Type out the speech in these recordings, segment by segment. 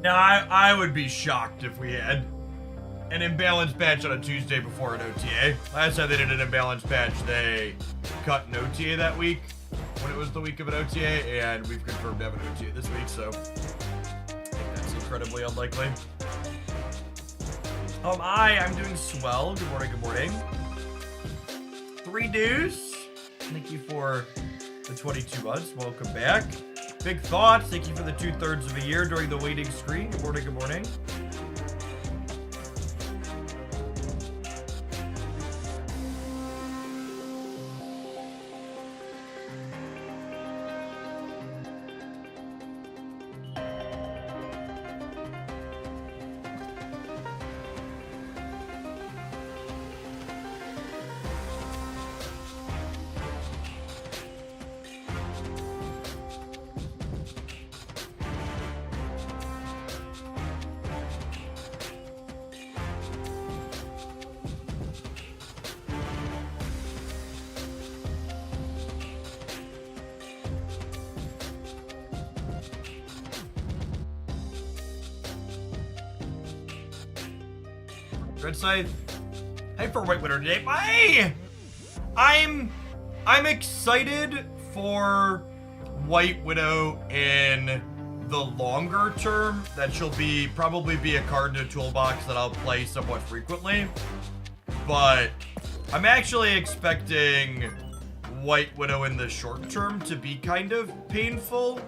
Now, I would be shocked if we had an imbalanced patch on a Tuesday before an OTA. Last time they did an imbalanced patch, they cut an OTA that week when it was the week of an OTA, and we've confirmed to have an OTA this week, so I think that's incredibly unlikely. I'm doing swell. Good morning, good morning. 3 Deuce. Thank you for the 22 months. Welcome back. Big Thoughts. Thank you for the 2/3 of a year during the waiting screen. Good morning, good morning. Red Scythe. Hey for White Widow today. Hey! I'm excited for White Widow in the longer term. That she'll probably be a card in a toolbox that I'll play somewhat frequently. But I'm actually expecting White Widow in the short term to be kind of painful.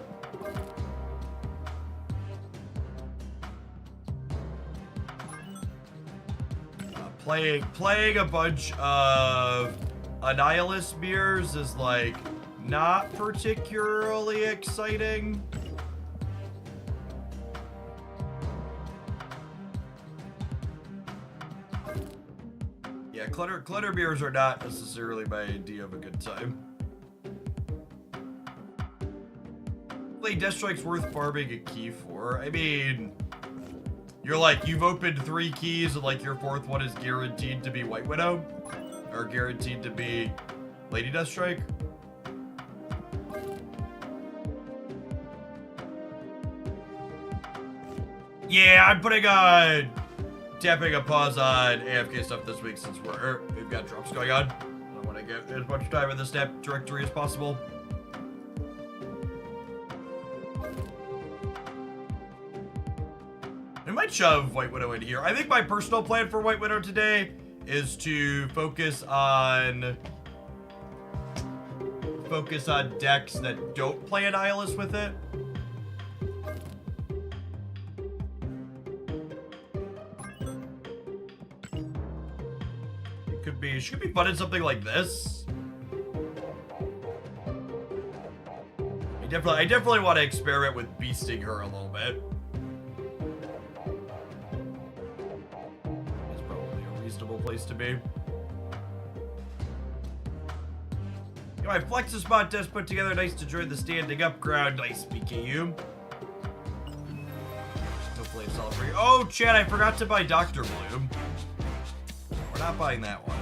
Playing a bunch of Annihilus mirrors is like not particularly exciting. Yeah, clutter mirrors are not necessarily my idea of a good time. Play Death Strike's worth farming a key for. I mean, you've opened 3 keys and like your 4th one is guaranteed to be White Widow or guaranteed to be Lady Deathstrike. Yeah, I'm tapping a pause on AFK stuff this week since we've got drops going on. I want to get as much time in the snap directory as possible. I might shove White Widow in here. I think my personal plan for White Widow today is to focus on decks that don't play Annihilus with it. She could be fun in something like this. I definitely want to experiment with beasting her a little bit. It's probably a reasonable place to be. You know, my Flexus bot test put together. Nice to join the standing up crowd. Nice, BKU. Hopefully it's all free. Oh, Chad, I forgot to buy Dr. Bloom. We're not buying that one.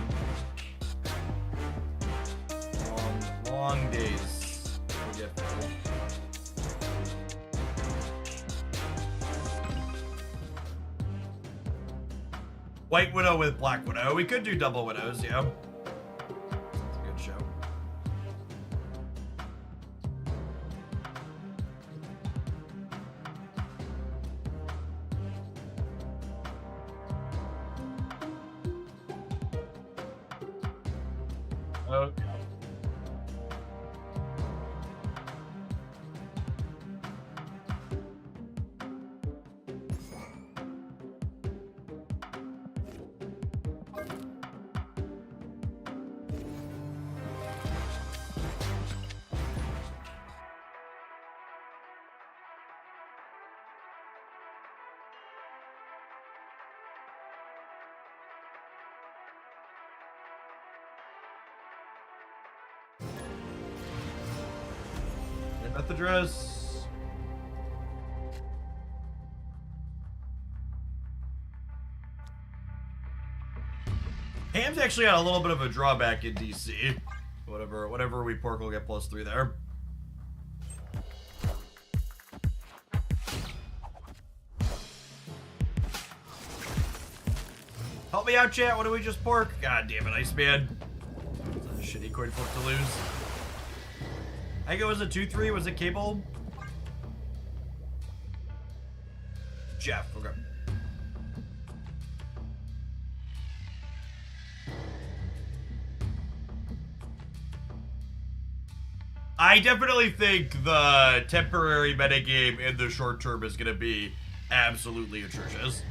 Long days. White Widow with Black Widow. We could do double Widows, yeah. It's a good show. Okay. Method dress. Ham's actually got a little bit of a drawback in DC. Whatever we pork will get +3 there. me out, chat. What do we just pork? God damn it, Iceman. That's a shitty coin flip to lose. I think it was a 2-3. Was it Cable? Jeff, okay. I definitely think the temporary metagame in the short term is going to be absolutely atrocious.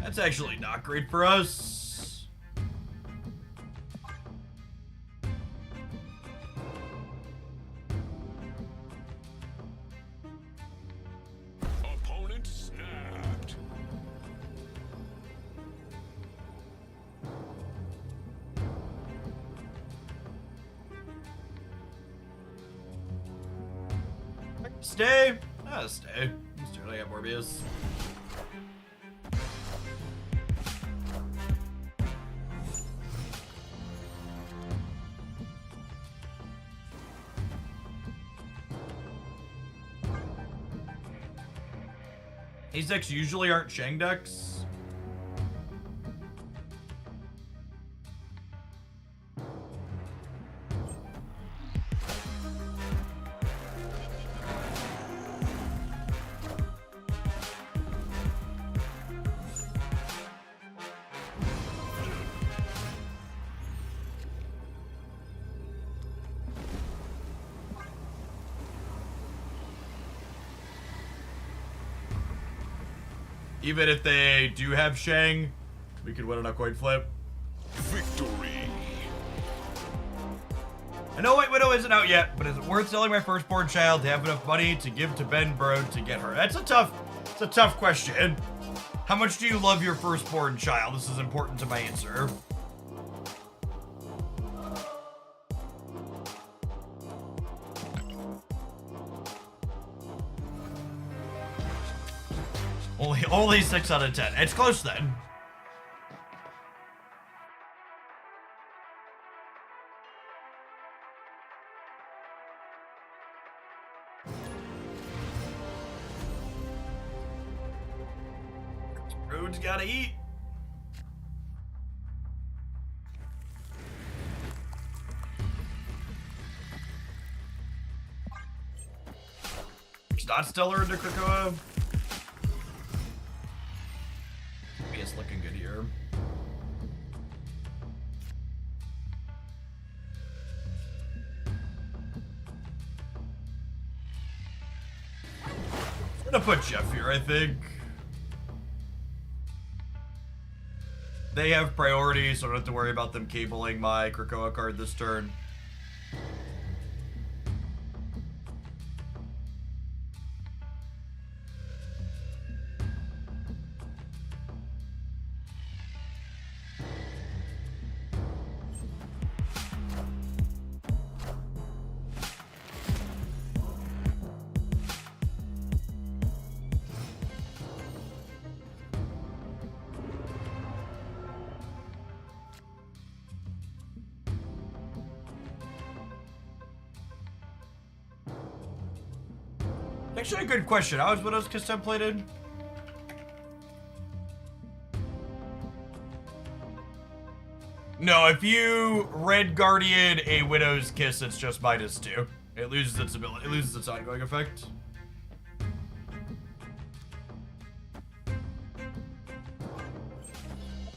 That's actually not great for us. Opponent snapped. Stay. Stay. Certainly have Morbius. These decks usually aren't Shang decks. Even if they do have Shang, we could win on a coin flip. Victory. I know White Widow isn't out yet, but is it worth selling my firstborn child to have enough money to give to Ben Brode to get her? It's a tough question. How much do you love your firstborn child? This is important to my answer. Only 6 out of 10. It's close then. Brode's gotta eat. It's not Stellar into Krakoa. It's looking good here. I'm gonna put Jeff here, I think. They have priority, so I don't have to worry about them cabling my Krakoa card this turn. Actually, a good question. How is Widow's Kiss templated? No, if you Red Guardian a Widow's Kiss, it's just -2. It loses its ability. It loses its ongoing effect.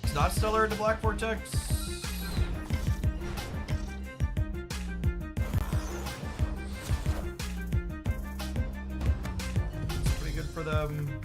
It's not Stellar into Black Vortex. For them.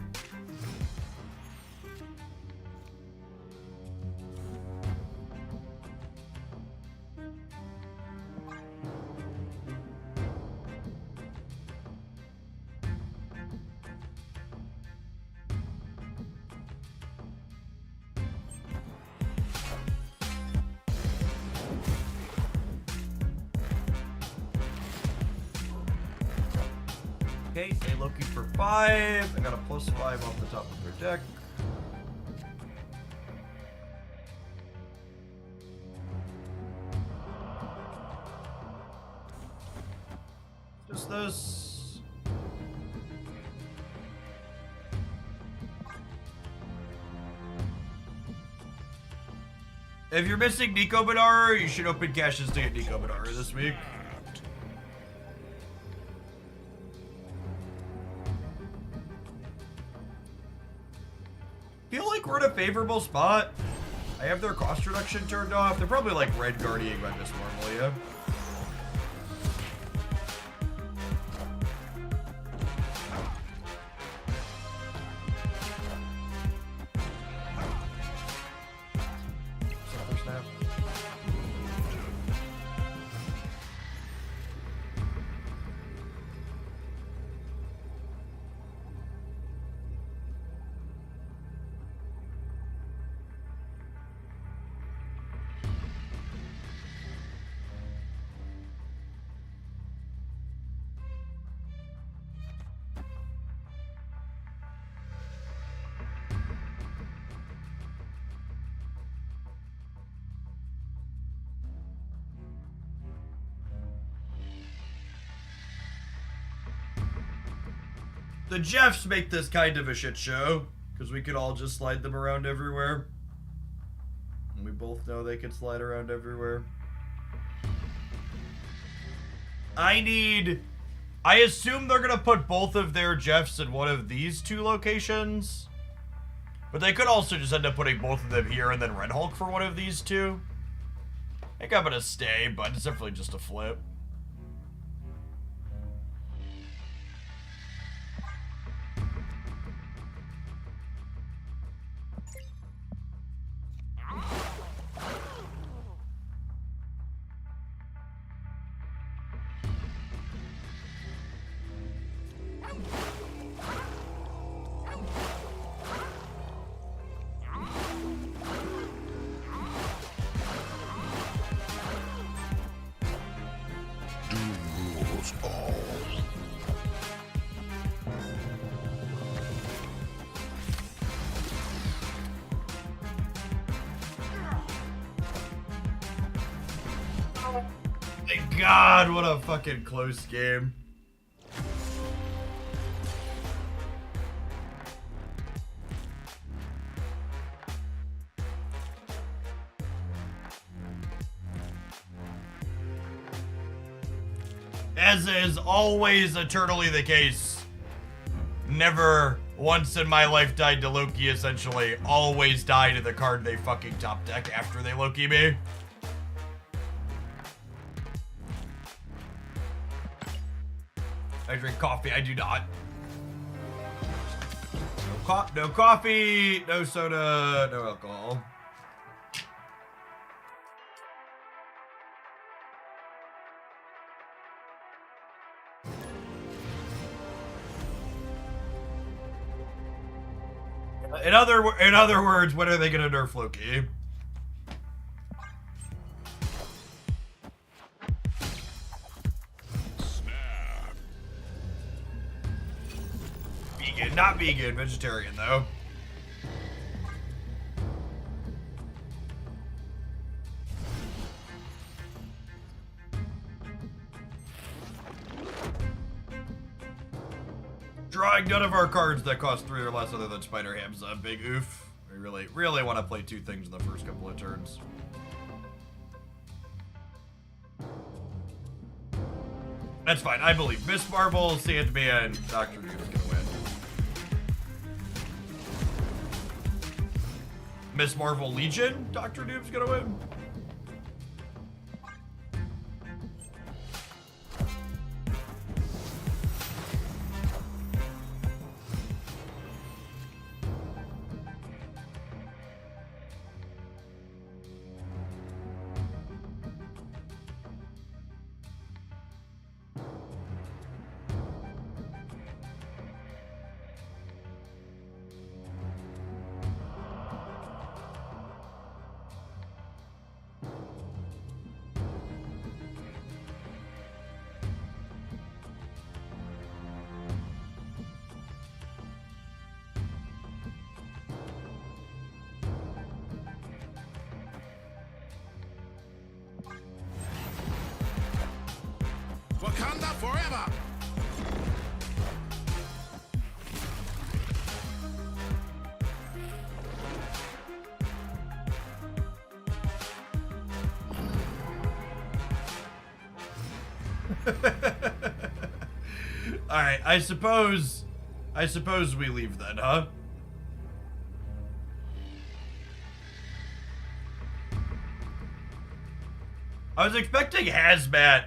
Okay, they Loki for 5. I got a +5 off the top of their deck. Just this. If you're missing Nico Badar, you should open caches to get Nico Badar this week. Feel like we're in a favorable spot. I have their cost reduction turned off. They're probably like red guarding my Miss Marvel, Snap. The Jeffs make this kind of a shit show, because we could all just slide them around everywhere. And we both know they can slide around everywhere. I assume they're gonna put both of their Jeffs in one of these 2 locations. But they could also just end up putting both of them here and then Red Hulk for one of these 2. I think I'm gonna stay, but it's definitely just a flip. Thank God, what a fucking close game. As is always eternally the case, never once in my life died to Loki, essentially. Always die to the card they fucking top deck after they Loki me. I drink coffee, I do not. No coffee, no soda, no alcohol. In other words, when are they gonna nerf Loki? Vegan, not vegan, vegetarian though. Drawing none of our cards that cost 3 or less other than Spider Ham's a big oof. We really want to play 2 things in the first couple of turns. That's fine, I believe Miss Marvel, Sandman, Dr. Doom's gonna win. Miss Marvel Legion, Dr. Doom's gonna win. forever. All right, I suppose we leave then, huh? I was expecting hazmat.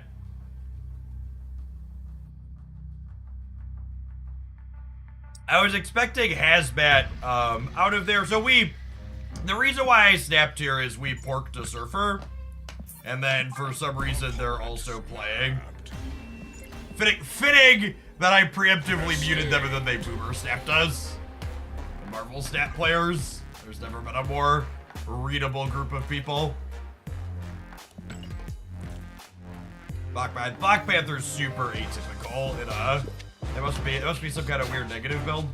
Out of there. So the reason why I snapped here is we porked a surfer, and then for some reason they're also playing. Fitting that I preemptively muted them and then they boomer snapped us. The Marvel snap players. There's never been a more readable group of people. Black Panther's super atypical in a. It must be some kind of weird negative build.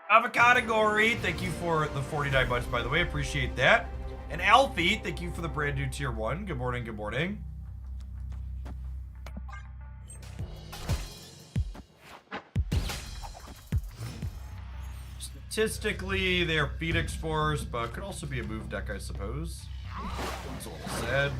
Avocado Gory, thank you for the 49 months, by the way. Appreciate that. And Alfie, thank you for the brand new tier 1. Good morning, good morning. Statistically, they're Phoenix Force, but could also be a move deck, I suppose. It's a little sad.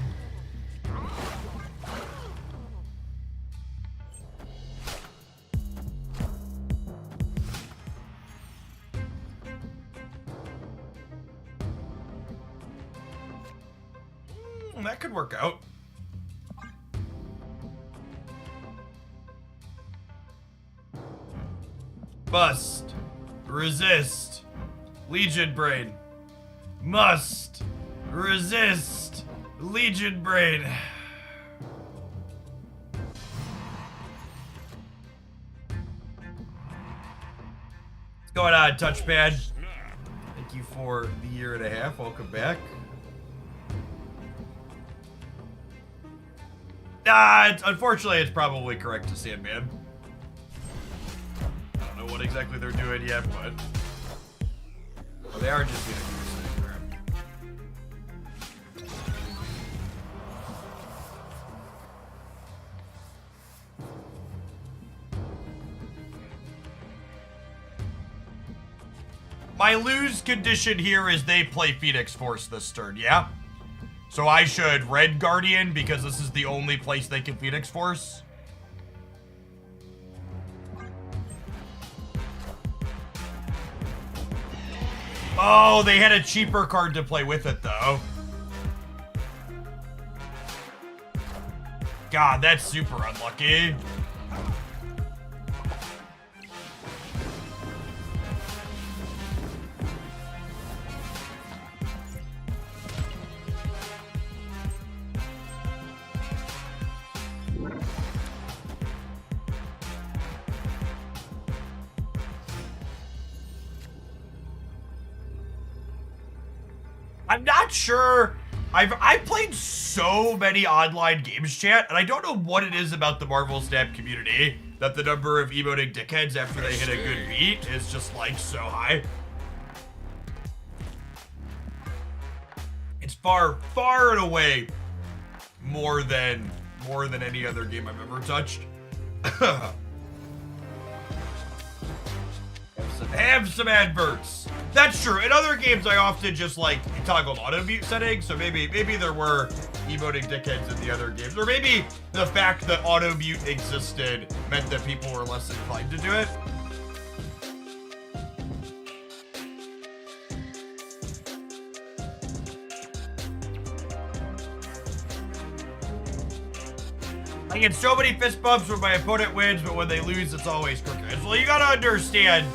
That could work out. Must resist Legion Brain. Must resist Legion Brain. What's going on, Touchpad? Thank you for the year and a half. Welcome back. Unfortunately, it's probably correct to Sandman. I don't know what exactly they're doing yet, but well, they are just being a My lose condition here is they play Phoenix Force this turn, yeah? So I should Red Guardian because this is the only place they can Phoenix Force? Oh, they had a cheaper card to play with it, though. God, that's super unlucky. I'm not sure. I've played so many online games, chat, and I don't know what it is about the Marvel Snap community that the number of emoting dickheads after they hit a good beat is just like so high. It's far and away more than any other game I've ever touched. Have some adverts. That's true. In other games, I often just like toggled auto mute settings, so maybe there were emoting dickheads in the other games, or maybe the fact that auto mute existed meant that people were less inclined to do it. I get so many fist bumps when my opponent wins, but when they lose, it's always crooked. Well, you gotta understand.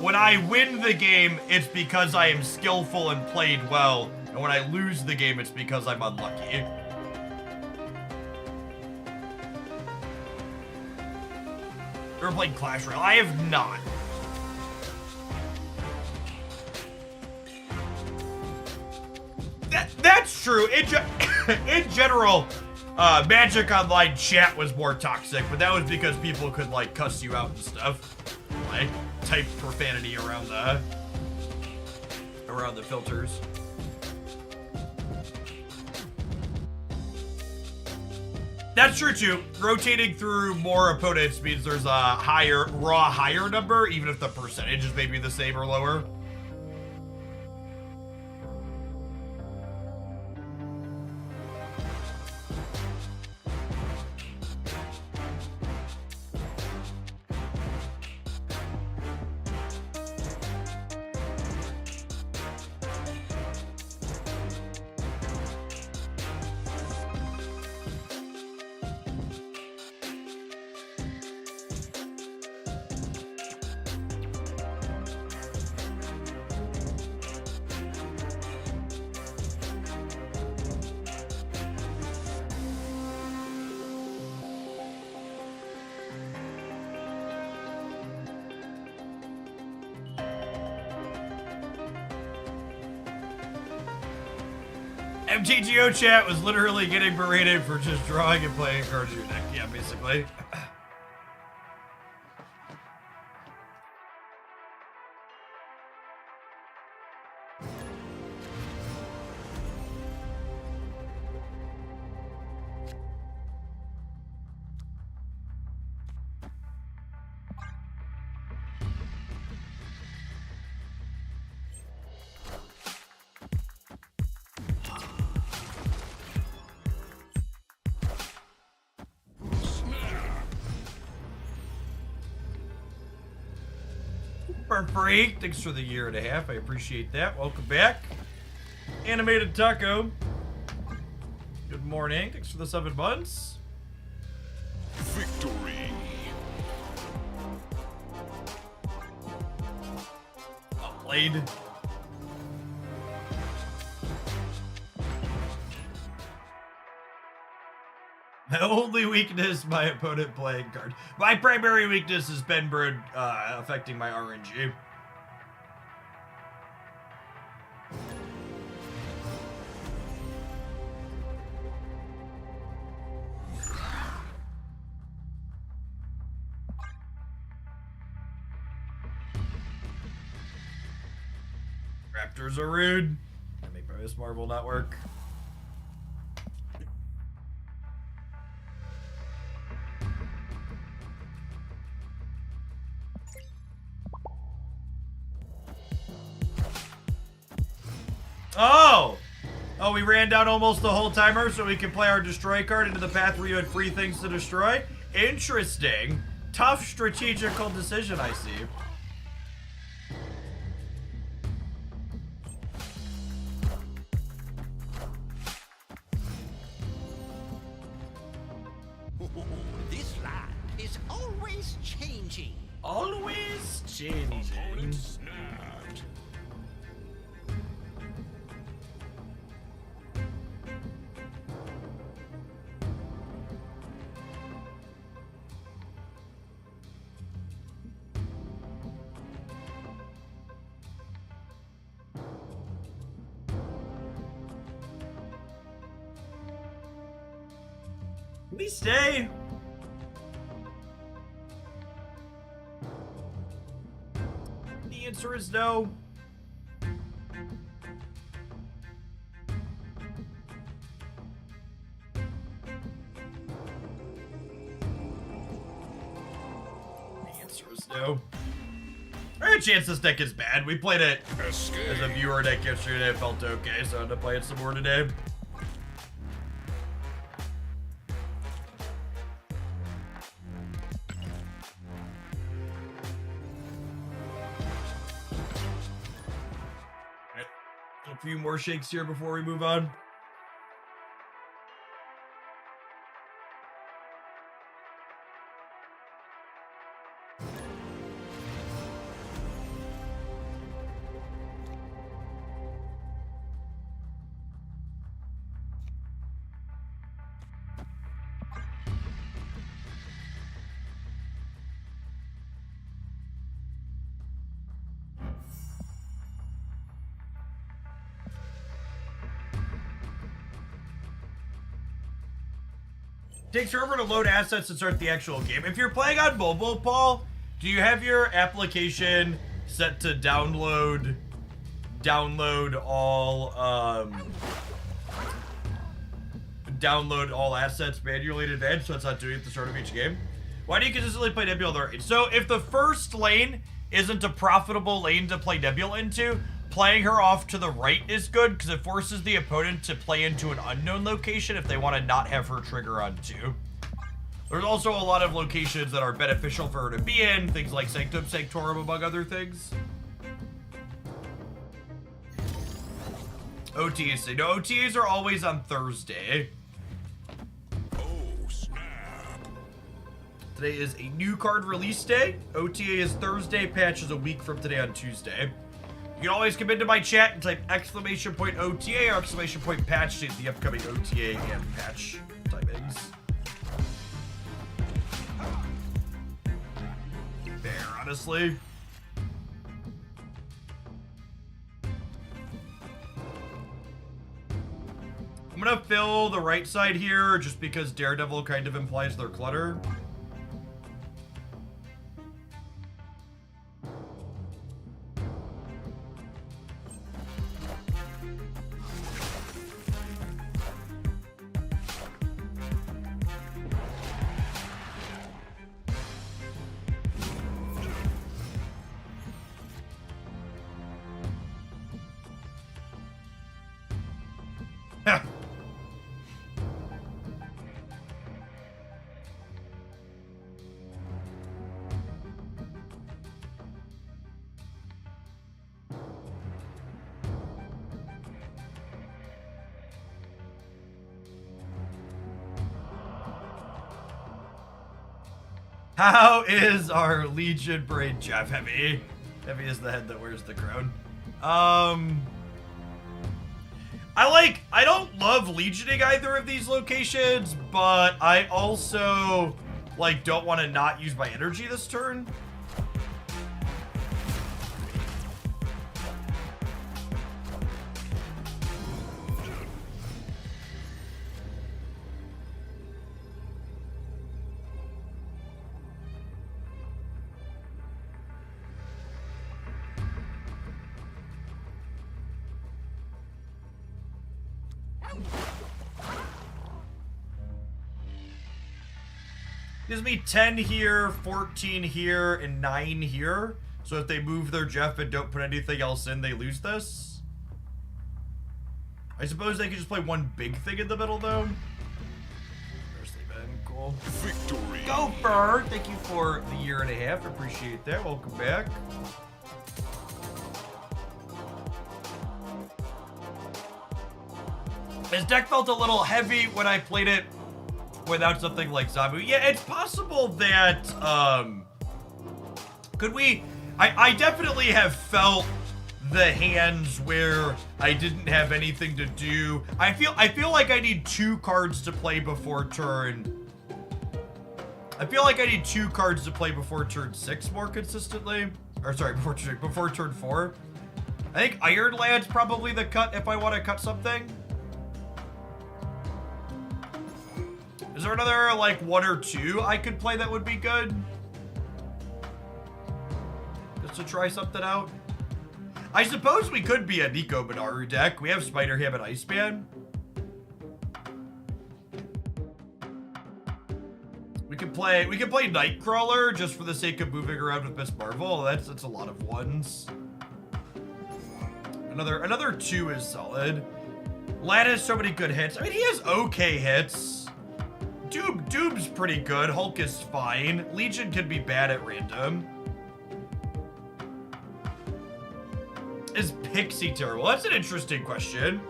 When I win the game, it's because I am skillful and played well. And when I lose the game, it's because I'm unlucky. You ever played Clash Royale? I have not. That's true. In general, Magic Online chat was more toxic, but that was because people could, like, cuss you out and stuff. Like, type profanity around the around the filters. That's true too. Rotating through more opponents means there's a higher number, even if the percentage is maybe the same or lower. MTGO chat was literally getting berated for just drawing and playing cards in your deck. Yeah, basically. Freak, thanks for the year and a half. I appreciate that. Welcome back. Animated Taco. Good morning. Thanks for the 7 months. Victory. Blade. My only weakness, my opponent playing card. My primary weakness is Ben Bird affecting my RNG. Raptors are rude. I make my Miss Marvel not work. Oh, we ran down almost the whole timer so we can play our destroy card into the path where you had free things to destroy. Interesting. Tough strategical decision, I see. This land is always changing. Always changing. Snapped. Can we stay? The answer is no. The answer is no. There's a chance this deck is bad. We played it Escape. as a viewer deck yesterday. It felt okay, so I had to play it some more today. A few more shakes here before we move on. Takes forever to load assets and start the actual game. If you're playing on mobile, Paul, do you have your application set to download download all assets manually in advance, so it's not doing it at the start of each game. Why do you consistently play Nebula on the right? So if the first lane isn't a profitable lane to play Nebula into, playing her off to the right is good because it forces the opponent to play into an unknown location if they want to not have her trigger on 2. There's also a lot of locations that are beneficial for her to be in, things like Sanctum Sanctorum, among other things. OTAs. No, OTAs are always on Thursday. Oh, snap. Today is a new card release day. OTA is Thursday, patch is a week from today on Tuesday. You can always come into my chat and type !OTA or !patch to get the upcoming OTA and patch timings. Fair, honestly. I'm gonna fill the right side here just because Daredevil kind of implies they're clutter. How is our Legion brain, Jeff? Heavy. Heavy is the head that wears the crown. I don't love Legioning either of these locations, but I also, like, don't want to not use my energy this turn. Gives me 10 here, 14 here, and 9 here. So if they move their Jeff and don't put anything else in, they lose this. I suppose they could just play one big thing in the middle, though. Firstly, Ben, cool. Victory. Gopher, thank you for the 1.5 years. Appreciate that. Welcome back. This deck felt a little heavy when I played it without something like Zabu. Yeah, it's possible that, I definitely have felt the hands where I didn't have anything to do. I feel like I need 2 cards to play before turn. I feel like I need 2 cards to play before turn 6 more consistently. Or sorry, before turn 4. I think Iron Lad's probably the cut if I want to cut something. Is there another, like, 1 or 2 I could play that would be good? Just to try something out? I suppose we could be a Nico Minaru deck. We have Spider-Ham and Iceman. We could play Nightcrawler just for the sake of moving around with Miss Marvel. That's a lot of 1s. Another 2 is solid. Lad has so many good hits. I mean, he has okay hits. Doom's pretty good. Hulk is fine. Legion can be bad at random. Is Pixie terrible? That's an interesting question.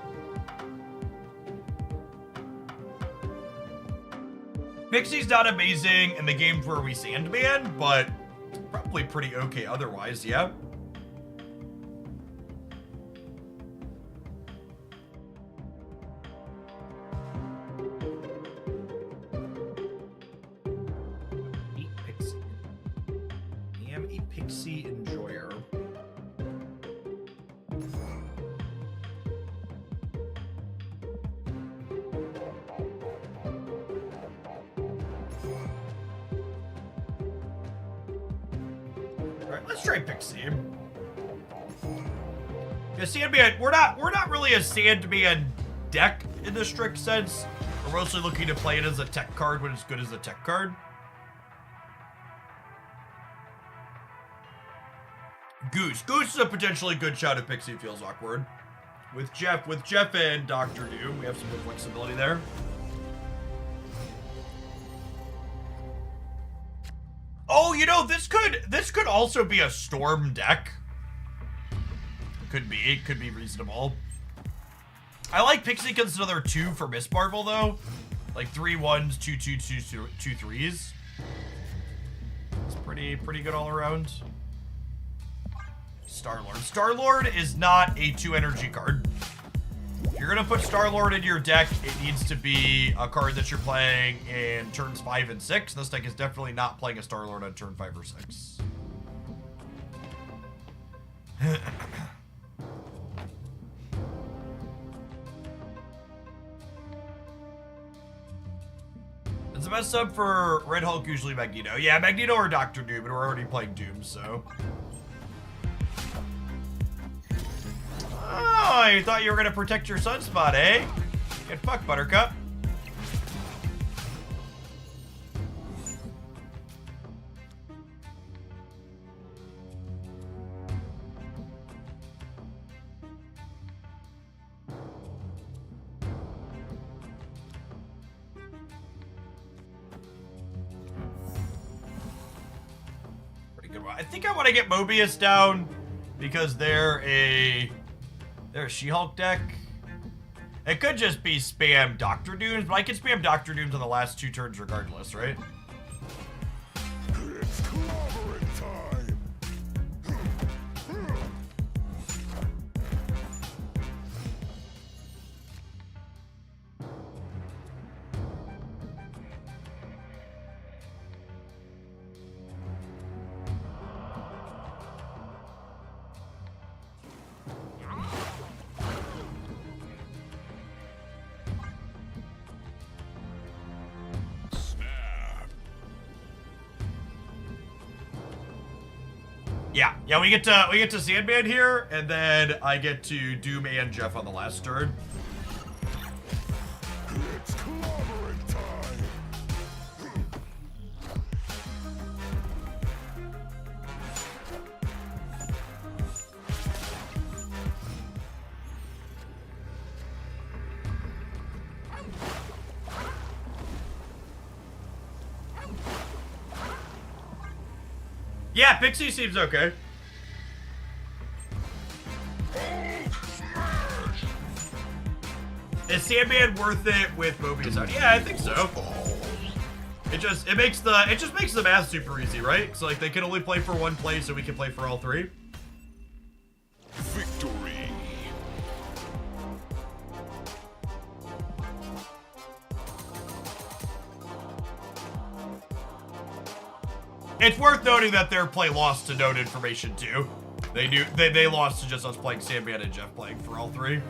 Pixie's not amazing in the games where we Sandman, but probably pretty okay otherwise, yeah. Pixie enjoyer. Alright, let's try Pixie. Yeah, Sandman, we're not really a Sandman deck in the strict sense. We're mostly looking to play it as a tech card when it's good as a tech card. Goose. Goose is a potentially good shot if Pixie feels awkward. With Jeff and Dr. Doom, we have some good flexibility there. Oh, you know, this could also be a Storm deck. Could be reasonable. I like Pixie because it's another 2 for Miss Marvel though. Like 3 1s, 2 2s, 2 3s. It's pretty good all around. Star-Lord. Star-Lord is not a 2 energy card. If you're gonna put Star-Lord in your deck, it needs to be a card that you're playing in turns 5 and 6. This deck is definitely not playing a Star-Lord on turn 5 or 6. It's the best sub for Red Hulk, usually Magneto. Yeah, Magneto or Dr. Doom, but we're already playing Doom, so. Oh, you thought you were gonna protect your sunspot, eh? Get fucked, Buttercup. I think I want to get Mobius down because they're a She-Hulk deck. It could just be spam Dr. Dooms, but I can spam Dr. Dooms on the last 2 turns regardless, right? It's clobbering time. Yeah, we get to Sandman here, and then I get to Doom and Jeff on the last turn. It's clobbering time. Yeah, Pixie seems okay. Is Sandman worth it with Mobius out? Yeah, I think so. It just makes the math super easy, right? So like they can only play for 1 play, so we can play for all 3. Victory. It's worth noting that their play lost to known information too. They lost to just us playing Sandman and Jeff playing for all 3.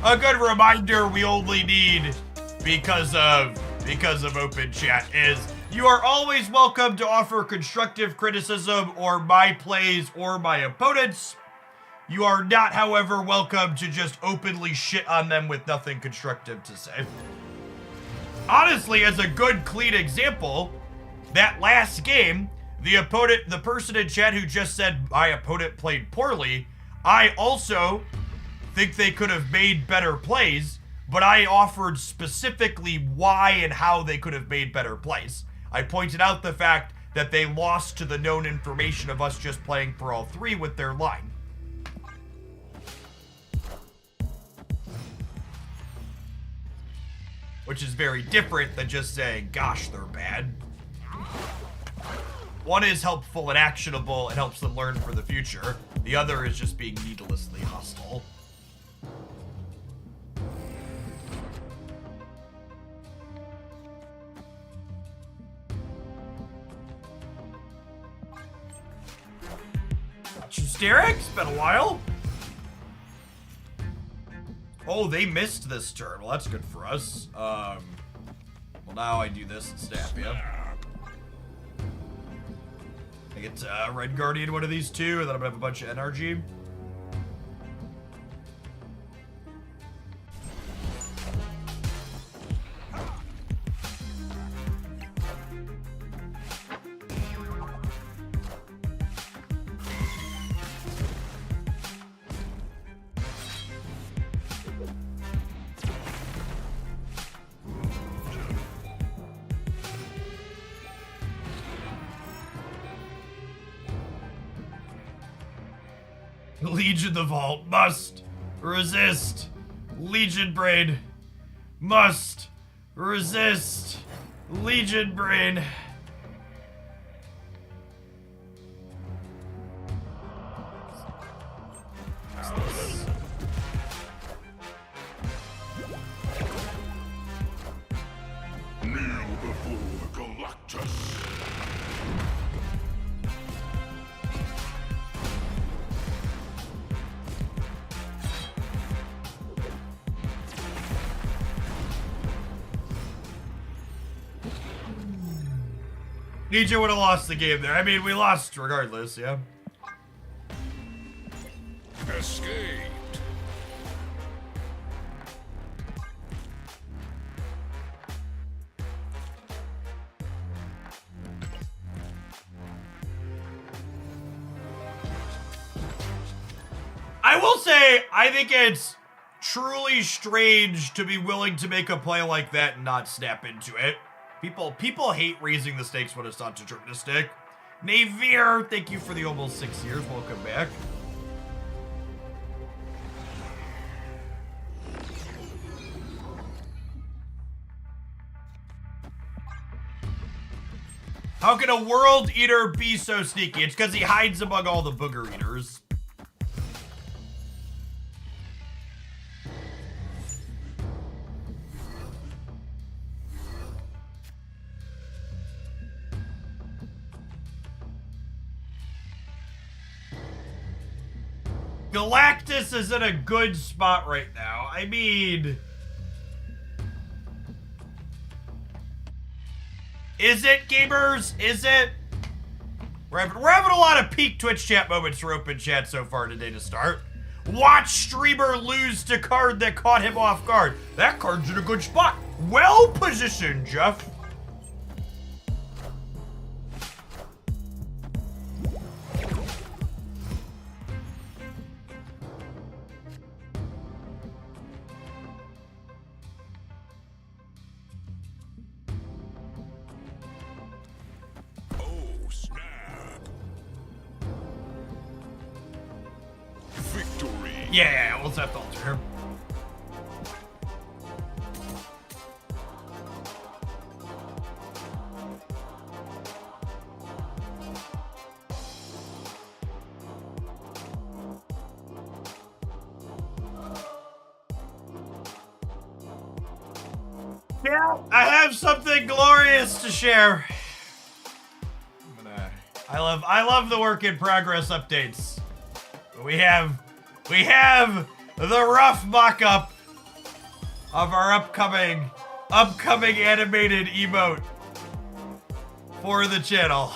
A good reminder we only need because of open chat is you are always welcome to offer constructive criticism or my plays or my opponents. You are not, however, welcome to just openly shit on them with nothing constructive to say. Honestly, as a good, clean example, that last game, the person in chat who just said my opponent played poorly, I also think they could have made better plays, but I offered specifically why and how they could have made better plays. I pointed out the fact that they lost to the known information of us just playing for all 3 with their line. Which is very different than just saying, gosh, they're bad. One is helpful and actionable and helps them learn for the future. The other is just being needlessly hostile. Derek, it's been a while. Oh, they missed this turn. Well, that's good for us. Well, now I do this and snap, yeah. I get Red Guardian, one of these two, and then I'm gonna have a bunch of energy. Legion the Vault must resist. Legion Brain must resist. Legion Brain. Kneel before Galactus. Ninja would have lost the game there. I mean, we lost regardless, yeah. Escaped. I will say, I think it's truly strange to be willing to make a play like that and not snap into it. People hate raising the stakes when it's not deterministic. Navier, thank you for the almost 6 years. Welcome back. How can a world eater be so sneaky? It's because he hides among all the booger eaters. Galactus is in a good spot right now. I mean... Is it, gamers? Is it? We're having a lot of peak Twitch chat moments for open chat so far today to start. Watch streamer lose to card that caught him off guard. That card's in a good spot. Well positioned, Jeff. Yeah, we'll set the altar here. Yeah, I have something glorious to share. I love the work in progress updates. We have the rough mock-up of our upcoming animated emote for the channel.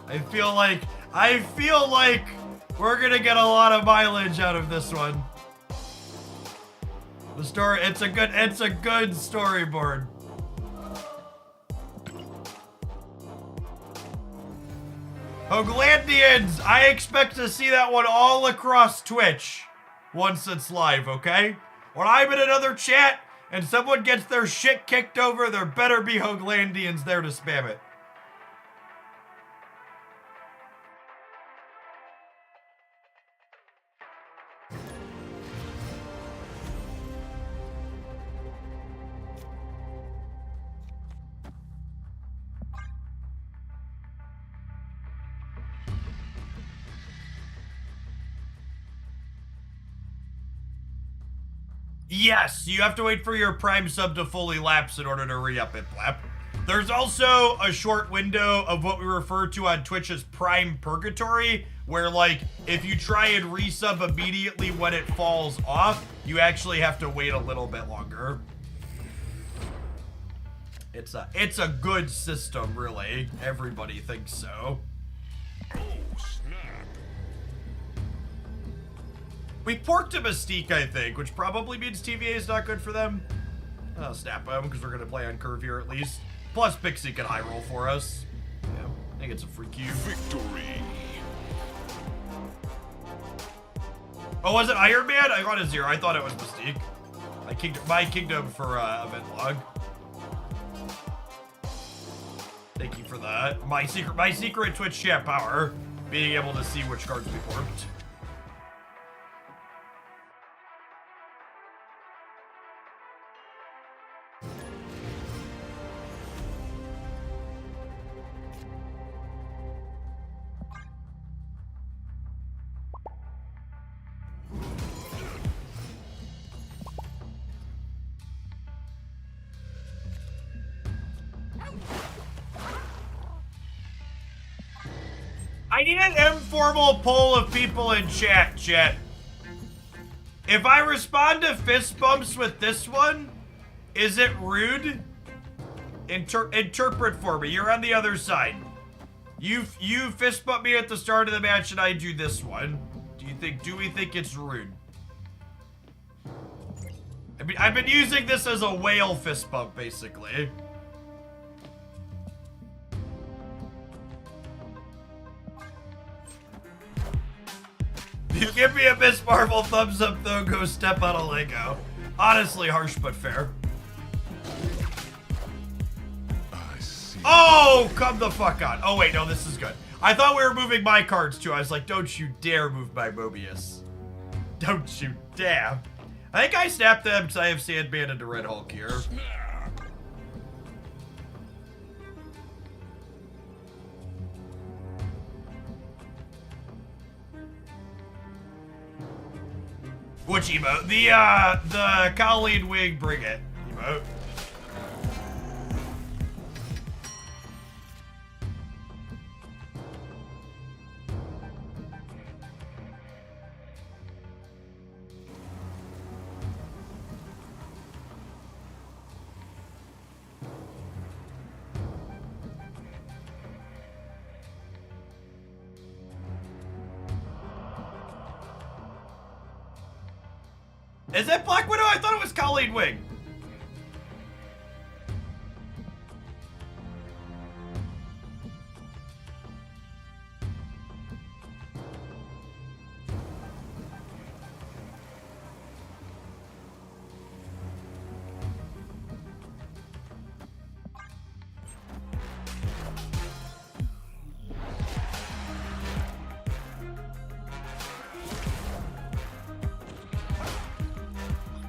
I feel like we're gonna get a lot of mileage out of this one. The story, it's a good storyboard. Hoaglandians, I expect to see that one all across Twitch once it's live, okay? When I'm in another chat and someone gets their shit kicked over, there better be Hoaglandians there to spam it. Yes, you have to wait for your Prime sub to fully lapse in order to re-up it, Blap. There's also a short window of what we refer to on Twitch as Prime Purgatory, where, like, if you try and resub immediately when it falls off, you actually have to wait a little bit longer. It's a good system, really. Everybody thinks so. Oh, snap. We porked a Mystique, I think, which probably means TVA is not good for them. I'll snap them, because we're going to play on curve here at least. Plus, Pixie can high roll for us. Yeah, I think it's a free cube. Victory. Oh, was it Iron Man? I got a 0. I thought it was Mystique. My kingdom for event log. Thank you for that. My secret Twitch chat power, being able to see which cards we porked. I need an informal poll of people in chat. If I respond to fist bumps with this one, is it rude? Interpret for me. You're on the other side. You fist bump me at the start of the match and I do this one. Do we think it's rude? I mean, I've been using this as a whale fist bump, basically. You give me a Miss Marvel thumbs up though, go step on a Lego. Honestly, harsh but fair. I see. Oh, come the fuck on. Oh wait, no, this is good. I thought we were moving my cards too. I was like, don't you dare move my Mobius. Don't you dare. I think I snapped them because I have Sandman into Red Hulk here. Snap. Which emote? The Colleen Wing Bring It emote. Is that Black Widow? I thought it was Colleen Wing.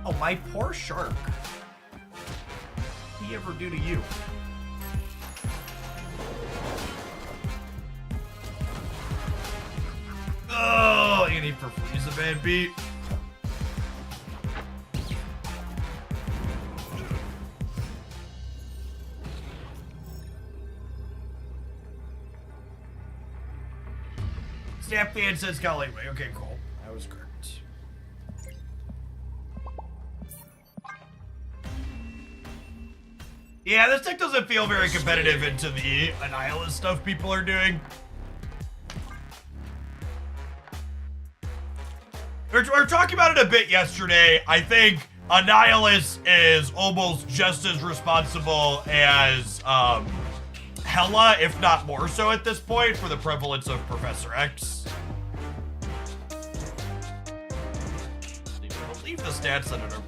Oh, my poor shark. What did he ever do to you? Oh, Annie Perflee's a bad beat. Snap fan says Colleen Wing. Okay, cool. That was correct. Yeah, this deck doesn't feel very competitive into the Annihilus stuff people are doing. We were talking about it a bit yesterday. I think Annihilus is almost just as responsible as Hela, if not more so at this point, for the prevalence of Professor X. I believe the stats on it are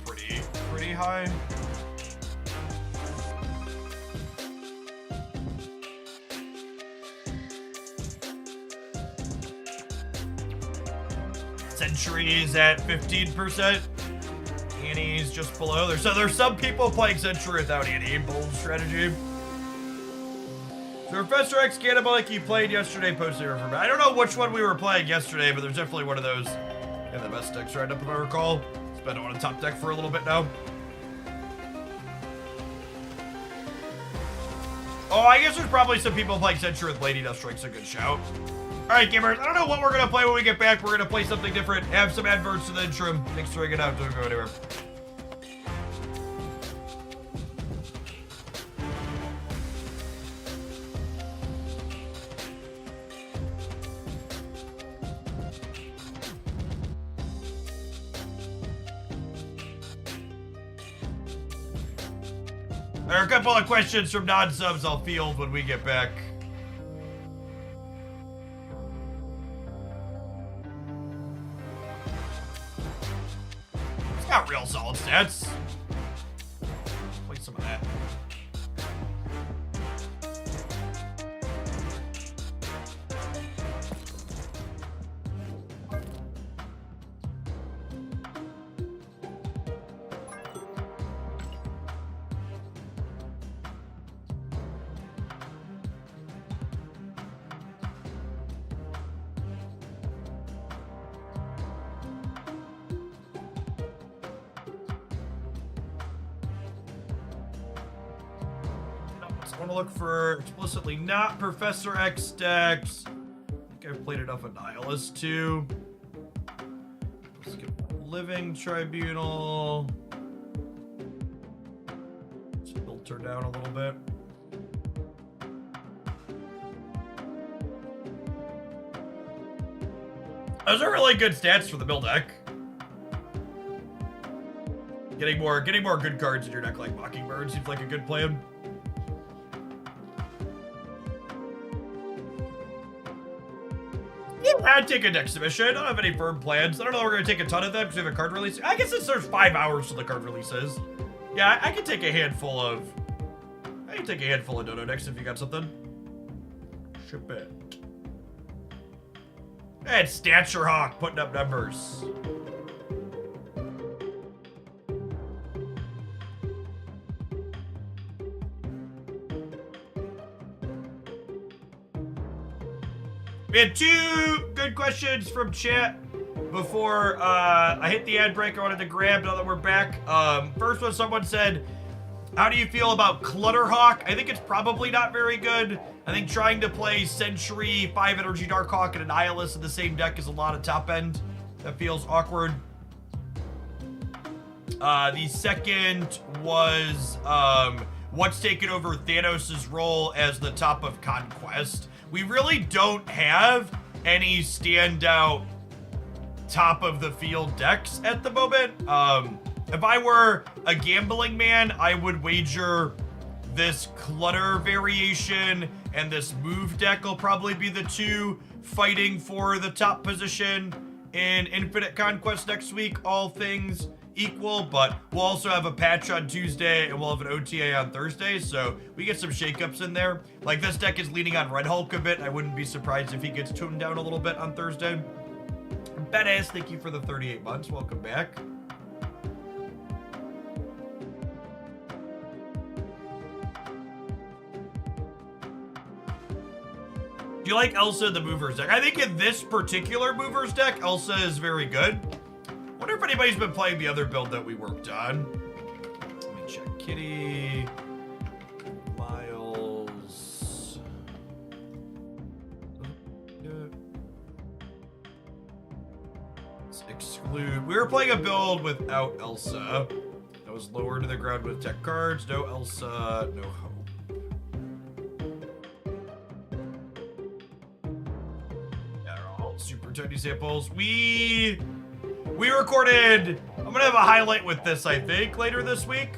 pretty high. Sentry's at 15%. Annie's just below. There's some people playing Sentry without Annie. Bold strategy. So Professor X Cannibalic you played yesterday posted here for me. I don't know which one we were playing yesterday, but there's definitely one of those in the best decks right up if I recall. It's been on a top deck for a little bit now. Oh, I guess there's probably some people playing Sentry with Lady Deathstrike's a good shout. Alright, gamers, I don't know what we're going to play when we get back. We're going to play something different, have some adverts to the interim. Thanks for hanging out. Don't go anywhere. There are a couple of questions from non-subs I'll field when we get back. It's got real solid stats. Play some of that. I want to look for explicitly not Professor X decks. I think I've played enough Annihilus too. Let's get Living Tribunal. Let's filter down a little bit. Those are really good stats for the mill deck. Getting more good cards in your deck like Mockingbird seems like a good plan. I'd take a deck submission. I don't have any firm plans. I don't know if we're going to take a ton of them because we have a card release. I guess since there's 5 hours till the card releases. Yeah, I can take a handful of... Dodo decks if you got something. Ship it. And Stature Hawk putting up numbers. We had 2 good questions from chat before I hit the ad break I wanted to grab now that we're back. First one, someone said, how do you feel about Clutter Hawk? I think it's probably not very good. I think trying to play Century, 5 Energy Dark Hawk, and Annihilus in the same deck is a lot of top end. That feels awkward. The second was what's taken over Thanos' role as the top of Conquest. We really don't have any standout top of the field decks at the moment. If I were a gambling man, I would wager this Clutter variation and this move deck will probably be the 2 fighting for the top position in Infinite Conquest next week, all things equal, but we'll also have a patch on Tuesday and we'll have an OTA on Thursday, so we get some shakeups in there. Like, this deck is leaning on Red Hulk a bit. I wouldn't be surprised if he gets toned down a little bit on Thursday. Badass, thank you for the 38 months. Welcome back. Do you like Elsa the Movers deck? I think in this particular Movers deck, Elsa is very good. Wonder if anybody's been playing the other build that we worked on. Let me check. Kitty, Miles. Let's exclude. We were playing a build without Elsa. That was lower to the ground with tech cards. No Elsa, no Hope. Yeah, they're all super tiny samples. We recorded, I'm gonna have a highlight with this, I think, later this week.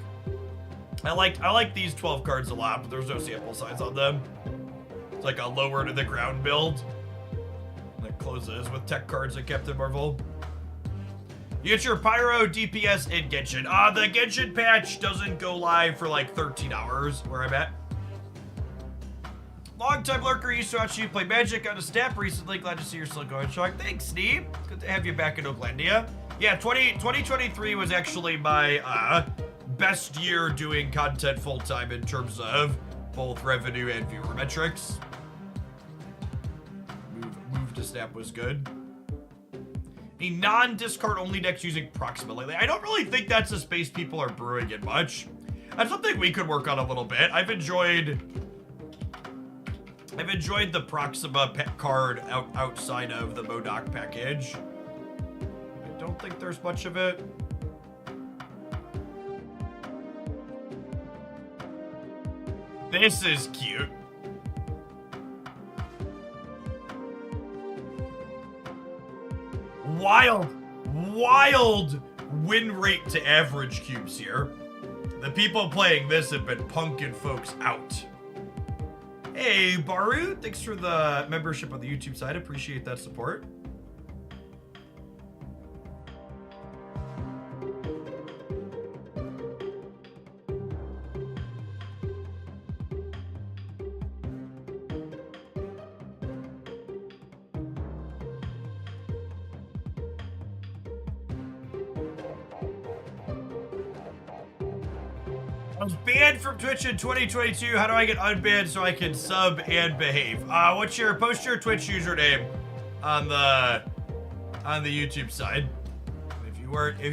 I like these 12 cards a lot, but there's no sample size on them. It's like a lower to the ground build that closes with tech cards at Captain Marvel. You get your Pyro, DPS, and Genshin. The Genshin patch doesn't go live for like 13 hours where I'm at. Long-time lurker, used to watch you play Magic on a snap recently. Glad to see you're still going strong. Thanks, Steve. Good to have you back in Oaklandia. Yeah, 2023 was actually my best year doing content full-time in terms of both revenue and viewer metrics. Move to snap was good. A non-discard only decks using Proxima lately. I don't really think that's a space people are brewing in much. That's something we could work on a little bit. I've enjoyed the Proxima card outside of the MODOK package. I don't think there's much of it. This is cute. Wild win rate to average cubes here. The people playing this have been punking folks out. Hey, Baru, thanks for the membership on the YouTube side. Appreciate that support. I was banned from Twitch in 2022. How do I get unbanned so I can sub and behave? Post your Twitch username on the YouTube side. If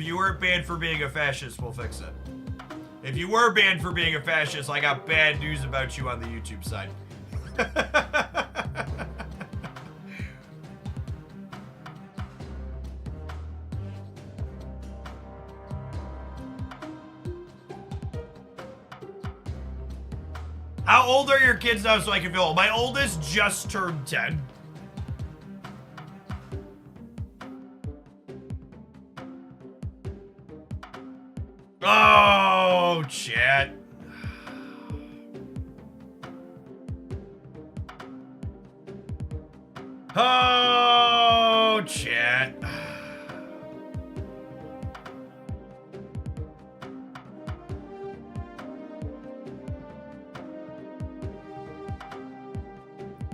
you weren't banned for being a fascist, we'll fix it. If you were banned for being a fascist, I got bad news about you on the YouTube side. How old are your kids now so I can feel old? My oldest just turned 10. Oh, chat. Oh, chat.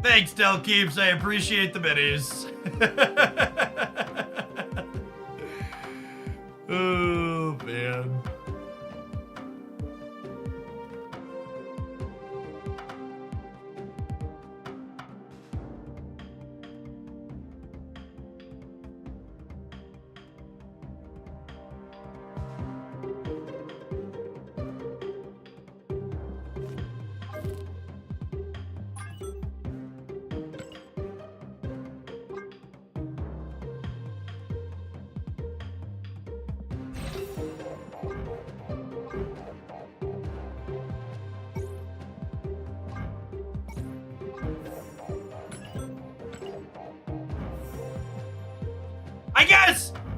Thanks, Del Keeps. I appreciate the biddies. Oh, man.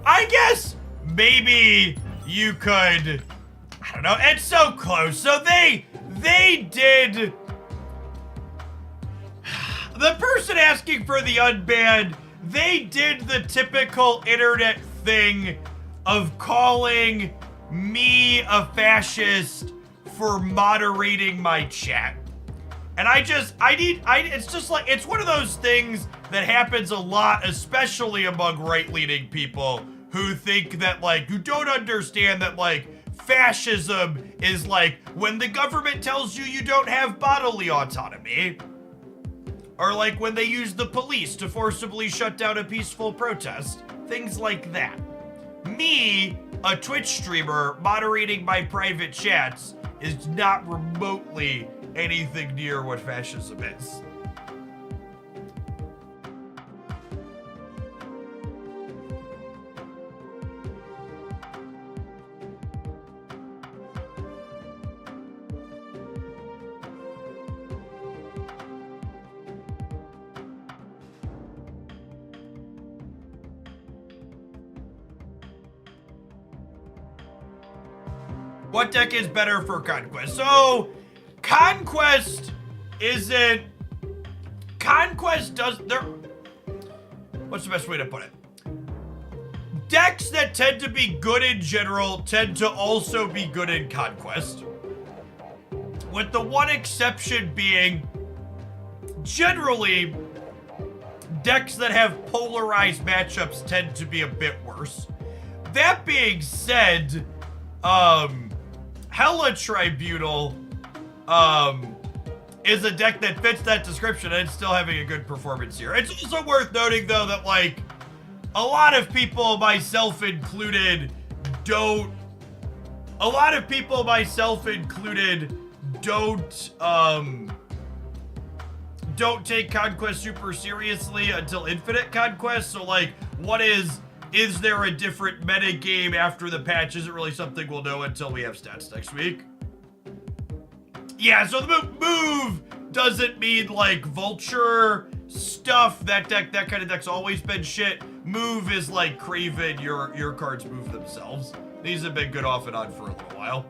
I guess maybe you could, I don't know, it's so close. So they did, the person asking for the unban, they did the typical internet thing of calling me a fascist for moderating my chat. And it's just like, it's one of those things that happens a lot, especially among right-leaning people who think that, like, who don't understand that, like, fascism is like when the government tells you you don't have bodily autonomy. Or like when they use the police to forcibly shut down a peaceful protest. Things like that. Me, a Twitch streamer, moderating my private chats is not remotely anything near what fascism is. What deck is better for Conquest? So, Conquest isn't... Conquest does... What's the best way to put it? Decks that tend to be good in general tend to also be good in Conquest. With the one exception being, generally, decks that have polarized matchups tend to be a bit worse. That being said, Hella Tribunal is a deck that fits that description and it's still having a good performance here. It's also worth noting though that like a lot of people, myself included, don't take Conquest super seriously until Infinite Conquest. So like, is there a different meta game after the patch? Isn't really something we'll know until we have stats next week. Yeah, so the move doesn't mean like vulture stuff. That kind of deck's always been shit. Move is like Craven, your cards move themselves. These have been good off and on for a little while.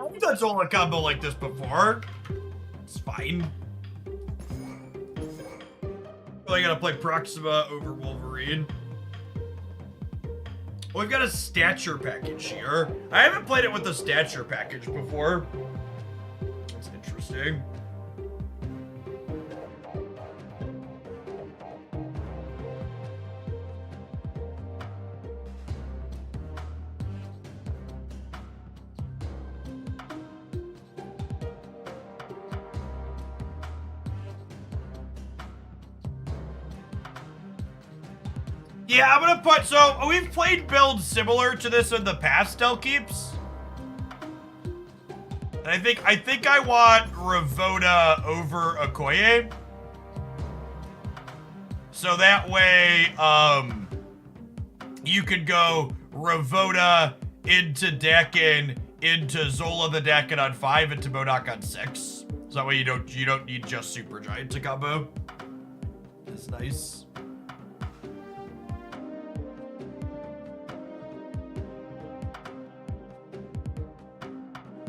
I've done solo combo like this before. It's fine. I gotta play Proxima over Wolverine. Well, we've got a stature package here. I haven't played it with the stature package before. That's interesting. Yeah, I'm gonna put, so we've played builds similar to this in the past, Delkeeps. And I think I want Ravoda over Okoye. So that way, you could go Ravoda into Dakin, into Zola the Dakin on 5, into Modok on 6. So that way you don't need just Super Giant to combo. That's nice.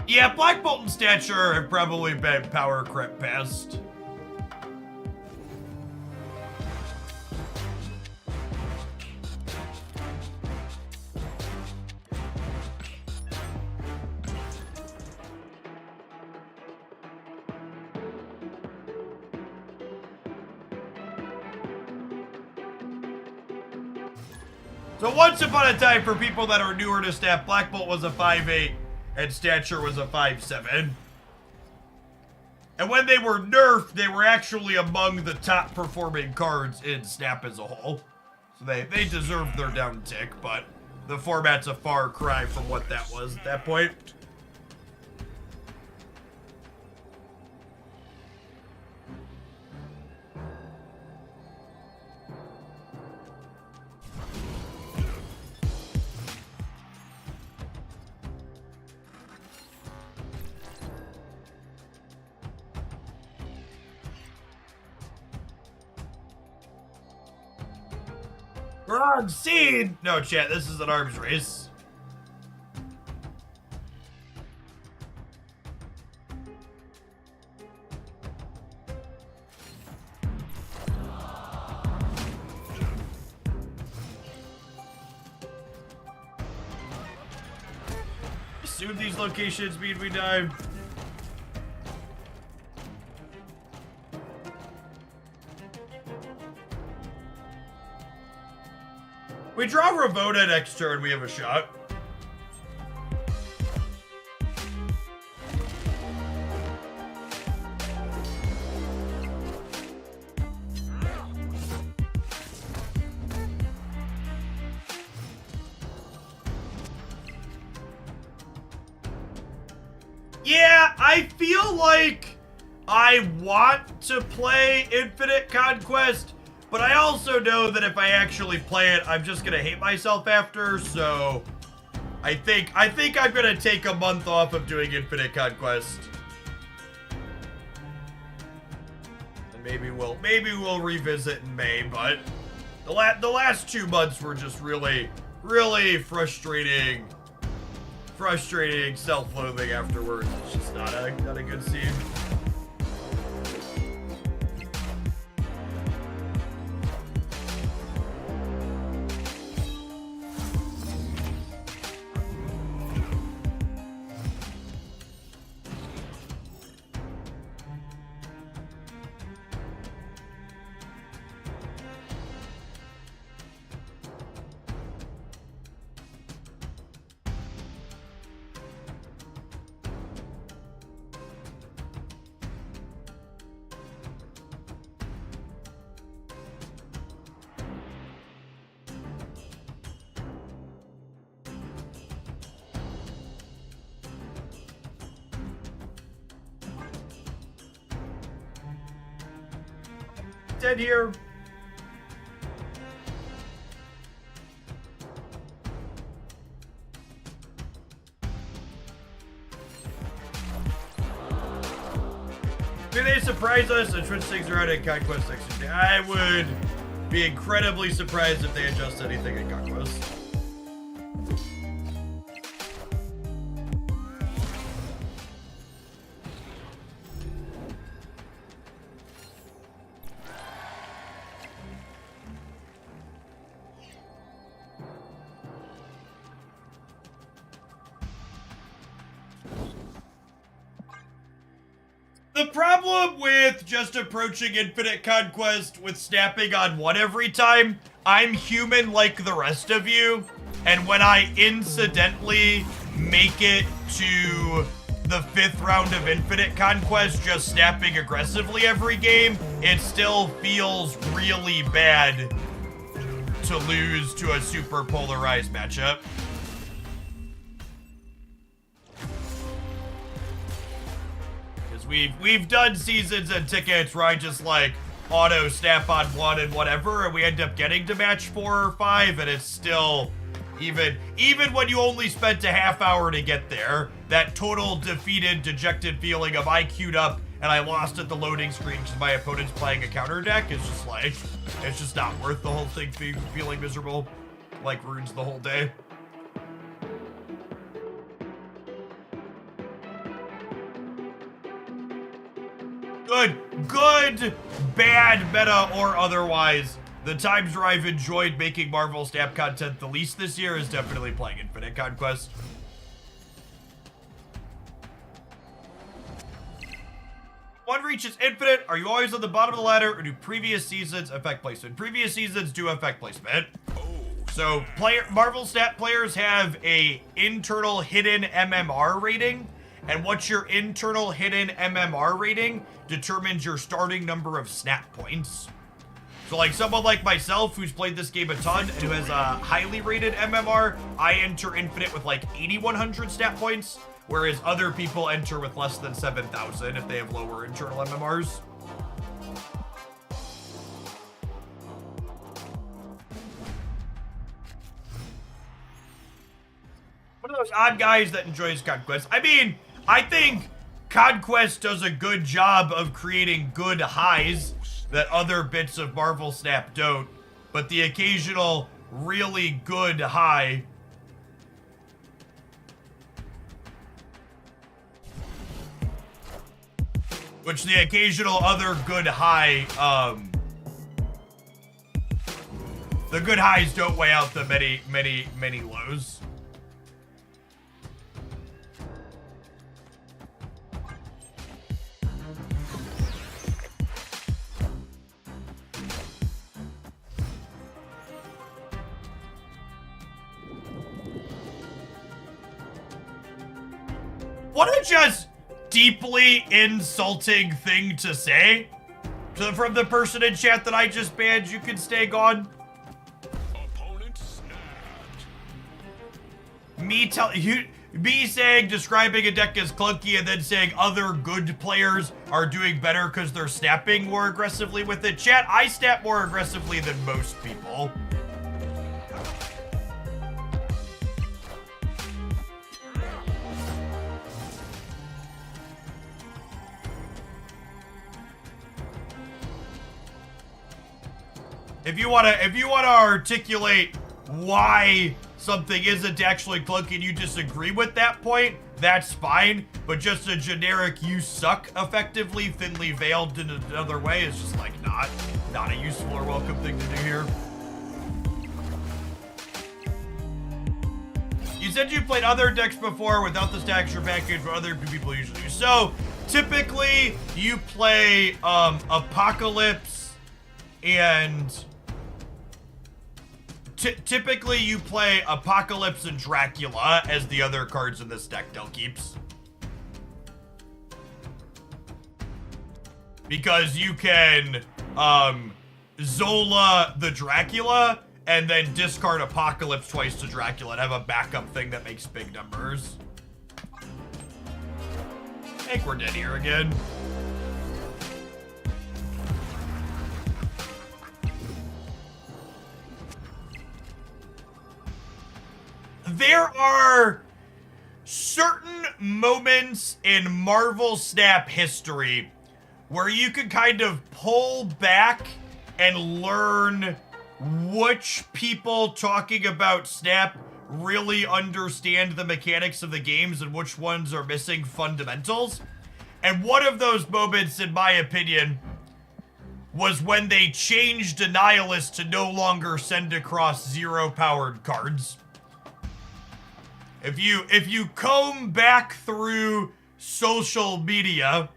Yeah, Black Bolt and Stature have probably been power crept past. So once upon a time, for people that are newer to Stat, Black Bolt was a 5'8". And Stature was a 5'7". And when they were nerfed, they were actually among the top performing cards in Snap as a whole. So they deserved their downtick, but the format's a far cry from what that was at that point. Wrong seed! No, chat, this is an arms race. Assume these locations mean we die. We draw Ravoda next turn, we have a shot. Yeah, I feel like I want to play Infinite Conquest, but I also know that if I actually play it, I'm just gonna hate myself after, so I think I'm gonna take a month off of doing Infinite Conquest. And maybe we'll revisit in May, but the last 2 months were just really frustrating self-loathing afterwards. It's just not a good scene. Dead here. Do they surprise us and switch things around in Conquest next year? I would be incredibly surprised if they adjust anything in Conquest. The problem with just approaching Infinite Conquest with snapping on one every time, I'm human like the rest of you, and when I incidentally make it to the 5th round of Infinite Conquest just snapping aggressively every game, it still feels really bad to lose to a super polarized matchup. We've done seasons and tickets where I just like auto snap on one and whatever, and we end up getting to match 4 or 5, and it's still, even when you only spent a half hour to get there, that total defeated, dejected feeling of I queued up and I lost at the loading screen because my opponent's playing a counter deck is just like, it's just not worth the whole thing feeling miserable, like runes the whole day. Good, bad meta or otherwise, the times where I've enjoyed making Marvel Snap content the least this year is definitely playing Infinite Conquest. One reaches infinite. Are you always on the bottom of the ladder, or do previous seasons affect placement? Previous seasons do affect placement. So Marvel Snap players have a internal hidden MMR rating, and what's your internal hidden MMR rating determines your starting number of snap points. So like someone like myself who's played this game a ton and who has a highly rated MMR, I enter infinite with like 8,100 snap points, whereas other people enter with less than 7,000 if they have lower internal MMRs. One of those odd guys that enjoys Conquest. I mean, I think Conquest does a good job of creating good highs that other bits of Marvel Snap don't, but the occasional really good high which the occasional other good high, the good highs don't weigh out the many lows. What a just deeply insulting thing to say. So from the person in chat that I just banned, you can stay gone. Opponent snapped. Me saying, describing a deck as clunky and then saying other good players are doing better because they're snapping more aggressively with it. Chat, I snap more aggressively than most people. If you wanna articulate why something isn't actually clunky and you disagree with that point, that's fine. But just a generic "you suck" effectively, thinly veiled in another way is just like not a useful or welcome thing to do here. You said you played other decks before without the texture package, what other people usually do. So typically you play Apocalypse and typically you play Apocalypse and Dracula as the other cards in this deck Del keeps. Because you can Zola the Dracula and then discard Apocalypse twice to Dracula and have a backup thing that makes big numbers. I think we're dead here again. There are certain moments in Marvel Snap history where you can kind of pull back and learn which people talking about Snap really understand the mechanics of the games and which ones are missing fundamentals. And one of those moments, in my opinion, was when they changed Annihilus to no longer send across zero-powered cards. If you comb back through social media,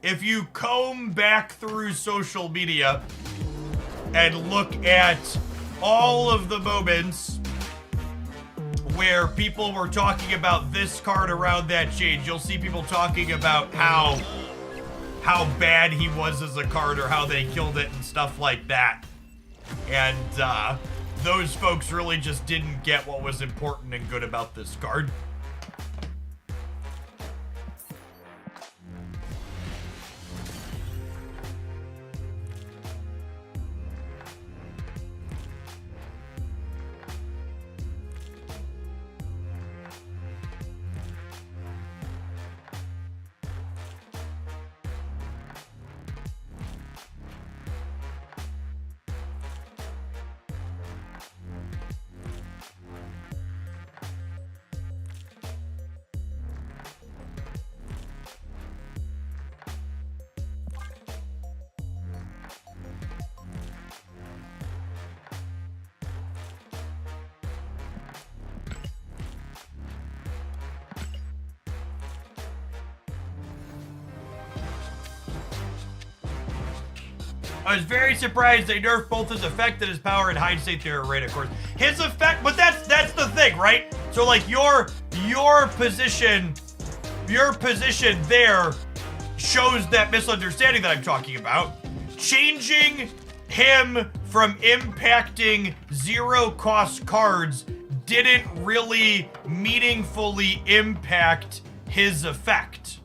if you comb back through social media and look at all of the moments where people were talking about this card around that change, you'll see people talking about how bad he was as a card or how they killed it and stuff like that. And those folks really just didn't get what was important and good about this card. I was very surprised they nerfed both his effect and his power. In hindsight, they were right, of course. His effect, but that's the thing, right? So like your position there shows that misunderstanding that I'm talking about. Changing him from impacting zero-cost cards didn't really meaningfully impact his effect,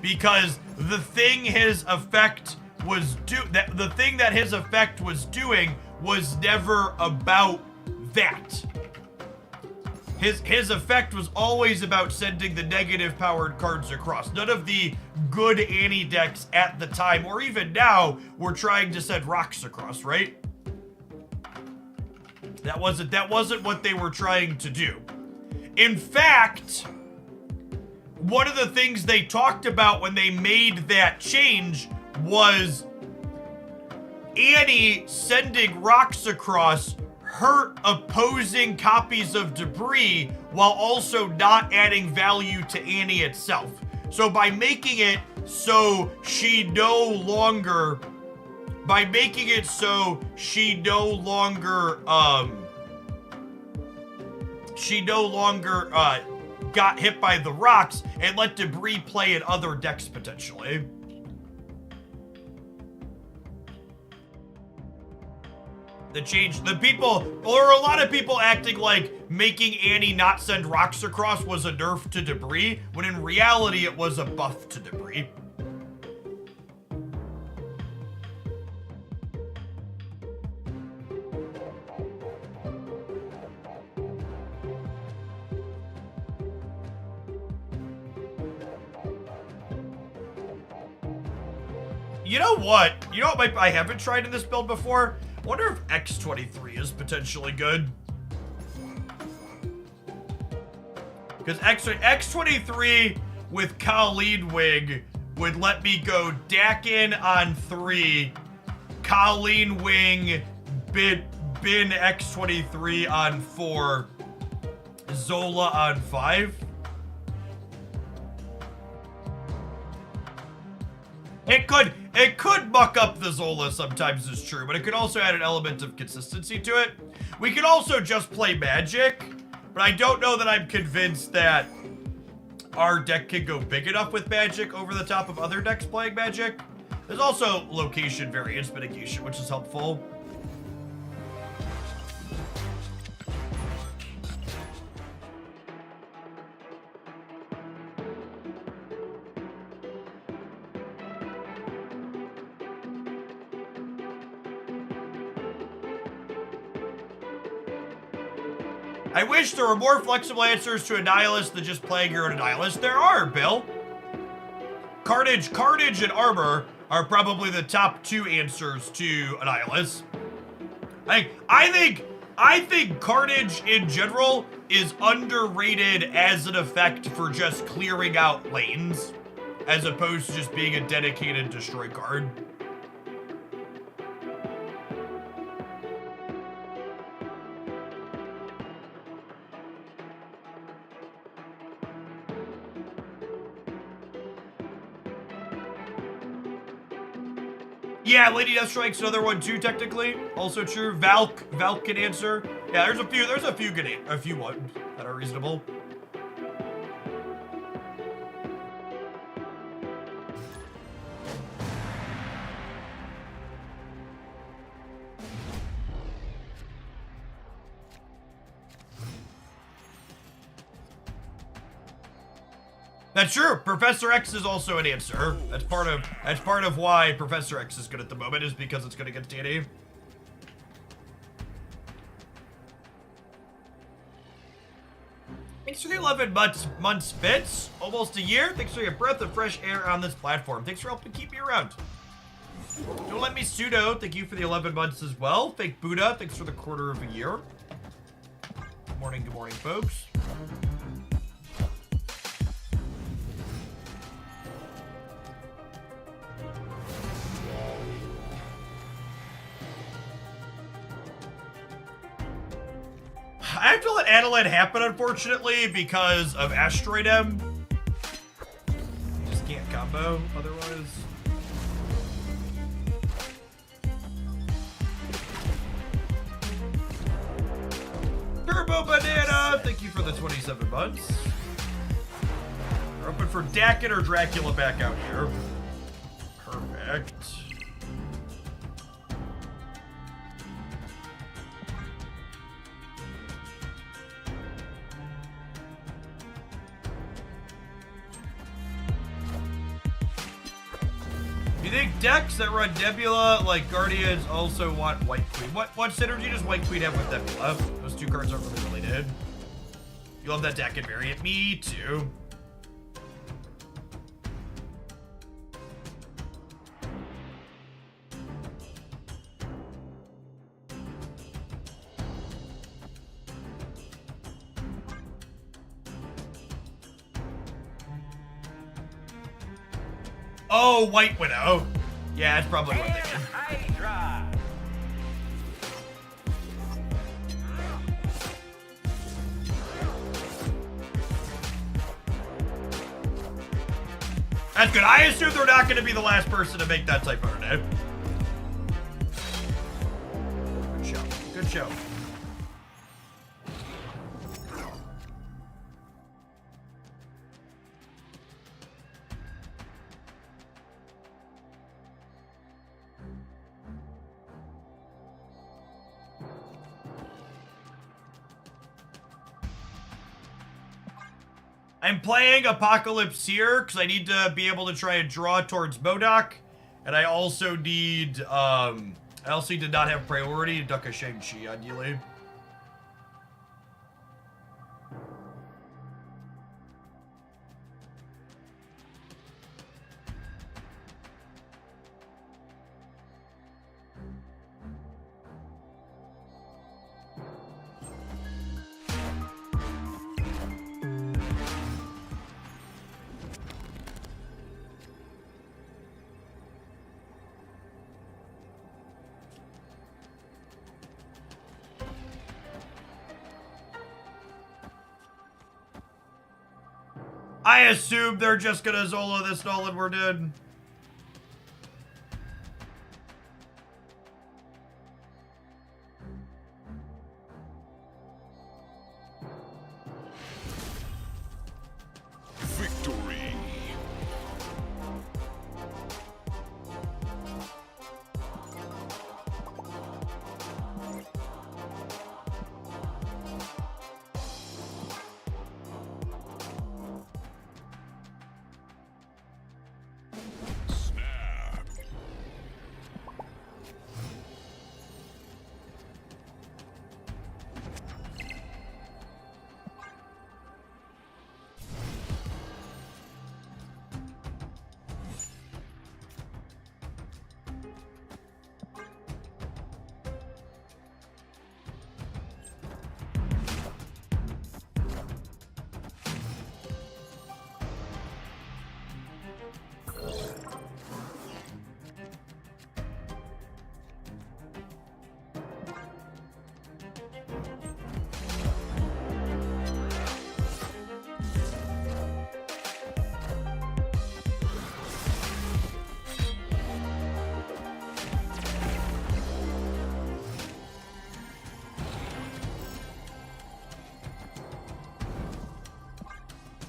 because the thing his effect was the thing that his effect was doing was never about that. His effect was always about sending the negative powered cards across. None of the good Annie decks at the time, or even now, were trying to send rocks across, right? That wasn't what they were trying to do. In fact, one of the things they talked about when they made that change was Annie sending rocks across hurt opposing copies of debris while also not adding value to Annie itself. So by making it so she no longer got hit by the rocks and let debris play in other decks potentially. There were a lot of people acting like making Annie not send rocks across was a nerf to debris, when in reality it was a buff to debris. You know what? I haven't tried in this build before? I wonder if X23 is potentially good. Because X23 with Colleen Wing would let me go Dakin on 3, Colleen Wing, Bin X23 on 4, Zola on 5. It could muck up the Zola sometimes, is true, but it could also add an element of consistency to it. We could also just play Magic, but I don't know that I'm convinced that our deck can go big enough with Magic over the top of other decks playing Magic. There's also location variance mitigation, which is helpful. I wish there were more flexible answers to a nihilist than just playing your own nihilist. There are, Bill. Carnage, and Armor are probably the top 2 answers to a nihilist. I think Carnage in general is underrated as an effect for just clearing out lanes, as opposed to just being a dedicated destroy card. Yeah, Lady Deathstrike's another one too, technically. Also true. Valk can answer. Yeah, there's a few a few ones that are reasonable. That's true. Professor X is also an answer. That's part of why Professor X is good at the moment, is because it's good against D&D. Thanks for the 11 months bits. Almost a year. Thanks for your breath of fresh air on this platform. Thanks for helping keep me around. Don't let me pseudo. Thank you for the 11 months as well. Fake Buddha. Thanks for the quarter of a year. Good morning, folks. I have to let Adelaide happen, unfortunately, because of Asteroid M. You just can't combo otherwise. Turbo Banana, thank you for the 27 months. We're open for Dakin or Dracula back out here. Perfect. You think decks that run Nebula, like Guardians, also want White Queen? What synergy does White Queen have with Nebula? Those two cards aren't really related. You love that deck and variant? Me too. Oh, White Widow. Yeah, that's probably what they did. Hydra. That's good. I assume they're not going to be the last person to make that typo today. Good show. Good show. I'm playing Apocalypse here because I need to be able to try and draw towards MODOK, and I also need to not have priority to duck a Shang-Chi ideally. I assume they're just gonna Zolo this Nolan we're dead. Victory.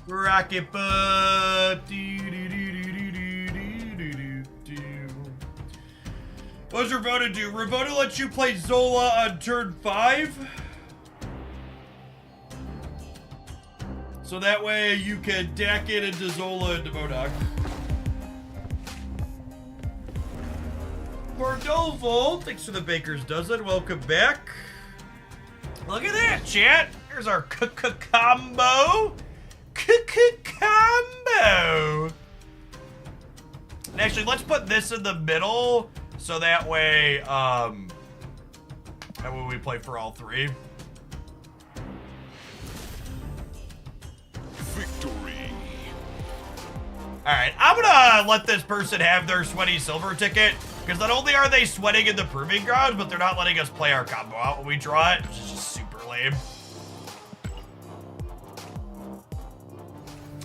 Rocket butt. What does Ravona do? Ravona lets you play Zola on turn 5. So that way you can deck it into Zola into Modok. Cordoval, thanks for the baker's dozen. Welcome back. Look at that, chat. Here's our combo. Combo. And actually, let's put this in the middle so that way we play for all 3. Victory. Alright, I'm gonna let this person have their sweaty silver ticket, because not only are they sweating in the proving grounds, but they're not letting us play our combo out when we draw it, which is just super lame.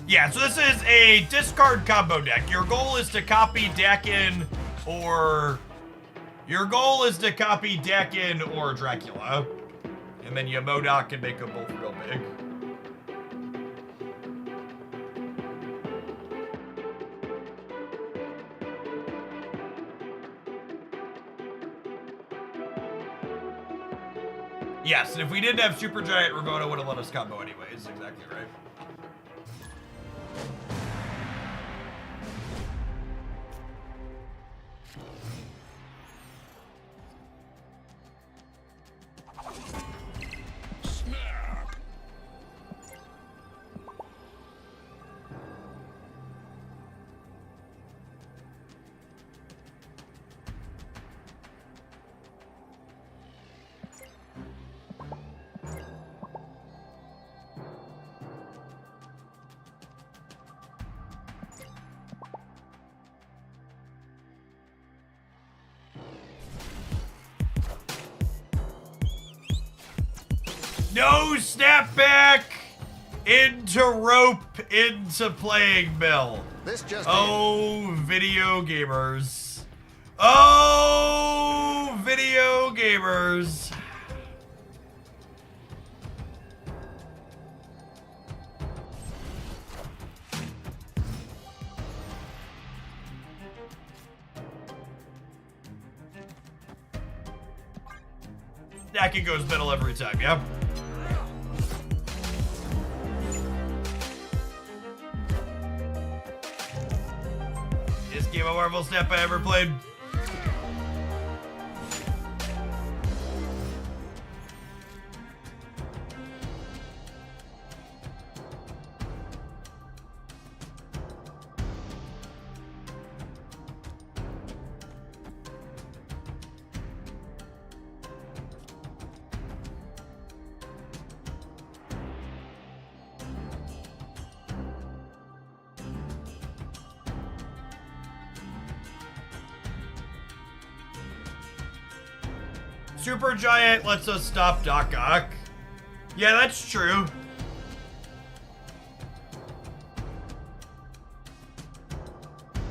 Yeah, so this is a discard combo deck. Your goal is to copy Dakin or... Your goal is to copy Dakin or Dracula. And then you Modok and make them both real big. Yes, and if we didn't have Supergiant, Ravona would have let us combo anyways. Exactly right. Snap. No snapback into rope into playing mill. This just Oh, video gamers. Oh, video gamers. Dakin goes middle every time, yeah? This game of Marvel Snap I ever played. Supergiant lets us stop Doc Ock. Yeah, that's true.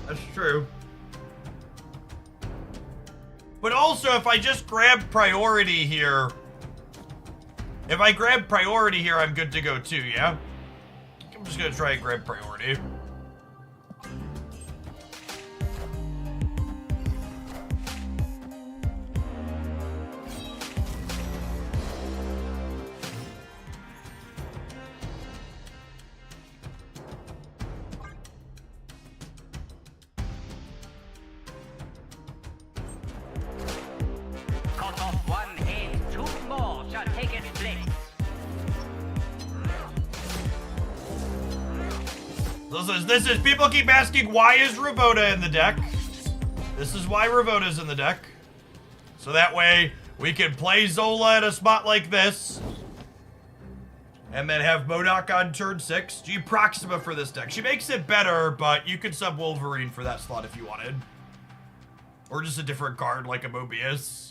That's true. But also, if I just grab priority here... If I grab priority here, I'm good to go too, yeah? I'm just gonna try and grab priority. Cut off one head, 2 more shall take its place. This is people keep asking, why is Ravona in the deck? This is why Ravona's in the deck. So that way we can play Zola at a spot like this. And then have Modok on turn 6. G Proxima for this deck. She makes it better, but you could sub Wolverine for that slot if you wanted. Or just a different card like a Mobius.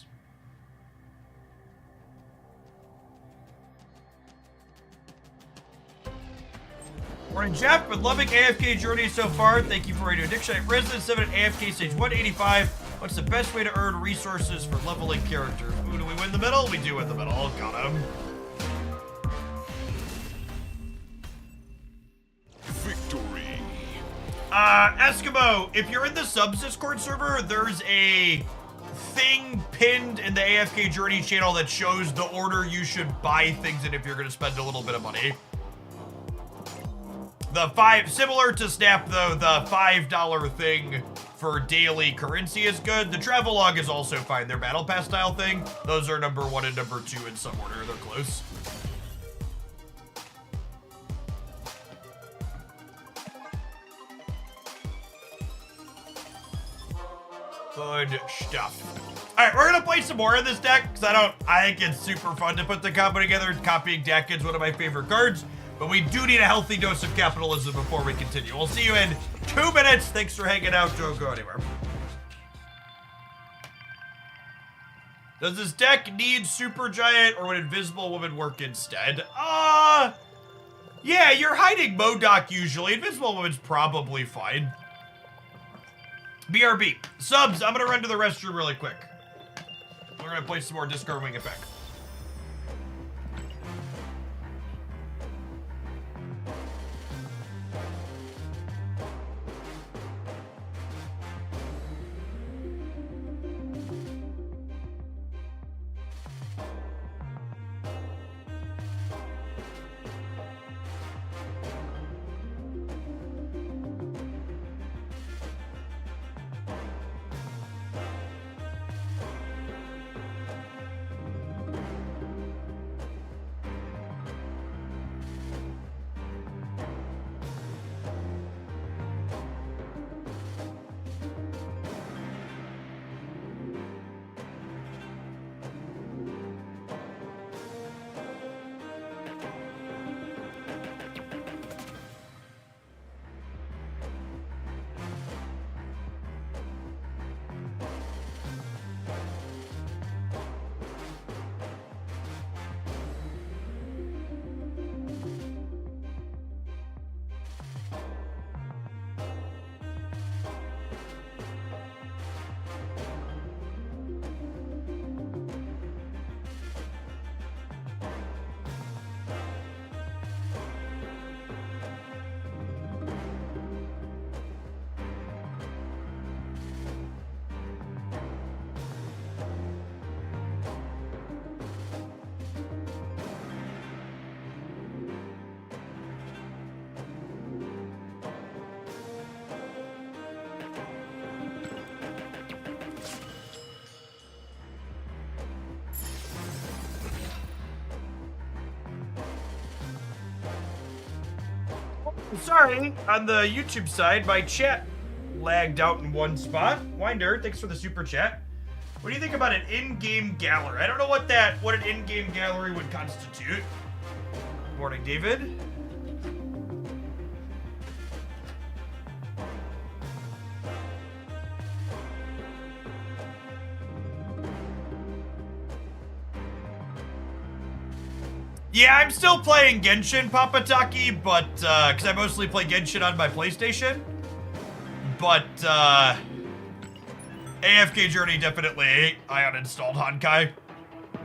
Morning, Jeff. Been loving AFK journey so far. Thank you for Radio Addiction. Resident 7 at AFK stage 185. What's the best way to earn resources for leveling characters? Ooh, do we win the middle? We do win the middle. Got him. Eskimo, if you're in the subs Discord server, there's a thing pinned in the AFK Journey channel that shows the order you should buy things in if you're going to spend a little bit of money. Similar to Snap though, the $5 thing for daily currency is good. The Travelog is also fine. Their Battle Pass style thing, those are number 1 and number 2 in some order. They're close. Good stuff. All right, we're gonna play some more of this deck because I think it's super fun to put the combo together. Copying deck is one of my favorite cards, but we do need a healthy dose of capitalism before we continue. We'll see you in 2 minutes. Thanks for hanging out. Don't go anywhere. Does this deck need Super Giant or would Invisible Woman work instead? Yeah, you're hiding Modok usually. Invisible Woman's probably fine. BRB. Subs, I'm gonna run to the restroom really quick. We're gonna play some more Discard Wing It Back. Sorry, on the YouTube side, my chat lagged out in one spot. Winder, thanks for the super chat. What do you think about an in-game gallery? I don't know what an in-game gallery would constitute. Morning, David. Yeah, I'm still playing Genshin, Papataki, but, because I mostly play Genshin on my PlayStation. But, AFK Journey definitely, I uninstalled Honkai.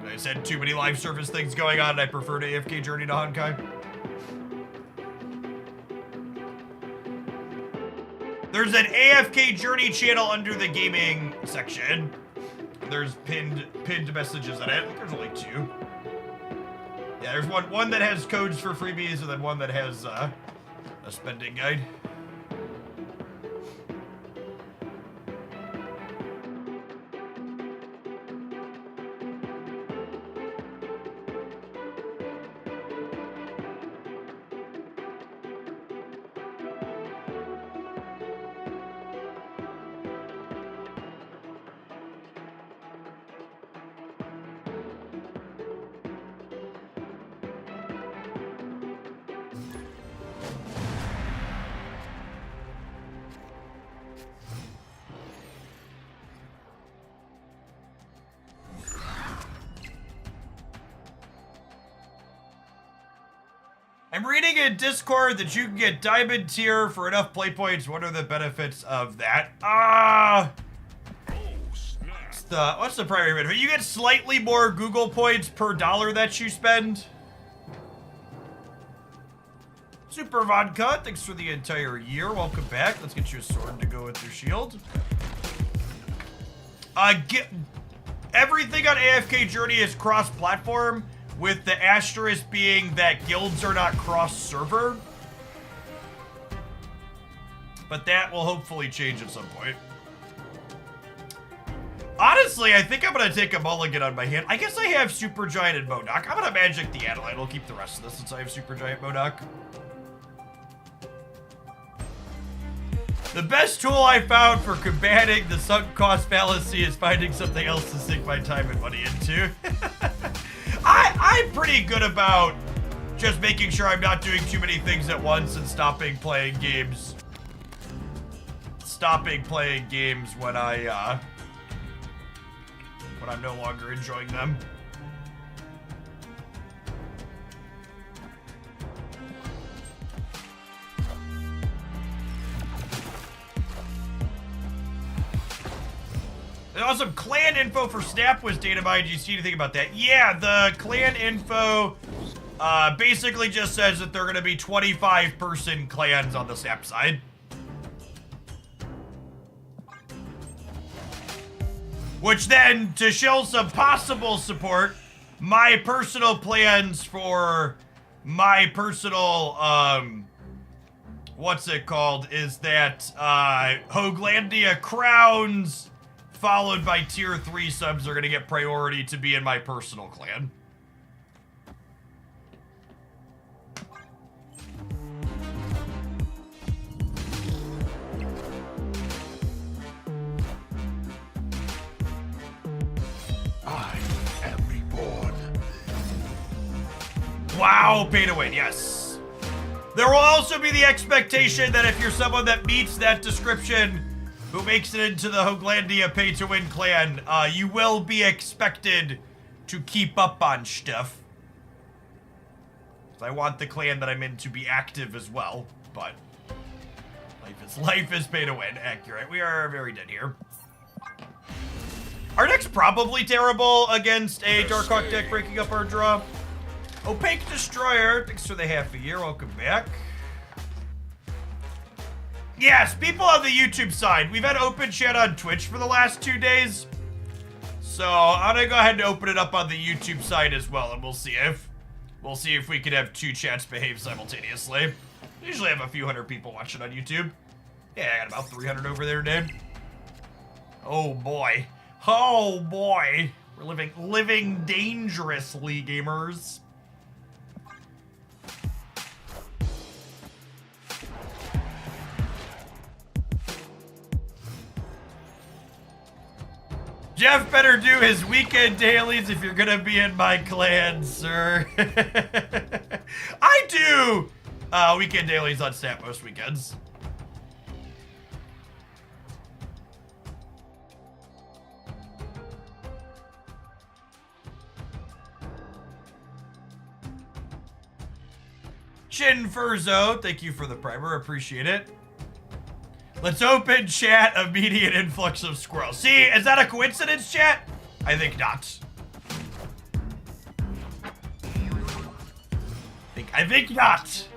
I just had too many live service things going on, and I preferred AFK Journey to Honkai. There's an AFK Journey channel under the gaming section. There's pinned messages in it. I think there's only 2. Yeah, there's one that has codes for freebies, and then one that has a spending guide. I'm reading in Discord that you can get Diamond Tier for enough play points. What are the benefits of that? What's the primary benefit? You get slightly more Google points per dollar that you spend. Super Vodka, thanks for the entire year. Welcome back. Let's get you a sword to go with your shield. Everything on AFK Journey is cross-platform, with the asterisk being that guilds are not cross-server. But that will hopefully change at some point. Honestly, I think I'm going to take a mulligan on my hand. I guess I have Super Giant and Modok. I'm going to magic the Adelaide. I'll keep the rest of this since I have Super Giant Modok. The best tool I found for combating the sunk cost fallacy is finding something else to sink my time and money into. I'm pretty good about just making sure I'm not doing too many things at once and stopping playing games. Stopping playing games when I'm no longer enjoying them. There's awesome clan info for Snap was data mined. Do you see anything about that? Yeah, the clan info basically just says that they're going to be 25-person clans on the Snap side. Which then, to show some possible support, my personal plans for my personal, what's it called, is that Hoaglandia crowns followed by tier 3 subs are going to get priority to be in my personal clan. I am reborn. Wow, pay to win, yes. There will also be the expectation that if you're someone that meets that description who makes it into the Hoaglandia pay to win clan, you will be expected to keep up on stuff. I want the clan that I'm in to be active as well, but life is pay to win. Accurate. We are very dead here. Our deck's probably terrible against a Dark Hawk deck breaking up our draw. Opaque Destroyer, thanks for the half a year. Welcome back. Yes, people on the YouTube side. We've had open chat on Twitch for the last 2 days. So I'm gonna go ahead and open it up on the YouTube side as well, and we'll see if we can have 2 chats behave simultaneously. Usually have a few hundred people watching on YouTube. Yeah, I got about 300 over there today. Oh boy. Oh boy. We're living dangerously, gamers. Jeff better do his weekend dailies if you're gonna be in my clan, sir. I do weekend dailies on Snap most weekends. Shin Furzo, thank you for the primer, appreciate it. Let's open chat, immediate influx of squirrels. See, is that a coincidence, chat? I think not. I think not.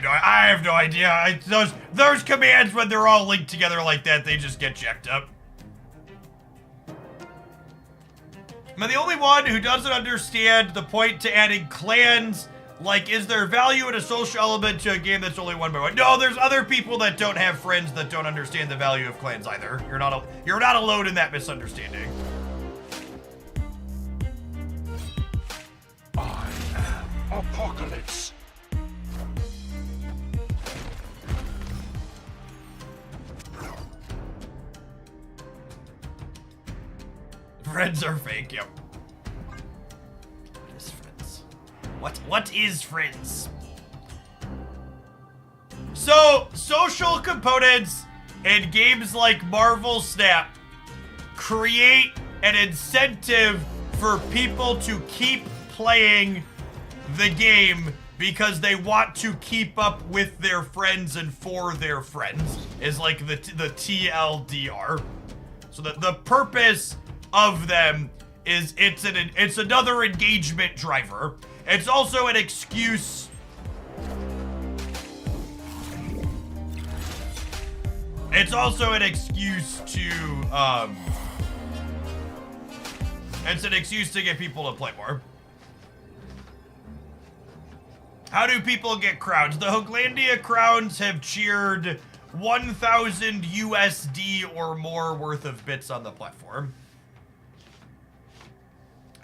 I have no idea. Those commands, when they're all linked together like that, they just get jacked up. Am I the only one who doesn't understand the point to adding clans? Like, is there value in a social element to a game that's only 1 by 1? No, there's other people that don't have friends that don't understand the value of clans either. You're not alone in that misunderstanding. I am Apocalypse. Friends are fake, yep. What is friends? What is friends? So, social components in games like Marvel Snap create an incentive for people to keep playing the game because they want to keep up with their friends and for their friends, is like the TLDR. So that the purpose of them is it's another engagement driver. It's also an excuse. It's also an excuse to it's an excuse to get people to play more. How do people get crowns? The Hooglandia crowns have cheered 1,000 USD or more worth of bits on the platform.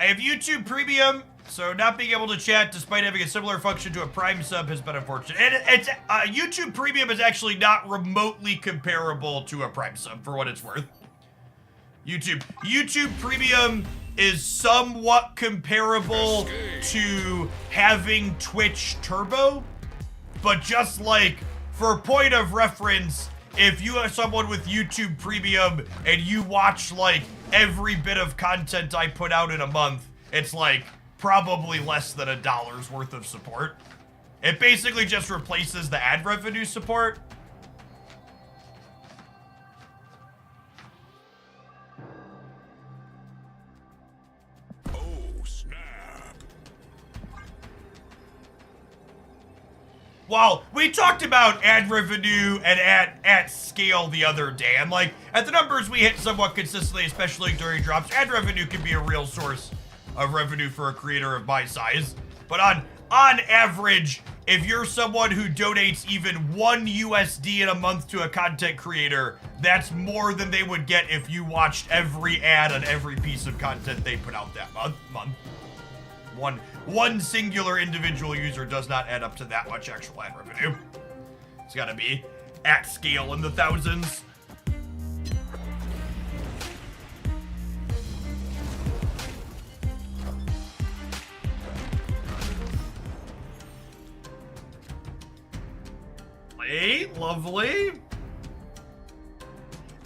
I have YouTube Premium, so not being able to chat despite having a similar function to a Prime sub has been unfortunate. And it's YouTube Premium is actually not remotely comparable to a Prime sub, for what it's worth. YouTube Premium is somewhat comparable to having Twitch Turbo, but just like, for point of reference, if you are someone with YouTube Premium and you watch like every bit of content I put out in a month, it's like probably less than $1 worth of support. It basically just replaces the ad revenue support. Well, we talked about ad revenue and at scale the other day. I'm like, at the numbers we hit somewhat consistently, especially during drops, ad revenue can be a real source of revenue for a creator of my size. But on average, if you're someone who donates even $1 in a month to a content creator, that's more than they would get if you watched every ad on every piece of content they put out that month. One singular individual user does not add up to that much actual ad revenue. It's gotta be at scale in the thousands. Hey, lovely.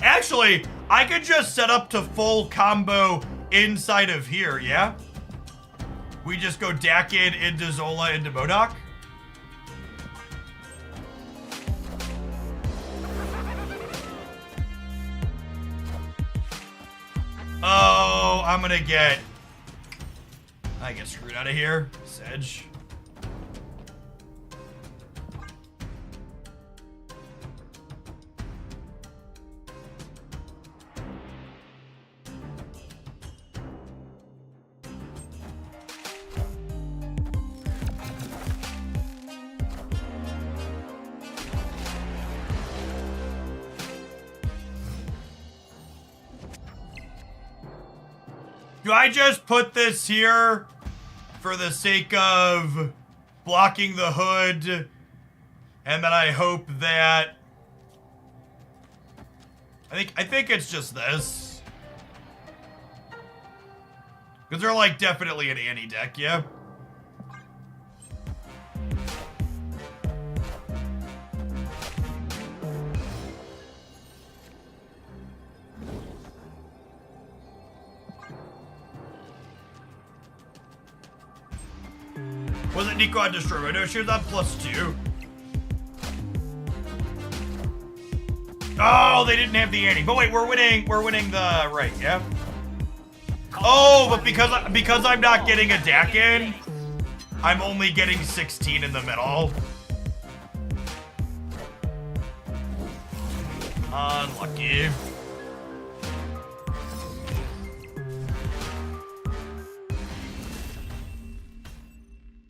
Actually, I could just set up to full combo inside of here, yeah? We just go Dakin into Zola into MODOK. Oh, I get screwed out of here. Sedge. Do I just put this here for the sake of blocking the hood, and then I hope that I think it's just this, because they're like definitely an Annie deck, yeah. Wasn't Nico on Destroy? No, she was on +2. Oh, they didn't have the Annie. But wait, we're winning the right, yeah? Oh, but because I'm not getting a Dakin, I'm only getting 16 in the middle. Unlucky.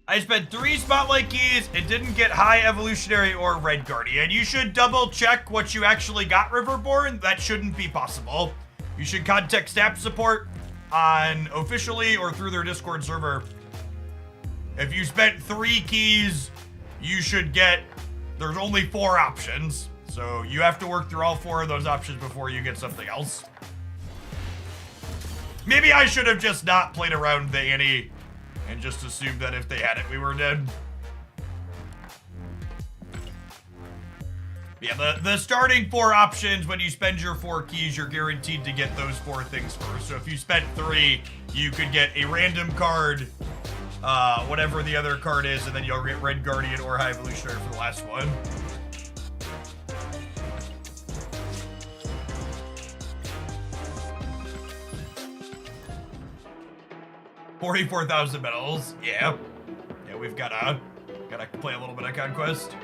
I spent 3 Spotlight keys and didn't get High Evolutionary or Red Guardian. You should double check what you actually got, Riverborn. That shouldn't be possible. You should contact Snap support on officially or through their Discord server. If you spent 3 keys, you should get, there's only 4 options. So you have to work through all 4 of those options before you get something else. Maybe I should have just not played around the Annie and just assumed that if they had it, we were dead. Yeah, the starting 4 options, when you spend your 4 keys, you're guaranteed to get those 4 things first. So if you spent 3, you could get a random card, whatever the other card is, and then you'll get Red Guardian or High Evolutionary for the last one. $44,000 medals. Yeah. Yeah, we've gotta play a little bit of Conquest.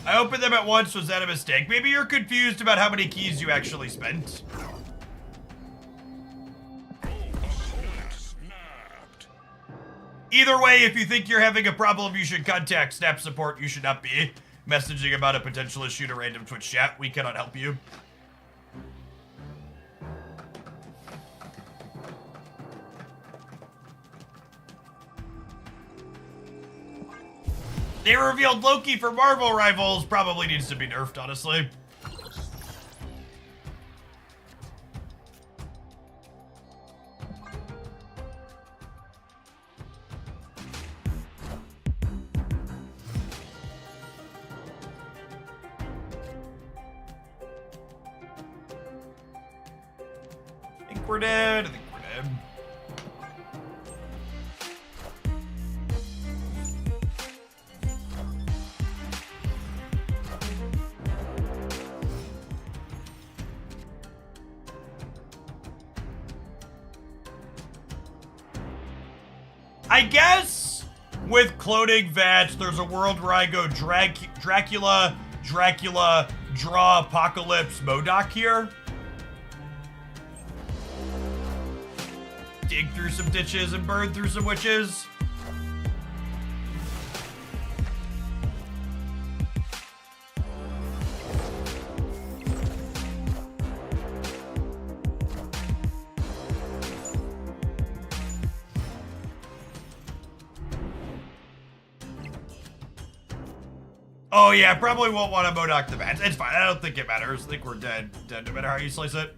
I opened them at once. Was that a mistake? Maybe you're confused about how many keys you actually spent. Either way, if you think you're having a problem, you should contact Snap Support. You should not be messaging about a potential issue to random Twitch chat. We cannot help you. They revealed Loki for Marvel Rivals. Probably needs to be nerfed, honestly. I think we're dead. I think we're dead. I guess with cloning vats, there's a world where I go Dracula, draw Apocalypse, MODOK here. Dig through some ditches and burn through some witches. Oh yeah, probably won't want to MODOK the bats. It's fine, I don't think it matters. I think we're dead. Dead no matter how you slice it.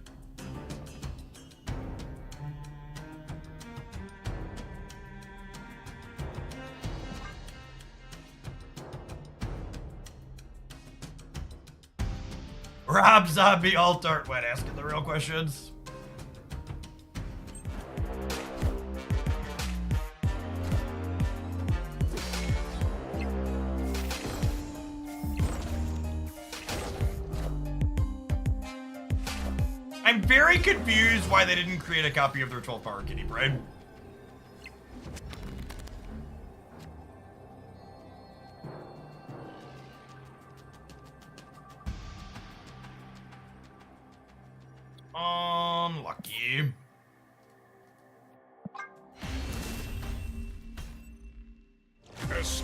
Rob Zombie alt art when asking the real questions. I'm very confused why they didn't create a copy of their 12th Power Kitty Pride. Unlucky.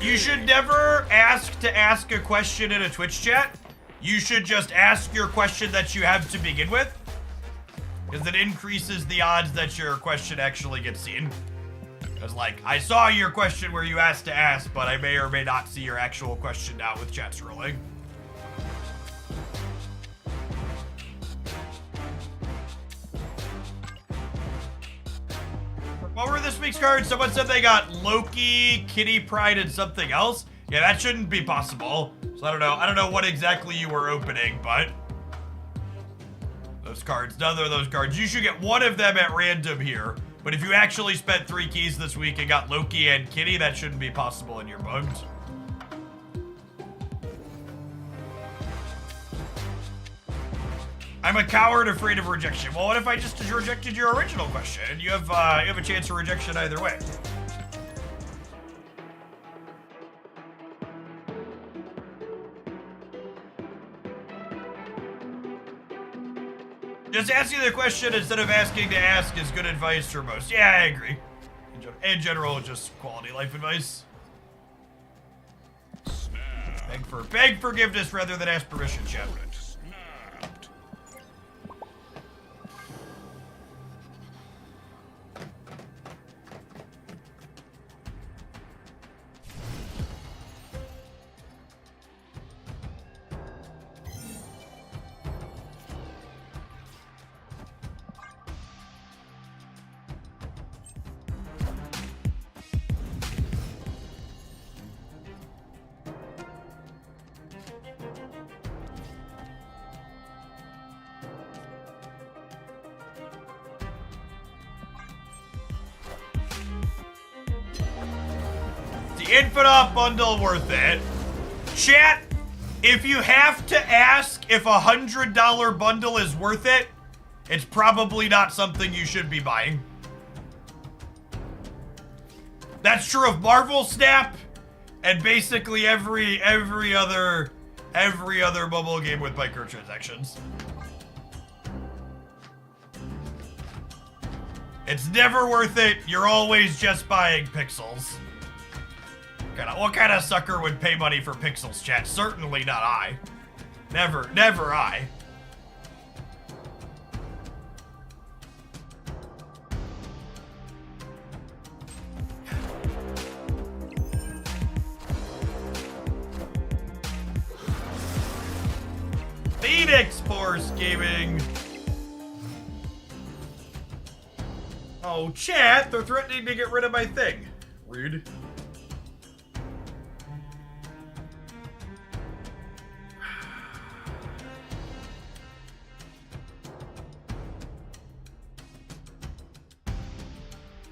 You should never ask to ask a question in a Twitch chat. You should just ask your question that you have to begin with, because it increases the odds that your question actually gets seen. Because, like, I saw your question where you asked to ask, but I may or may not see your actual question now with chat scrolling. What were this week's cards? Someone said they got Loki, Kitty Pride, and something else. Yeah, that shouldn't be possible. So I don't know. I don't know what exactly you were opening, but those cards, none of those cards. You should get one of them at random here. But if you actually spent 3 keys this week and got Loki and Kitty, that shouldn't be possible in your bugs. I'm a coward afraid of rejection. Well, what if I just rejected your original question? You have a chance for rejection either way. Just asking the question instead of asking to ask is good advice for most. Yeah, I agree. In general, just quality life advice. Beg forgiveness rather than ask permission, chat. Infinite bundle worth it. Chat, if you have to ask if a $100 bundle is worth it, it's probably not something you should be buying. That's true of Marvel Snap and basically every other mobile game with microtransactions. It's never worth it. You're always just buying pixels. What kind of sucker would pay money for pixels, chat? Certainly not I. Never I. Phoenix Force Gaming. Oh, chat, they're threatening to get rid of my thing. Rude.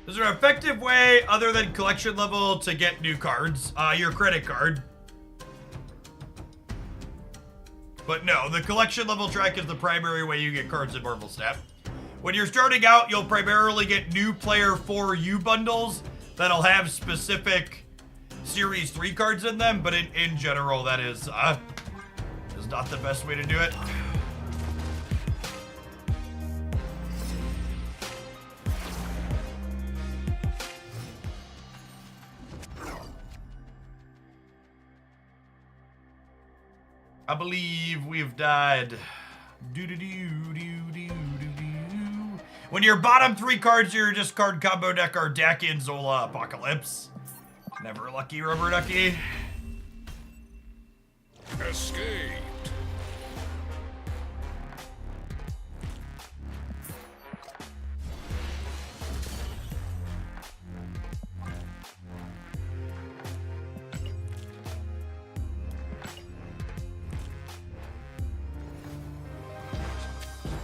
Is there an effective way other than collection level to get new cards? Your credit card. But no, the collection level track is the primary way you get cards in Marvel Snap. When you're starting out, you'll primarily get new player for you bundles that'll have specific Series 3 cards in them, but in general, that is not the best way to do it. I believe we've died. When your bottom 3 cards are just card combo deck are Dakin, Zola, Apocalypse. Never lucky, rubber ducky. Escaped.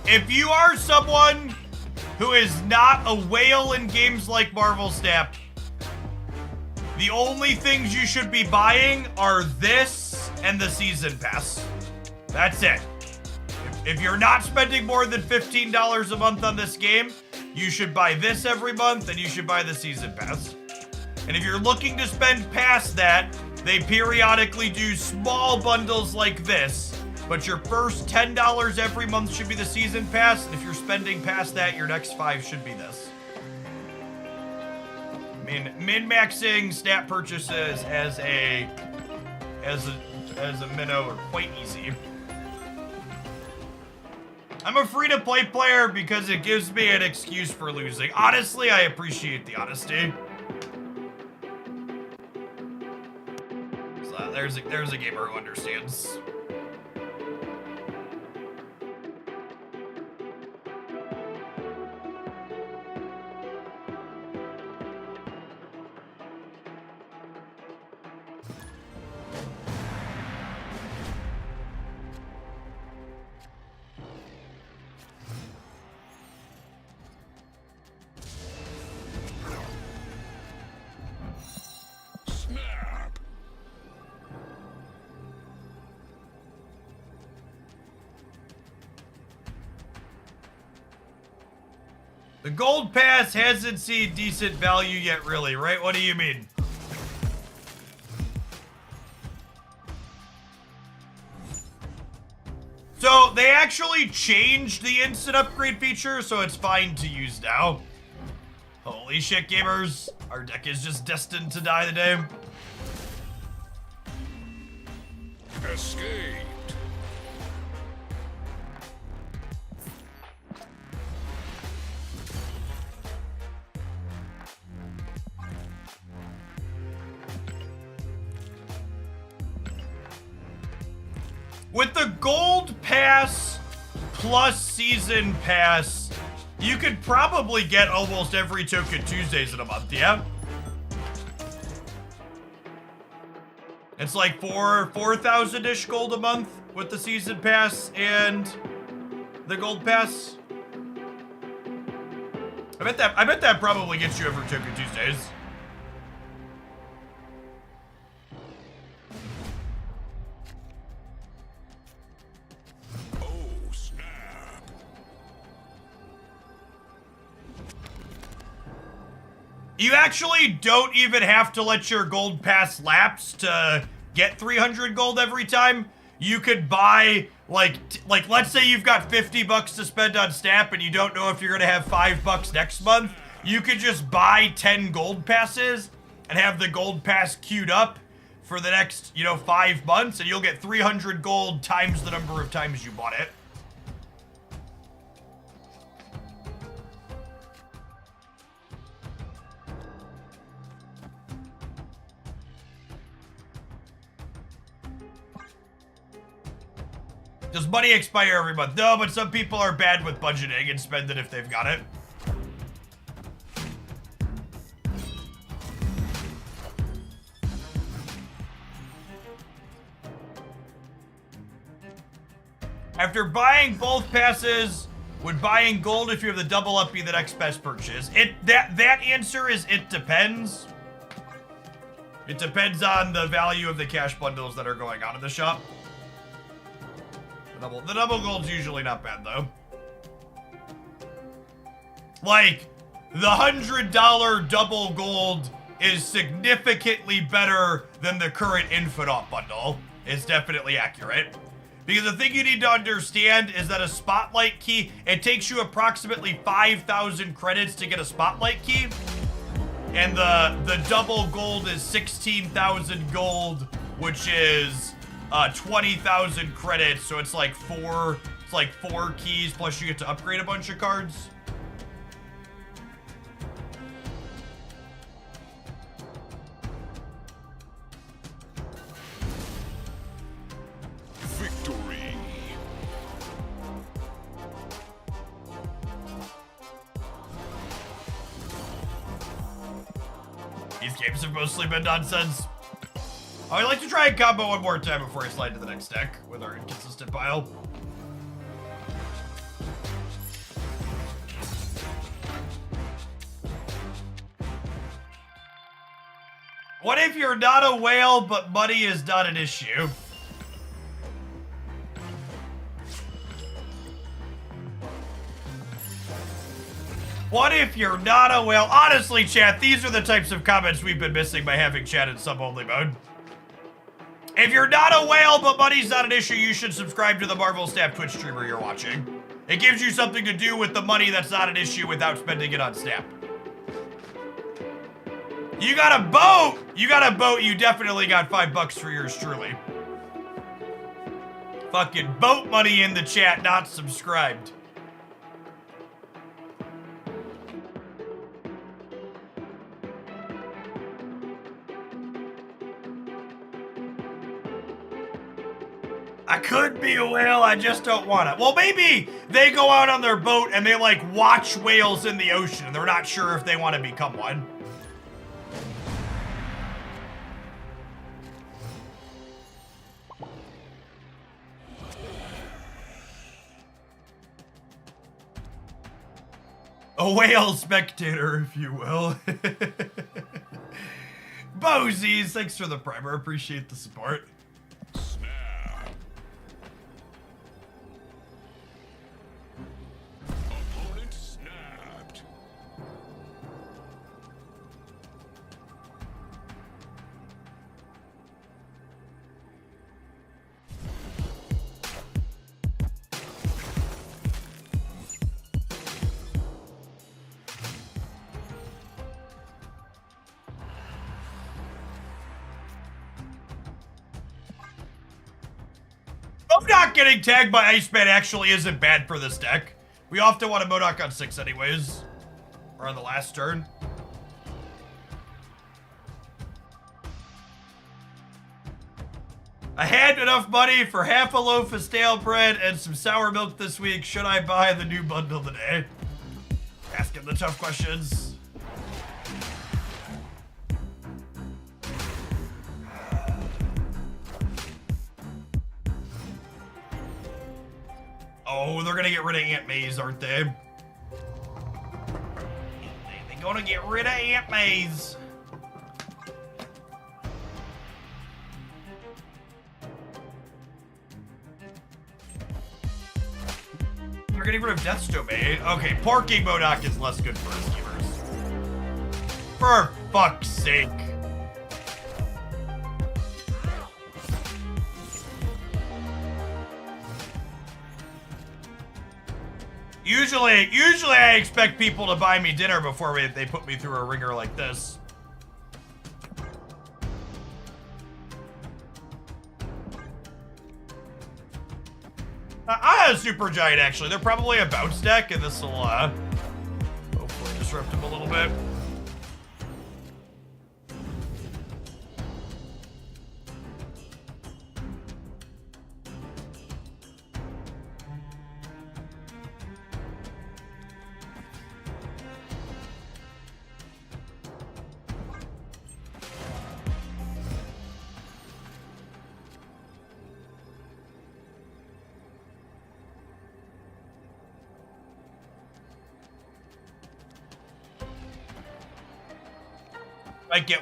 If you are someone who is not a whale in games like Marvel Snap, the only things you should be buying are this and the Season Pass. That's it. If you're not spending more than $15 a month on this game, you should buy this every month and you should buy the Season Pass. And if you're looking to spend past that, they periodically do small bundles like this. But your first $10 every month should be the Season Pass. And if you're spending past that, your next 5 should be this. Min-maxing Snap purchases as a minnow are quite easy. I'm a free-to-play player because it gives me an excuse for losing. Honestly, I appreciate the honesty. So there's a gamer who understands. Snap. The Gold Pass hasn't seen decent value yet, really, right? What do you mean? So, they actually changed the instant upgrade feature, so it's fine to use now. Holy shit, gamers. Our deck is just destined to die today. Escaped. With the Gold Pass plus Season Pass, you could probably get almost every Token Tuesdays in a month, yeah? It's like 4,000-ish gold a month with the Season Pass and the Gold Pass. I bet that probably gets you every Token Tuesdays. You actually don't even have to let your gold pass lapse to get 300 gold every time. You could buy, like let's say you've got 50 bucks to spend on Snap and you don't know if you're gonna have 5 bucks next month. You could just buy 10 gold passes and have the gold pass queued up for the next, 5 months, and you'll get 300 gold times the number of times you bought it. Does money expire every month? No, but some people are bad with budgeting and spend it if they've got it. After buying both passes, would buying gold if you have the double up be the next best purchase? That answer is it depends. It depends on the value of the cash bundles that are going on in the shop. The double gold's usually not bad, though. Like, the $100 double gold is significantly better than the current Infinite bundle. It's definitely accurate. Because the thing you need to understand is that a spotlight key, it takes you approximately 5,000 credits to get a spotlight key. And the double gold is 16,000 gold, which is 20,000 credits, so it's like four keys, plus you get to upgrade a bunch of cards. Victory. These games have mostly been nonsense. I'd like to try a combo one more time before I slide to the next deck with our inconsistent pile. What if you're not a whale, but money is not an issue? What if you're not a whale? Honestly, chat, these are the types of comments we've been missing by having chat in sub-only mode. If you're not a whale, but money's not an issue, you should subscribe to the Marvel Snap Twitch streamer you're watching. It gives you something to do with the money that's not an issue without spending it on Snap. You got a boat! You got a boat, you definitely got 5 bucks for yours truly. Fucking boat money in the chat, not subscribed. I could be a whale, I just don't want to. Well, maybe they go out on their boat and they like watch whales in the ocean. They're not sure if they want to become one. A whale spectator, if you will. Bozies, thanks for the primer. Appreciate the support. Snap. Opponent snapped. Modok getting tagged by Iceman actually isn't bad for this deck. We often want a Modok on 6 anyways. Or on the last turn. I had enough money for half a loaf of stale bread and some sour milk this week. Should I buy the new bundle today? Asking the tough questions. Oh, they're gonna get rid of Aunt May's, aren't they? They're gonna get rid of Aunt May's. They're getting rid of Death's Domain. Okay, Porky Modok is less good for his gamers. For fuck's sake. Usually I expect people to buy me dinner before they put me through a ringer like this. I have a super giant actually. They're probably a bounce deck, and this will hopefully disrupt them a little bit.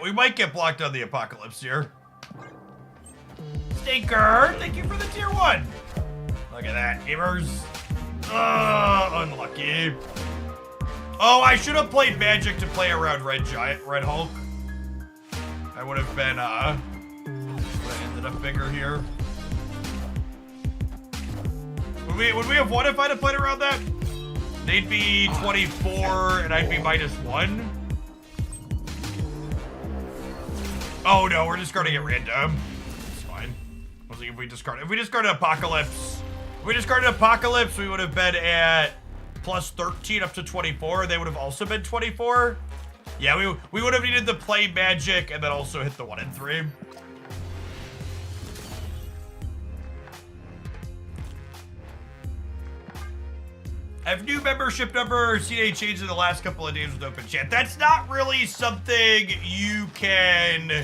We might get blocked on the apocalypse here. Stinker, thank you for the tier 1. Look at that, gamers. Unlucky. Oh, I should have played Magic to play around Red Hulk. I would have been, ended up bigger here. Would we have won if I'd have played around that? They'd be 24 and I'd be -1. Oh no, we're discarding it random. It's fine. I was like, if we discarded Apocalypse, we would have been at +13 up to 24. They would have also been 24. Yeah, we would have needed to play Magic and then also hit the 1 and 3. Have new membership number seen any change in the last couple of days with open chat? That's not really something you can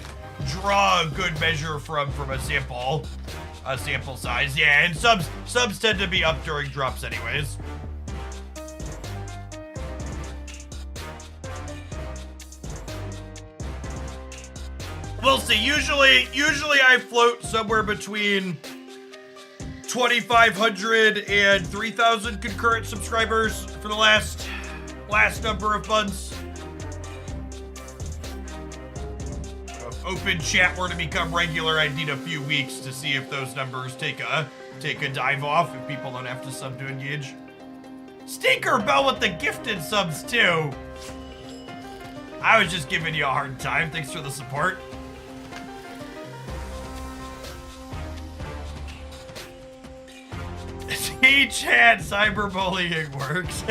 draw a good measure from a sample size. Yeah, and subs tend to be up during drops anyways. We'll see. Usually I float somewhere between 2,500 and 3,000 concurrent subscribers for the last number of months. If open chat were to become regular, I'd need a few weeks to see if those numbers take a dive off if people don't have to sub to engage. Stinker Bell with the gifted subs too. I was just giving you a hard time. Thanks for the support. Chat cyberbullying works.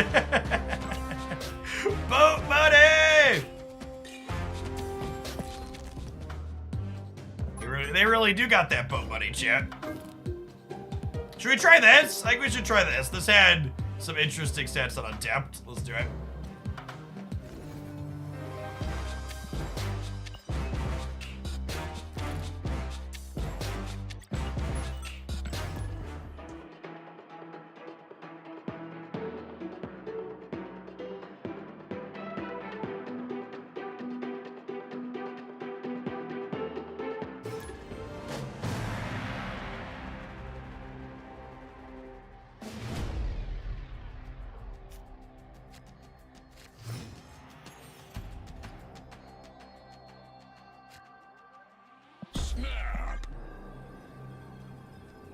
Boat money! They really do got that boat money, chat. Should we try this? I think we should try this. This had some interesting stats on Untapped. Let's do it.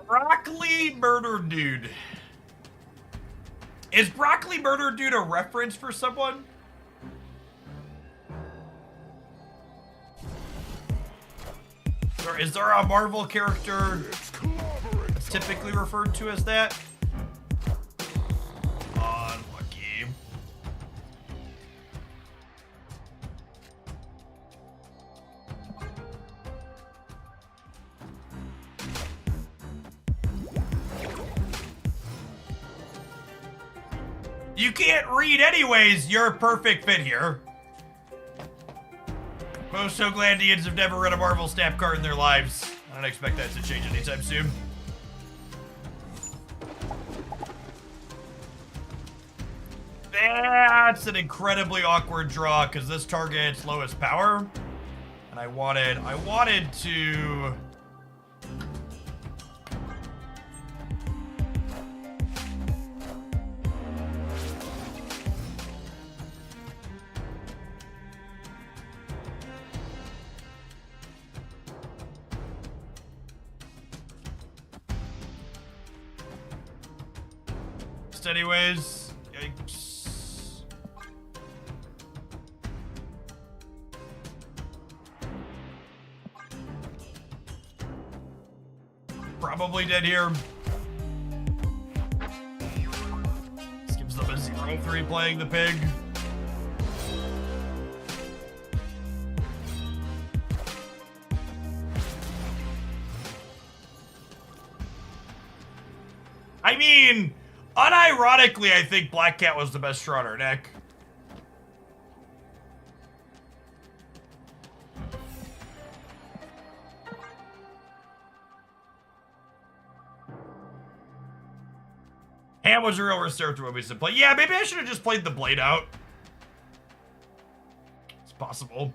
Broccoli Murder Dude. Is Broccoli Murder Dude a reference for someone? Or is there a Marvel character that's typically referred to as that? Unlucky. You can't read anyways, you're a perfect fit here. Most Hoaglandians have never read a Marvel Snap card in their lives. I don't expect that to change anytime soon. That's an incredibly awkward draw because this targets lowest power. And I wanted to... chest anyways. Yikes. Probably dead here. This gives them a 0-3 playing the pig. I mean, unironically, I think Black Cat was the best straw on our neck. Ham was a real reserve when we said play. Yeah, maybe I should have just played the blade out. It's possible.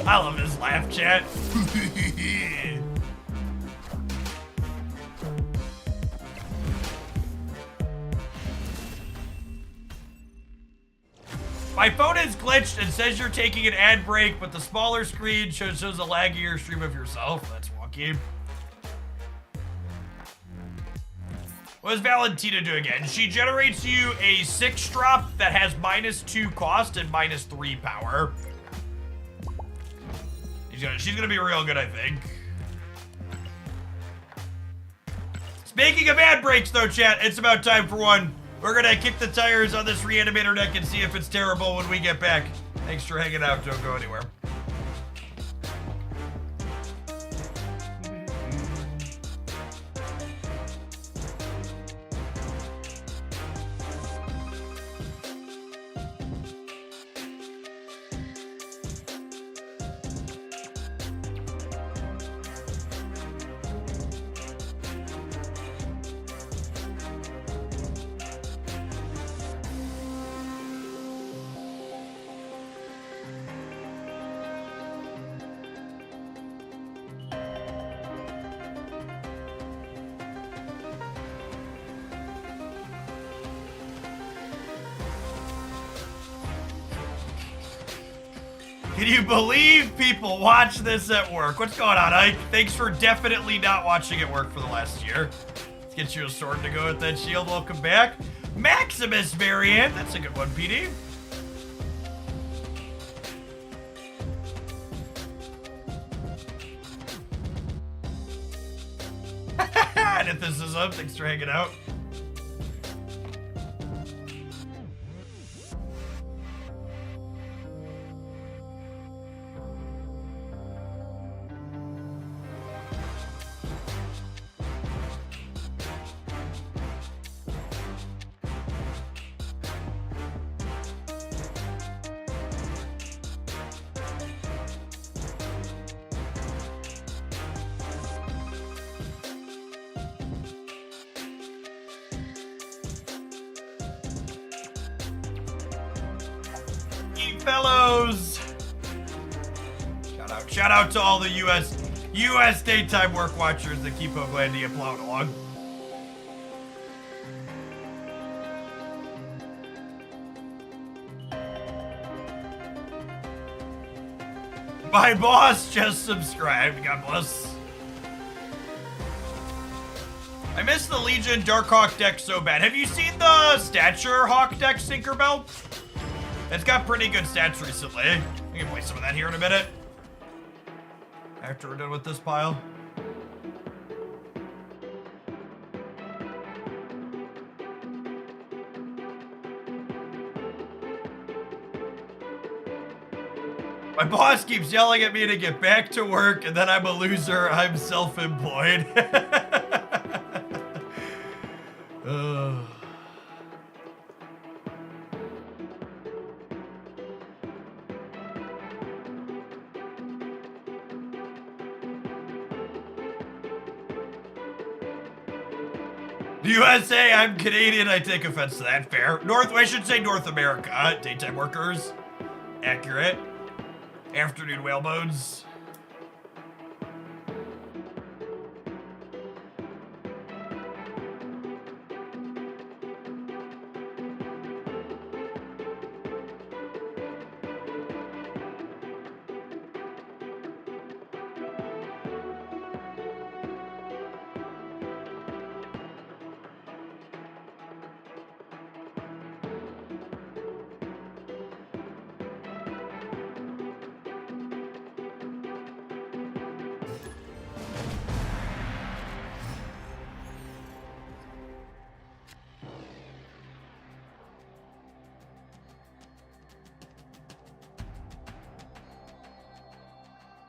I love his laugh, chat. My phone is glitched and says you're taking an ad break, but the smaller screen shows a laggier stream of yourself. That's wonky. What does Valentina do again? She generates you a 6 drop that has -2 cost and -3 power. She's gonna be real good, I think. Speaking of ad breaks, though, chat, it's about time for one. We're gonna kick the tires on this reanimator deck and see if it's terrible when we get back. Thanks for hanging out. Don't go anywhere. Can you believe people watch this at work? What's going on, Ike? Thanks for definitely not watching it work for the last year. Let's get you a sword to go with that shield. Welcome back. Maximus variant. That's a good one, PD. Antithesis, thanks for hanging out. Fellows, shout out to all the U.S. daytime work watchers that keep Homelandia plowing along. My boss just subscribed. God bless. I miss the Legion Darkhawk deck so bad. Have you seen the Stature Hawk deck, Tinkerbell? It's got pretty good stats recently. We can play some of that here in a minute. After we're done with this pile. My boss keeps yelling at me to get back to work, and then I'm a loser. I'm self-employed. USA, I'm Canadian, I take offense to that. Fair. I should say North America. Daytime workers. Accurate. Afternoon whale modes.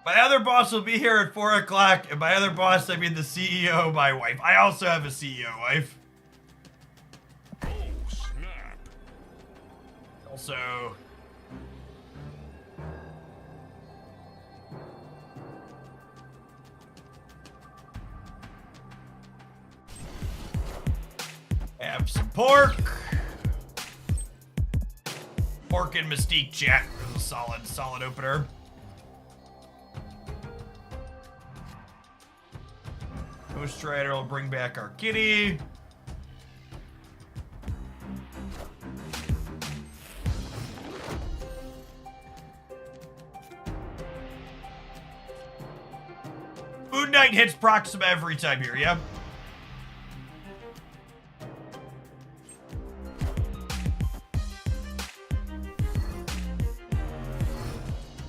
My other boss will be here at 4 o'clock, and by other boss, I mean the CEO, my wife. I also have a CEO wife. Oh, snap. Also... have some pork. Pork and Mystique chat is a solid opener. Ghost Rider will bring back our kitty. Food Night hits Proxima every time here, yeah?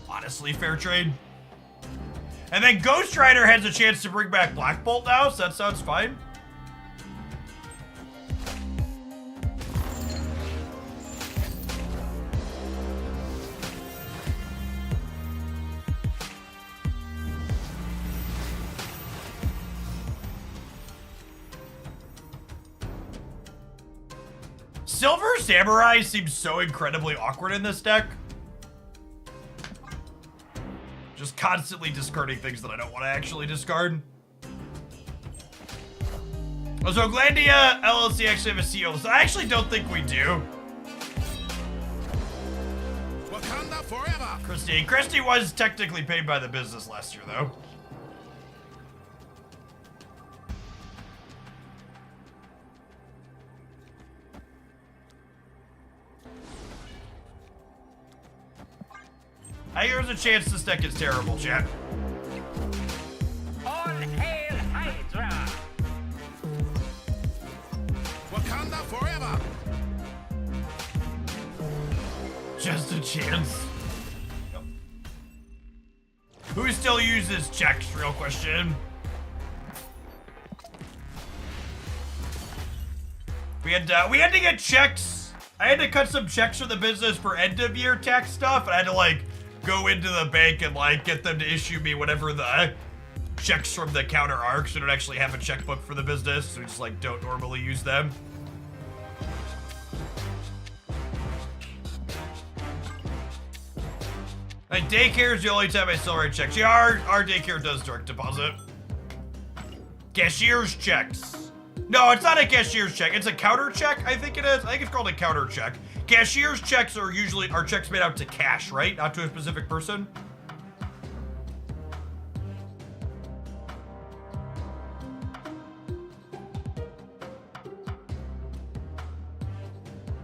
Honestly, fair trade. And then Ghost Rider has a chance to bring back Black Bolt now, so that sounds fine. Silver Samurai seems so incredibly awkward in this deck. Just constantly discarding things that I don't want to actually discard. Oh, so Glandia LLC actually have a CEO. So I actually don't think we do. Wakanda forever. Christy was technically paid by the business last year, though. I hear there's a chance this deck is terrible, chat. All hail Hydra! Wakanda forever. Just a chance. Yep. Who still uses checks? Real question. We had to get checks. I had to cut some checks for the business for end of year tax stuff, and I had to like go into the bank and like get them to issue me whatever the checks from the counter are, because we don't actually have a checkbook for the business, so we just like don't normally use them. Like daycare is the only time I still write checks. Yeah, our daycare does direct deposit. Cashier's checks. No, it's not a cashier's check. It's a counter check, I think it is. I think it's called a counter check. Cashier's checks are usually checks made out to cash, right? Not to a specific person.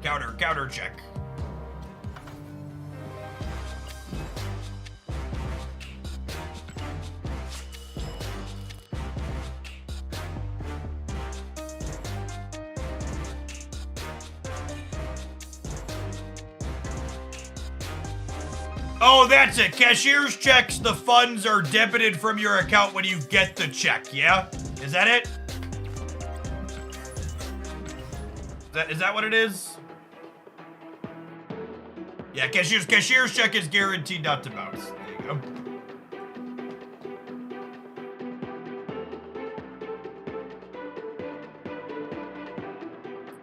Counter check. Oh, that's it. Cashier's checks, the funds are debited from your account when you get the check, yeah? Is that it? Is that what it is? Yeah, cashier's check is guaranteed not to bounce. There you go.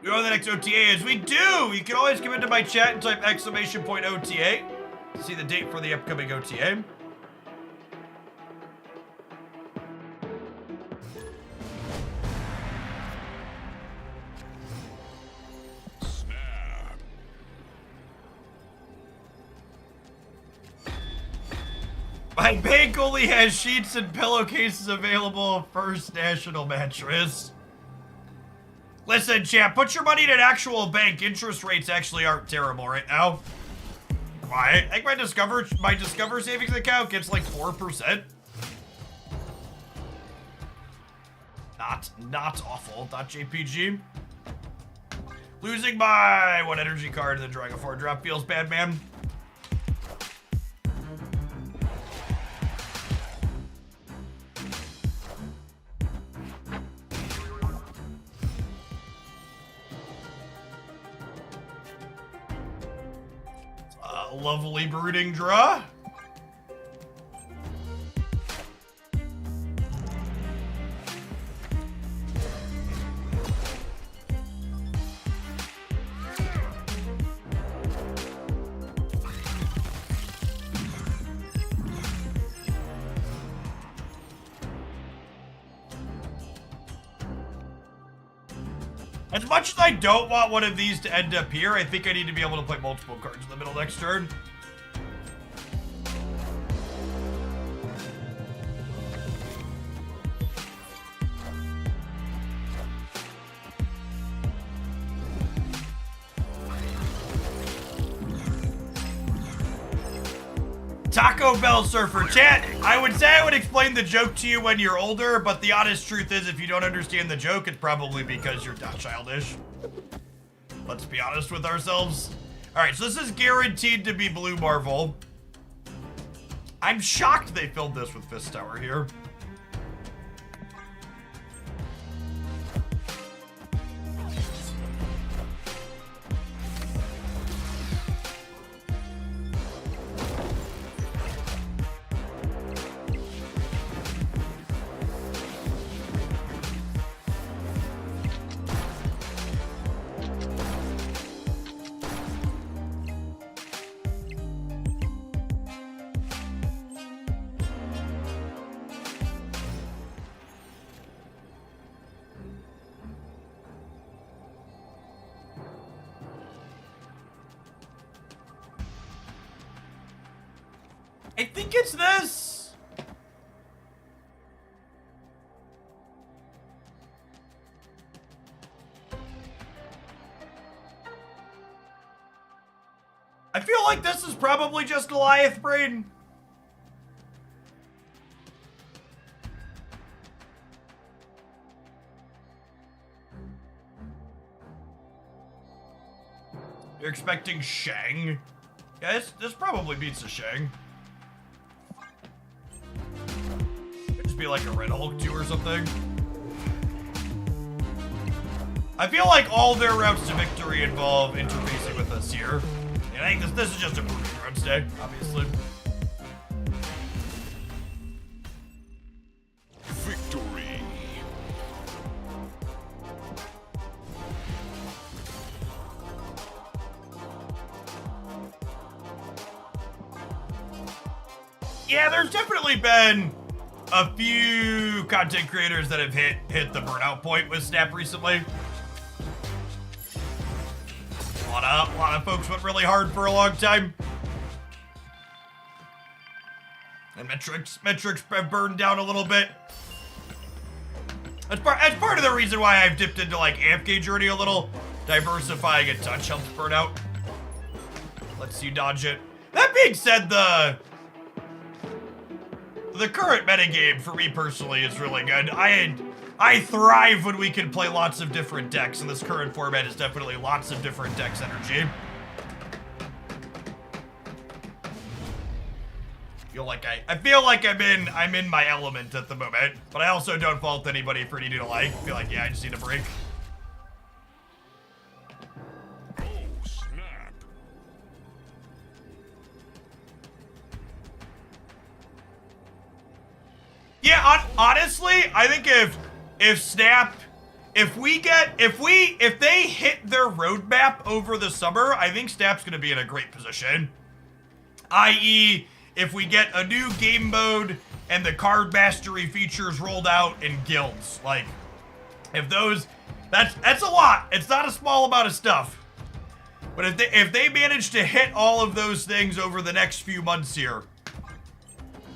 You know what the next OTA is? We do! You can always come into my chat and type !OTA to see the date for the upcoming OTA. Snap. My bank only has sheets and pillowcases available. First National Mattress. Listen, champ, put your money in an actual bank. Interest rates actually aren't terrible right now. I think my Discover savings account gets like 4%. Not awful. Not JPG. Losing my one energy card and then drawing a 4-drop feels bad, man. Lovely brooding draw. As much as I don't want one of these to end up here, I think I need to be able to play multiple cards in the middle next turn. Taco Bell Surfer. Chat, I would say I would explain the joke to you when you're older, but the honest truth is if you don't understand the joke, it's probably because you're not childish. Let's be honest with ourselves. Alright, so this is guaranteed to be Blue Marvel. I'm shocked they filled this with Fist Tower here. I think it's this. I feel like this is probably just Goliath Brain. You're expecting Shang? Yeah, this probably beats the Shang. Be like a Red Hulk 2 or something. I feel like all their routes to victory involve interfacing with us here. And I think this is just a movie run stay, obviously. Victory. Yeah, there's definitely been a few content creators that have hit the burnout point with Snap recently. A lot of folks went really hard for a long time. And metrics have burned down a little bit. That's part of the reason why I've dipped into like AFK Journey a little. Diversifying a touch helps burnout. Lets you dodge it. That being said, the current metagame for me personally is really good. I thrive when we can play lots of different decks, and this current format is definitely lots of different decks energy. I feel like I'm in my element at the moment, but I also don't fault anybody for needing to like. I feel like, yeah, I just need a break. Oh, snap. Yeah, honestly, I think if Snap, if they hit their roadmap over the summer, I think Snap's gonna be in a great position. I.e., if we get a new game mode and the card mastery features rolled out in guilds, like if those, that's a lot. It's not a small amount of stuff. But if they manage to hit all of those things over the next few months here,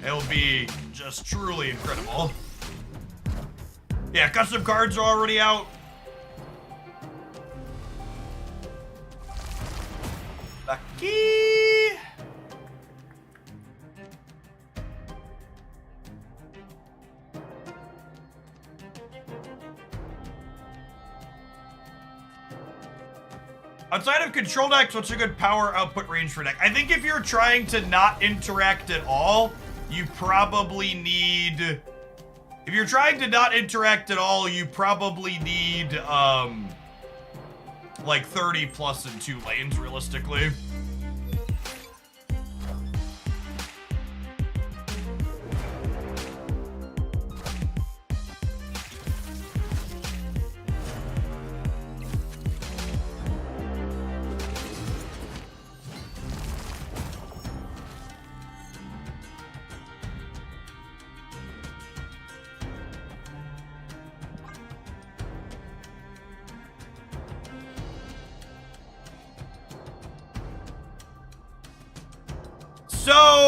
it'll be just truly incredible. Yeah, custom cards are already out. Lucky. Outside of control decks, what's a good power output range for deck? I think if you're trying to not interact at all, you probably need... If you're trying to not interact at all, you probably need, like 30 plus in 2 lanes, realistically.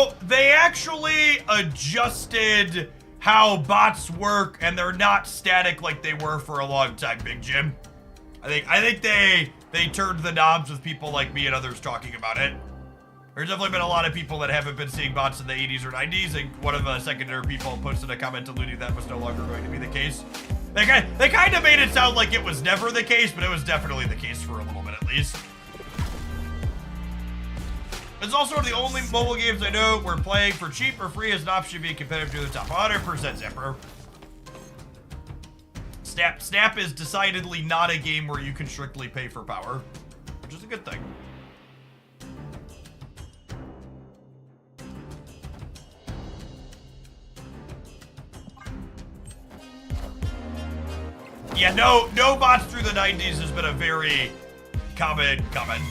So they actually adjusted how bots work, and they're not static like they were for a long time, Big Jim. I think they turned the knobs with people like me and others talking about it. There's definitely been a lot of people that haven't been seeing bots in the 80s or 90s, and one of the secondary people posted a comment alluding that was no longer going to be the case. They kind of made it sound like it was never the case, but it was definitely the case for a little bit at least. It's also one of the only mobile games I know where playing for cheap or free is an option to be competitive to the top. 100% Zipper. Snap is decidedly not a game where you can strictly pay for power, which is a good thing. Yeah, no bots through the 90s has been a very common comment.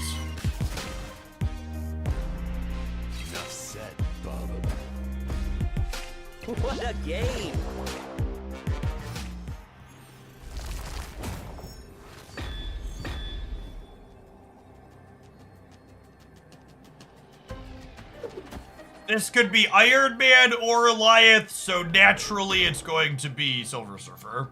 Enough said, Bob. What a game! This could be Iron Man or Goliath, so naturally it's going to be Silver Surfer.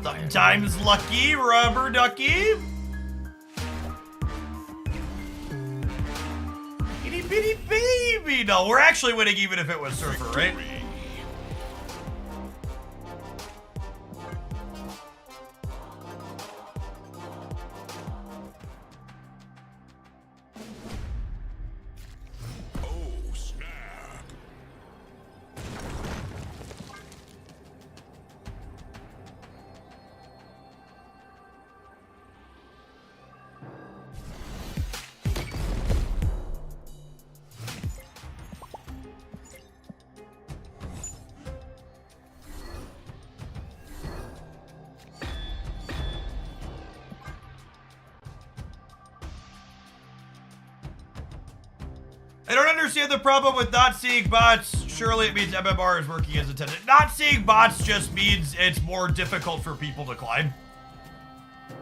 Sometimes lucky, rubber ducky. Itty bitty baby. No, we're actually winning even if it was Surfer, right? Oh, snap. I don't understand the problem with not seeing bots. Surely it means MMR is working as intended. Not seeing bots just means it's more difficult for people to climb.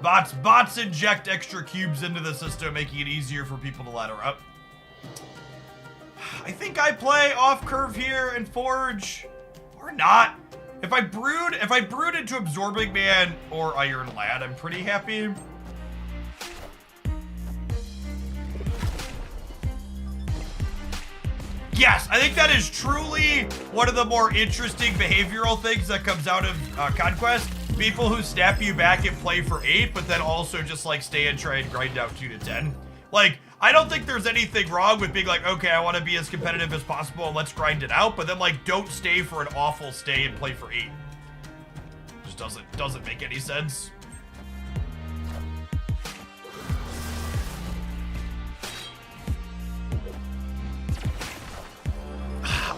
Bots inject extra cubes into the system, making it easier for people to ladder up. I think I play off curve here and forge, or not. If I brood into Absorbing Man or Iron Lad, I'm pretty happy. Yes, I think that is truly one of the more interesting behavioral things that comes out of Conquest. People who snap you back and play for 8, but then also just like stay and try and grind out 2 to 10. Like, I don't think there's anything wrong with being like, okay, I want to be as competitive as possible and let's grind it out, but then like don't stay for an awful stay and play for 8. Just doesn't make any sense.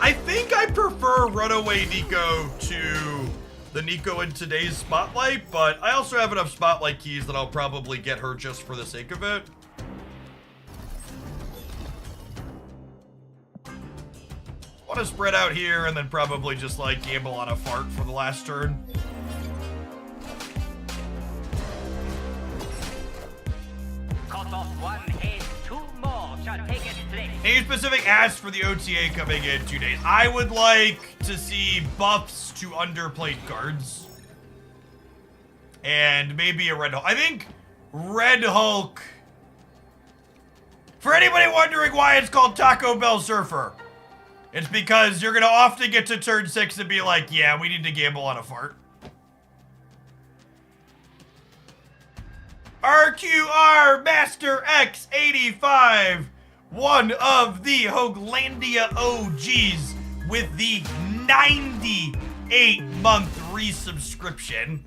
I think I prefer Runaway Nico to the Nico in today's Spotlight, but I also have enough Spotlight keys that I'll probably get her just for the sake of it. Want to spread out here and then probably just like gamble on a fart for the last turn. Cut off one head, 2 more shall take its place. Name specific asks for the OTA coming in 2 days. I would like to see buffs to underplayed cards. And maybe a Red Hulk. I think Red Hulk... For anybody wondering why it's called Taco Bell Surfer, it's because you're going to often get to turn 6 and be like, yeah, we need to gamble on a fart. RQR Master X85, one of the Hoaglandia OGs with the 98-month resubscription.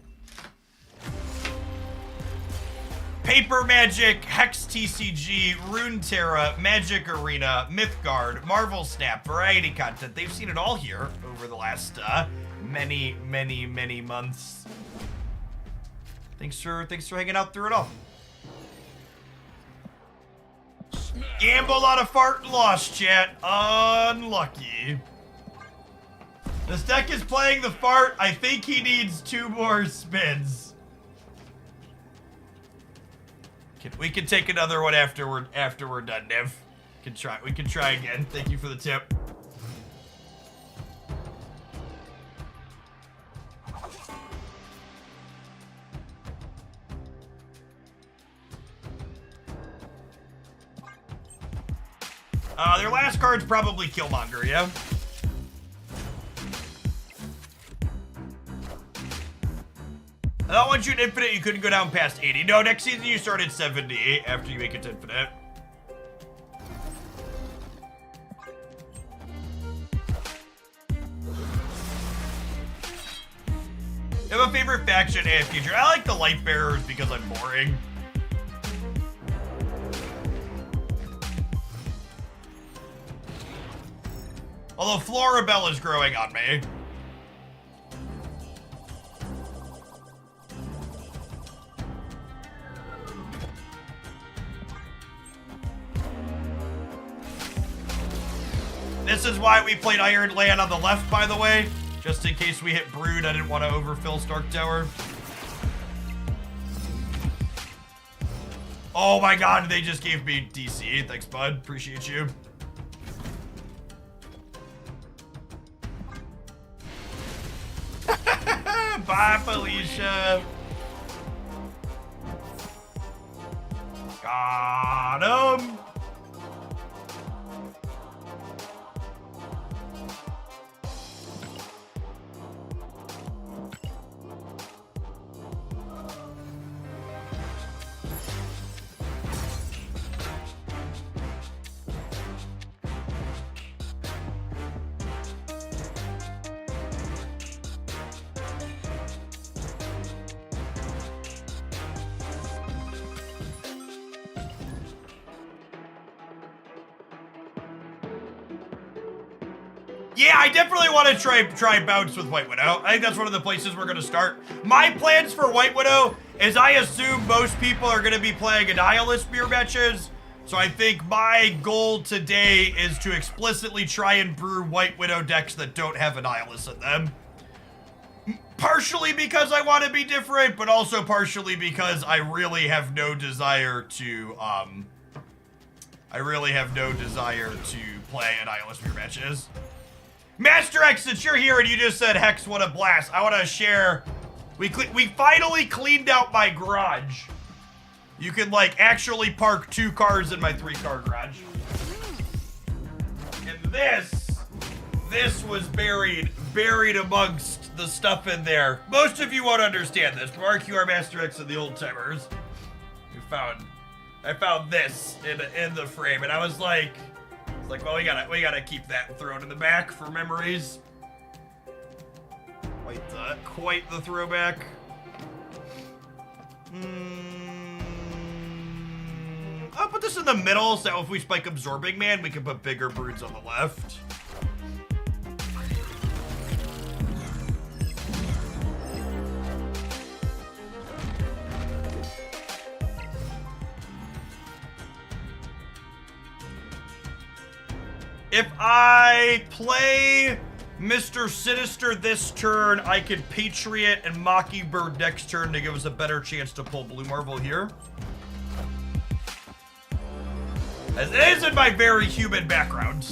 Paper Magic, Hex TCG, Runeterra, Magic Arena, Mythgard, Marvel Snap, variety content. They've seen it all here over the last many months. Thanks for hanging out through it all. Gambled on a fart and lost, chat. Unlucky. This deck is playing the fart. I think he needs 2 more spins. We can take another one after we're done, Nev. We can try again. Thank you for the tip. Their last card's probably Killmonger, yeah? I thought once you hit Infinite, you couldn't go down past 80. No, next season you start at 78 after you make it to Infinite. I have a favorite faction and future. I like the Light Bearers because I'm boring. Although Floribel is growing on me. This is why we played Iron Land on the left, by the way. Just in case we hit Brood, I didn't want to overfill Stark Tower. Oh my god, they just gave me DC. Thanks, bud. Appreciate you. Bye, Felicia. Got him. Yeah, I definitely want to try bounce with White Widow. I think that's one of the places we're going to start. My plans for White Widow is I assume most people are going to be playing Annihilus mirror matches. So I think my goal today is to explicitly try and brew White Widow decks that don't have Annihilus in them. Partially because I want to be different, but also partially because I really have no desire to, play Annihilus mirror matches. Master X, since you're here and you just said Hex, what a blast. I want to share. We finally cleaned out my garage. You can like actually park 2 cars in my 3-car garage. And this was buried amongst the stuff in there. Most of you won't understand this. Mark, you are Master X of the old timers. I found this in the frame, and I was like, well, we gotta keep that and throw it in the back for memories. Quite the throwback. I'll put this in the middle, so if we spike Absorbing Man, we can put bigger broods on the left. If I play Mr. Sinister this turn, I could Patriot and Mockingbird next turn to give us a better chance to pull Blue Marvel here. As it is in my very human background.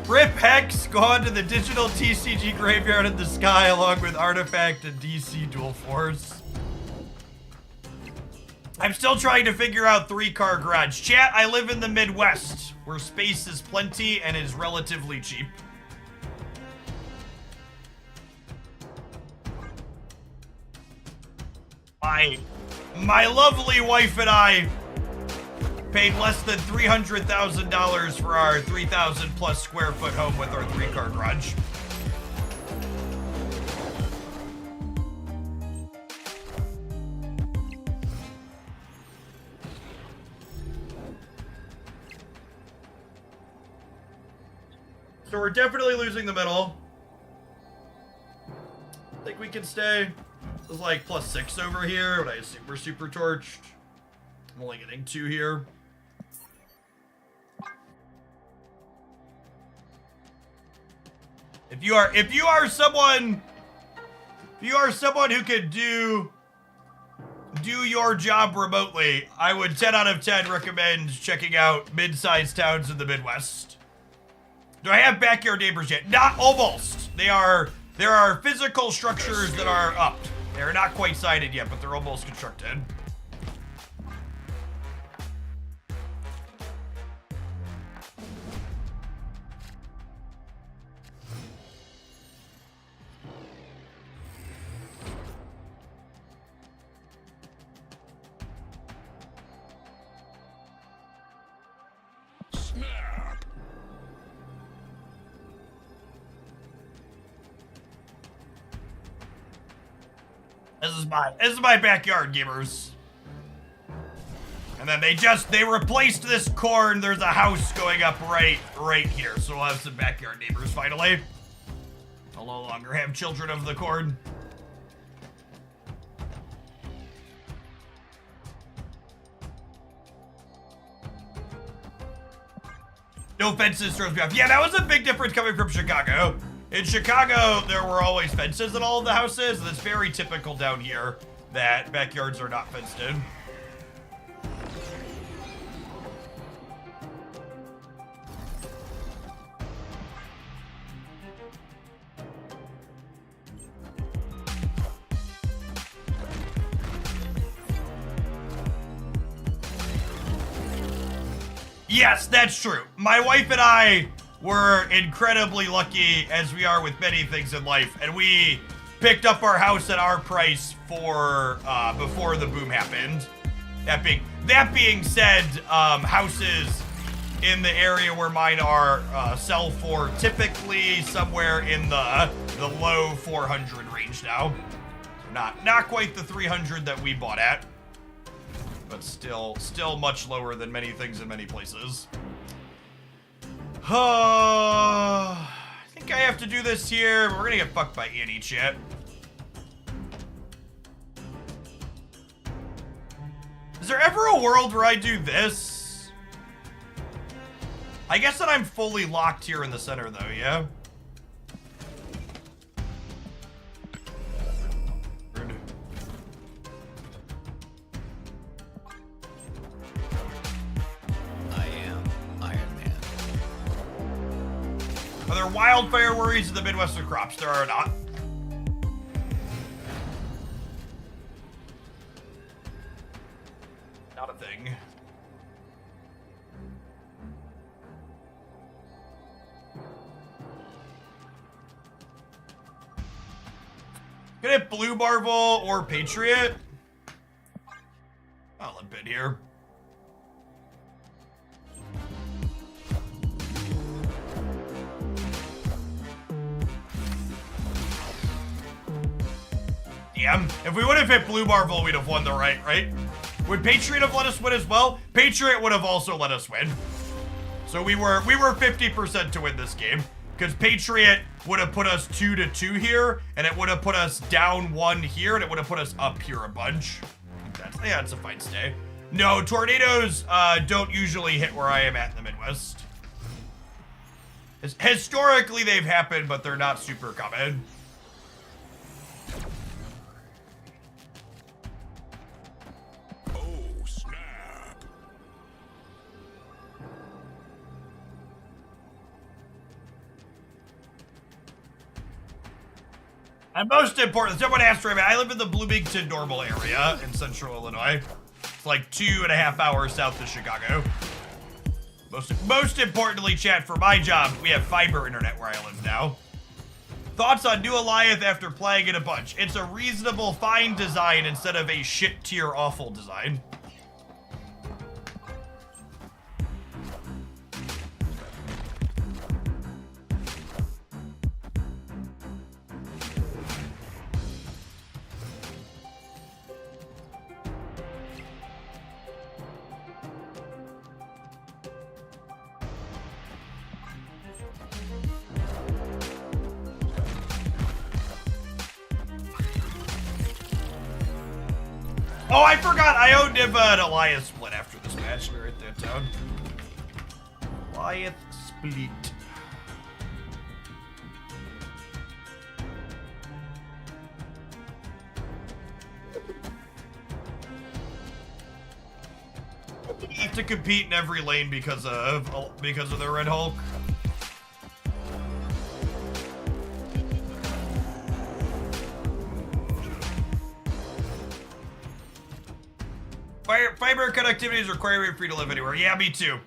Rip Hex, gone to the digital TCG graveyard in the sky along with Artifact and DC Dual Force. I'm still trying to figure out 3-car garage. Chat, I live in the Midwest, where space is plenty and is relatively cheap. My lovely wife and I paid less than $300,000 for our 3,000 plus square foot home with our 3-car garage. So we're definitely losing the middle. I think we can stay. This is like +6 over here, but I assume we're super torched. I'm only getting 2 here. If you are someone if you are someone who could do your job remotely, I would 10 out of 10 recommend checking out mid-sized towns in the Midwest. Do I have backyard neighbors yet? Not almost. There are physical structures that are up. They're not quite sided yet, but they're almost constructed. Snap. This is my backyard, gamers. And then they replaced this corn. There's a house going up right here. So we'll have some backyard neighbors finally. I'll no longer have children of the corn. No fences throws me off. Yeah, that was a big difference coming from Chicago. In Chicago, there were always fences in all of the houses, and it's very typical down here that backyards are not fenced in. Yes, that's true. My wife and I were incredibly lucky, as we are with many things in life, and we picked up our house at our price for before the boom happened. That being said, houses in the area where mine are sell for typically somewhere in the low 400 range now. Not quite the 300 that we bought at, but still much lower than many things in many places. I think I have to do this here, but we're gonna get fucked by Annie, chat. Is there ever a world where I do this? I guess that I'm fully locked here in the center though, yeah? Rude. I am Iron Man. Are there wildfire worries in the Midwestern crops? There are not. Not a thing. Gonna hit Blue Marvel or Patriot. I'll limp in here. Damn, if we would have hit Blue Marvel, we'd have won the right? Would Patriot have let us win as well? Patriot would have also let us win. So we were 50% to win this game, because Patriot would have put us 2-2 here, and it would have put us down 1 here, and it would have put us up here a bunch. That's a fine stay. No, tornadoes don't usually hit where I am at in the Midwest. Historically, they've happened, but they're not super common. Oh, snap. And most important, someone asked me, I live in the Bloomington Normal area in central Illinois. It's like 2.5 hours south of Chicago. Most importantly, chat, for my job, we have fiber internet where I live now. Thoughts on New Alliance after playing it a bunch? It's a reasonable, fine design instead of a shit tier awful design. Oh, I forgot. I owed him an Alliance split after this match. Let me write that down. Alliance split. have to compete in every lane because of the Red Hulk. Fiber connectivity is required for you to live anywhere. Yeah, me too.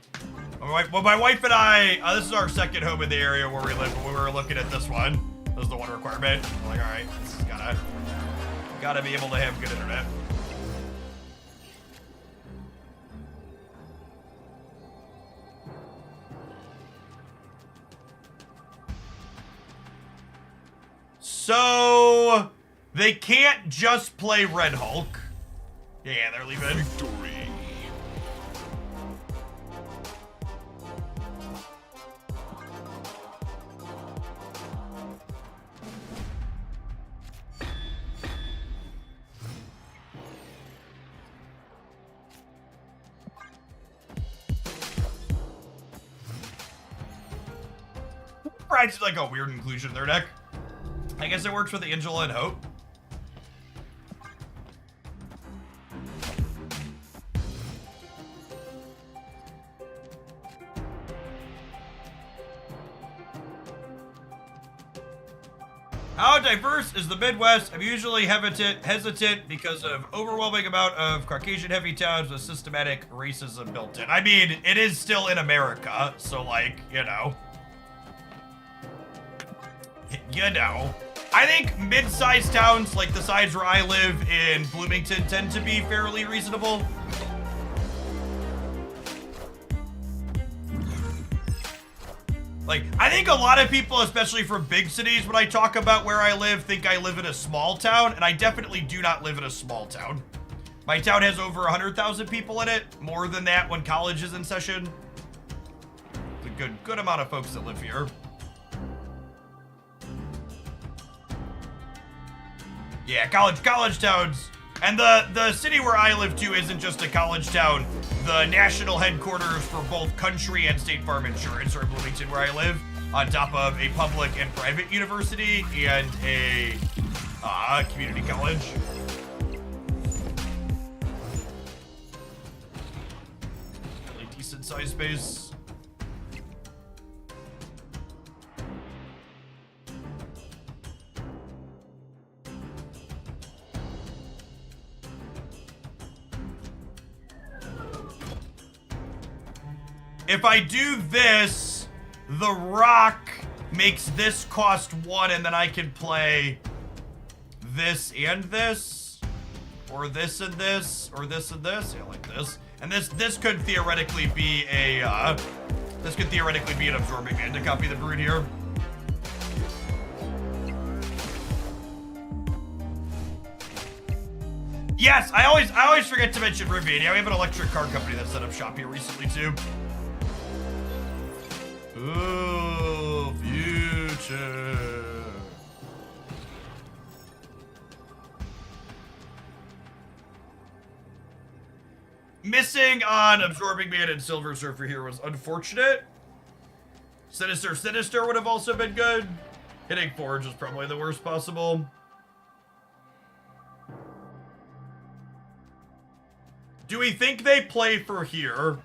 Well, my wife and I, this is our second home in the area where we live, but we were looking at this one. This is the one requirement. I'm like, all right, this is gotta be able to have good internet. So they can't just play Red Hulk. Yeah, they're leaving. Victory. Bride's like a weird inclusion in their deck. I guess it works with Angela and Hope. How diverse is the Midwest? I'm usually hesitant because of overwhelming amount of Caucasian heavy towns with systematic racism built in. I mean, it is still in America, so like, you know. I think mid-sized towns like the size where I live in Bloomington tend to be fairly reasonable. Like, I think a lot of people, especially from big cities, when I talk about where I live, think I live in a small town, and I definitely do not live in a small town. My town has over 100,000 people in it, more than that when college is in session. It's a good amount of folks that live here. Yeah, college towns. And the city where I live too isn't just a college town. The national headquarters for both country and state farm insurance are in Bloomington where I live, on top of a public and private university and a community college. Really decent size space. If I do this, the rock makes this cost 1, and then I can play this and this, or this and this, or this and this. Yeah, like this. And this could theoretically be a an absorbing man to copy the brood here. Yes, I always forget to mention Rivian. Yeah, we have an electric car company that set up shop here recently too. Ooh, future. Missing on Absorbing Man and Silver Surfer here was unfortunate. Sinister would have also been good. Hitting Forge was probably the worst possible. Do we think they play for here?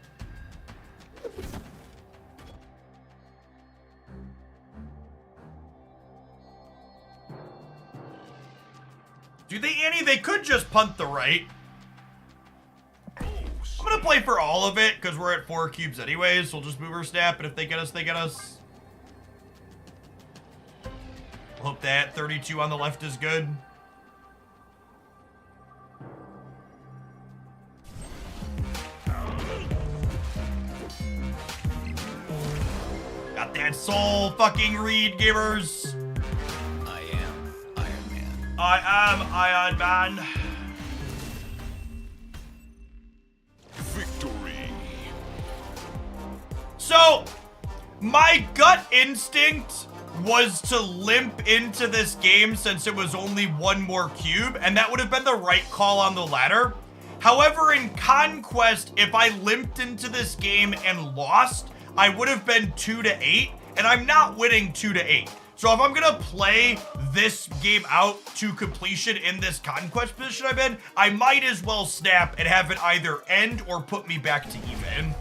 Do they, Annie? They could just punt the right. I'm gonna play for all of it, because we're at 4 cubes anyways, so we'll just move our snap, and if they get us, they get us. Hope that 32 on the left is good. Got that soul fucking read, gamers. I am Iron Man. Victory. So, my gut instinct was to limp into this game since it was only 1 more cube, and that would have been the right call on the ladder. However, in Conquest, if I limped into this game and lost, I would have been 2-8, and I'm not winning 2-8. So if I'm gonna play this game out to completion in this Conquest position I'm in, I might as well snap and have it either end or put me back to even.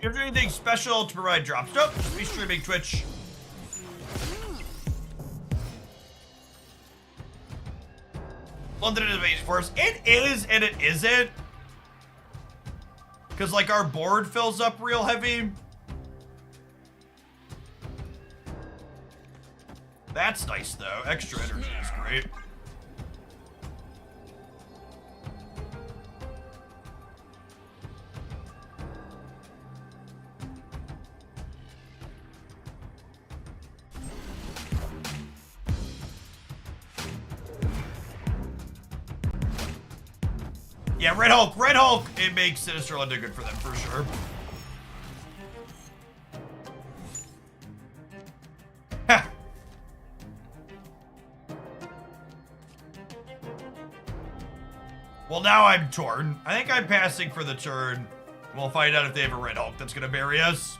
You have to do anything special to provide drops? Nope, just be streaming Twitch. London is amazing for us. It is and it isn't. Because, like, our board fills up real heavy. That's nice, though. Extra energy is great. Yeah, Red Hulk, it makes Sinister London good for them, for sure. Ha! Well, now I'm torn. I think I'm passing for the turn. We'll find out if they have a Red Hulk that's gonna bury us.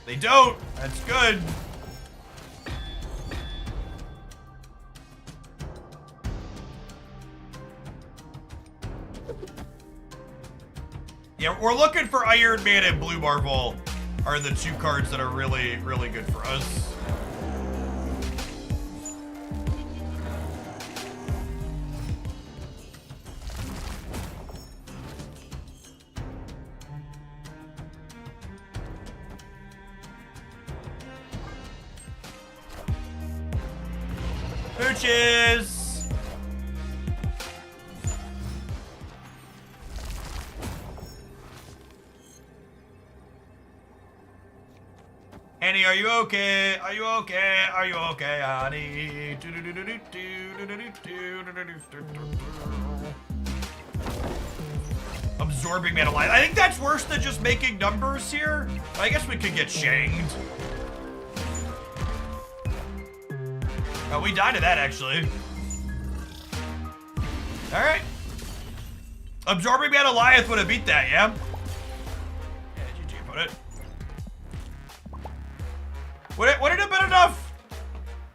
They don't. That's good. Yeah, we're looking for Iron Man and Blue Marvel are the two cards that are really, really good for us. Pooches! Annie, are you okay? Are you okay? Are you okay, honey? Absorbing mana life. I think that's worse than just making numbers here. I guess we could get shanked. Oh, we died to that, actually. Alright. Absorbing mana Goliath would have beat that, yeah? Yeah, GG, put it. Would it have been enough?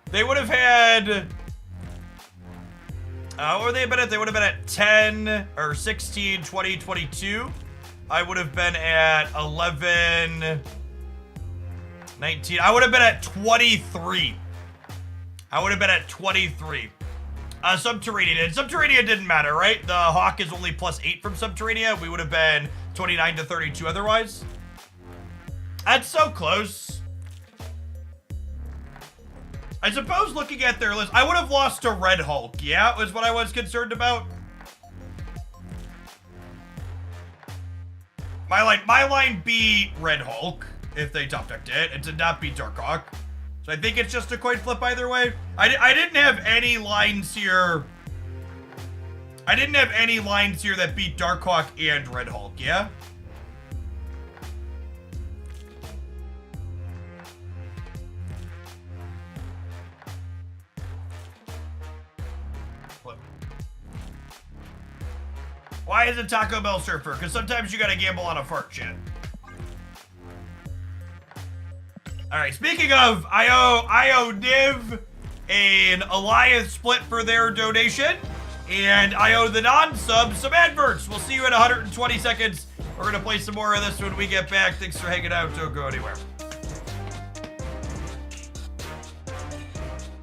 They would have had... what would they have been at? They would have been at 10, or 16, 20, 22. I would have been at 11, 19. I would have been at 23. I would have been at 23. Subterranean. Subterranean didn't matter, right? The Hawk is only +8 from Subterranean. We would have been 29 to 32 otherwise. That's so close. I suppose looking at their list, I would have lost to Red Hulk. Yeah, was what I was concerned about. My line beat Red Hulk if they top decked it. It did not beat Darkhawk. So I think it's just a coin flip either way. I didn't have any lines here. I didn't have any lines here that beat Darkhawk and Red Hulk, yeah? Why is it Taco Bell Surfer? Because sometimes you gotta gamble on a fart, shit. Alright, speaking of, I owe Niv an Alliance split for their donation, and I owe the non-subs some adverts. We'll see you in 120 seconds. We're gonna play some more of this when we get back. Thanks for hanging out. Don't go anywhere.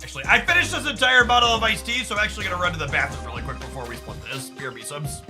Actually, I finished this entire bottle of iced tea, so I'm actually gonna run to the bathroom really quick before we split this. BRB subs.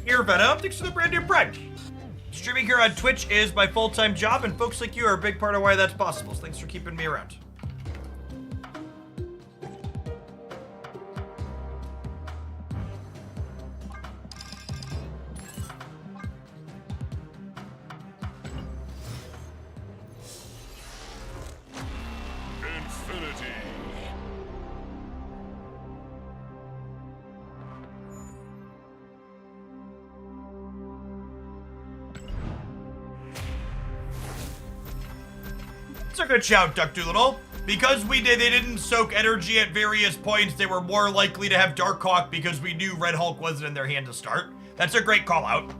Here, Venom. Thanks for the brand new Prime. Streaming here on Twitch is my full-time job, and folks like you are a big part of why that's possible. So thanks for keeping me around. Infinity. It's a good shout, Duck Doolittle. Because they didn't soak energy at various points, they were more likely to have Darkhawk because we knew Red Hulk wasn't in their hand to start. That's a great call out.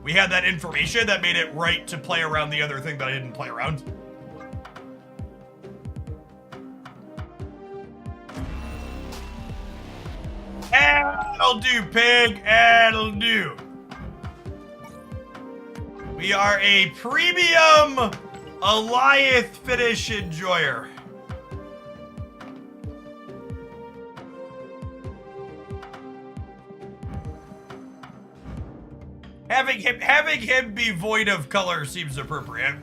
We had that information that made it right to play around the other thing that I didn't play around. That'll do, pig. That'll do. We are a premium Alliath finish enjoyer. Having him be void of color seems appropriate.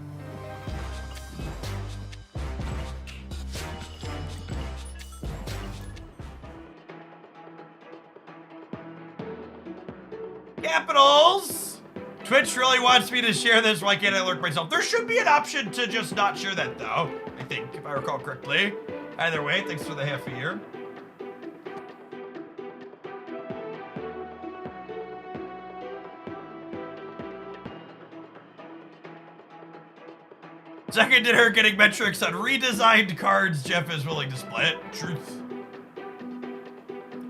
Capitals! Twitch really wants me to share this, why can't I lurk myself? There should be an option to just not share that though, I think, if I recall correctly. Either way, thanks for the half a year. Second did her getting metrics on redesigned cards. Jeff is willing to split. Truth.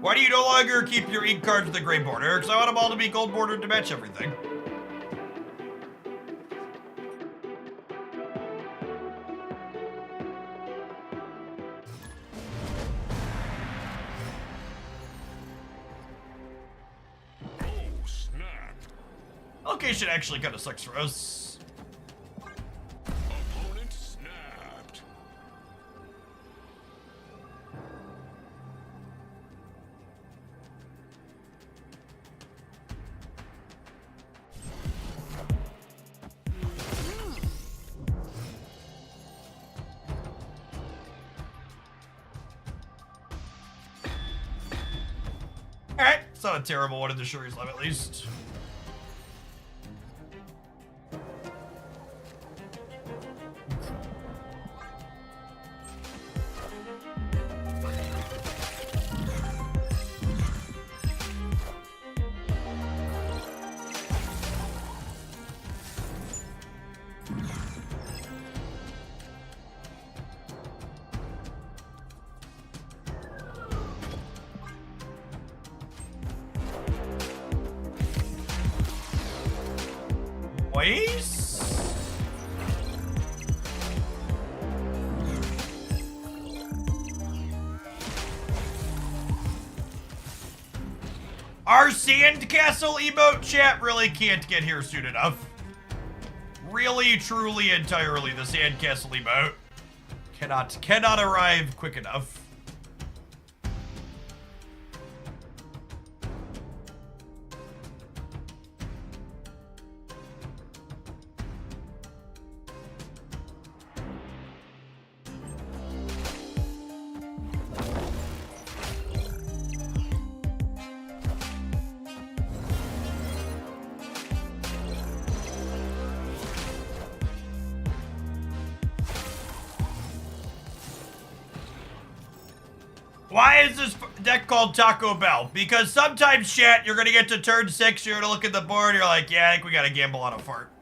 Why do you no longer keep your ink cards with the gray border? Because I want them all to be gold bordered to match everything. Oh, snap. Location actually kind of sucks for us. Opponent snapped. Alright, it's not a terrible one in the Shuri's Lab at least. Boys? Our sandcastle emote chat really can't get here soon enough. Really, truly, entirely, the sandcastle emote cannot arrive quick enough. Why is this deck called Taco Bell? Because sometimes, chat, you're gonna get to turn 6, you're gonna look at the board, you're like, yeah, I think we gotta gamble on a fart.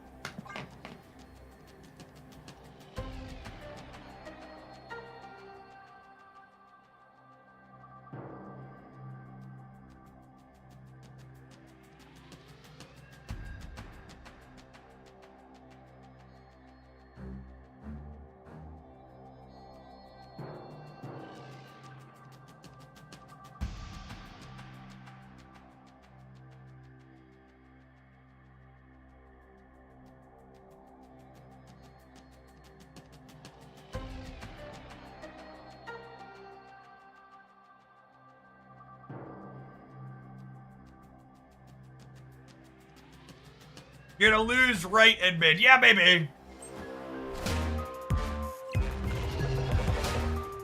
You're gonna lose right and mid. Yeah, baby.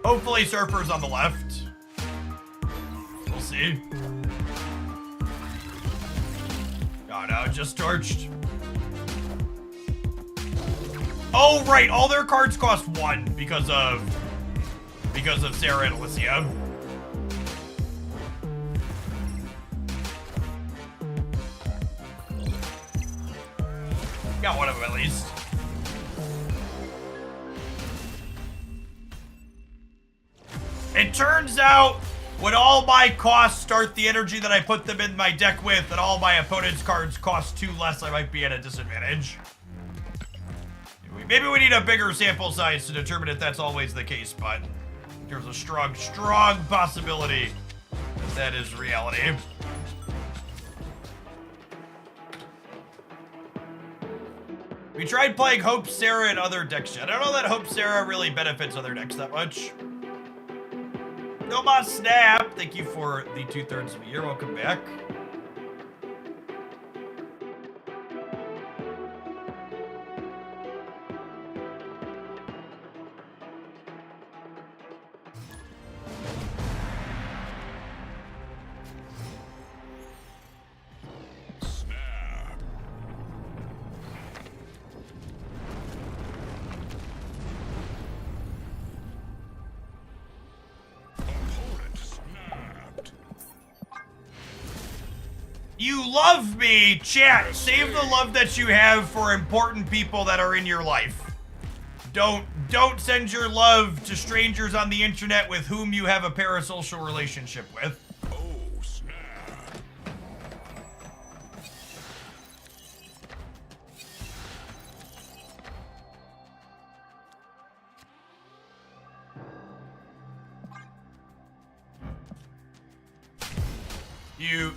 Hopefully Surfer's on the left. We'll see. Oh no, just torched. Oh right, all their cards cost 1 because of Sarah and Alicia. Got one of them at least. It turns out when all my costs start the energy that I put them in my deck with and all my opponent's cards cost 2 less, I might be at a disadvantage. Maybe we need a bigger sample size to determine if that's always the case, but there's a strong, strong possibility that is reality. We tried playing Hope Sarah in other decks yet. I don't know that Hope Sarah really benefits other decks that much. Noma Snap, thank you for the 2/3 of a year. Welcome back. Snap. Opponent snapped. You love me, chat. Save the love that you have for important people that are in your life. Don't send your love to strangers on the internet with whom you have a parasocial relationship with. Oh, snap.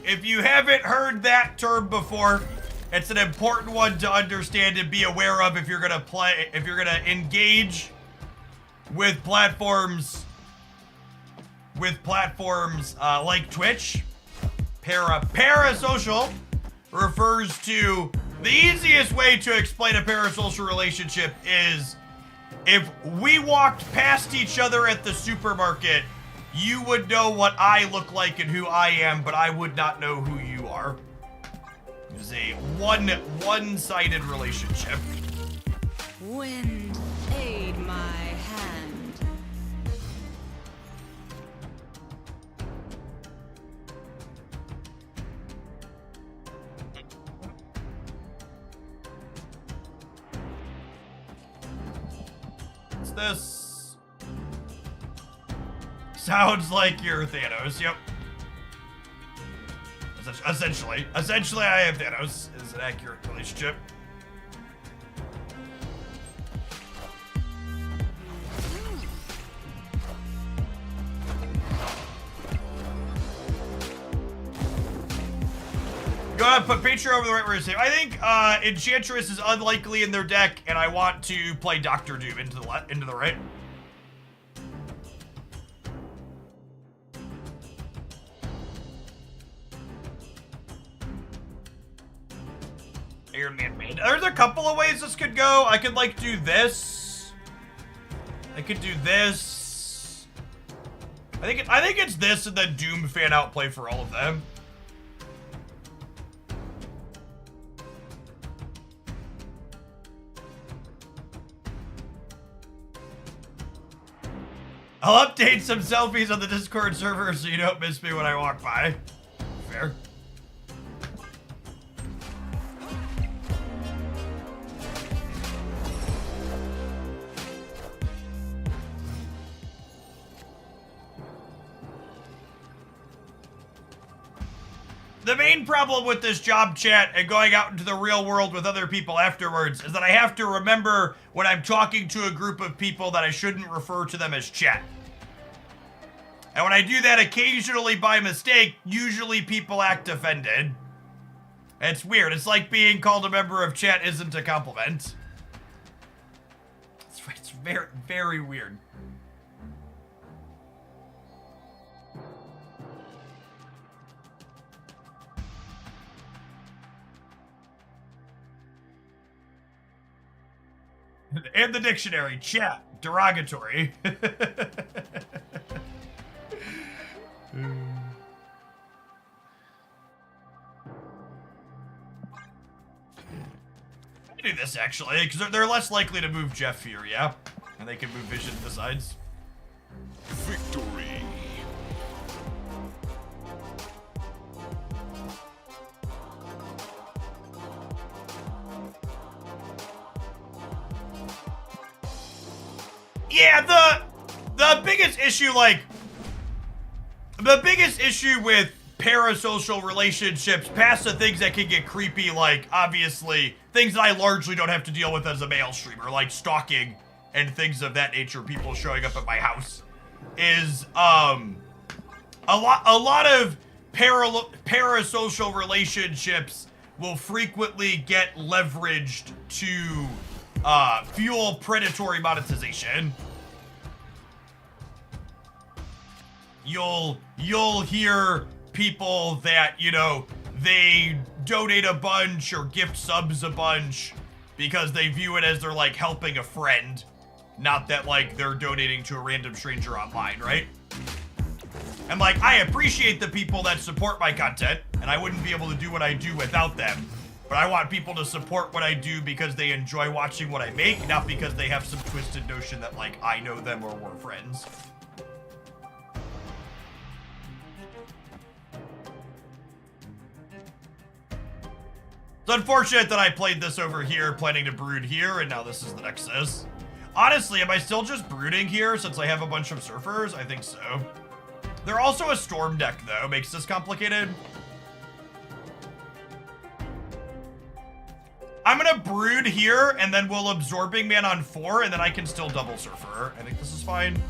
If you haven't heard that term before, it's an important one to understand and be aware of if you're gonna engage with platforms like Twitch. Parasocial refers to the easiest way to explain a parasocial relationship is if we walked past each other at the supermarket, you would know what I look like and who I am, but I would not know who you are. It is a one-sided relationship. Wind, aid my hand. What's this? Sounds like you're Thanos, yep. Essentially, I am Thanos, is an accurate relationship. Go ahead, put Patreon over the right where you say. I think Enchantress is unlikely in their deck, and I want to play Doctor Doom into the right. Iron Man made. There's a couple of ways this could go. I could like do this. I could do this. I think it's this and then Doom fan out play for all of them. I'll update some selfies on the Discord server so you don't miss me when I walk by. Fair. The main problem with this job chat and going out into the real world with other people afterwards is that I have to remember when I'm talking to a group of people that I shouldn't refer to them as chat. And when I do that occasionally by mistake, usually people act offended. It's weird. It's like being called a member of chat isn't a compliment. It's very, very weird. And the dictionary, chat, derogatory. Do this actually, because they're less likely to move Jeff here, yeah? And they can move Vision to the sides. Victory. Yeah, the biggest issue, like, the biggest issue with parasocial relationships, past the things that can get creepy, like, obviously, things that I largely don't have to deal with as a male streamer, like stalking and things of that nature, people showing up at my house, is, a lot of parasocial relationships will frequently get leveraged to, fuel predatory monetization. You'll hear people that, you know, they donate a bunch or gift subs a bunch because they view it as they're, like, helping a friend. Not that, like, they're donating to a random stranger online, right? And, like, I appreciate the people that support my content, and I wouldn't be able to do what I do without them. But I want people to support what I do because they enjoy watching what I make, not because they have some twisted notion that, like, I know them or we're friends. It's unfortunate that I played this over here, planning to brood here, and now this is the Nexus. Honestly, am I still just brooding here since I have a bunch of surfers? I think so. They're also a storm deck, though. Makes this complicated. I'm gonna brood here, and then we'll absorbing man on 4, and then I can still double surfer. I think this is fine.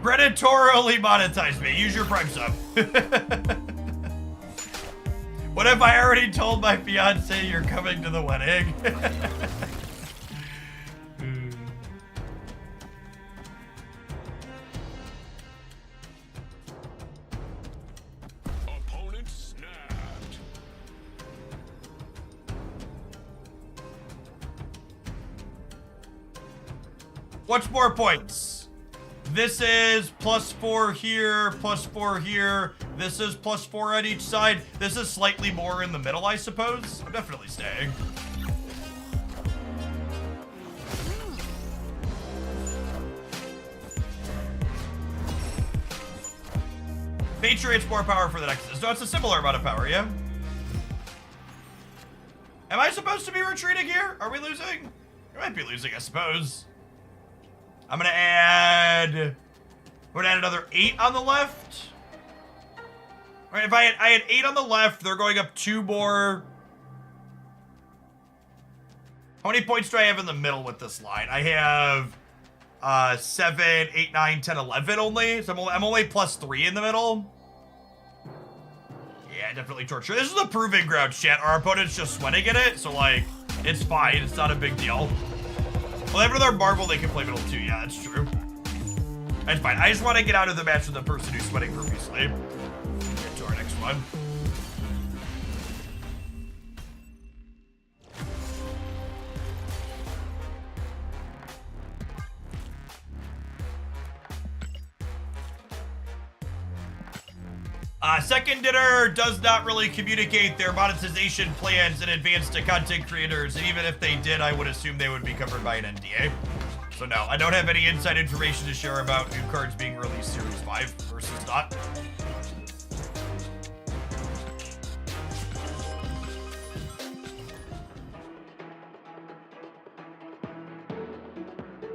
Predatorily monetize me. Use your Prime sub. What if I already told my fiance you're coming to the wedding? Opponent snapped. What's more points? This is +4 here, +4 here. This is +4 on each side. This is slightly more in the middle, I suppose. I'm definitely staying. Patriots more power for the Nexus. So it's a similar amount of power, yeah? Am I supposed to be retreating here? Are we losing? We might be losing, I suppose. I'm gonna add... We're gonna add another 8 on the left. All right, if I had 8 on the left, they're going up 2 more. How many points do I have in the middle with this line? I have 7, 8, 9, 10, 11 only. So I'm only +3 in the middle. Yeah, definitely torture. This is a proving ground, chat. Our opponent's just sweating in it, so like, it's fine. It's not a big deal. Well, after their Marvel, they can play middle too. Yeah, that's true. That's fine. I just want to get out of the match with the person who's sweating profusely. Get to our next one. Second Dinner does not really communicate their monetization plans in advance to content creators, and even if they did, I would assume they would be covered by an NDA. So no, I don't have any inside information to share about new cards being released Series 5 versus not.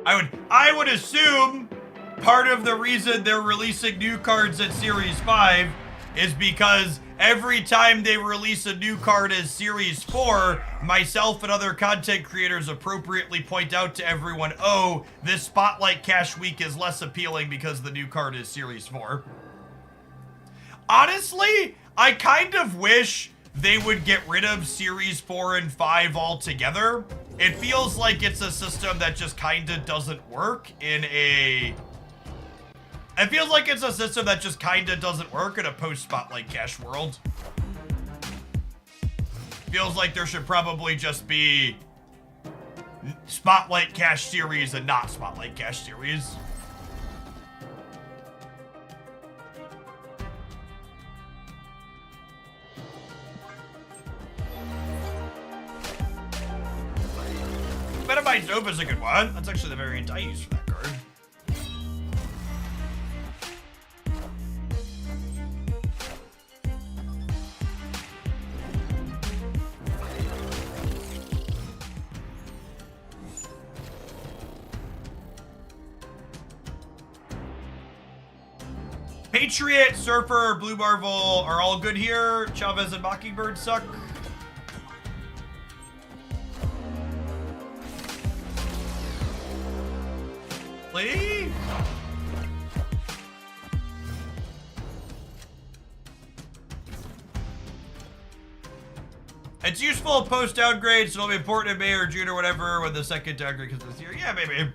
I would assume part of the reason they're releasing new cards at Series 5 is because every time they release a new card as Series 4, myself and other content creators appropriately point out to everyone, oh, this Spotlight Cash Week is less appealing because the new card is Series 4. Honestly, I kind of wish they would get rid of Series 4 and 5 altogether, It feels like it's a system that just kind of doesn't work in a... It feels like it's a system that just kind of doesn't work in a post-Spotlight Cash world. Feels like there should probably just be Spotlight Cash series and not Spotlight Cash series. Metabite Nova is a good one. That's actually the variant I use for that card. Patriot, Surfer, Blue Marvel are all good here. Chavez and Mockingbird suck. Please? It's useful post downgrade, so it'll be important in May or June or whatever when the second downgrade comes this year. Yeah, maybe.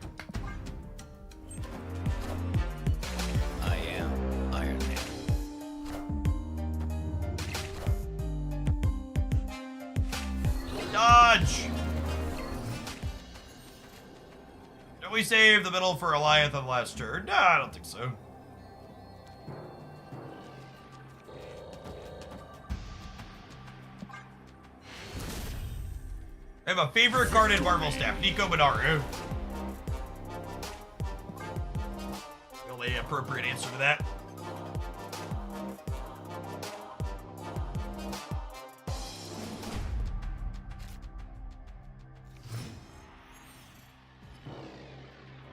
I am Iron Man. Dodge! Don't we save the middle for Alliance on the last turn? No, I don't think so. I have a favorite card in Marvel Staff, Nico Minaru. The only appropriate answer to that.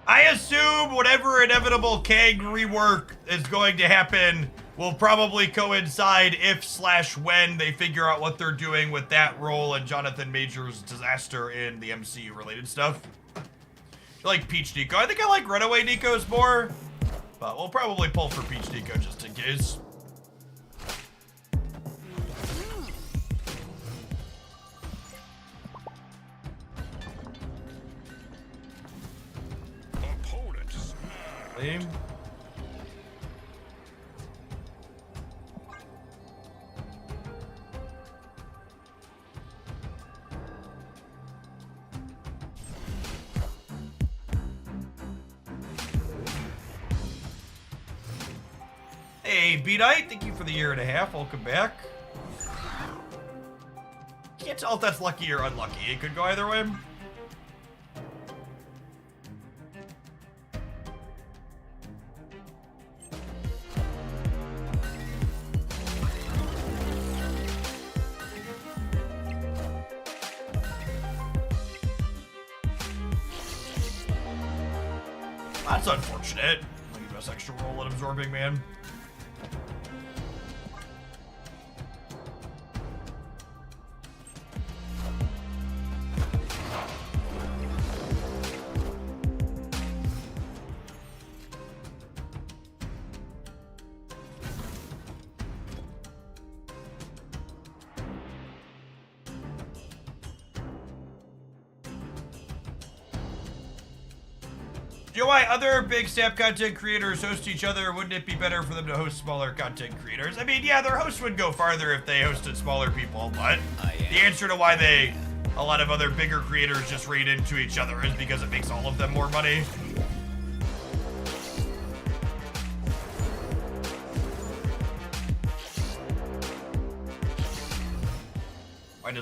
I assume whatever inevitable Kang rework is going to happen will probably coincide if/when they figure out what they're doing with that role and Jonathan Majors' disaster in the MCU related stuff. I like Peach Nico. I think I like Runaway Nico's more, but we'll probably pull for Peach Nico just in case. Opponent snapped. Lame. Hey, B-Knight, thank you for the 1.5 years. Welcome back. Can't tell if that's lucky or unlucky. It could go either way. That's unfortunate. Like the best extra roll at absorbing, man. Do you know why other big Snap content creators host each other? Wouldn't it be better for them to host smaller content creators? I mean, yeah, their hosts would go farther if they hosted smaller people, but the answer to why a lot of other bigger creators just raid into each other is because it makes all of them more money.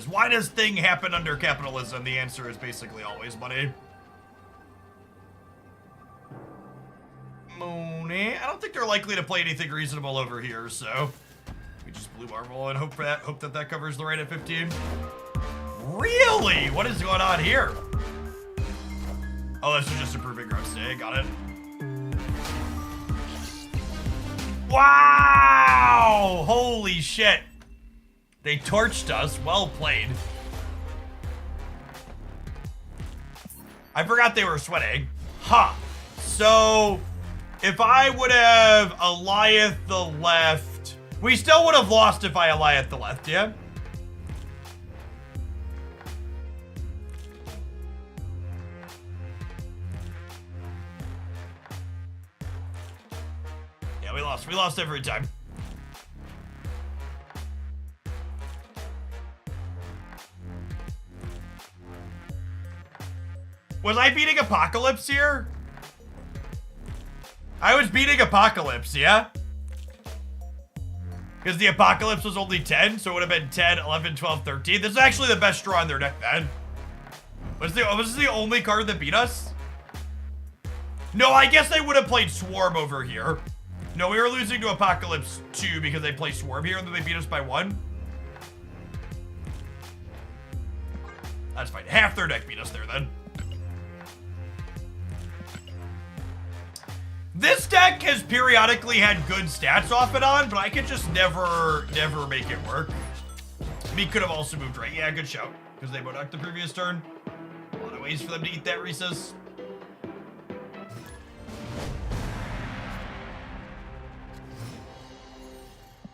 Why does thing happen under capitalism? The answer is basically always money. Mooney. I don't think they're likely to play anything reasonable over here, so we just Blue Marvel and hope that covers the right at 15. Really? What is going on here? Oh, this is just improving ground stay. Got it. Wow! Holy shit. They torched us. Well played. I forgot they were sweating. Huh. So, if I would have Alliath the left, we still would have lost if I Alliath the left, yeah? lost. We lost every time. Was I beating Apocalypse here? I was beating Apocalypse, yeah? Because the Apocalypse was only 10, so it would have been 10, 11, 12, 13. This is actually the best draw in their deck, then. Was this the only card that beat us? No, I guess they would have played Swarm over here. No, we were losing to Apocalypse 2 because they played Swarm here, and then they beat us by 1. That's fine. Half their deck beat us there, then. This deck has periodically had good stats off and on, but I could just never make it work. Me could have also moved right. Yeah, good shout. Because they Modoc the previous turn. A lot of ways for them to eat that recess.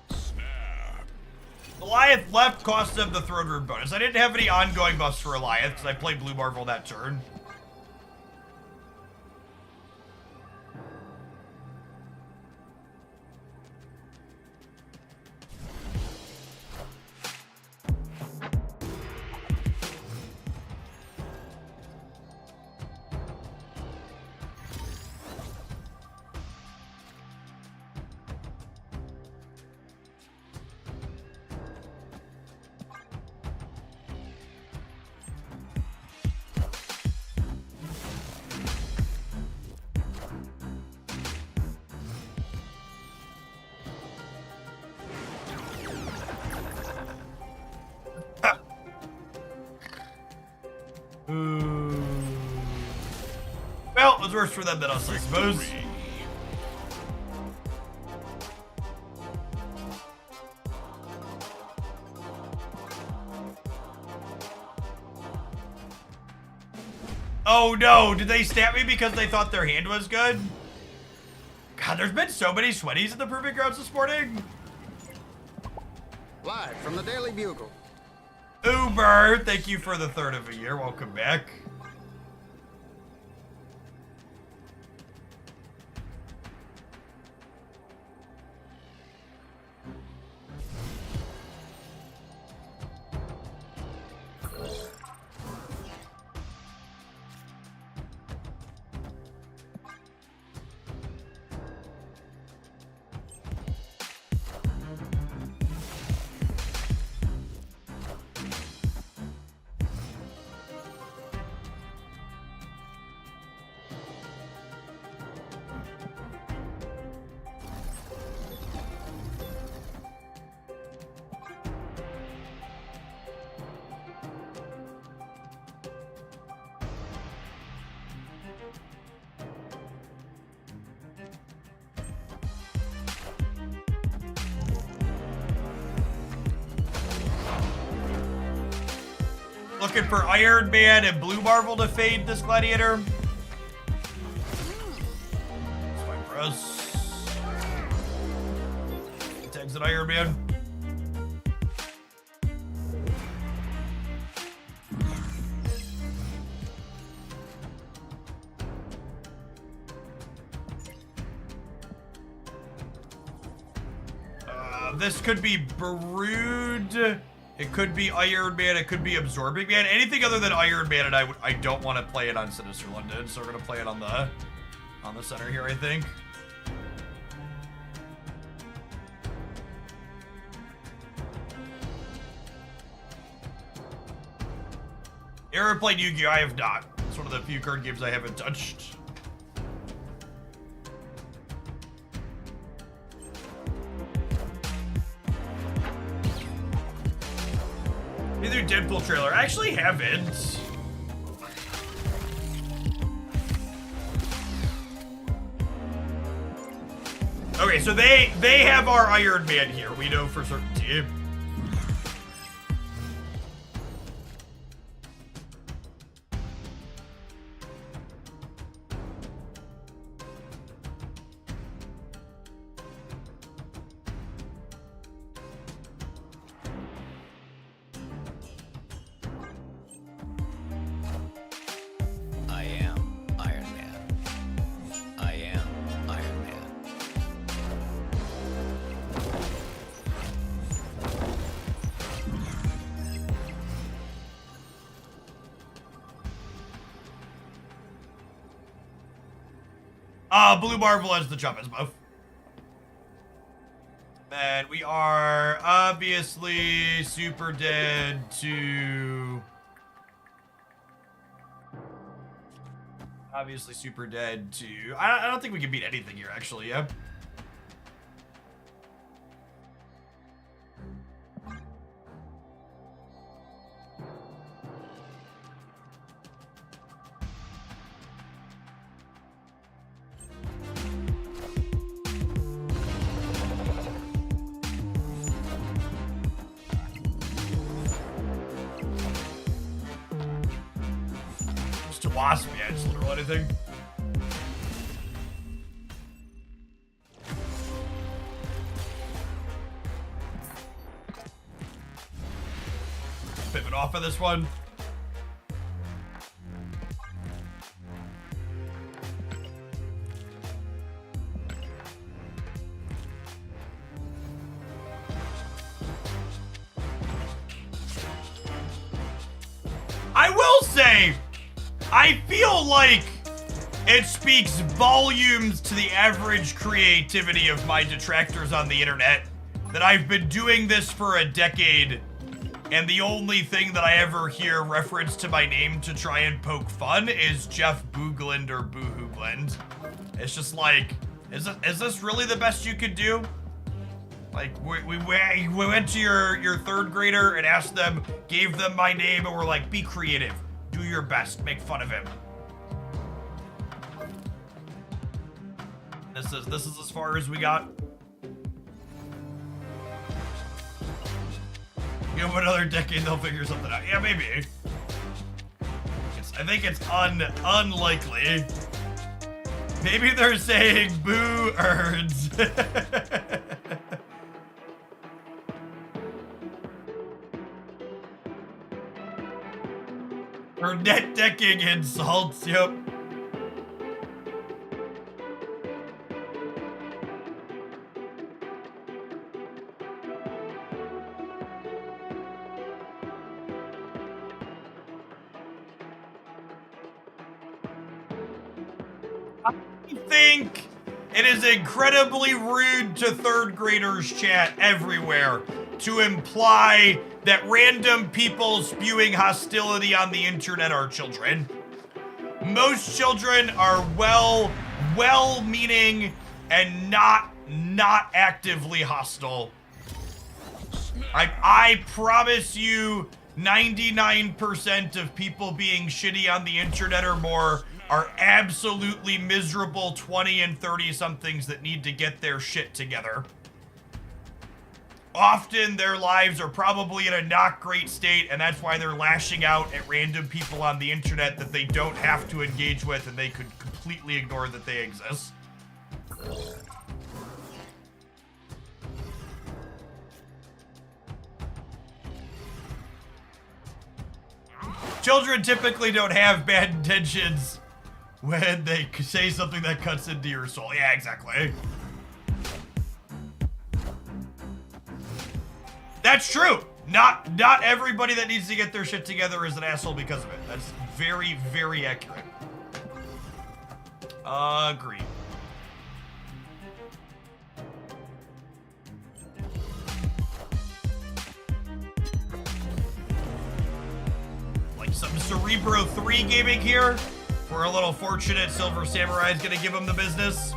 Snap. Goliath left cost them the Throne Room bonus. I didn't have any ongoing buffs for Goliath because I played Blue Marvel that turn. Well, it was worse for them than us, I suppose. Oh no, did they stab me because they thought their hand was good? God, there's been so many sweaties in the Proving Grounds this morning. Live from the Daily Bugle. Uber, thank you for the third of a year. Welcome back. Looking for Iron Man and Blue Marvel to fade this Gladiator. That's fine for us. Tags an Iron Man. This could be Brood. It could be Iron Man, it could be Absorbing Man. Anything other than Iron Man, and I don't want to play it on Sinister London, so we're gonna play it on the center here, I think. You ever played Yu-Gi-Oh? I have not. It's one of the few card games I haven't touched. Either Deadpool trailer. I actually haven't. Okay, so they have our Iron Man here. We know for certainty. I am Iron Man. I am Iron Man. Blue Marvel has the Chummas buff. And we are obviously super dead to... Obviously super dead to... I don't think we can beat anything here, actually, yeah. Wasp, yeah, just literal anything. Pivot off of this one. I will say, I feel like it speaks volumes to the average creativity of my detractors on the internet that I've been doing this for a decade, and the only thing that I ever hear reference to my name to try and poke fun is Jeff Boogland or Boohooglend. It's just like, is this really the best you could do? Like, we went to your third grader and asked them, gave them my name, and we're like, be creative. Do your best. Make fun of him. This is as far as we got. Give them another decade, they'll figure something out. Yeah, maybe. I think it's unlikely. Maybe they're saying boo erds. Or net decking insults, yep. I think it is incredibly rude to third graders chat everywhere to imply that random people spewing hostility on the internet are children. Most children are well-meaning and not actively hostile. I promise you 99% of people being shitty on the internet or more are absolutely miserable 20 and 30 somethings that need to get their shit together. Often their lives are probably in a not great state, and that's why they're lashing out at random people on the internet that they don't have to engage with, and they could completely ignore that they exist. Children typically don't have bad intentions when they say something that cuts into your soul. Yeah, exactly. That's true. Not everybody that needs to get their shit together is an asshole because of it. That's very, very accurate. Agreed. Like some Cerebro 3 gaming here. We're a little fortunate Silver Samurai is gonna give him the business.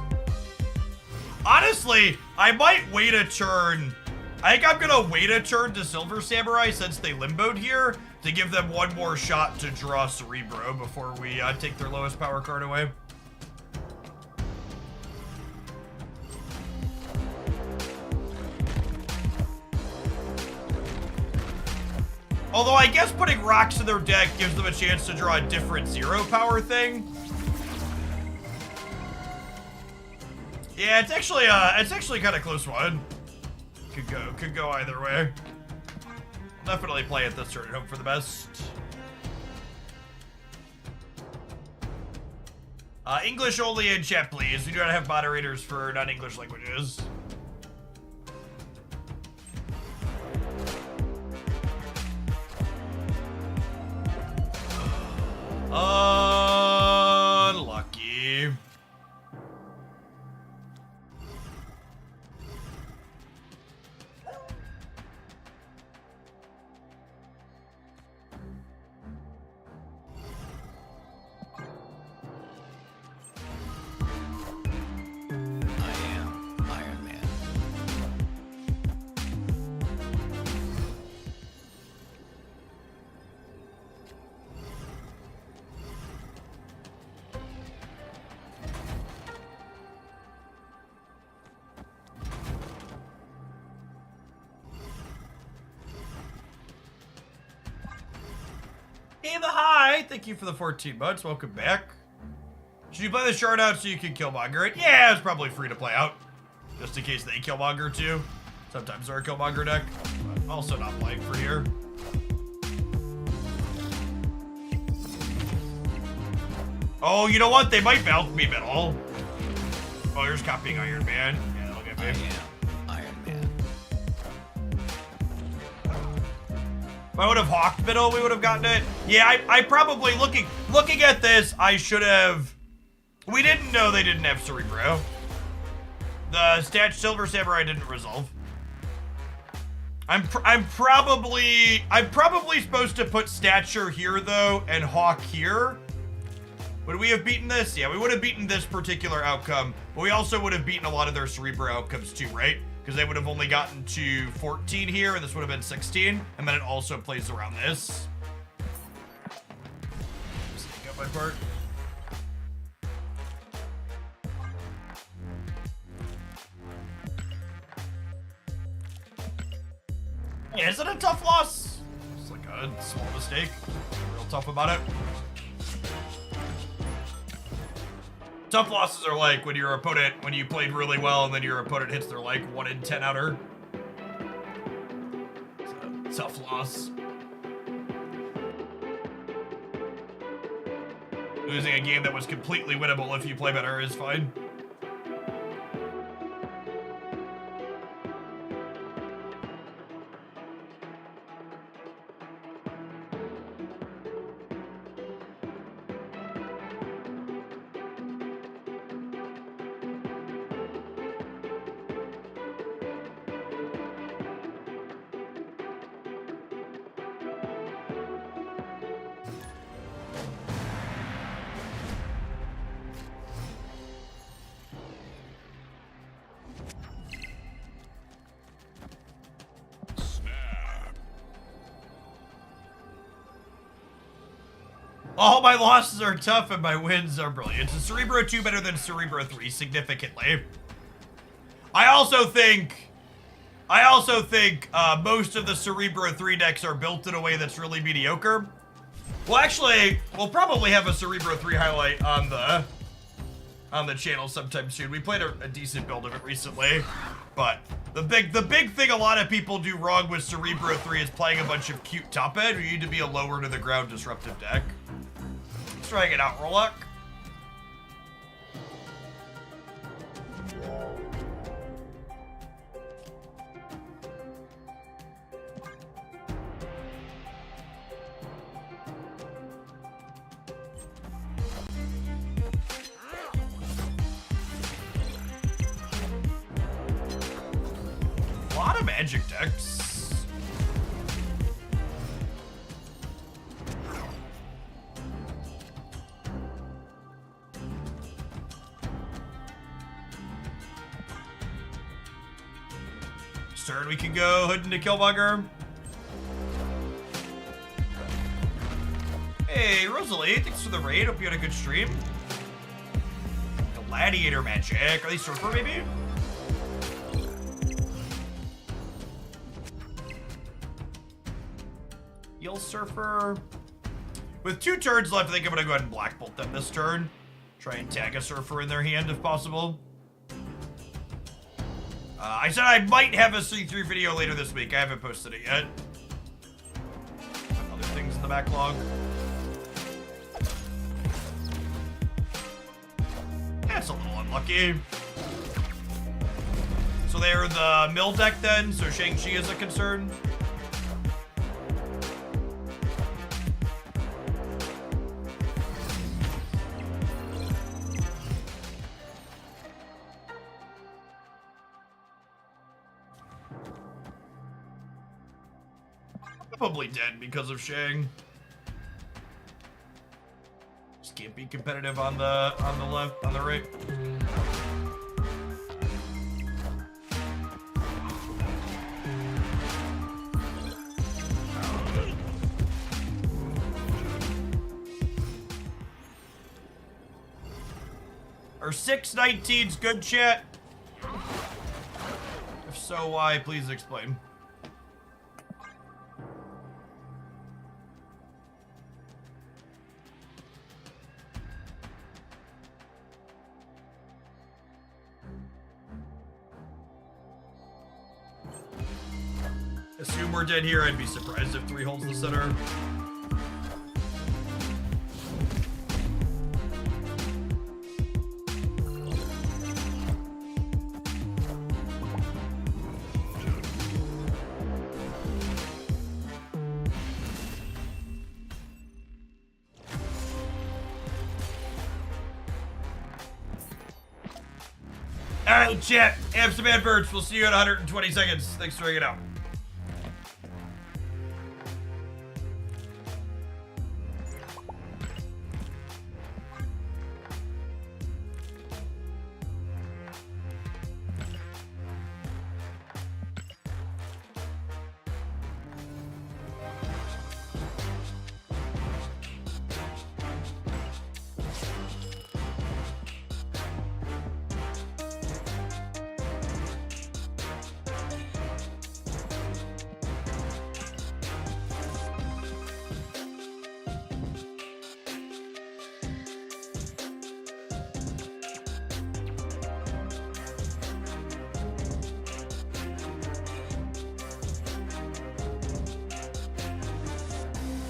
Honestly, I might wait a turn. I think I'm gonna wait a turn to Silver Samurai since they limboed here to give them one more shot to draw Cerebro before we take their lowest power card away. Although I guess putting rocks in their deck gives them a chance to draw a different 0 power thing. Yeah, it's actually kind of close one. Could go either way. I'll definitely play it this turn and hope for the best. English only in chat, please. We do not have moderators for non-English languages. Unlucky. Hey, the hi! Thank you for the 14 months. Welcome back. Should you play the shard out so you can Killmonger it? Yeah, it's probably free to play out. Just in case they Killmonger too. Sometimes they're a Killmonger deck. But also not playing for here. Oh, you know what? They might melt me middle. Oh, here's copying Iron Man. Yeah, look at me. I am Iron Man. If I would have hawked middle, we would have gotten it. Yeah, I probably, looking at this, I should have... We didn't know they didn't have Cerebro. The Silver Samurai didn't resolve. I'm probably supposed to put Stature here, though, and Hawk here. Would we have beaten this? Yeah, we would have beaten this particular outcome, but we also would have beaten a lot of their Cerebro outcomes too, right? Because they would have only gotten to 14 here, and this would have been 16, and then it also plays around this. Got my part. Yeah, is it a tough loss? It's like a small mistake. Real tough about it. Tough losses are like when your opponent, when you played really well and then your opponent hits their like 1 in 10 outer. It's a tough loss. Losing a game that was completely winnable if you play better is fine. All my losses are tough and my wins are brilliant. Is Cerebro 2 better than Cerebro 3 significantly? I also think most of the Cerebro 3 decks are built in a way that's really mediocre. Well, actually, we'll probably have a Cerebro 3 highlight on the channel sometime soon. We played a decent build of it recently, but the big thing a lot of people do wrong with Cerebro 3 is playing a bunch of cute top end. You need to be a lower to the ground disruptive deck. Let's try and get out Rollock. A lot of magic decks. Turn, we can go Hood into Killmonger. Hey, Rosalie, thanks for the raid. Hope you had a good stream. Gladiator magic. Are they Surfer, maybe? Heal Surfer. With 2 turns left, I think I'm gonna go ahead and Black Bolt them this turn. Try and tag a Surfer in their hand if possible. I said I might have a C3 video later this week. I haven't posted it yet. Other things in the backlog. That's a little unlucky. So they're the mill deck then, so Shang-Chi is a concern. Probably dead because of Shang. Just can't be competitive on the left, on the right. Are 619s good, chat? If so, why? Please explain. were dead here, I'd be surprised if 3 holds the center. Alright, chat. Have some adverts. We'll see you in 120 seconds. Thanks for hanging out.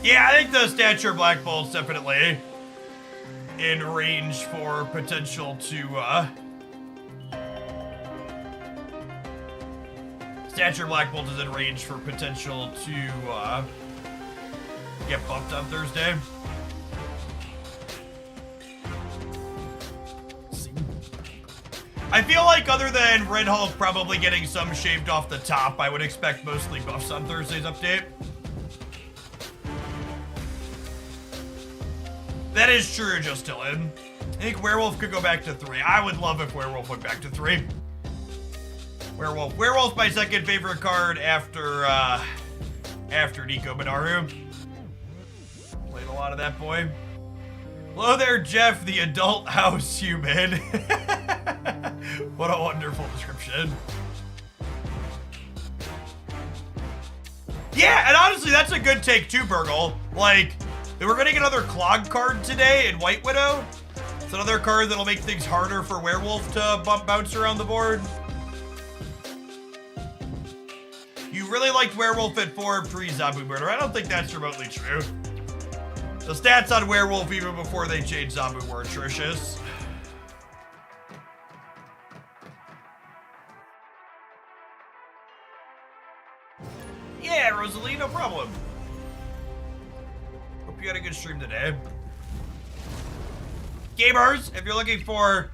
Yeah, I think the stature Black Bolt's definitely in range for potential to, Stature Black Bolt is in range for potential to, get bumped on Thursday. I feel like other than Red Hulk probably getting some shaved off the top, I would expect mostly buffs on Thursday's update. That is true, Just Dylan. I think Werewolf could go back to 3. I would love if Werewolf went back to 3. Werewolf. Werewolf's my second favorite card after Nico Minaru. Played a lot of that boy. Hello there, Jeff, the adult house human. What a wonderful description. Yeah, and honestly, that's a good take too, Burgle. Like, we're gonna get another Clog card today in White Widow. It's another card that'll make things harder for Werewolf to bounce around the board. You really liked Werewolf at 4 pre-Zabu Murder. I don't think that's remotely true. The stats on Werewolf even before they changed Zabu were atrocious. Yeah, Rosalie, no problem. Hope you had a good stream today. Gamers, if you're looking for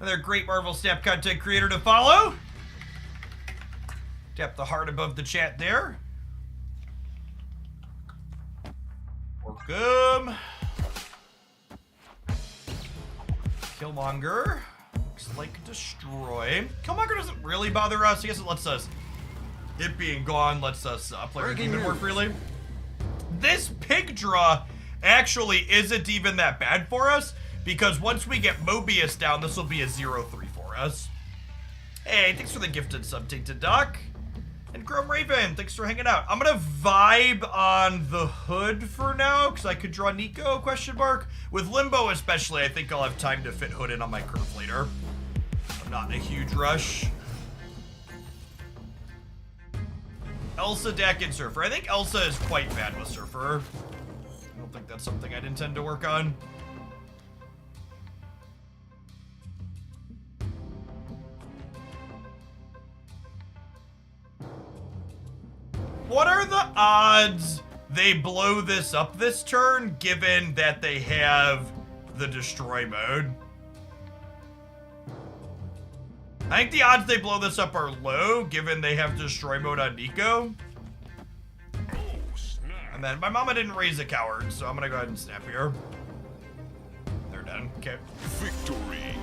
another great Marvel Snap content creator to follow, tap the heart above the chat there. Welcome. Killmonger. Looks like Destroy. Killmonger doesn't really bother us. I guess it lets us, it being gone, lets us play our game more freely. This pig draw actually isn't even that bad for us, because once we get Mobius down, this will be a 0-3 for us. Hey, thanks for the gifted sub, Tainted Doc. And Chrome Raven, thanks for hanging out. I'm gonna vibe on the Hood for now, because I could draw Nico, question mark. With Limbo especially, I think I'll have time to fit Hood in on my curve later. I'm not in a huge rush. Elsa, Dak, and Surfer. I think Elsa is quite bad with Surfer. I don't think that's something I'd intend to work on. What are the odds they blow this up this turn, given that they have the Destroy mode? I think the odds they blow this up are low, given they have Destroy mode on Nico. And then my mama didn't raise a coward, so I'm gonna go ahead and snap here. They're done. Okay. Victory.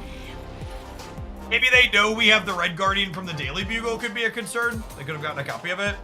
Maybe they know we have the Red Guardian from the Daily Bugle could be a concern. They could have gotten a copy of it.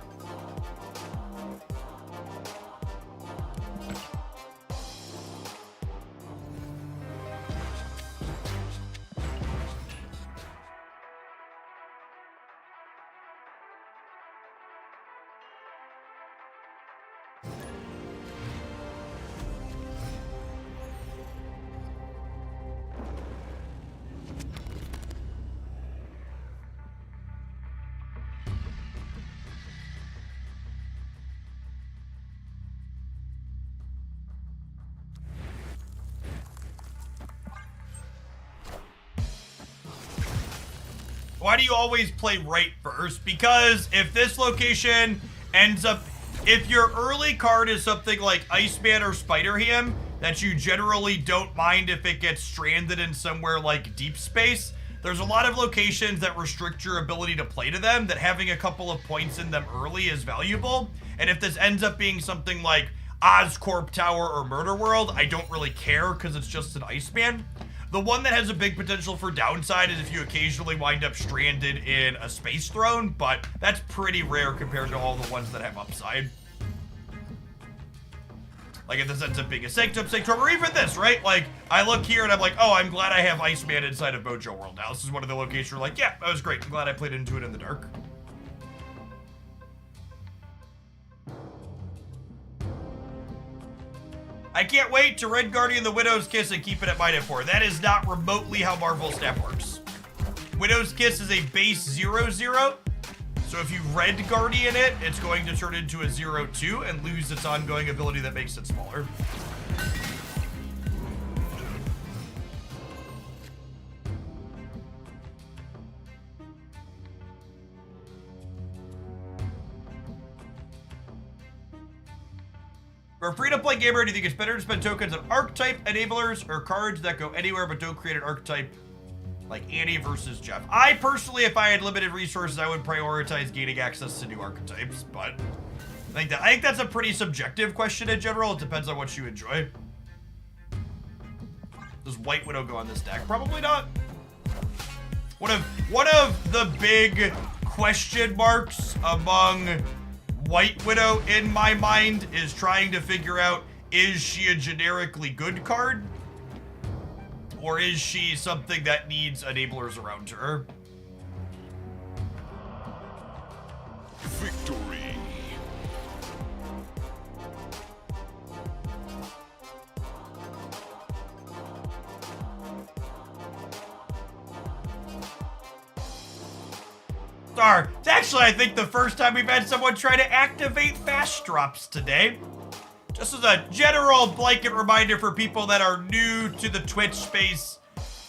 Why do you always play right first? Because if this location ends up, if your early card is something like Iceman or Spider-Ham, that you generally don't mind if it gets stranded in somewhere like Deep Space, there's a lot of locations that restrict your ability to play to them, that having a couple of points in them early is valuable. And if this ends up being something like Oscorp Tower or Murder World, I don't really care because it's just an Iceman. The one that has a big potential for downside is if you occasionally wind up stranded in a Space Throne, but that's pretty rare compared to all the ones that have upside. Like if this ends up being a Sanctum Sanctorum, or even this, right? Like, I look here and I'm like, oh, I'm glad I have Iceman inside of Mojo World now. This is one of the locations where like, yeah, that was great. I'm glad I played into it in the dark. I can't wait to Red Guardian the Widow's Kiss and keep it at -4. That is not remotely how Marvel Snap works. Widow's Kiss is a base 0/0. So if you Red Guardian it, it's going to turn into a 0/2 and lose its ongoing ability that makes it smaller. For a free-to-play gamer, do you think it's better to spend tokens on archetype enablers or cards that go anywhere but don't create an archetype like Annie versus Jeff? I personally, if I had limited resources, I would prioritize gaining access to new archetypes, but I think that's a pretty subjective question in general. It depends on what you enjoy. Does White Widow go on this deck? Probably not. One of the big question marks among White Widow in my mind is trying to figure out, is she a generically good card? Or is she something that needs enablers around her? Victory. It's actually, I think, the first time we've had someone try to activate fast drops today. Just as a general blanket reminder for people that are new to the Twitch space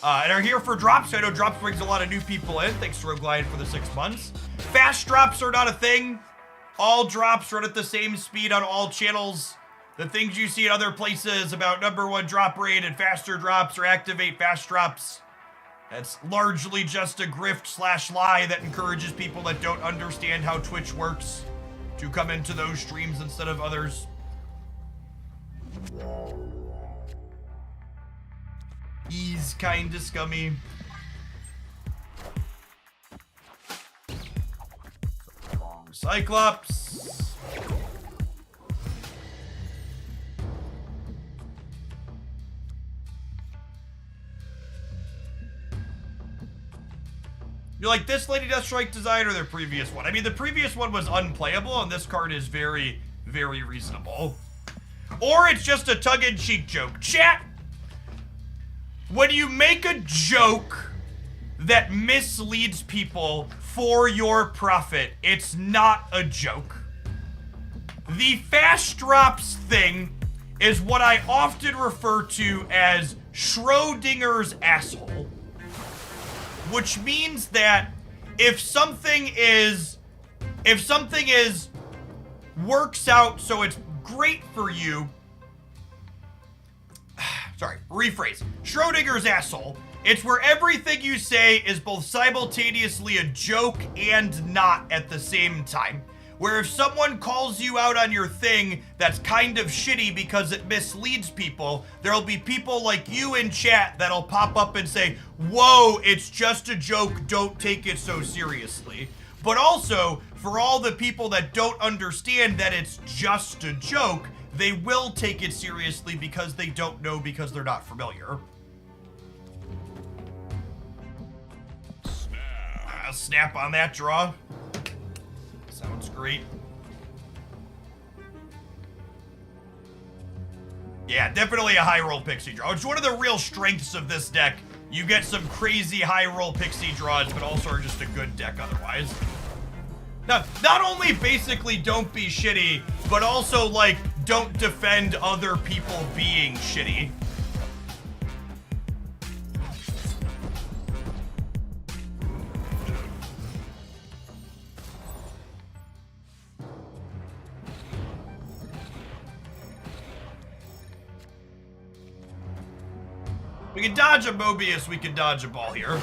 and are here for drops. I know drops brings a lot of new people in. Thanks to Roguelion for the 6 months. Fast drops are not a thing. All drops run at the same speed on all channels. The things you see in other places about #1 drop rate and faster drops or activate fast drops, that's largely just a grift/lie that encourages people that don't understand how Twitch works to come into those streams instead of others. He's kinda scummy. Cyclops. You like this Lady Deathstrike design or their previous one? I mean, the previous one was unplayable, and this card is very, very reasonable. Or it's just a tongue-in-cheek joke. Chat, when you make a joke that misleads people for your profit, it's not a joke. The fast drops thing is what I often refer to as Schrodinger's asshole. Which means that if something works out so it's great for you, sorry, rephrase. Schrodinger's asshole. It's where everything you say is both simultaneously a joke and not at the same time. Where if someone calls you out on your thing that's kind of shitty because it misleads people, there'll be people like you in chat that'll pop up and say, whoa, it's just a joke, don't take it so seriously. But also, for all the people that don't understand that it's just a joke, they will take it seriously because they don't know, because they're not familiar. Snap on that draw. Sounds great. Yeah, definitely a high roll pixie draw. It's one of the real strengths of this deck. You get some crazy high roll pixie draws, but also are just a good deck otherwise. Now, not only basically don't be shitty, but also like don't defend other people being shitty. We can dodge a Mobius, we can dodge a ball here.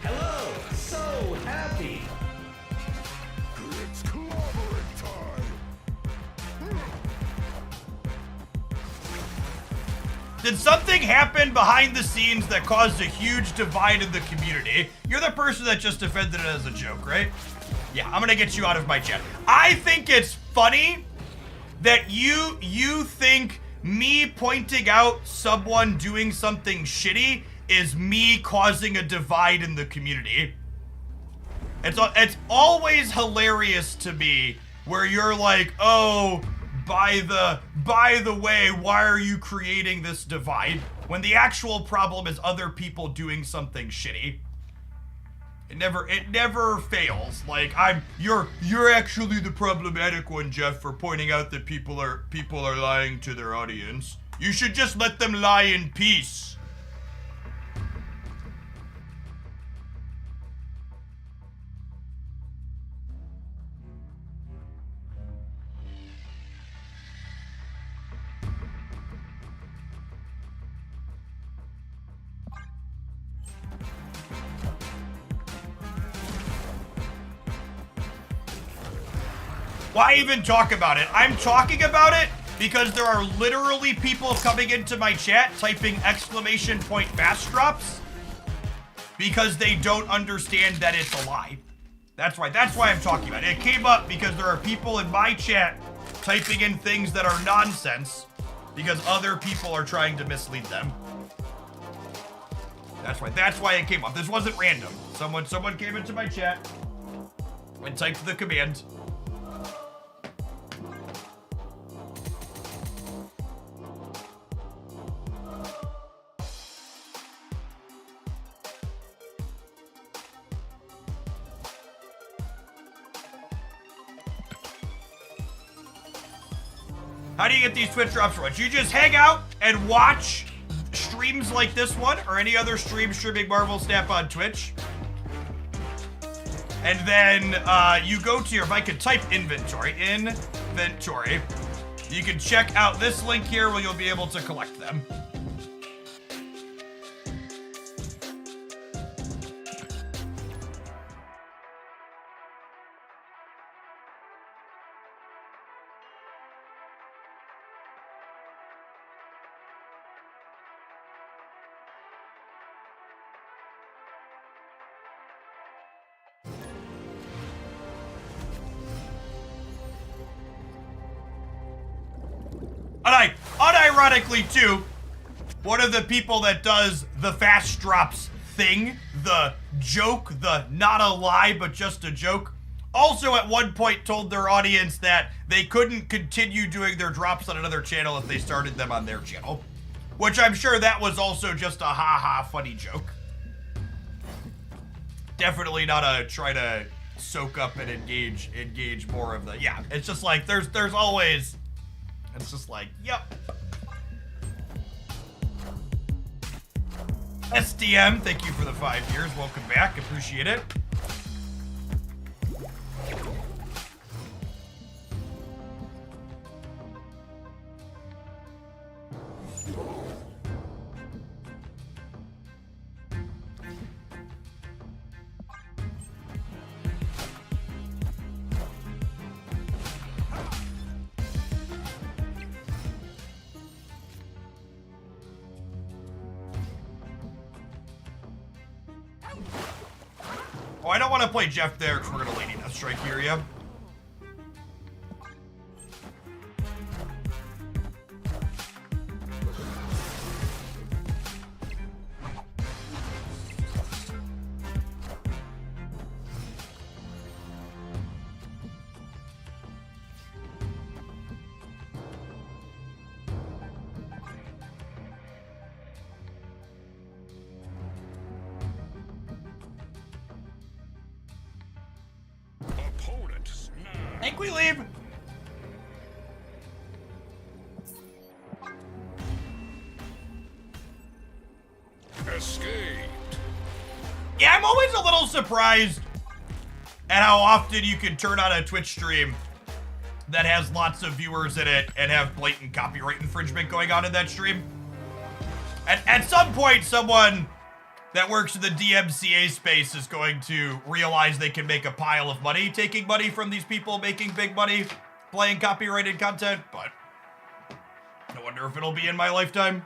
Hello! So happy! It's clobbering time. Did something happen behind the scenes that caused a huge divide in the community? You're the person that just defended it as a joke, right? Yeah, I'm gonna get you out of my chat. I think it's funny that you think me pointing out someone doing something shitty is me causing a divide in the community. It's always hilarious to me where you're like, oh, by the way, why are you creating this divide? When the actual problem is other people doing something shitty. It never fails. Like you're actually the problematic one, Jeff, for pointing out that people are lying to their audience. You should just let them lie in peace. Why even talk about it? I'm talking about it because there are literally people coming into my chat typing exclamation point fast drops because they don't understand that it's a lie. That's why I'm talking about it. It came up because there are people in my chat typing in things that are nonsense because other people are trying to mislead them. That's why it came up. This wasn't random. Someone came into my chat and typed the command. How do you get these Twitch drops for? You just hang out and watch streams like this one or any other stream streaming Marvel Snap on Twitch. And then you go to your, if I could type inventory, you can check out this link here where you'll be able to collect them. Unironically, too, one of the people that does the fast drops thing, the joke, the not a lie, but just a joke, also at one point told their audience that they couldn't continue doing their drops on another channel if they started them on their channel. Which I'm sure that was also just a ha-ha funny joke. Definitely not a try to soak up and engage more of the, yeah, it's just like, there's always, it's just like, yep. SDM, thank you for the 5 years. Welcome back. Appreciate it. Oh, I don't want to play Jeff there because we're going to Lady Death Strike here, yeah? I think we leave. Escaped. Yeah, I'm always a little surprised at how often you can turn on a Twitch stream that has lots of viewers in it and have blatant copyright infringement going on in that stream. At some point, someone that works in the DMCA space is going to realize they can make a pile of money taking money from these people making big money playing copyrighted content, but I wonder if it'll be in my lifetime.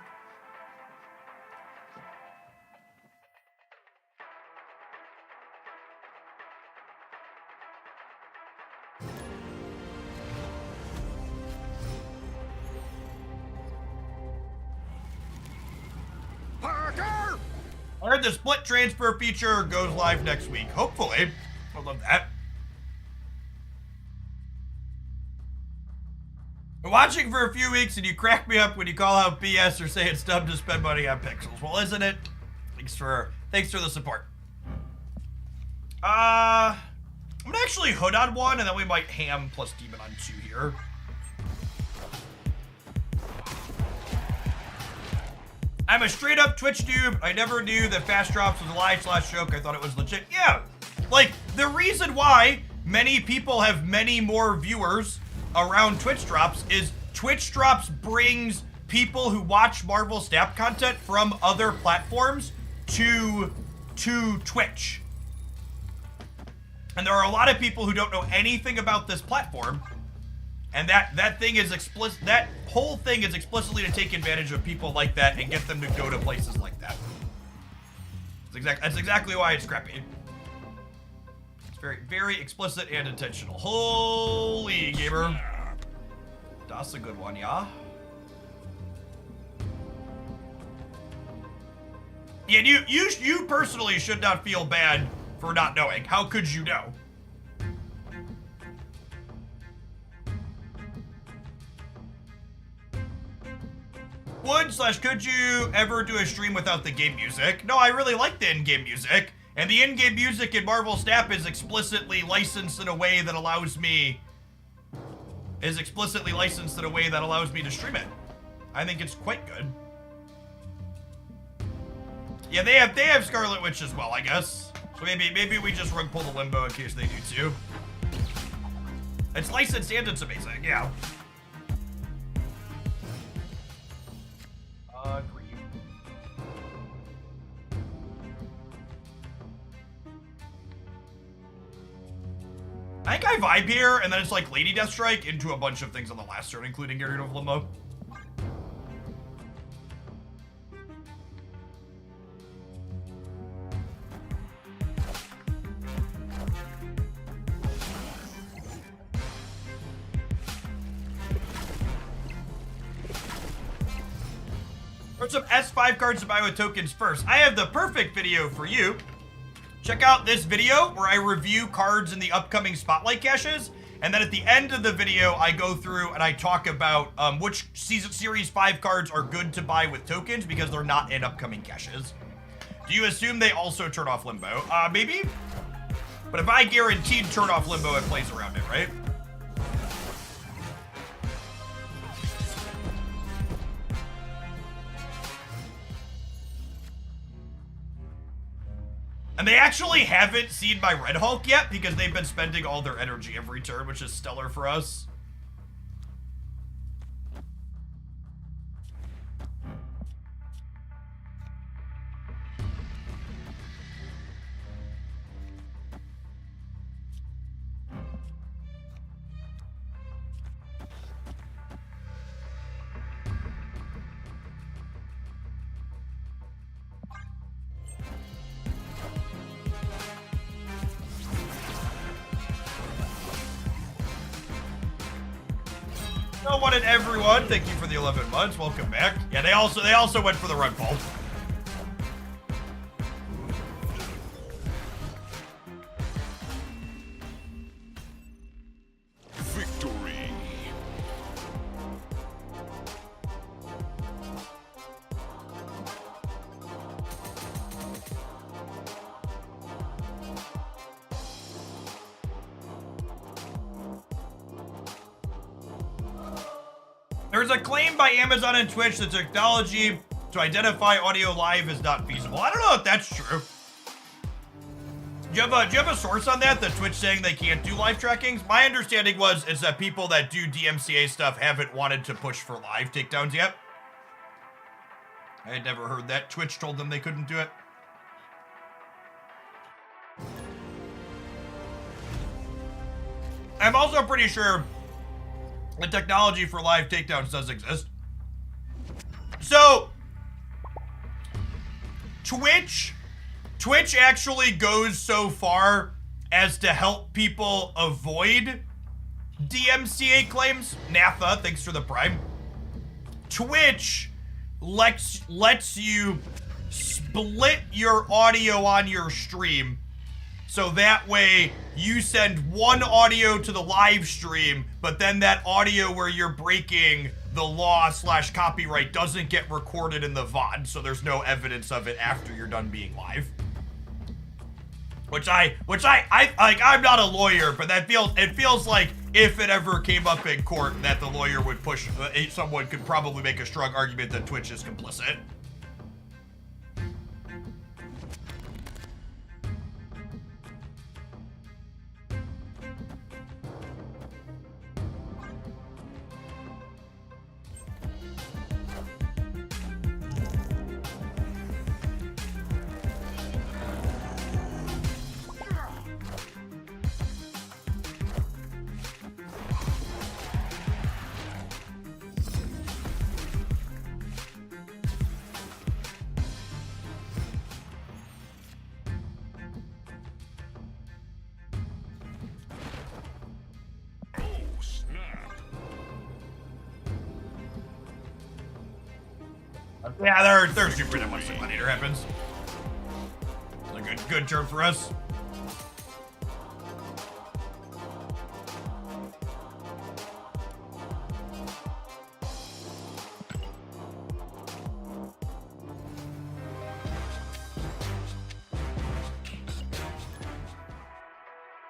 Parker! I heard the split transfer feature goes live next week. Hopefully. I love that. Been watching for a few weeks and you crack me up when you call out BS or say it's dumb to spend money on pixels. Well, isn't it? Thanks for the support. I'm gonna actually hood on one and then we might ham plus demon on two here. I'm a straight up Twitch noob. I never knew that fast drops was a lie/joke. I thought it was legit. Yeah, like the reason why many people have many more viewers around Twitch drops is Twitch drops brings people who watch Marvel Snap content from other platforms to Twitch. And there are a lot of people who don't know anything about this platform. And that thing is explicit. That whole thing is explicitly to take advantage of people like that and get them to go to places like that. That's exactly why it's crappy. It's very, very explicit and intentional. Holy gamer, that's a good one, yeah. Yeah, and you personally should not feel bad for not knowing. How could you know? Could you ever do a stream without the game music? No, I really like the in-game music. And the in-game music in Marvel Snap is explicitly licensed in a way that allows me... to stream it. I think it's quite good. Yeah, they have Scarlet Witch as well, I guess. So maybe we just rug pull the limbo in case they do too. It's licensed and it's amazing, yeah. Agree. I think I vibe here, and then it's like Lady Deathstrike into a bunch of things on the last turn, including getting rid of Limbo. For some S5 cards to buy with tokens first, I have the perfect video for you. Check out this video where I review cards in the upcoming Spotlight caches, and then at the end of the video, I go through and I talk about which Series 5 cards are good to buy with tokens because they're not in upcoming caches. Do you assume they also turn off Limbo? Maybe. But if I guaranteed turn off Limbo, it plays around it, right? And they actually haven't seen my Red Hulk yet because they've been spending all their energy every turn, which is stellar for us. I wanted everyone. Thank you for the 11 months. Welcome back. Yeah, they also went for the rug pull. Victory. There's a claim by Amazon and Twitch that technology to identify audio live is not feasible. I don't know if that's true. Do you have a source on that? That Twitch saying they can't do live trackings? My understanding is that people that do DMCA stuff haven't wanted to push for live takedowns yet. I had never heard that. Twitch told them they couldn't do it. I'm also pretty sure the technology for live takedowns does exist. So, Twitch actually goes so far as to help people avoid DMCA claims. Natha, thanks for the prime. Twitch lets you split your audio on your stream, so that way you send one audio to the live stream, but then that audio where you're breaking the law / copyright doesn't get recorded in the VOD, so there's no evidence of it after you're done being live. Which I like, I'm not a lawyer, but it feels like if it ever came up in court that the lawyer would push, someone could probably make a strong argument that Twitch is complicit. Yeah, there's super that much money that happens. It's a good term for us.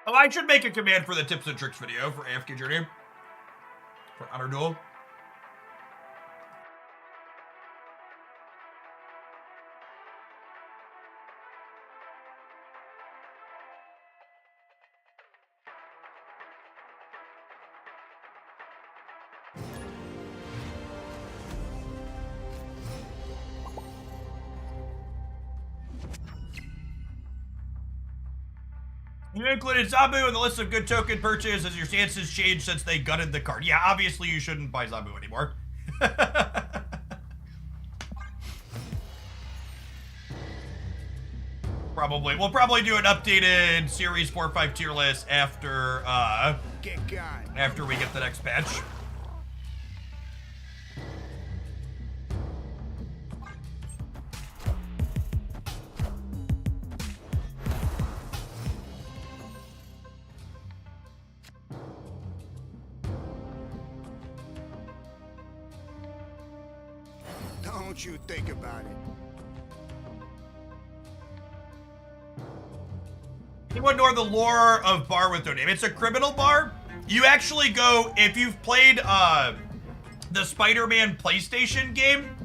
Oh, I should make a command for the tips and tricks video for AFK Journey. For Honor Duel. You included Zabu in the list of good token purchase as your stance has changed since they gutted the card. Yeah, obviously you shouldn't buy Zabu anymore. We'll probably do an updated Series 4-5 tier list after we get the next patch. Don't you think about it. Anyone know the lore of Bar with No Name? It's a criminal bar. You actually go, if you've played the Spider-Man PlayStation game,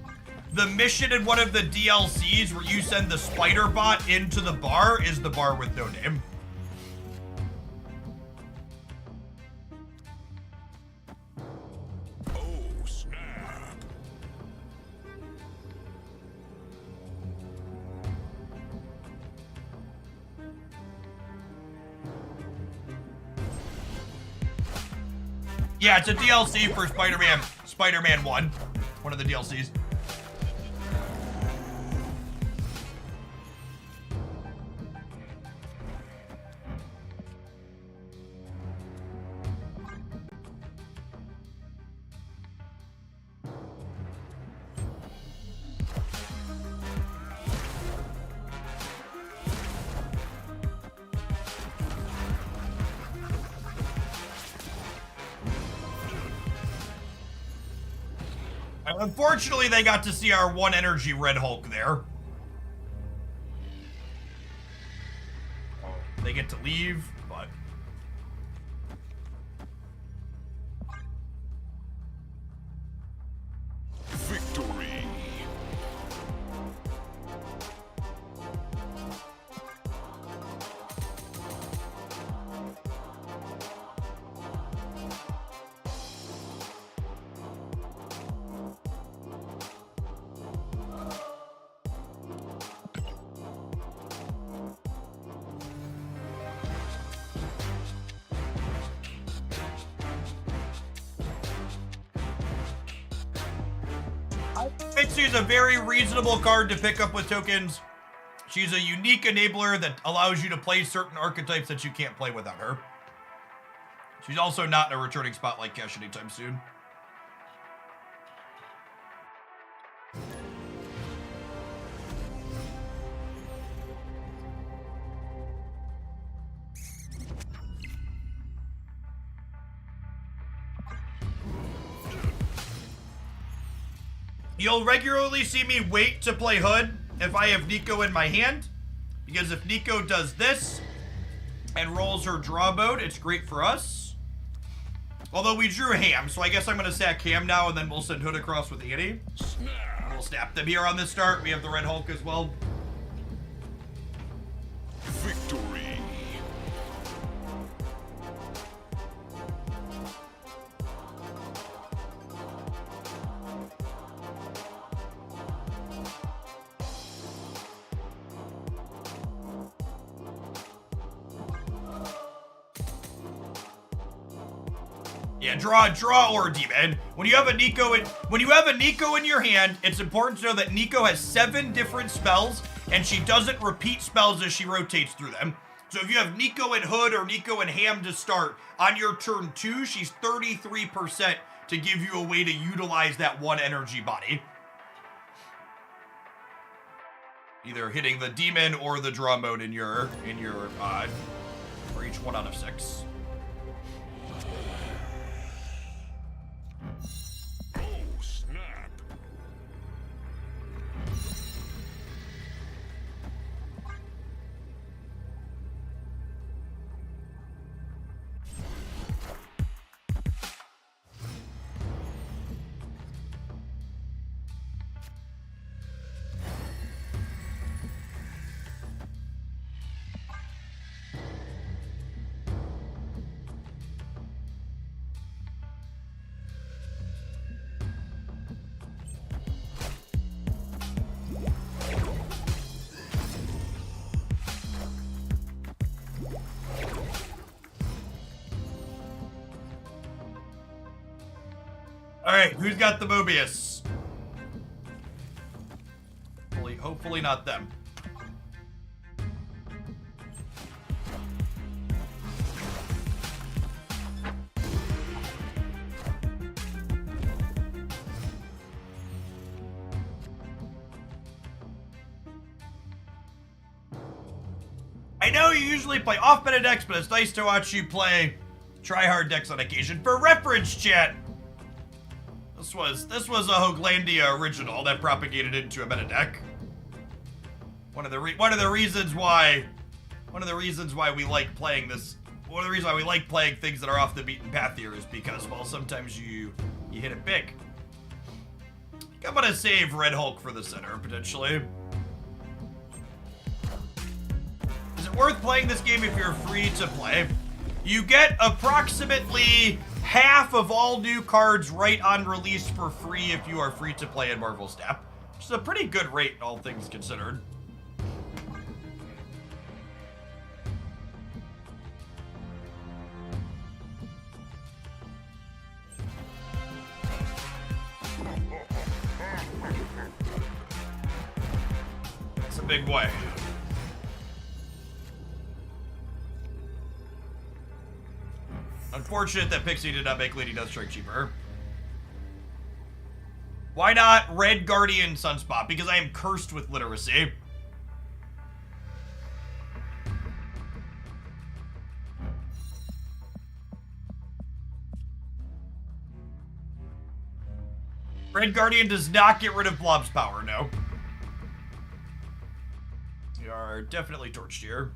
the mission in one of the DLCs where you send the spider bot into the bar is the Bar with No Name. Yeah, it's a DLC for Spider-Man 1. One of the DLCs. Unfortunately, they got to see our 1 energy Red Hulk there. They get to leave, but... Victory. Mitsu is a very reasonable card to pick up with tokens. She's a unique enabler that allows you to play certain archetypes that you can't play without her. She's also not in a returning spotlight cache anytime soon. You'll regularly see me wait to play Hood if I have Nico in my hand, because if Nico does this and rolls her draw mode, it's great for us. Although we drew Ham, so I guess I'm going to sack Ham now, and then we'll send Hood across with Annie. We'll snap them here on the start. We have the Red Hulk as well. Victory. Yeah, draw or demon. When you have a Nico in your hand, it's important to know that Nico has 7 different spells, and she doesn't repeat spells as she rotates through them. So if you have Nico and Hood or Nico and Ham to start, on your turn 2, she's 33% to give you a way to utilize that one energy body. Either hitting the demon or the draw mode in your for each 1 out of 6. Oh, snap. Alright, who's got the Mobius? Hopefully not them. I know you usually play off-meta decks, but it's nice to watch you play try-hard decks on occasion. For reference, chat, this was a Hoaglandia original that propagated into a meta deck. One of the reasons why we like playing this. One of the reasons why we like playing things that are off the beaten path here is because, well, sometimes you hit it big. I think I'm gonna save Red Hulk for the center potentially. Is it worth playing this game if you're free to play? You get approximately half of all new cards right on release for free if you are free to play in Marvel Snap, which is a pretty good rate, all things considered. It's a big boy. Unfortunate that Pixie did not make Lady Deathstrike cheaper. Why not Red Guardian Sunspot? Because I am cursed with literacy. Red Guardian does not get rid of Blob's power, no. We are definitely torched here.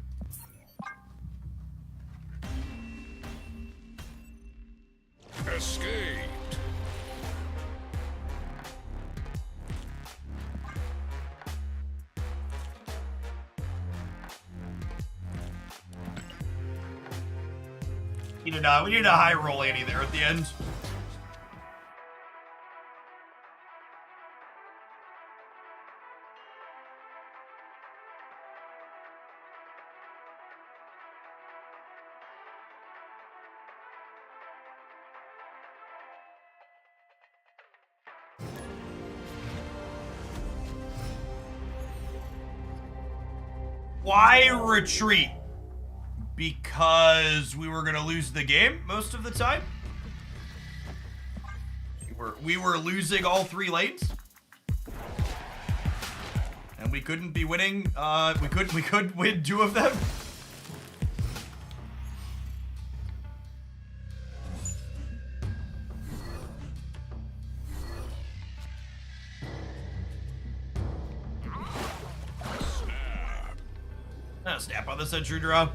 Escaped. We need a high roll Annie there at the end. Why retreat? Because we were gonna lose the game most of the time. We were losing all 3 lanes, and we couldn't be winning. We couldn't win 2 of them. Snap on the sentry draw.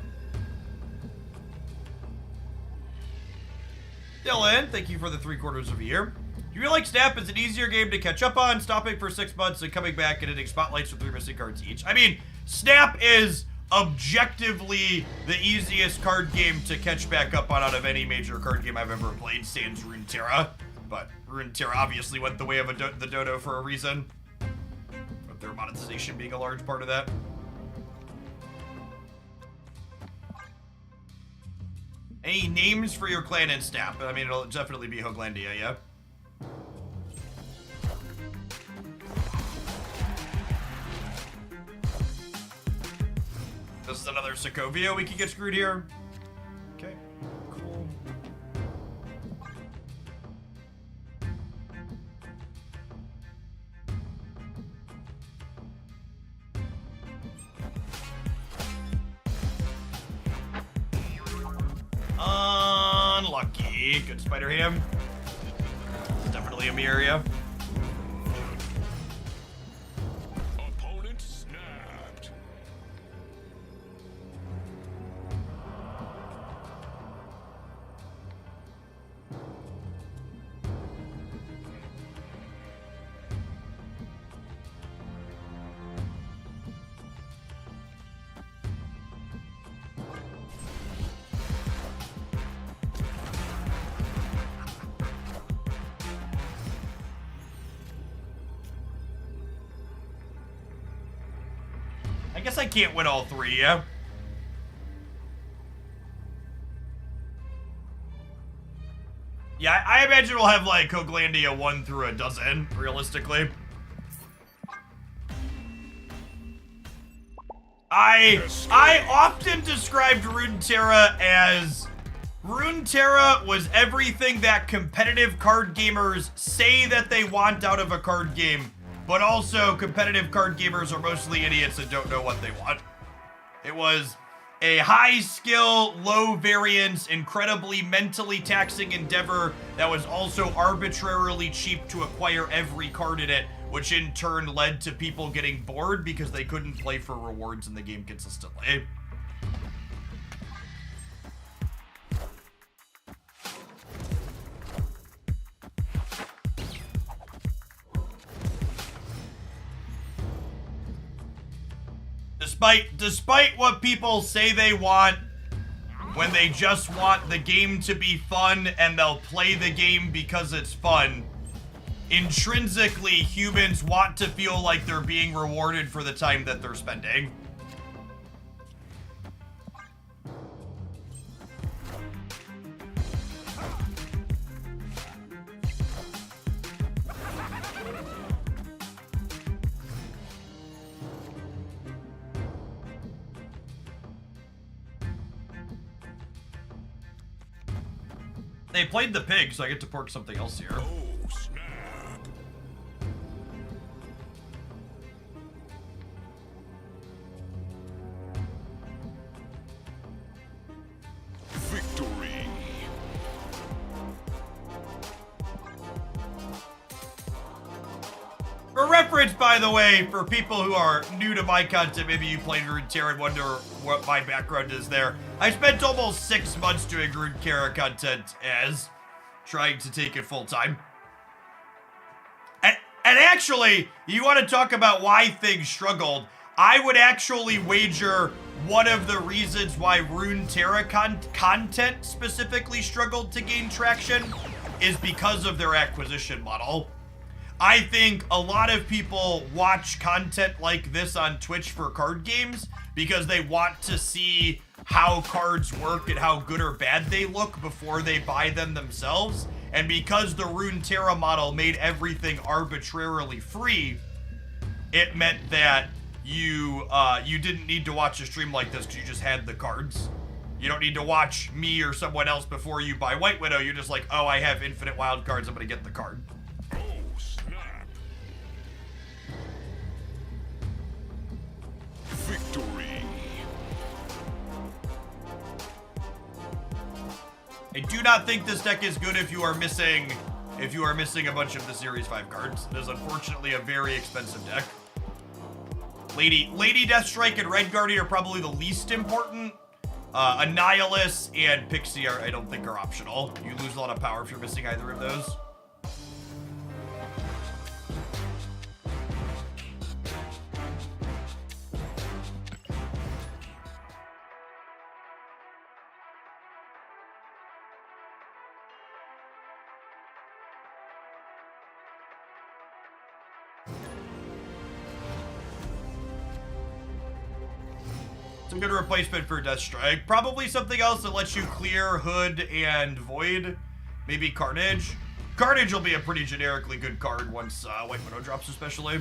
Dylan, thank you for the 3/4 of a year. Do you feel like Snap is an easier game to catch up on, stopping for 6 months and coming back and hitting spotlights with 3 missing cards each? I mean, Snap is objectively the easiest card game to catch back up on out of any major card game I've ever played, sans Runeterra. But Runeterra obviously went the way of the dodo for a reason, with their monetization being a large part of that. Any names for your clan and Snap? I mean, it'll definitely be Hoaglandia, yeah? This is another Sokovia we can get screwed here. Okay, cool. Unlucky. Good Spider Ham. Definitely a mirror, yeah. Opponent snapped. I guess I can't win all 3, yeah? Yeah, I imagine we'll have, like, Hoaglandia 1 through a dozen, realistically. I often described Runeterra as... Runeterra was everything that competitive card gamers say that they want out of a card game, but also competitive card gamers are mostly idiots and don't know what they want. It was a high skill, low variance, incredibly mentally taxing endeavor that was also arbitrarily cheap to acquire every card in it, which in turn led to people getting bored because they couldn't play for rewards in the game consistently. Despite what people say they want, when they just want the game to be fun and they'll play the game because it's fun, intrinsically humans want to feel like they're being rewarded for the time that they're spending. They played the pig, so I get to pork something else here. Oh, snap. Victory. For reference, by the way, for people who are new to my content, maybe you played Runeterra and wonder what my background is there. I spent almost 6 months doing Runeterra content as trying to take it full time. And actually, you want to talk about why things struggled, I would actually wager one of the reasons why Runeterra content specifically struggled to gain traction is because of their acquisition model. I think a lot of people watch content like this on Twitch for card games because they want to see how cards work and how good or bad they look before they buy them themselves. And because the Runeterra model made everything arbitrarily free, it meant that you didn't need to watch a stream like this because you just had the cards. You don't need to watch me or someone else before you buy White Widow. You're just like, oh, I have infinite wild cards. I'm gonna get the card. Oh, snap. Victory. I do not think this deck is good if you are missing a bunch of the Series 5 cards. It is unfortunately a very expensive deck. Lady Deathstrike and Red Guardian are probably the least important. Annihilus and Pixie I don't think are optional. You lose a lot of power if you're missing either of those. Some good replacement for Deathstrike. Probably something else that lets you clear Hood and Void. Maybe Carnage. Carnage will be a pretty generically good card once White Widow drops especially.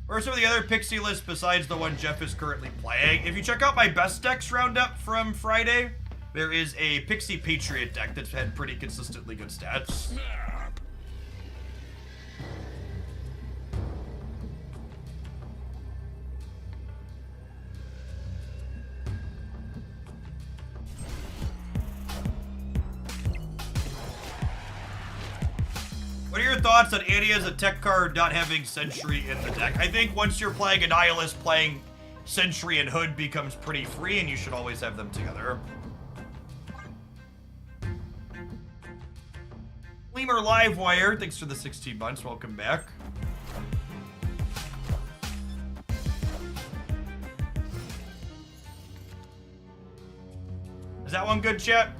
Or some of the other Pixie lists besides the one Jeff is currently playing. If you check out my best decks roundup from Friday, there is a Pixie Patriot deck that's had pretty consistently good stats. Snap. What are your thoughts on Annie as a tech card not having Sentry in the deck? I think once you're playing Annihilus, playing Sentry and Hood becomes pretty free, and you should always have them together. Lemur Livewire, thanks for the 16 months. Welcome back. Is that one good, chat?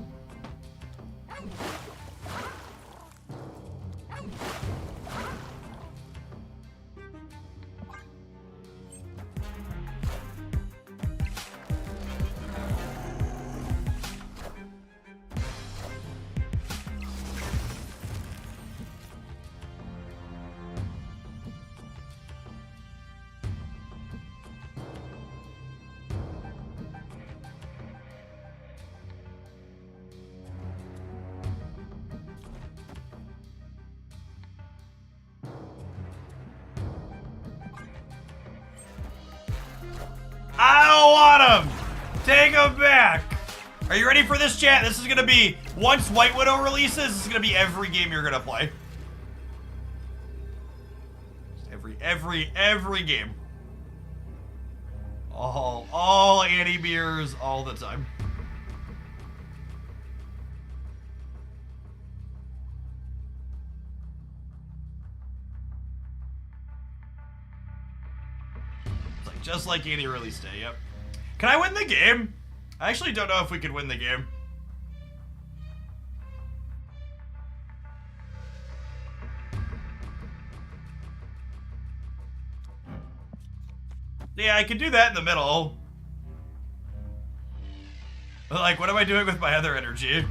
I don't want him! Take him back! Are you ready for this, chat? This is gonna be, once White Widow releases, this is gonna be every game you're gonna play. Every game. All anti-beers all the time. Just like any release day, yep. Can I win the game? I actually don't know if we could win the game. Yeah, I could do that in the middle. But like, what am I doing with my other energy?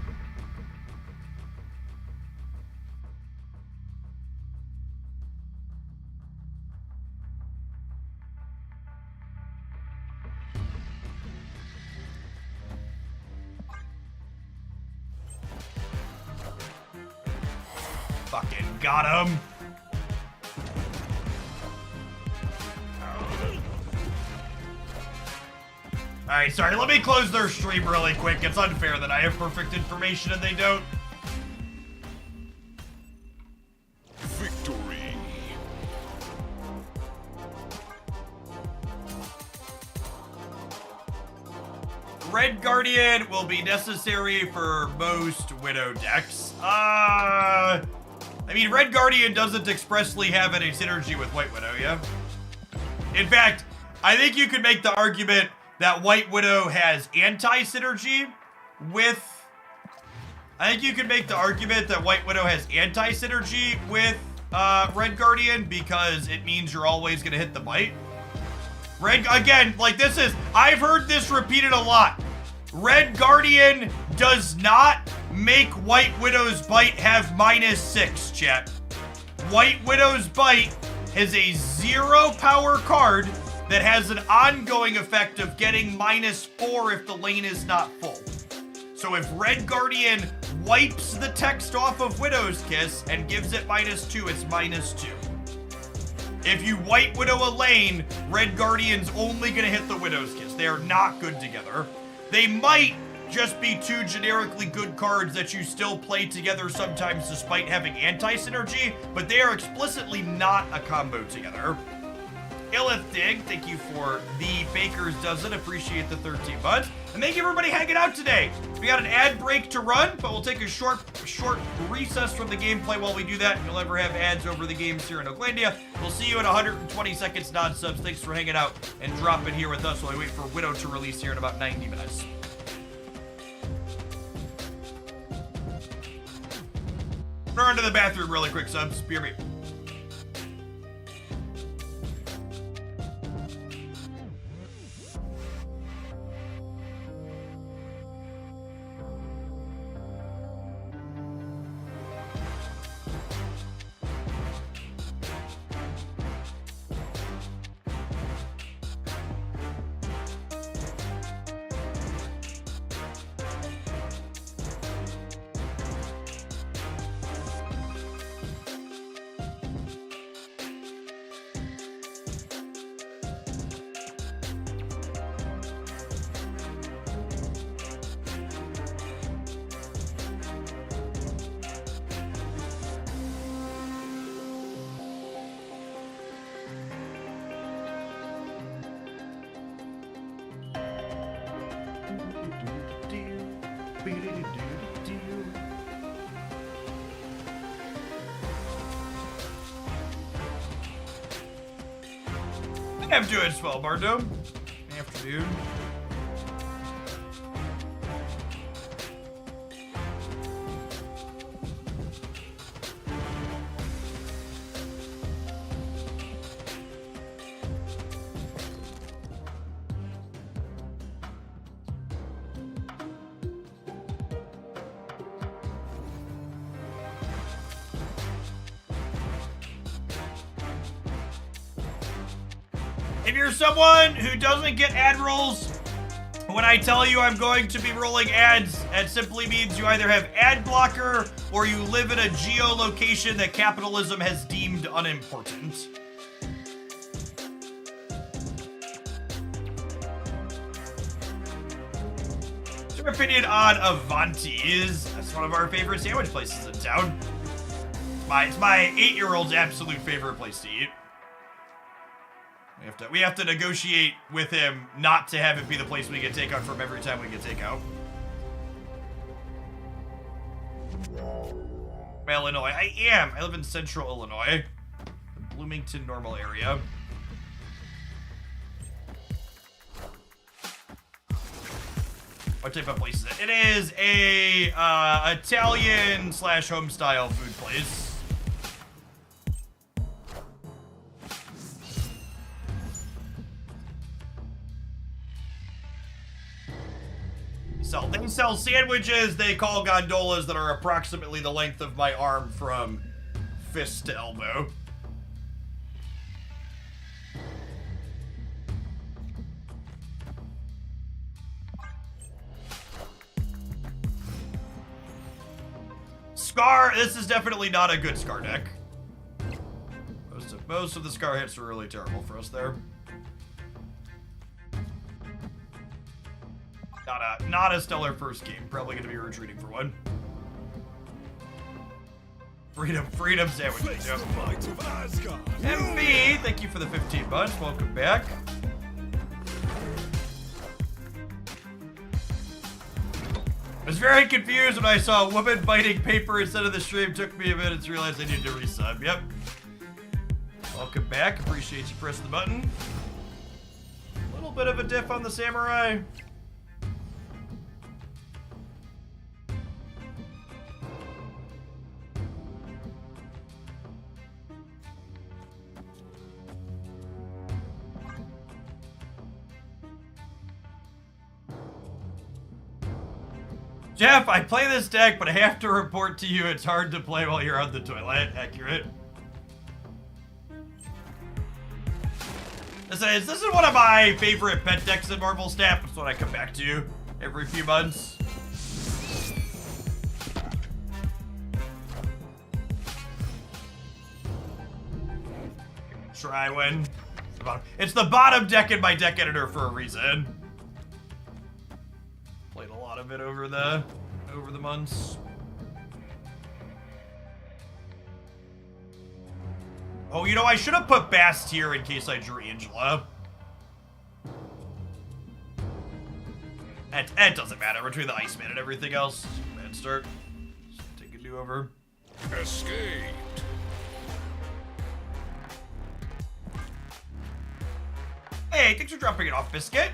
Fucking got him. Alright, sorry, let me close their stream really quick. It's unfair that I have perfect information and they don't. Victory. Red Guardian will be necessary for most Widow decks. I mean, Red Guardian doesn't expressly have any synergy with White Widow, yeah? In fact, I think you could make the argument that White Widow has anti-synergy with... I think you could make the argument that White Widow has anti-synergy with Red Guardian because it means you're always going to hit the bite. Again, like this is... I've heard this repeated a lot. Red Guardian does not make White Widow's bite have -6, chat. White Widow's bite has a 0 power card that has an ongoing effect of getting -4 if the lane is not full. So if Red Guardian wipes the text off of Widow's Kiss and gives it -2, it's -2. If you white Widow a lane, Red Guardian's only gonna hit the Widow's Kiss. They are not good together. They might just be two generically good cards that you still play together sometimes despite having anti-synergy, but they are explicitly not a combo together. Illith Dig, thank you for the Baker's Dozen. Appreciate the 13 months. And thank you everybody hanging out today. We got an ad break to run, but we'll take a short recess from the gameplay while we do that. You'll never have ads over the games here in Oaklandia. We'll see you in 120 seconds non-subs. Thanks for hanging out and dropping here with us while we wait for Widow to release here in about 90 minutes. Run to the bathroom really quick, subs. Spear me. I'm doing swell, Bardo. Afternoon. If you're someone who doesn't get ad rolls, when I tell you I'm going to be rolling ads, that simply means you either have ad blocker or you live in a geolocation that capitalism has deemed unimportant. What's your opinion on Avanti's? That's one of our favorite sandwich places in town. It's my 8-year-old's absolute favorite place to eat. We have to negotiate with him not to have it be the place we get takeout from every time we get takeout. Illinois. I am. I live in central Illinois. The Bloomington normal area. What type of place is it? It is a Italian / home-style food place. They sell sandwiches they call gondolas that are approximately the length of my arm from fist to elbow. Scar, this is definitely not a good Scar deck. Most of the Scar hits were really terrible for us there. Not a stellar first game. Probably going to be retreating for one. Freedom sandwiches. Yep. MB, thank you for the 15 months. Welcome back. I was very confused when I saw a woman biting paper instead of the stream. Took me a minute to realize I needed to resub. Yep. Welcome back. Appreciate you pressing the button. A little bit of a diff on the samurai. Jeff, I play this deck, but I have to report to you it's hard to play while you're on the toilet. Accurate. This is one of my favorite pet decks in Marvel Snap. It's what I come back to every few months. Try win. It's the bottom deck in my deck editor for a reason. Played a lot of it over the months. Oh, you know, I should have put Bast here in case I drew Angela. It doesn't matter between the Iceman and everything else. Bad start. Just take a do-over. Escaped. Hey, thanks for dropping it off, Biscuit.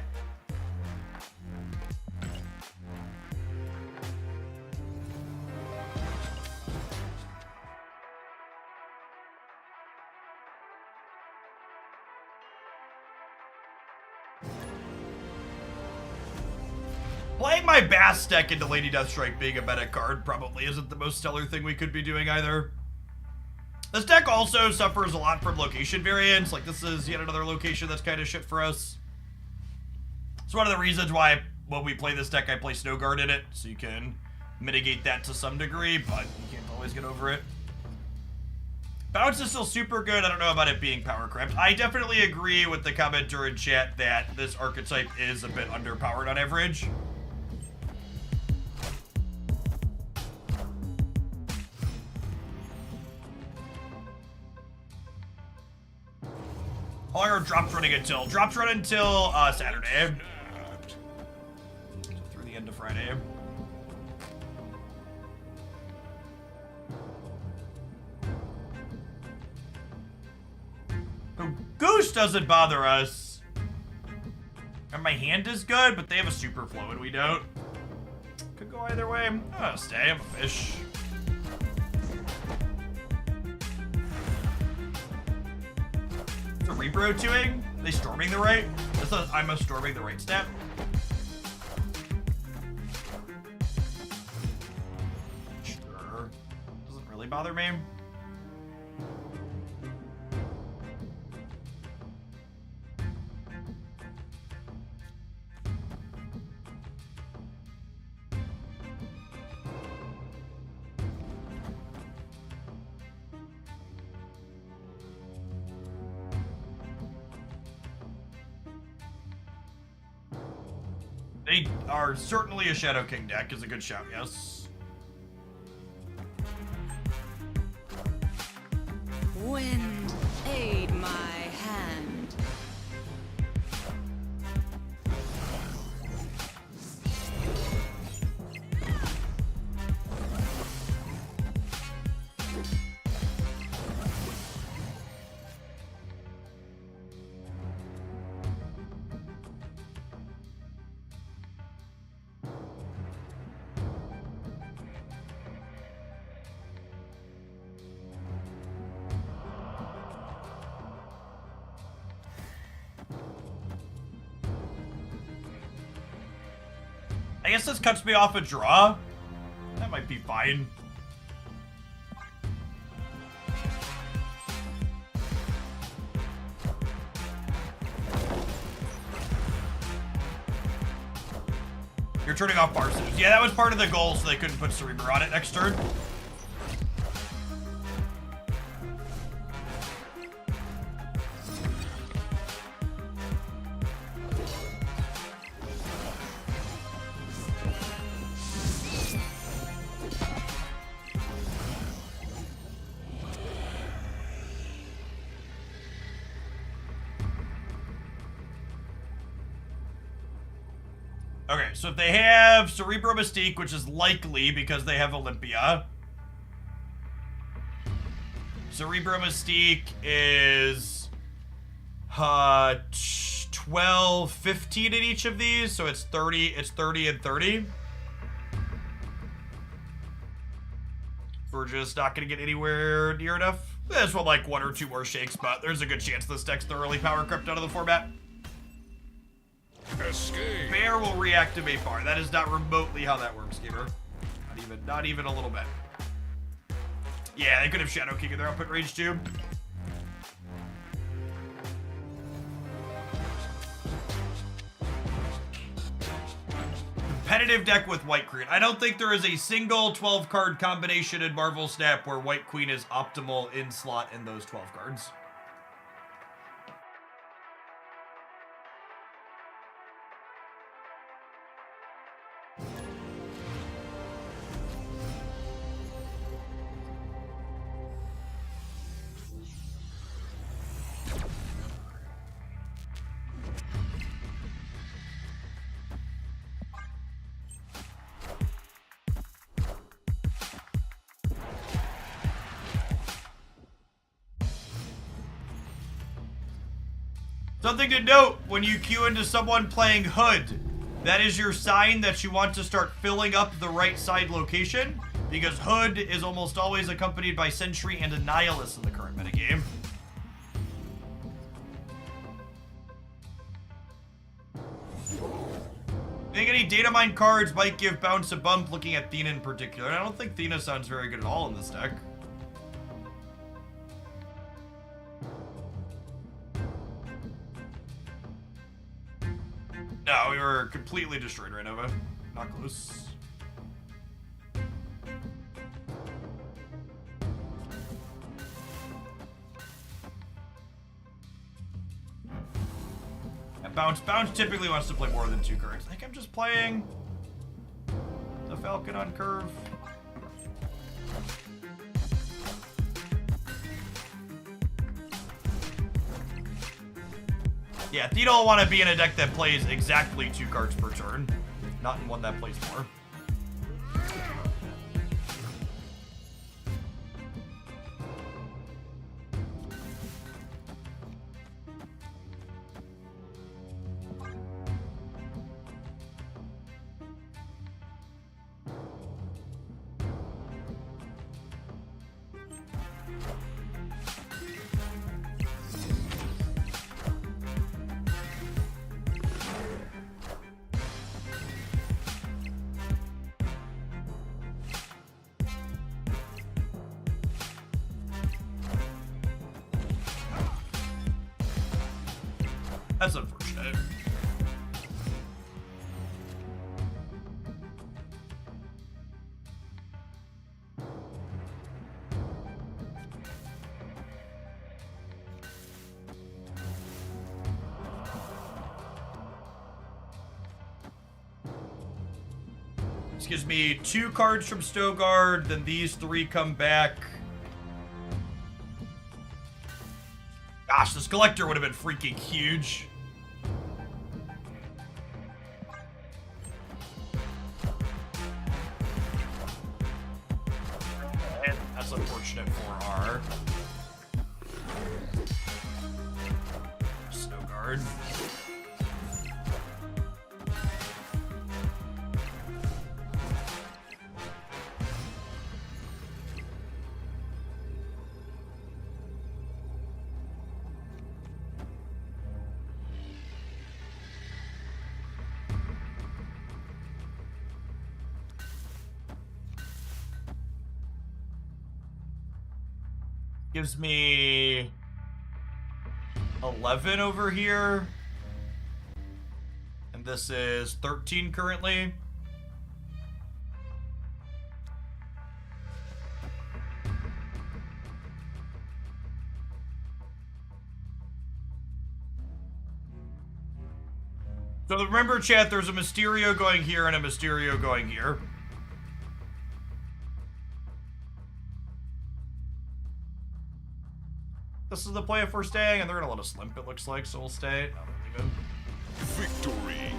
Playing my Bass deck into Lady Deathstrike being a meta card probably isn't the most stellar thing we could be doing either. This deck also suffers a lot from location variance. Like, this is yet another location that's kind of shit for us. It's one of the reasons why when we play this deck, I play Snow Guard in it, so you can mitigate that to some degree, but you can't always get over it. Bounce is still super good. I don't know about it being power crept. I definitely agree with the commenter in chat that this archetype is a bit underpowered on average. How long are drops running until? Drops run until Saturday. So through the end of Friday. Goose doesn't bother us. And my hand is good, but they have a super flow and we don't. Could go either way. Oh, stay. I'm a fish. Cerebro 2ing? They storming the right? I'm a storming the right step. Sure. Doesn't really bother me. They are certainly a Shadow King deck, is a good shout, yes. Wind, aid my hand. I guess this cuts me off a draw. That might be fine. You're turning off Barsus. Yeah, that was part of the goal, so they couldn't put Cerebro on it next turn. Okay, so if they have Cerebro Mystique, which is likely because they have Olympia. Cerebro Mystique is 12, 15 in each of these, so it's 30 and 30. We're just not gonna get anywhere near enough. This one like one or two more shakes, but there's a good chance this deck's thoroughly power crept out of the format. Escape. Bear will reactivate bar. That is not remotely how that works, gamer. Not even a little bit. Yeah, they could have Shadow King in their output range too. competitive deck with White Queen. I don't think there is a single 12-card combination in Marvel Snap where White Queen is optimal in slot in those 12 cards. Something to note when you queue into someone playing Hood. That is your sign that you want to start filling up the right side location, because Hood is almost always accompanied by Sentry and a Nihilist in the current metagame. I think any data mine cards might give Bounce a bump looking at Thena in particular. I don't think Thena sounds very good at all in this deck. No, we were completely destroyed, right, Nova? Not close. Yeah, Bounce typically wants to play more than 2 cards. I think I'm just playing the Falcon on curve. Yeah, Theta will want to be in a deck that plays exactly 2 cards per turn, not in one that plays more. That's unfortunate. This gives me 2 cards from Stogard, then these 3 come back. Gosh, this Collector would have been freaking huge. And that's unfortunate for our Stogard. Gives me 11 over here. And this is 13 currently. So remember, chat, there's a Mysterio going here and a Mysterio going here. This is the play if we're staying, and they're gonna let us limp, it looks like, so we'll stay. No, they're leaving. Victory.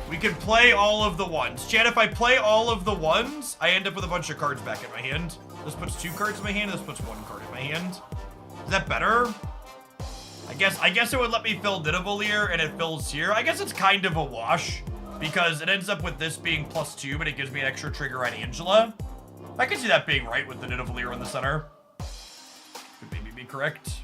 We can play all of the ones. Chat, if I play all of the ones, I end up with a bunch of cards back in my hand. This puts 2 cards in my hand, this puts 1 card in my hand. Is that better? I guess it would let me fill Nidavellir, and it fills here. I guess it's kind of a wash, because it ends up with this being +2, but it gives me an extra trigger on Angela. I can see that being right with the Nidavellir in the center. Could maybe be correct.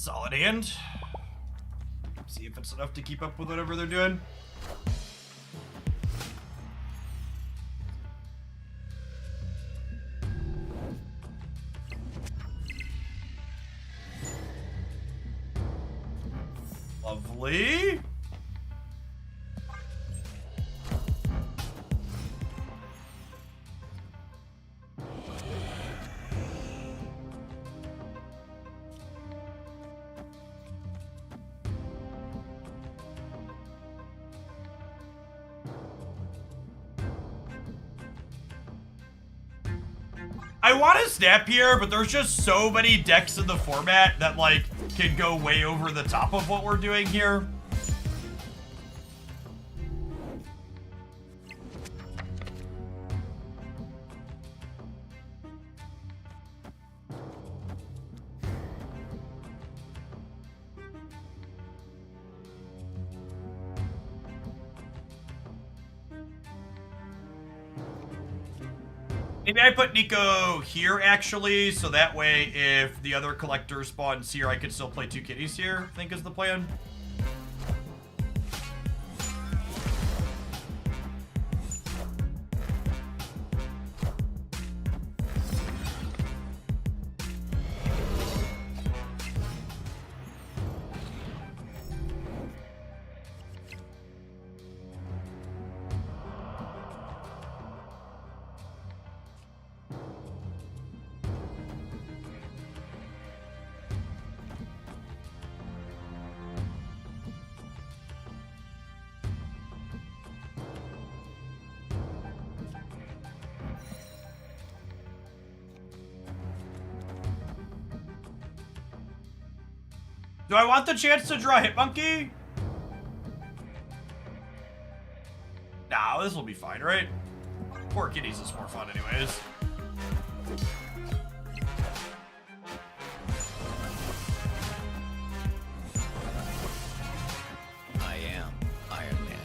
Solid hand. See if it's enough to keep up with whatever they're doing. Lovely. I want to snap here, but there's just so many decks in the format that, like, can go way over the top of what we're doing here. Maybe I put Nico here, actually, so that way if the other collector spawns here, I could still play 2 kitties here, I think is the plan. Do I want the chance to draw Hitmonkey? Nah, this will be fine, right? 4 kitties is more fun anyways. I am Iron Man.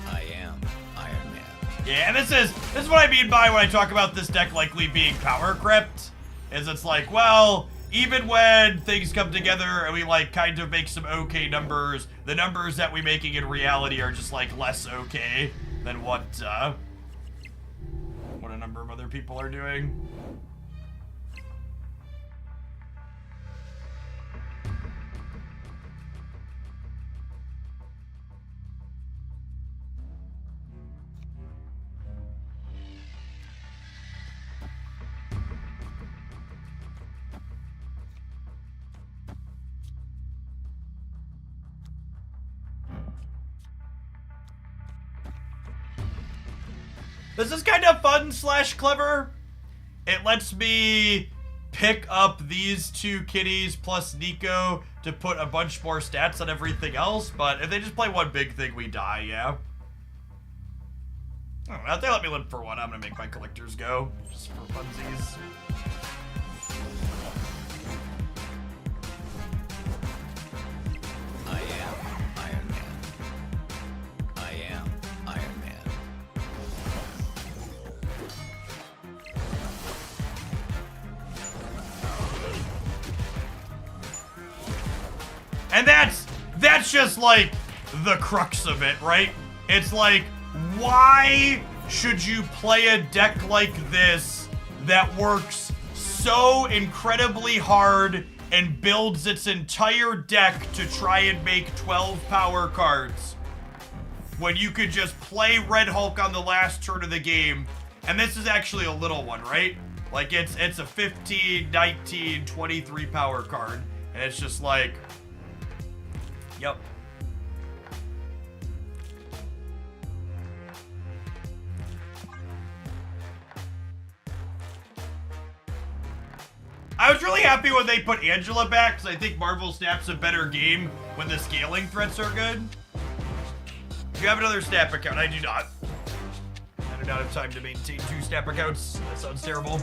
I am Iron Man. Yeah, and this is what I mean by when I talk about this deck likely being power crept. Is it's like, well, even when things come together and we, like, kind of make some okay numbers, the numbers that we're making in reality are just, like, less okay than what a number of other people are doing. This is kind of fun / clever. It lets me pick up these 2 kitties plus Nico to put a bunch more stats on everything else, but if they just play one big thing, we die, yeah. I don't know, if they let me live for one, I'm gonna make my collectors go, just for funsies. I am Iron Man. I am Iron Man. And that's just like the crux of it, right? It's like, why should you play a deck like this that works so incredibly hard and builds its entire deck to try and make 12 power cards when you could just play Red Hulk on the last turn of the game? And this is actually a little one, right? Like, it's a 15, 19, 23 power card, and it's just like, yep. I was really happy when they put Angela back, because I think Marvel Snap's a better game when the scaling threats are good. Do you have another Snap account? I do not. I do not have time to maintain 2 Snap accounts. That sounds terrible.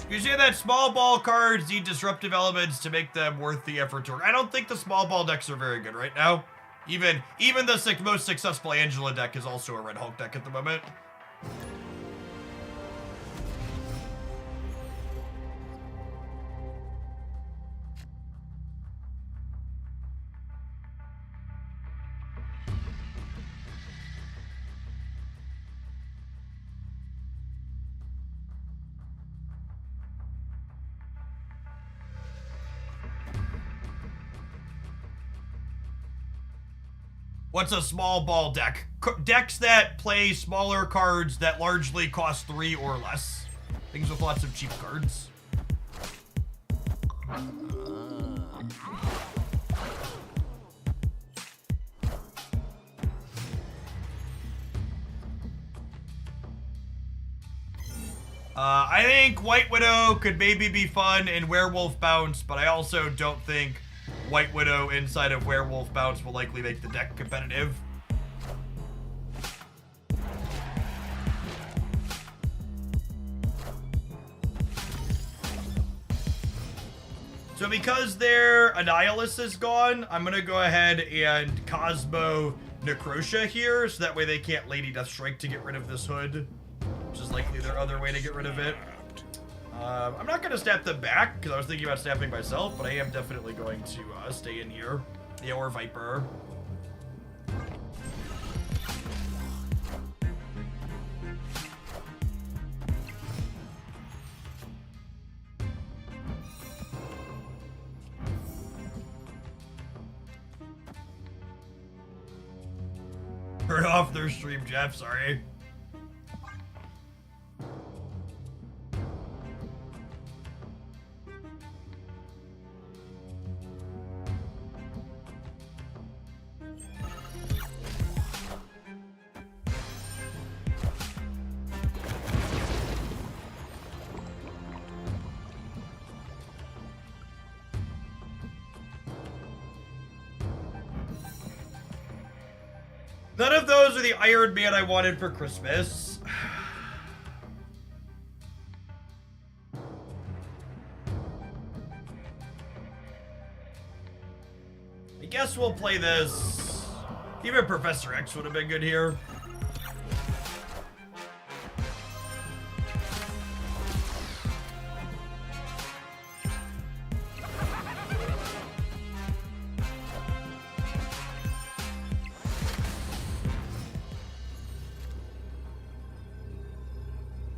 You say that small ball cards need disruptive elements to make them worth the effort to work. I don't think the small ball decks are very good right now. Even the most successful Angela deck is also a Red Hulk deck at the moment. What's a small ball deck? Decks that play smaller cards that largely cost 3 or less. Things with lots of cheap cards. I think White Widow could maybe be fun in Werewolf Bounce, but I also don't think White Widow inside of Werewolf Bounce will likely make the deck competitive. So because their Annihilus is gone, I'm gonna go ahead and Cosmo Necrotia here, so that way they can't Lady Deathstrike to get rid of this hood, which is likely their other way to get rid of it. I'm not gonna snap them back, because I was thinking about snapping myself, but I am definitely going to stay in here. Yeah, or Viper. Turn off their stream, Jeff, sorry. None of those are the Iron Man I wanted for Christmas. I guess we'll play this. Even Professor X would have been good here.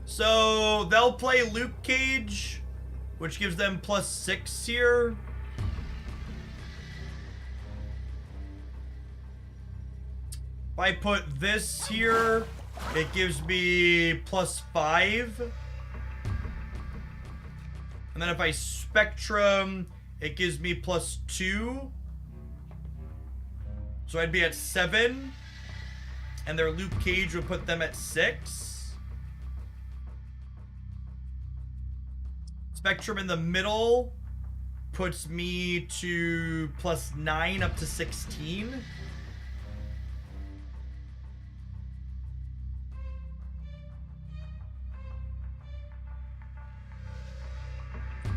So they'll play Luke Cage, which gives them +6 here. If I put this here, it gives me +5. And then if I Spectrum, it gives me +2. So I'd be at 7. And their Luke Cage would put them at 6. Spectrum in the middle puts me to +9 up to 16.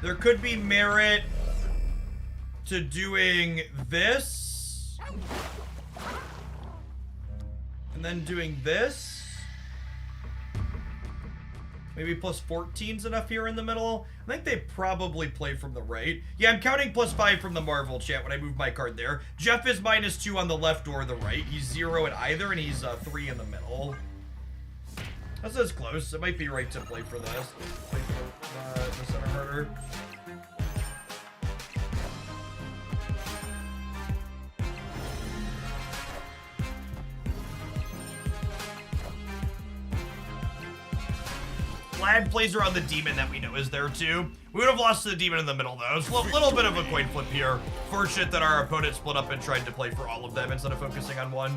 There could be merit to doing this and then doing this. Maybe +14's enough here in the middle. I think they probably play from the right. Yeah, I'm counting +5 from the Marvel chat when I move my card there. Jeff is -2 on the left or the right. He's 0 at either, and he's 3 in the middle. This is close. It might be right to play for this. Play for the center harder. Glad plays around the demon that we know is there too. We would have lost to the demon in the middle though. It's a little bit of a coin flip here. Fortunate that our opponent split up and tried to play for all of them instead of focusing on one.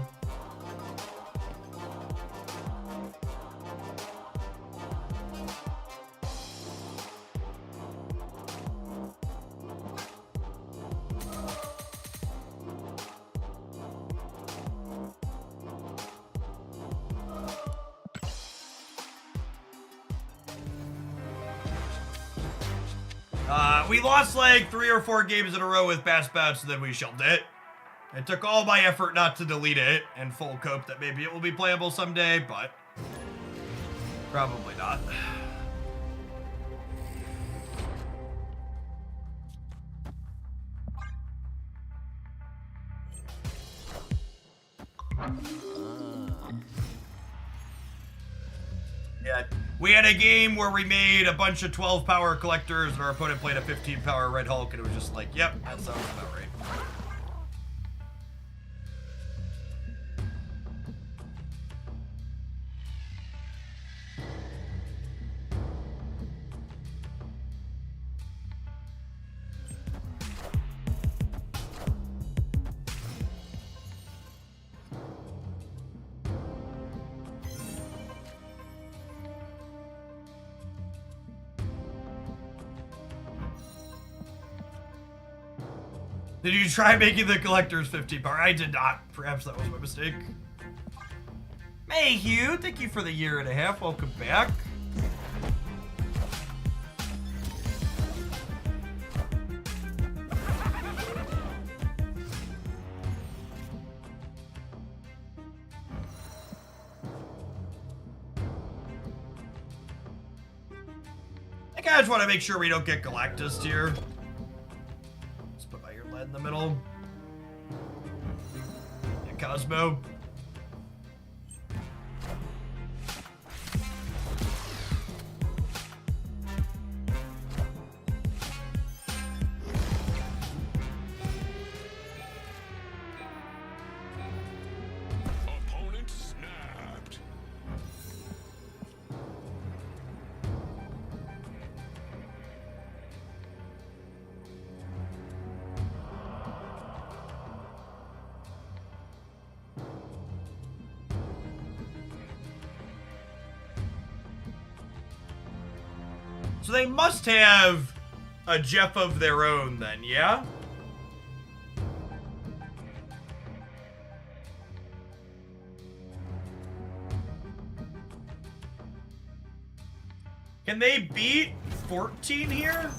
We lost like 3 or 4 games in a row with Bass Bouts, and then we shelved it. It took all my effort not to delete it and full cope that maybe it will be playable someday, but probably not. Yeah, we had a game where we made a bunch of 12 power collectors and our opponent played a 15 power Red Hulk, and it was just like, yep, that sounds about right. Did you try making the collectors 15 power? I did not. Perhaps that was my mistake. Hey, Hugh. Thank you for the 1.5 years. Welcome back. I just want to make sure we don't get Galactus here. In the middle. And Cosmo. Opponent snapped. So they must have a Jeff of their own then, yeah? Can they beat 14 here?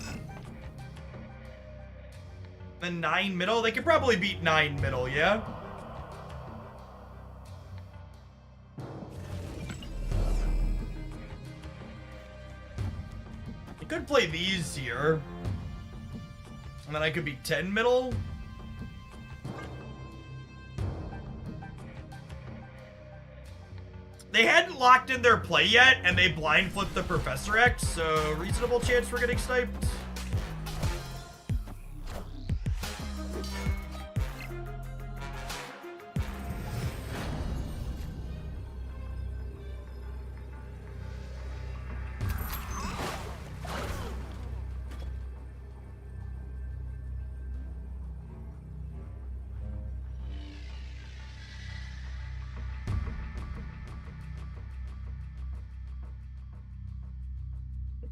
And 9 middle? They could probably beat 9 middle, yeah? I could play these here. And then I could be 10 middle. They hadn't locked in their play yet, and they blind flipped the Professor X, so reasonable chance for getting sniped.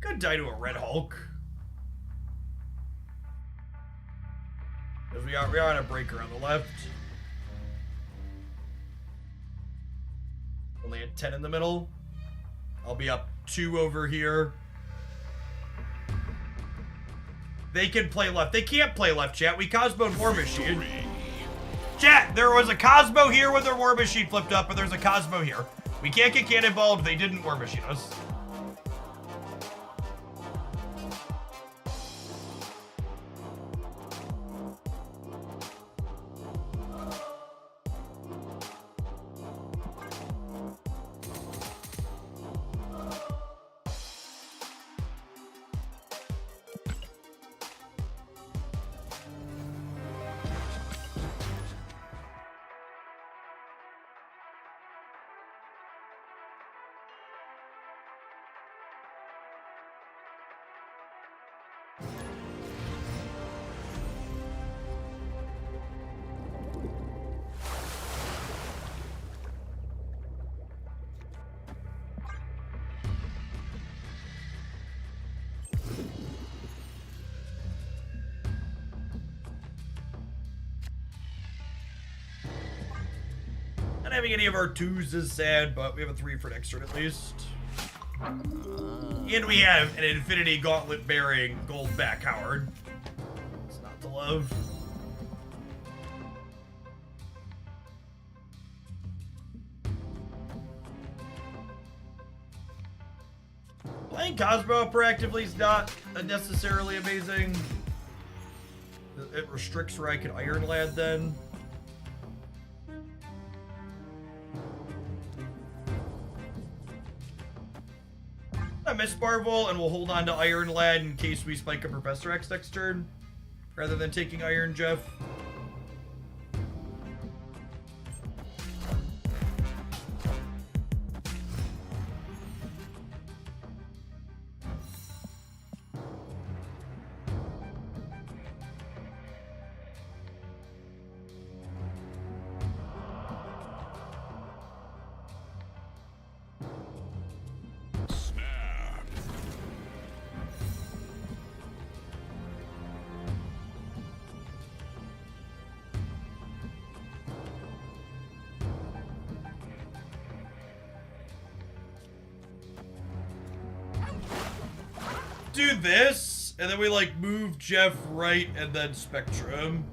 Could die to a Red Hulk. Because we are on a breaker on the left. Only at 10 in the middle. I'll be up 2 over here. They can play left. They can't play left, chat. We Cosmo'd War Machine. Chat, there was a Cosmo here with their War Machine flipped up, and there's a Cosmo here. We can't get cannonballed. They didn't War Machine us. Not having any of our 2s is sad, but we have a 3 for next turn at least. And we have an Infinity Gauntlet bearing gold back Howard. It's not to love. Playing Cosmo proactively is not necessarily amazing. It restricts where I can Iron Lad then. I miss Marvel, and we'll hold on to Iron Lad in case we spike a Professor X next turn, rather than taking Iron Jeff. Snap. Do this, and then we like move Jeff right and then Spectrum.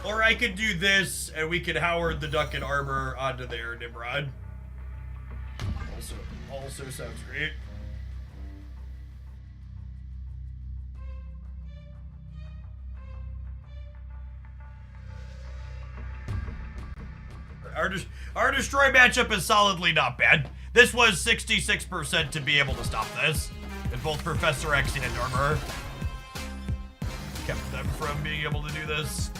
Or I could do this, and we could Howard the Duck and Armor onto their Nimrod. Also sounds great. Our Destroy matchup is solidly not bad. This was 66% to be able to stop this. And both Professor X and Armor kept them from being able to do this.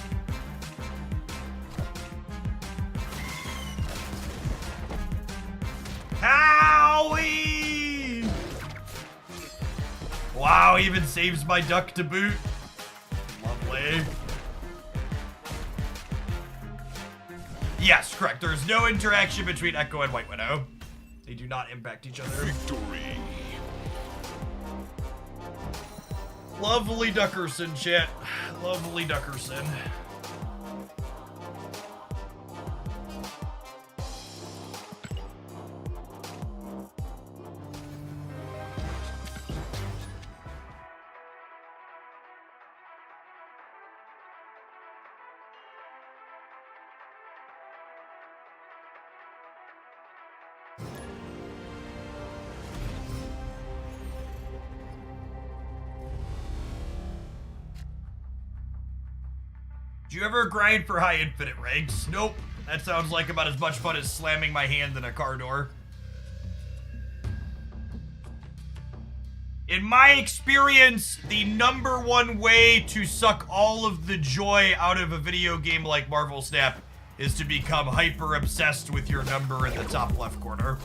Howie! Wow, even saves my duck to boot. Lovely. Yes, correct. There's no interaction between Echo and White Widow. They do not impact each other. Victory. Lovely Duckerson, chat. Lovely Duckerson. Do you ever grind for high infinite ranks? Nope. That sounds like about as much fun as slamming my hand in a car door. In my experience, the #1 way to suck all of the joy out of a video game like Marvel Snap is to become hyper obsessed with your number in the top left corner.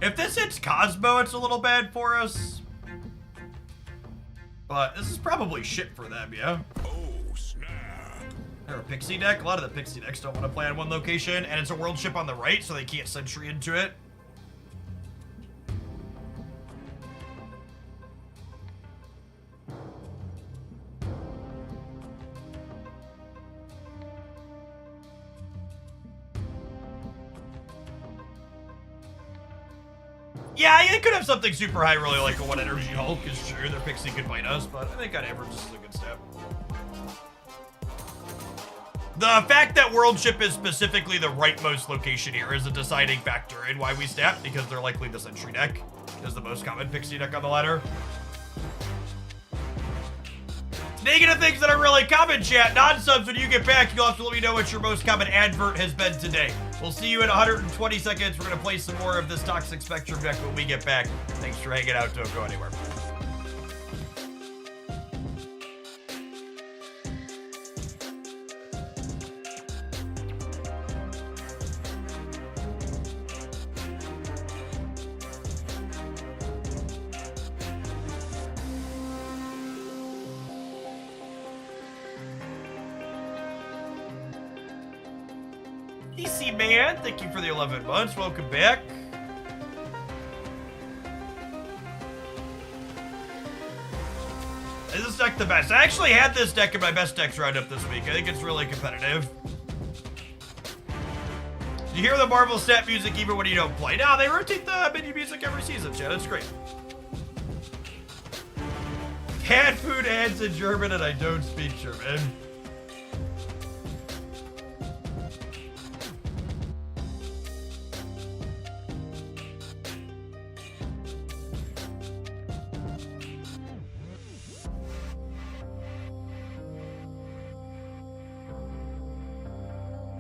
If this hits Cosmo, it's a little bad for us. But this is probably shit for them, yeah? Oh, snap. They're a Pixie deck. A lot of the Pixie decks don't want to play on one location, and it's a world ship on the right, so they can't Sentry into it. Yeah, they could have something super high, really, like a 1 Energy Hulk, because sure, their Pixie could fight us, but I think on average this is a good step. The fact that World Ship is specifically the rightmost location here is a deciding factor in why we snap, because they're likely the Sentry deck is the most common Pixie deck on the ladder. Negative things that are really common, chat. Non-subs, when you get back, you'll have to let me know what your most common advert has been today. We'll see you in 120 seconds. We're going to play some more of this Toxic Spectrum deck when we get back. Thanks for hanging out. Don't go anywhere. DC Man, thank you for the 11 months. Welcome back. Is this deck the best? I actually had this deck in my best decks roundup this week. I think it's really competitive. You hear the Marvel Snap music even when you don't play. No, they rotate the menu music every season, Chad. It's great. Cat food ads in German and I don't speak German.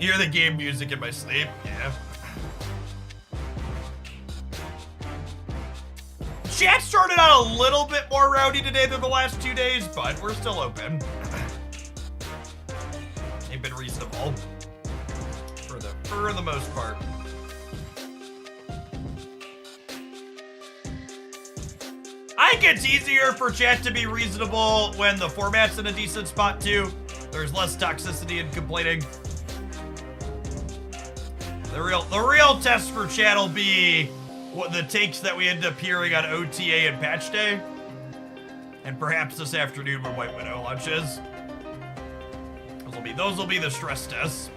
Hear the game music in my sleep? Yeah. Chat started out a little bit more rowdy today than the last 2 days, but we're still open. They've been reasonable. For the most part. I think it's easier for chat to be reasonable when the format's in a decent spot too. There's less toxicity and complaining. The real test for chat will be what the takes that we end up hearing on OTA and patch day. And perhaps this afternoon when White Widow launches. Those will be the stress tests.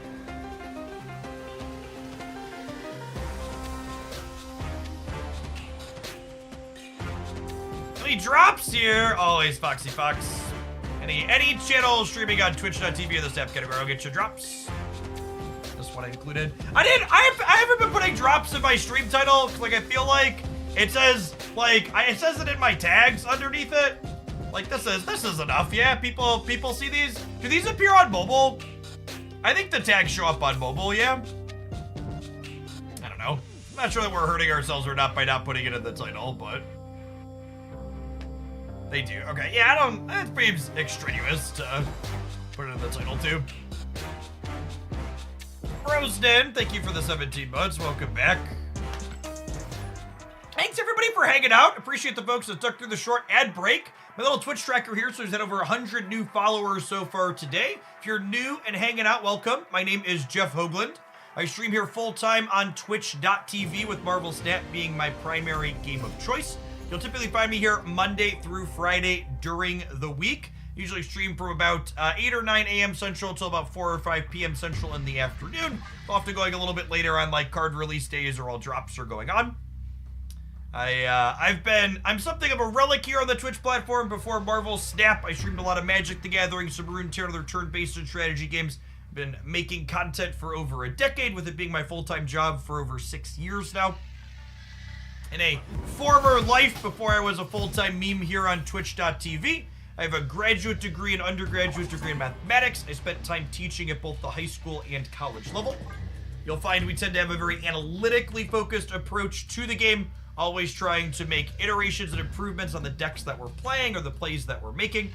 Any drops here? Always Foxy Fox. Any channel streaming on twitch.tv or the staff category will get you drops. What I included. I haven't been putting drops in my stream title because, like, I feel like it says, like, it says it in my tags underneath it. Like, this is enough. Yeah, people see these. Do these appear on mobile? I think the tags show up on mobile. Yeah. I don't know. I'm not sure that we're hurting ourselves or not by not putting it in the title, but they do. Okay. Yeah, it seems extraneous to put it in the title too. Rosden, thank you for the 17 months. Welcome back. Thanks everybody for hanging out. Appreciate the folks that stuck through the short ad break. My little Twitch tracker here, so we've had over 100 new followers so far today. If you're new and hanging out, welcome. My name is Jeff Hoagland. I stream here full-time on twitch.tv with Marvel Snap being my primary game of choice. You'll typically find me here Monday through Friday during the week. Usually stream from about 8 or 9 a.m. Central until about 4 or 5 p.m. Central in the afternoon. Often going a little bit later on like card release days or all drops are going on. I'm something of a relic here on the Twitch platform. Before Marvel Snap, I streamed a lot of Magic the Gathering, some Runeterra, other turn-based and strategy games. I've been making content for over a decade, with it being my full-time job for over 6 years now. In a former life, before I was a full-time meme here on twitch.tv, I have a graduate degree and undergraduate degree in mathematics. I spent time teaching at both the high school and college level. You'll find we tend to have a very analytically focused approach to the game, always trying to make iterations and improvements on the decks that we're playing or the plays that we're making.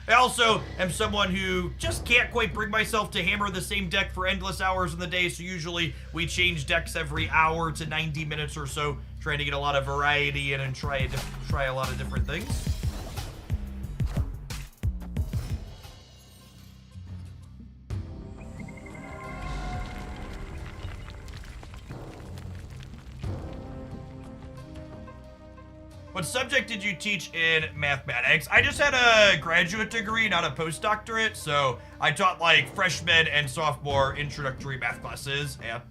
I also am someone who just can't quite bring myself to hammer the same deck for endless hours in the day, so usually we change decks every hour to 90 minutes or so, trying to get a lot of variety in and try a lot of different things. What subject did you teach in mathematics? I just had a graduate degree, not a postdoctorate, so I taught like freshman and sophomore introductory math classes at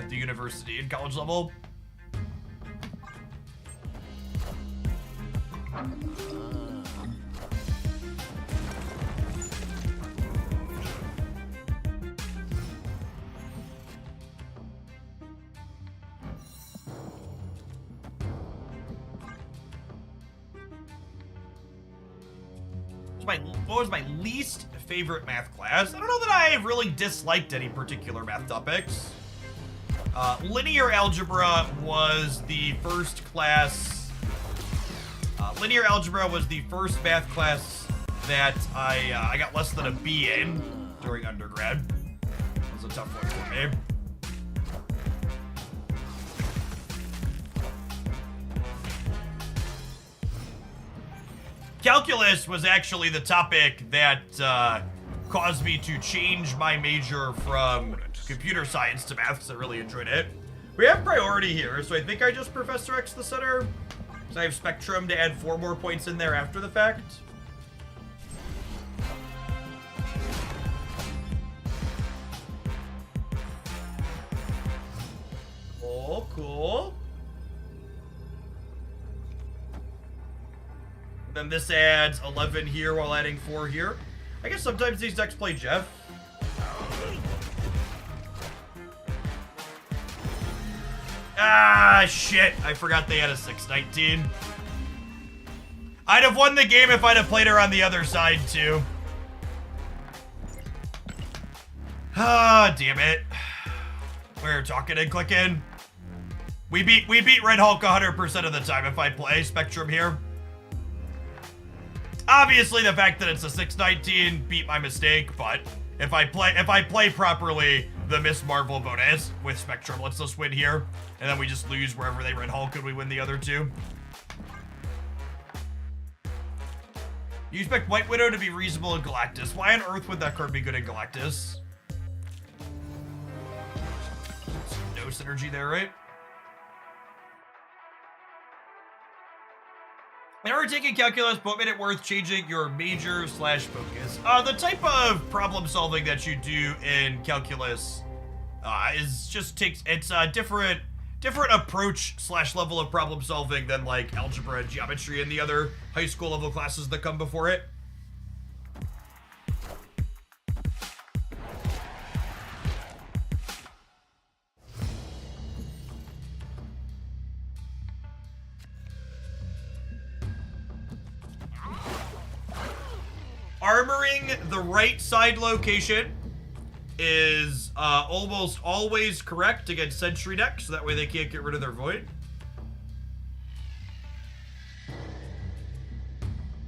the university and college level. What was my least favorite math class? I don't know that I really disliked any particular math topics. Linear algebra was the first class. Linear algebra was the first math class that I got less than a B in during undergrad. It was a tough one for me. Calculus was actually the topic that caused me to change my major from computer science to math, because I really enjoyed it. We have priority here, so I think I just Professor X the center. So I have Spectrum to add 4 more points in there after the fact. Cool, cool. Then this adds 11 here while adding 4 here. I guess sometimes these decks play Jeff. Ah, shit. I forgot they had a 619. I'd have won the game if I'd have played her on the other side, too. Ah, damn it. We're talking and clicking. We beat Red Hulk 100% of the time if I play Spectrum here. Obviously, the fact that it's a 619 beat my mistake, but if I play properly, the Miss Marvel bonus with Spectrum lets us win here, and then we just lose wherever they Red Hulk and we win the other 2. You expect White Widow to be reasonable in Galactus. Why on earth would that card be good in Galactus? No synergy there, right? Never taking calculus, but made it worth changing your major / focus. The type of problem solving that you do in calculus it's a different approach / level of problem solving than like algebra and geometry and the other high school level classes that come before it. Armoring the right side location is almost always correct against Sentry decks, so that way they can't get rid of their Void.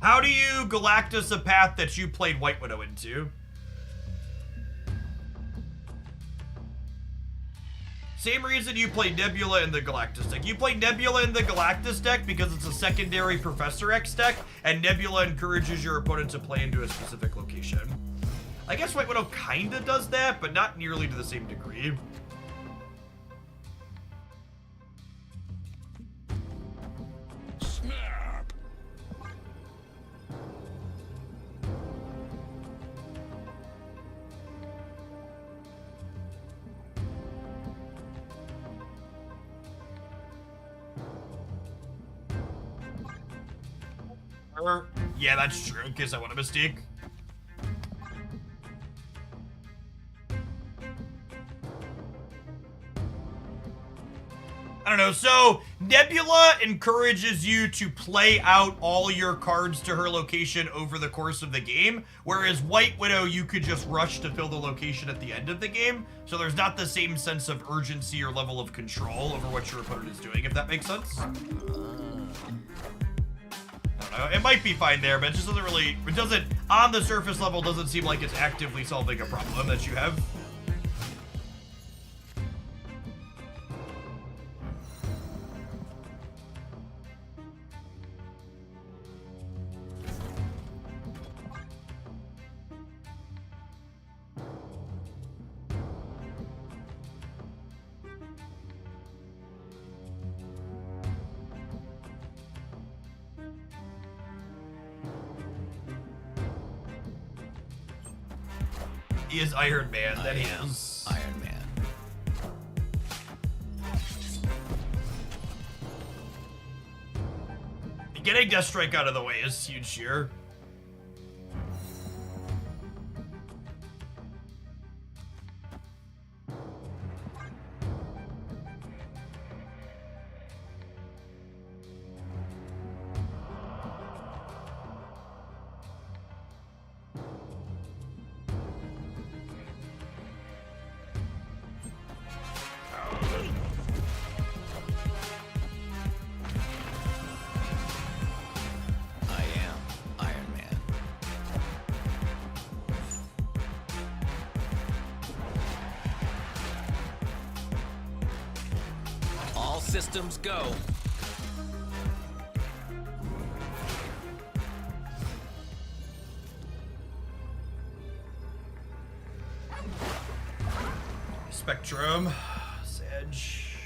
How do you Galactus a path that you played White Widow into? Same reason you play Nebula in the Galactus deck. You play Nebula in the Galactus deck because it's a secondary Professor X deck, and Nebula encourages your opponent to play into a specific location. I guess White Widow kinda does that, but not nearly to the same degree. Snap. Yeah, that's true, in case I want a Mystique. I don't know, so Nebula encourages you to play out all your cards to her location over the course of the game, whereas White Widow, you could just rush to fill the location at the end of the game, so there's not the same sense of urgency or level of control over what your opponent is doing, if that makes sense. I don't know, it might be fine there, but it just doesn't on the surface level, doesn't seem like it's actively solving a problem that you have. He is Iron Man. That he is Iron Man. Getting Deathstrike out of the way is huge here. systems go. Spectrum. Sedge.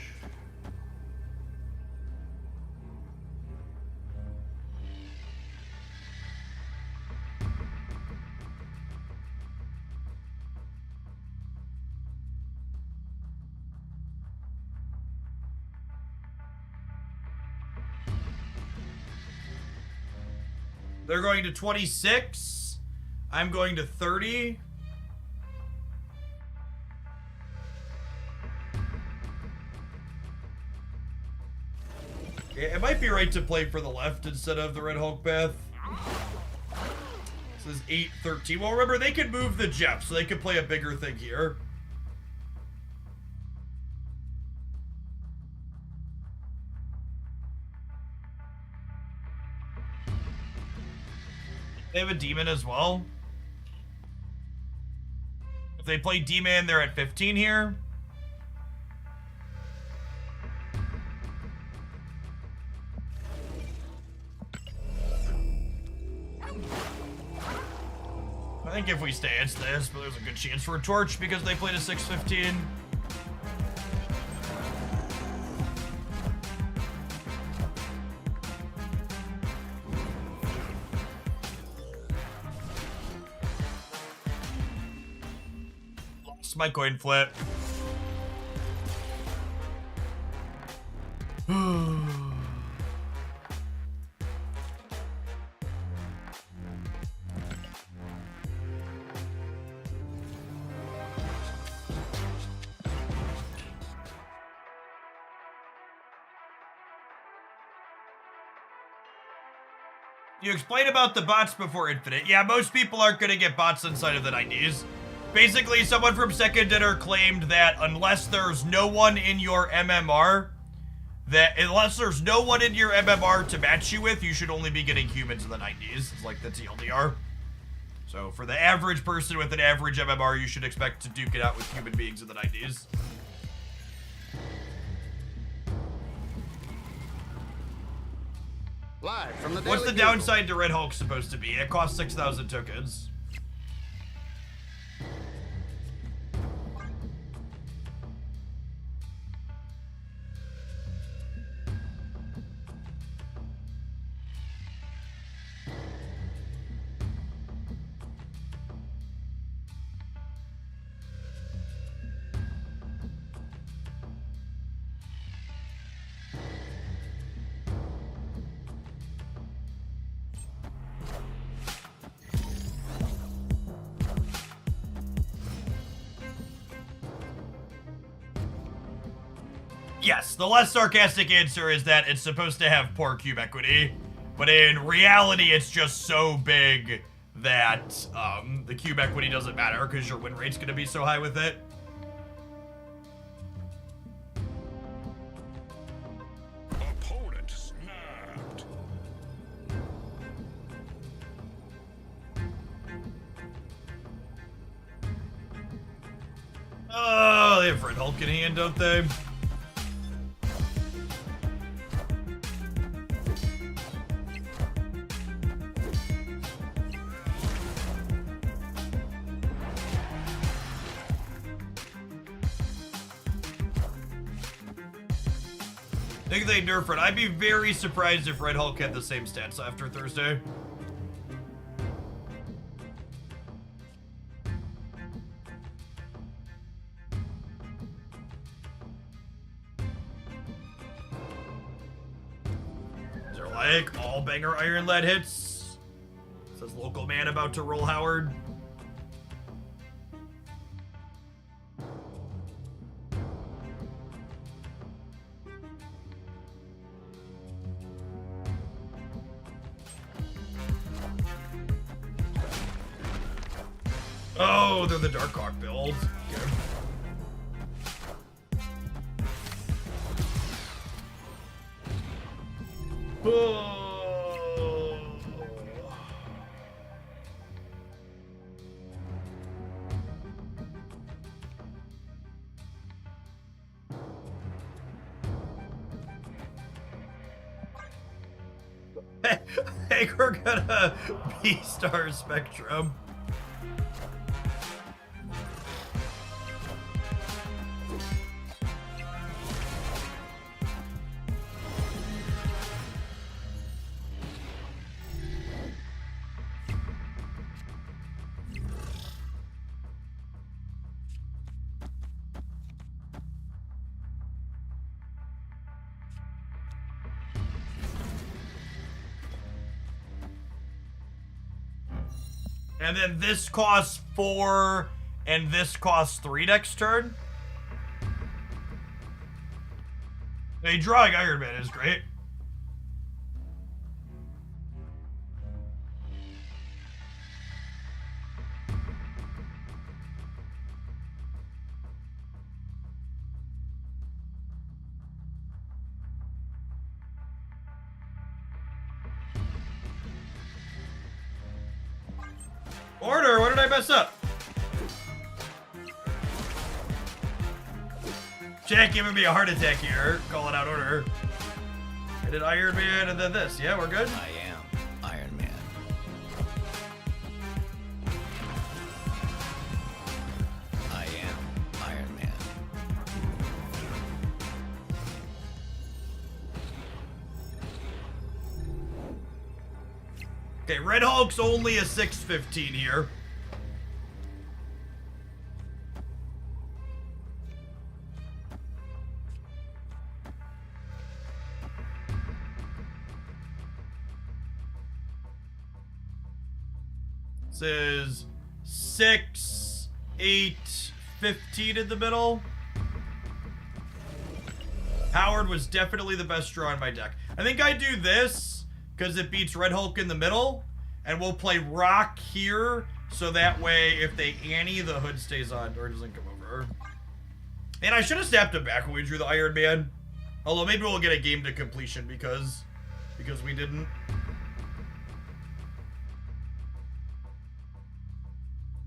They're going to 26. I'm going to 30. It might be right to play for the left instead of the Red Hulk path. This is 8-13. Well, remember, they can move the Jeff, so they can play a bigger thing here. They have a demon as well. If they play demon, they're at 15 here. I think if we stay, it's this, but there's a good chance for a torch because they played a 6-15. Lost my coin flip. You explained about the bots before Infinite. Yeah, most people aren't going to get bots inside of the 90s. Basically, someone from Second Dinner claimed that unless there's no one in your MMR, to match you with, you should only be getting humans in the 90s. It's like the TLDR. So for the average person with an average MMR, you should expect to duke it out with human beings in the 90s. Live from the What's the Daily Bugle. downside to Red Hulk supposed to be? It costs 6,000 tokens. Yes, the less sarcastic answer is that it's supposed to have poor cube equity, but in reality, it's just so big that the cube equity doesn't matter because your win rate's gonna be so high with it. Opponent snapped. Oh, they have Red Hulk in hand, don't they? I think they nerf it. I'd be very surprised if Red Hulk had the same stats after Thursday. Is there like all banger Iron Lad hits? Says local man about to roll Howard. Oh, they're the Darkhawk build. Okay. Oh. think we're gonna B-star Spectrum. And then this costs 4, and this costs 3 next turn. Hey, drawing Iron Man is great. Order, what did I mess up? Jack giving me a heart attack here, calling out order. I did Iron Man and then this. Yeah, we're good? I am Iron Man. I am Iron Man. Okay, Red Hulk's only a 615 here. This is 6, 8, 15 in the middle. Howard was definitely the best draw in my deck. I think I do this because it beats Red Hulk in the middle, and we'll play Rock here, so that way if they Annie, the hood stays on or doesn't come over. And I should have snapped him back when we drew the Iron Man. Although maybe we'll get a game to completion because we didn't.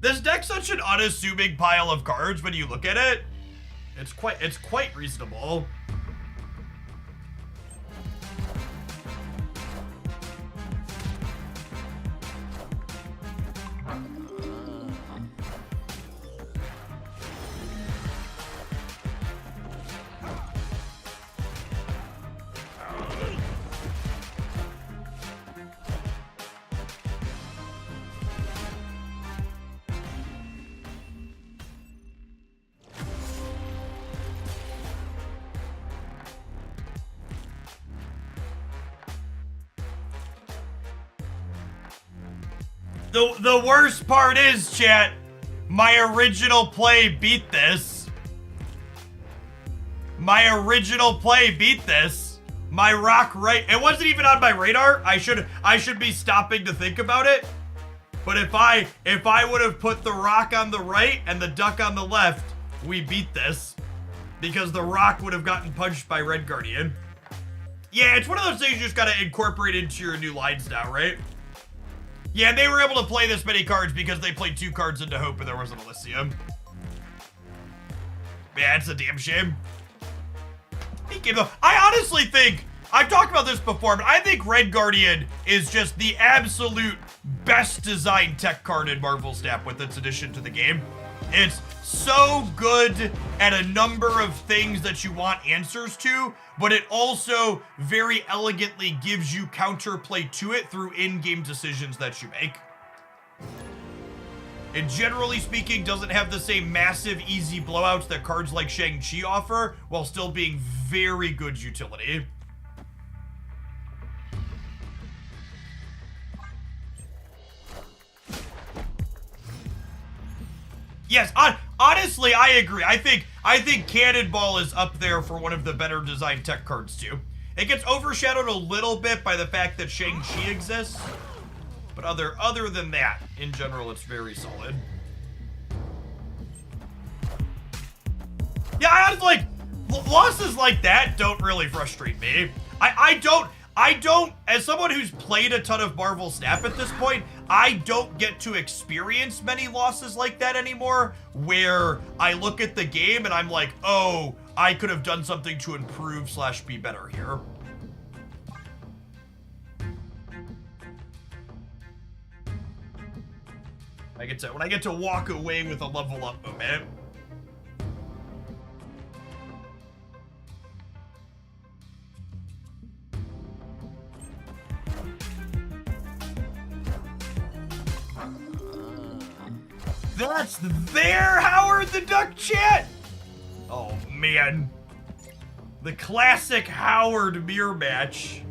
This deck's such an unassuming pile of cards when you look at it. It's quite reasonable. The worst part is, chat, my original play beat this. My original play beat this. My rock right, it wasn't even on my radar. I should be stopping to think about it. But if I would have put the rock on the right and the duck on the left, we beat this. Because the rock would have gotten punched by Red Guardian. Yeah, it's one of those things you just gotta incorporate into your new lines now, right? Yeah, they were able to play this many cards because they played 2 cards into Hope and there wasn't Elysium. Yeah, it's a damn shame. I honestly think, I've talked about this before, but I think Red Guardian is just the absolute best designed tech card in Marvel Snap with its addition to the game. It's so good at a number of things that you want answers to, but it also very elegantly gives you counterplay to it through in-game decisions that you make. It generally speaking doesn't have the same massive easy blowouts that cards like Shang-Chi offer, while still being very good utility. Yes, honestly, I agree. I think Cannonball is up there for one of the better designed tech cards too. It gets overshadowed a little bit by the fact that Shang-Chi exists, but other than that, in general, it's very solid. Yeah, I honestly, like, losses like that don't really frustrate me. I don't, as someone who's played a ton of Marvel Snap at this point, I don't get to experience many losses like that anymore, where I look at the game and I'm like, oh, I could have done something to improve / be better here. When I get to walk away with a level up moment. That's there, Howard the Duck chat. Oh man, the classic Howard mirror match.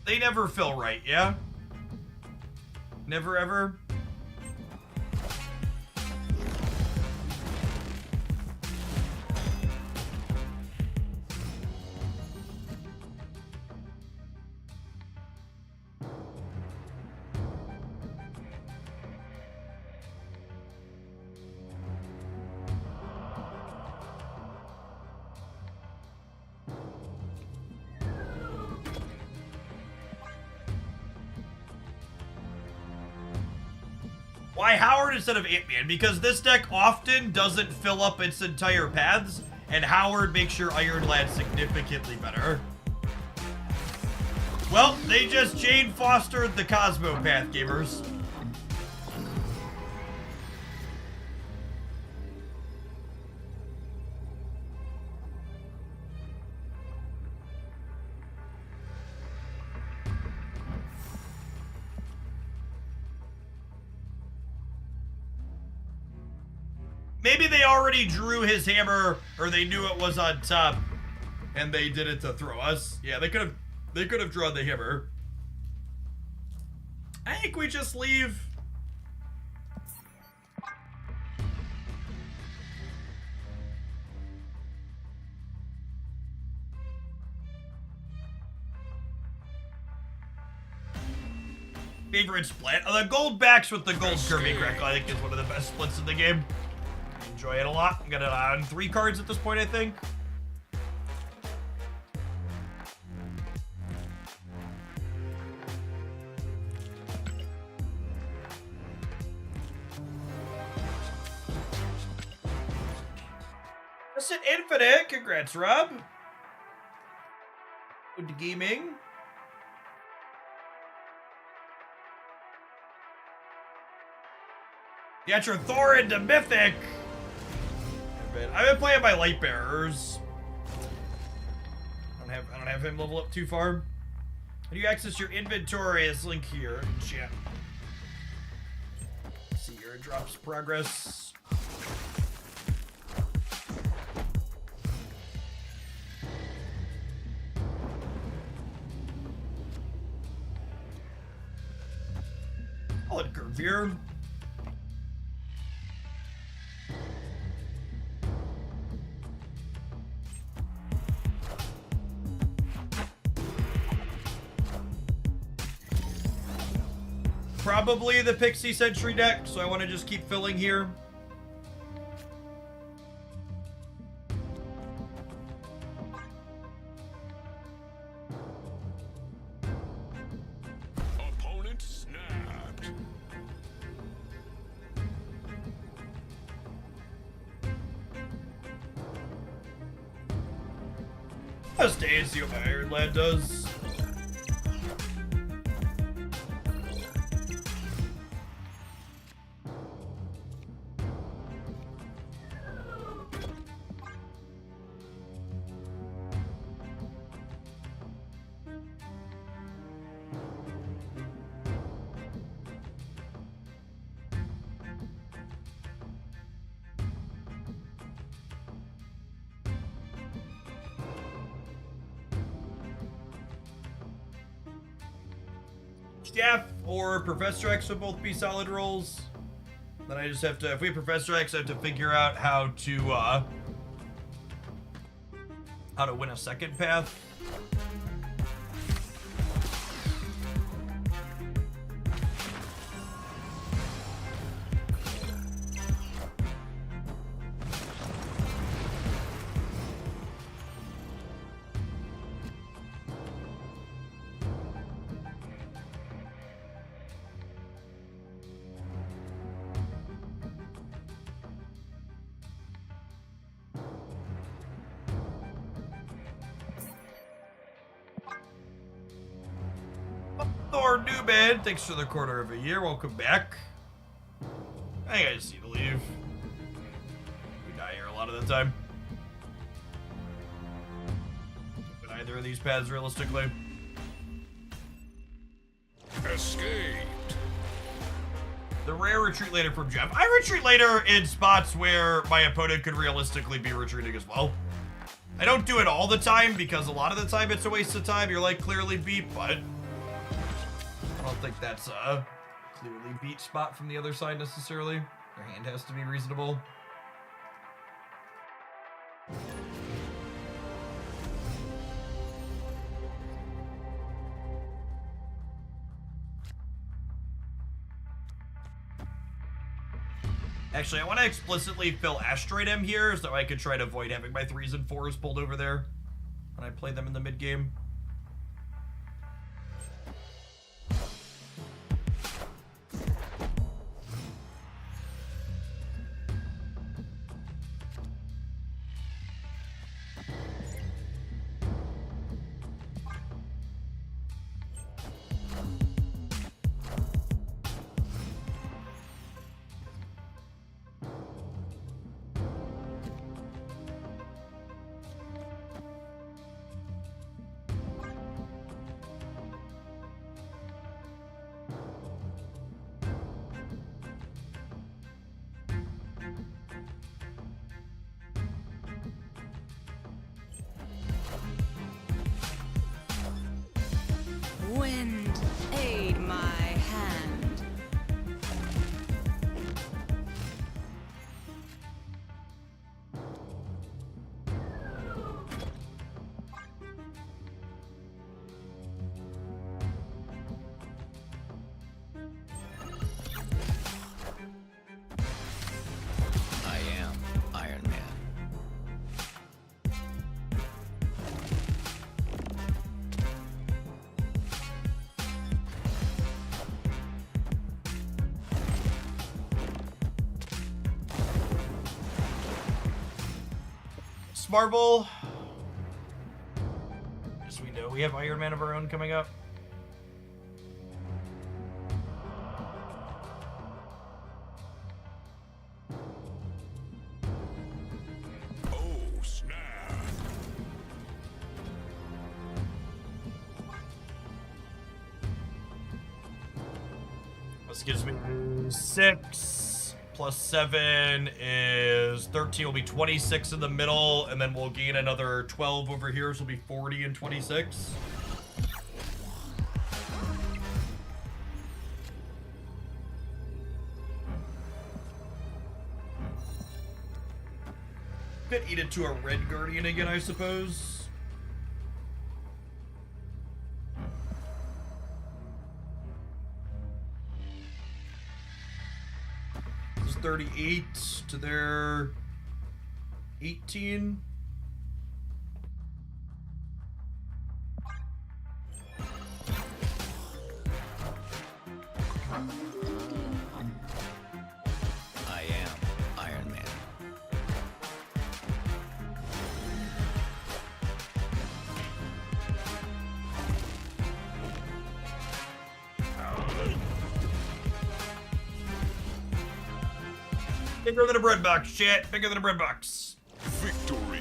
They never feel right, yeah? Never ever? Why Howard instead of Ant-Man? Because this deck often doesn't fill up its entire paths, and Howard makes your Iron Lad significantly better. Well, they just Jane Fostered the Cosmo Path gamers. Maybe they already drew his hammer, or they knew it was on top, and they did it to throw us. Yeah, they could have drawn the hammer. I think we just leave. Favorite split? The gold backs with the gold Kirby Crackle, I think, is one of the best splits in the game. Enjoy it a lot. I'm gonna on 3 cards at this point, I think. That's an infinite. Congrats, Rob. Good gaming. Get your Thor into Mythic. I've been playing my Light Bearers. I don't have him level up too far. How do you access your inventory? Is link here in chat. See your drops progress. I'll let curve here. Probably the Pixie Sentry deck, so I want to just keep filling here. Opponent snapped. I'll stay and see what my Iron Lad does. Jeff or Professor X would both be solid rolls. Then I just have to, if we have Professor X, I have to figure out how to win a second path. Lord Newman, thanks for the quarter of a year. Welcome back. I gotta see to leave. We die here a lot of the time. But either of these paths realistically. Escaped. The rare retreat later from Jeff. I retreat later in spots where my opponent could realistically be retreating as well. I don't do it all the time because a lot of the time it's a waste of time. You're like clearly beat, but I don't think that's a clearly beat spot from the other side necessarily. Your hand has to be reasonable. Actually, I want to explicitly fill Asteroid M here so I could try to avoid having my 3s and 4s pulled over there when I play them in the mid game. Wind, aid my hand. I am Iron Man. Marble. As we know, we have Iron Man of our own coming up. Oh, snap. This gives me 6 plus 7 is 13. Will be 26 in the middle, and then we'll gain another 12 over here, so it'll be 40 and 26. Could eat it to a red guardian again, I suppose. This is 38 to their 18. I am Iron Man. Bigger than a bread box, shit. Bigger than a bread box. Victory.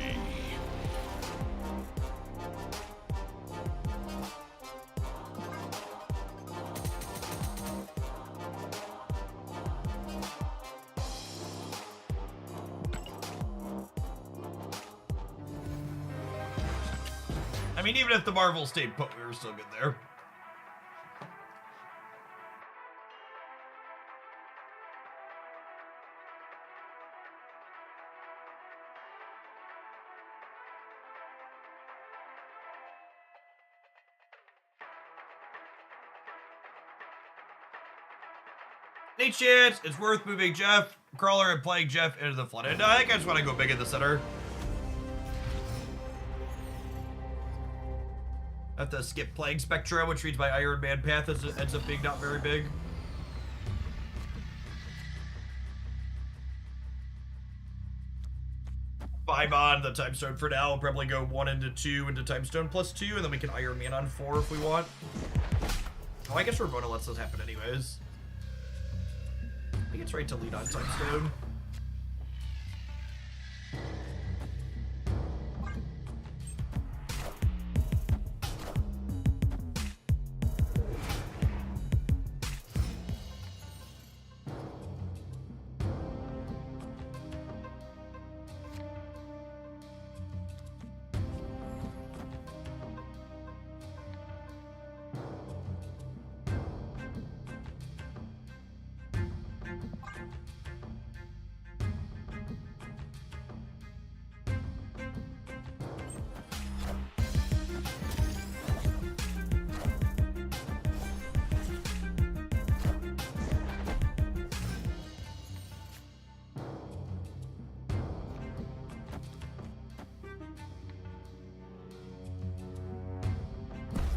I mean, even if the Marvel stayed put, we were still good there. Any chance it's worth moving Jeff, Crawler, and playing Jeff into the flooded? No, I think I just want to go big in the center. I have to skip playing Spectra, which reads my Iron Man path as it ends up being not very big. Vibe on the Time Stone for now. We'll probably go 1 into 2 into Time Stone plus 2, and then we can Iron Man on 4 if we want. Oh, I guess Ramona lets this happen anyways. I think it's right to lead on Touchstone.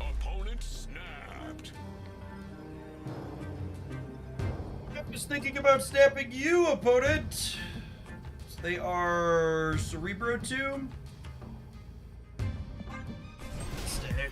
Opponent snapped. I was thinking about snapping you, opponent. So they are Cerebro 2. Stay.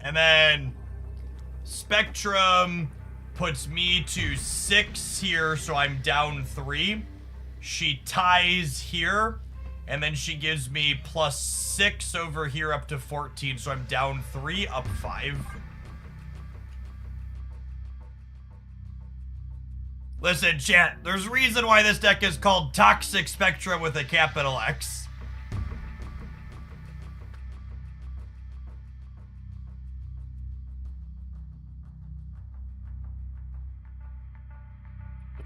And then Spectrum puts me to 6 here, so I'm down 3. She ties here, and then she gives me plus 6 over here up to 14, so I'm down 3, up 5. Listen, chat, there's a reason why this deck is called Toxic Spectra with a capital X.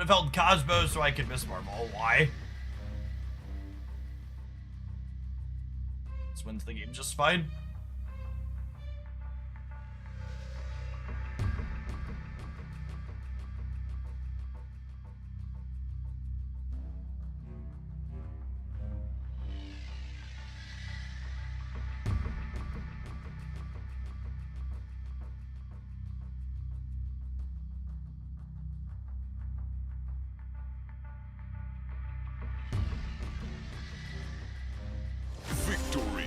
I've held Cosmos so I could miss Marvel. Why? This wins the game just fine. Victory.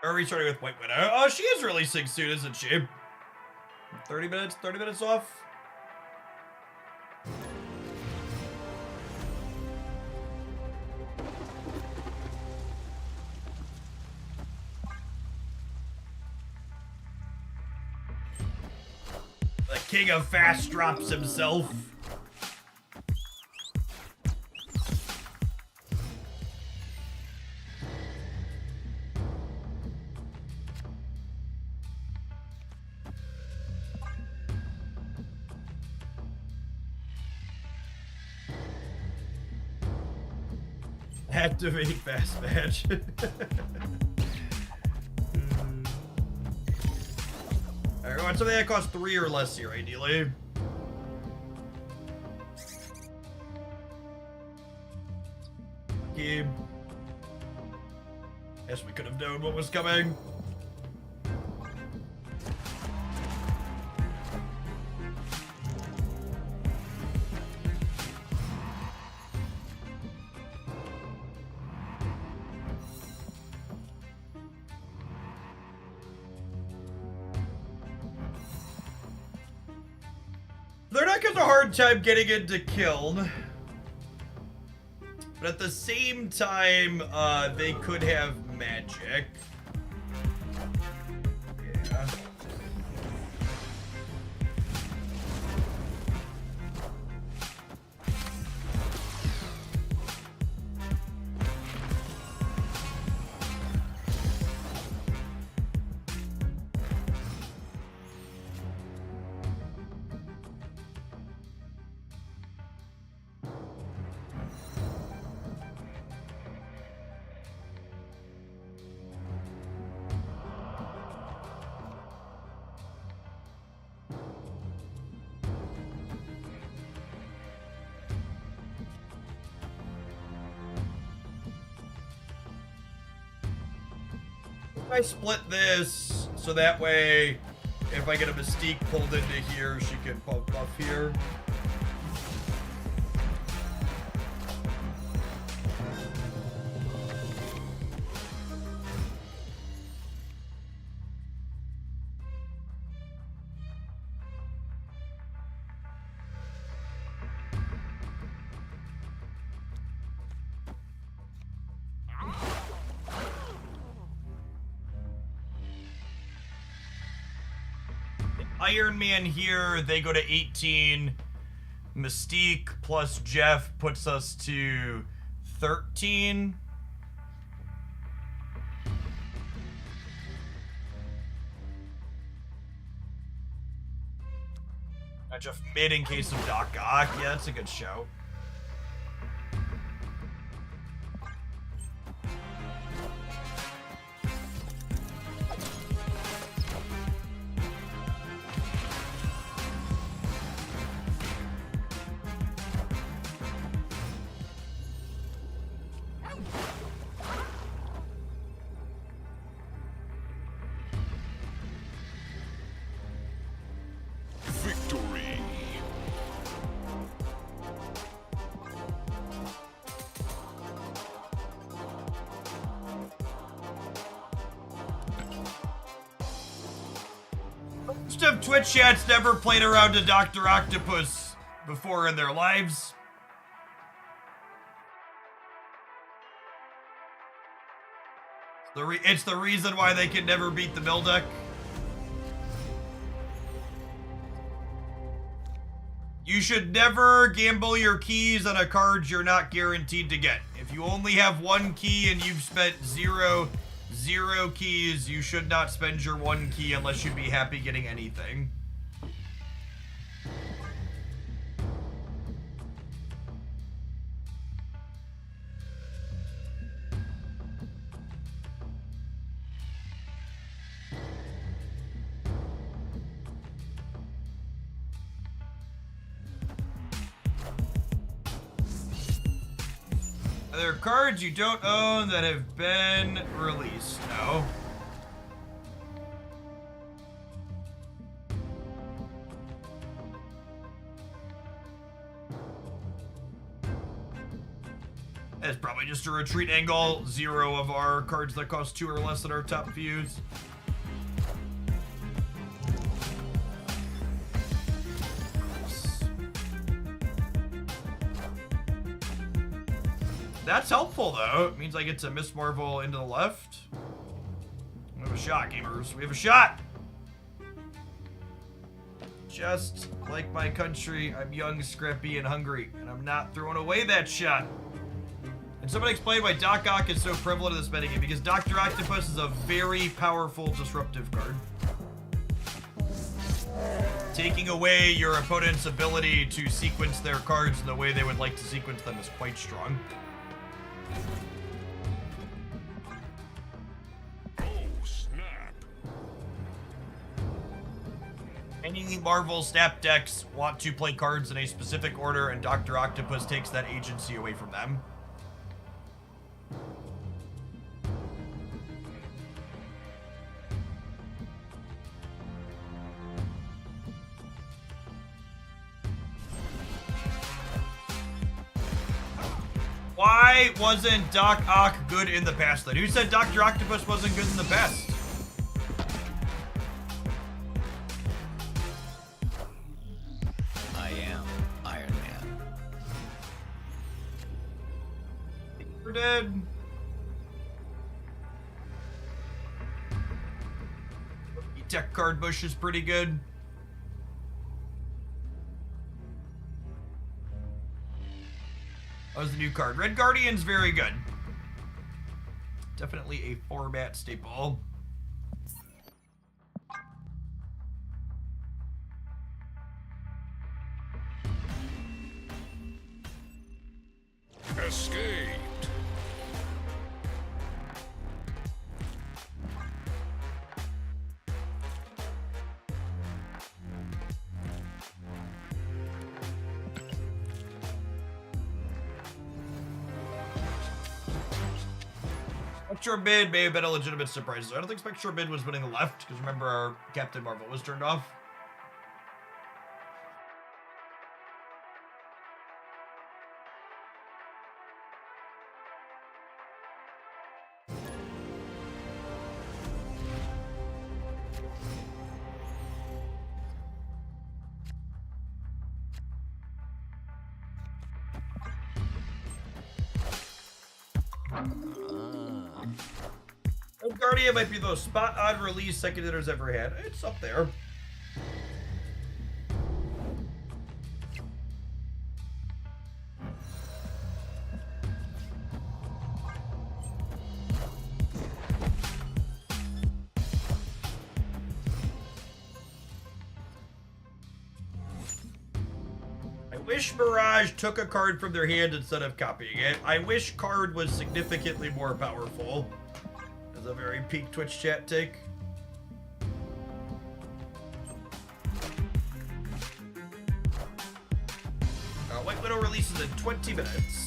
Are we starting with White Widow? Oh, she is releasing soon, isn't she? 30 minutes off. The king of fast drops himself. Activate fast match. Alright, we want something that costs 3 or less here, ideally. Game. Guess we could have known what was coming. Their deck has a hard time getting into Kiln. But at the same time, they could have magic. Yeah. I split this so that way if I get a Mystique pulled into here, she can buff here. Iron Man here, they go to 18. Mystique plus Jeff puts us to 13. Jeff mid in case of Doc Ock. Yeah, that's a good show. Victory. Most of Twitch chat's never played around to Dr. Octopus before in their lives. It's the reason why they can never beat the mill deck. You should never gamble your keys on a card you're not guaranteed to get. If you only have one key and you've spent zero keys, you should not spend your one key unless you'd be happy getting anything. Are there cards you don't own that have been released? No. That's probably just a retreat angle. 0 of our cards that cost 2 or less that are top views. That's helpful, though. It means I get to Miss Marvel into the left. We have a shot, gamers. We have a shot! Just like my country, I'm young, scrappy, and hungry, and I'm not throwing away that shot. And somebody explain why Doc Ock is so prevalent in this metagame, because Dr. Octopus is a very powerful disruptive card. Taking away your opponent's ability to sequence their cards in the way they would like to sequence them is quite strong. Oh, snap. Any Marvel Snap decks want to play cards in a specific order, and Dr. Octopus takes that agency away from them. Why wasn't Doc Ock good in the past then? Who said Dr. Octopus wasn't good in the past? I am Iron Man. We're dead. Tech card bush is pretty good. That was the new card. Red Guardian's very good. Definitely a format staple. Escaped. Spectrum Mid may have been a legitimate surprise. I don't think Spectrum Mid was winning the left, because remember our Captain Marvel was turned off. Guardian might be the most spot on release second hitter's ever had. It's up there. I wish Mirage took a card from their hand instead of copying it. I wish card was significantly more powerful. A very peak Twitch chat take. White Widow releases in 20 minutes.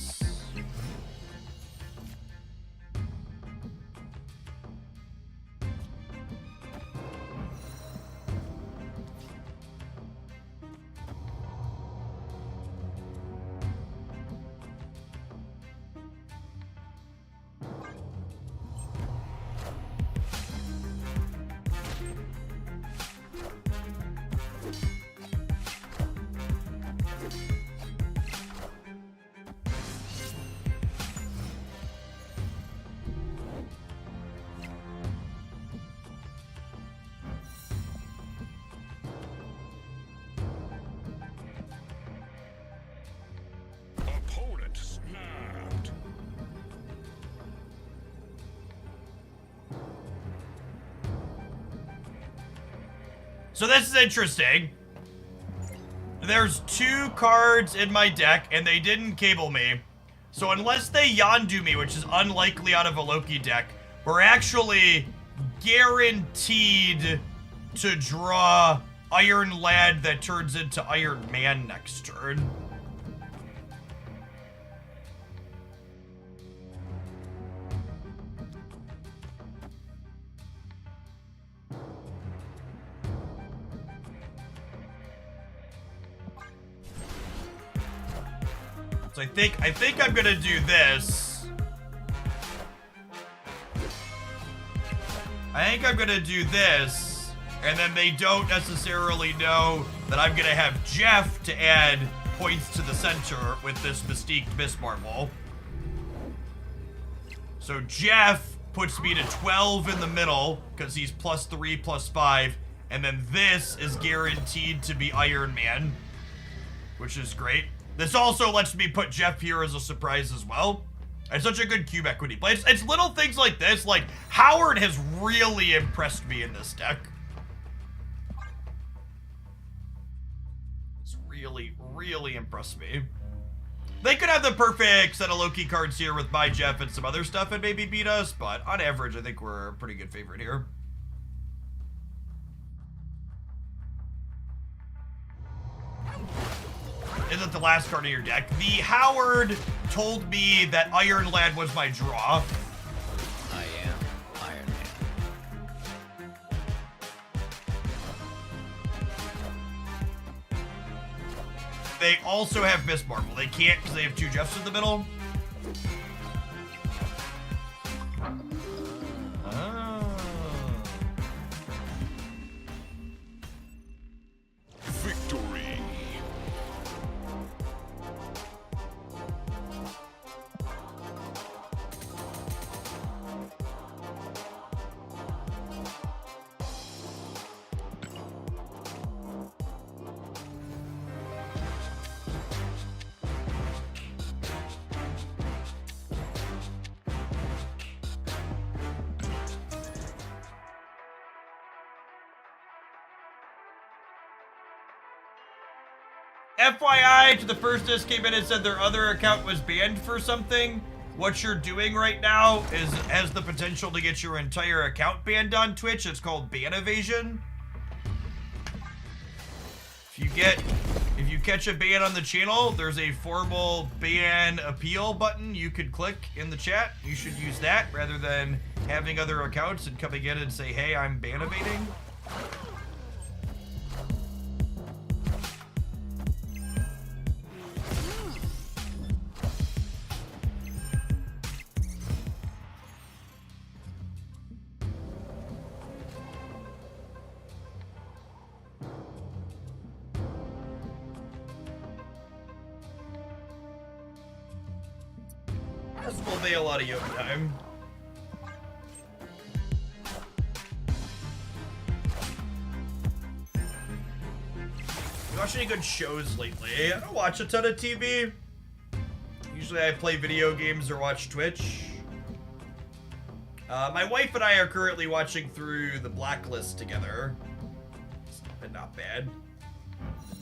Opponent snapped. So this is interesting. There's 2 cards in my deck, and they didn't cable me. So unless they Yondu me, which is unlikely out of a Loki deck, we're actually guaranteed to draw Iron Lad that turns into Iron Man next turn. So I think I'm gonna do this. I think I'm gonna do this, and then they don't necessarily know that I'm gonna have Jeff to add points to the center with this Mystique Miss Marvel. So Jeff puts me to 12 in the middle, because he's +3, +5, and then this is guaranteed to be Iron Man, which is great. This also lets me put Jeff here as a surprise as well. It's such a good cube equity play. It's little things like this, like Howard has really impressed me in this deck. It's really impressed me. They could have the perfect set of Loki cards here with my Jeff and some other stuff and maybe beat us, but on average, I think we're a pretty good favorite here. Isn't the last card in your deck. The Howard told me that Iron Lad was my draw. I am Iron Man. They also have Miss Marvel. They can't because they have 2 Jeffs in the middle. Victory. FYI, to the first disc came in and said their other account was banned for something. What you're doing right now has the potential to get your entire account banned on Twitch. It's called ban evasion. If you catch a ban on the channel, there's a formal ban appeal button you could click in the chat. You should use that rather than having other accounts and coming in and say, hey, I'm ban evading. This will be a lot of yoga time. You watch any good shows lately? I don't watch a ton of TV. Usually I play video games or watch Twitch. My wife and I are currently watching through The Blacklist together. It's been not bad.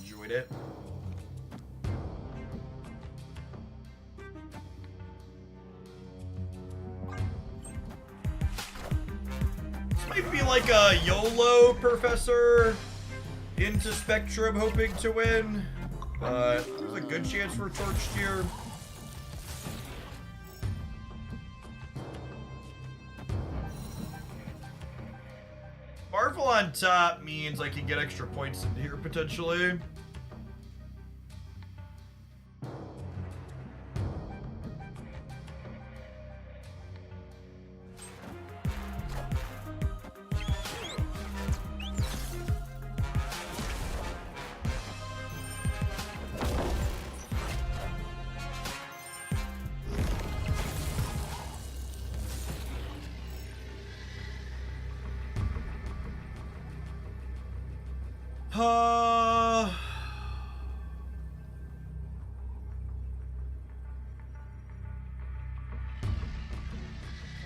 Enjoyed it. Might be like a YOLO professor into Spectrum hoping to win, but there's a good chance we're torched here. Marvel on top means I can get extra points in here potentially.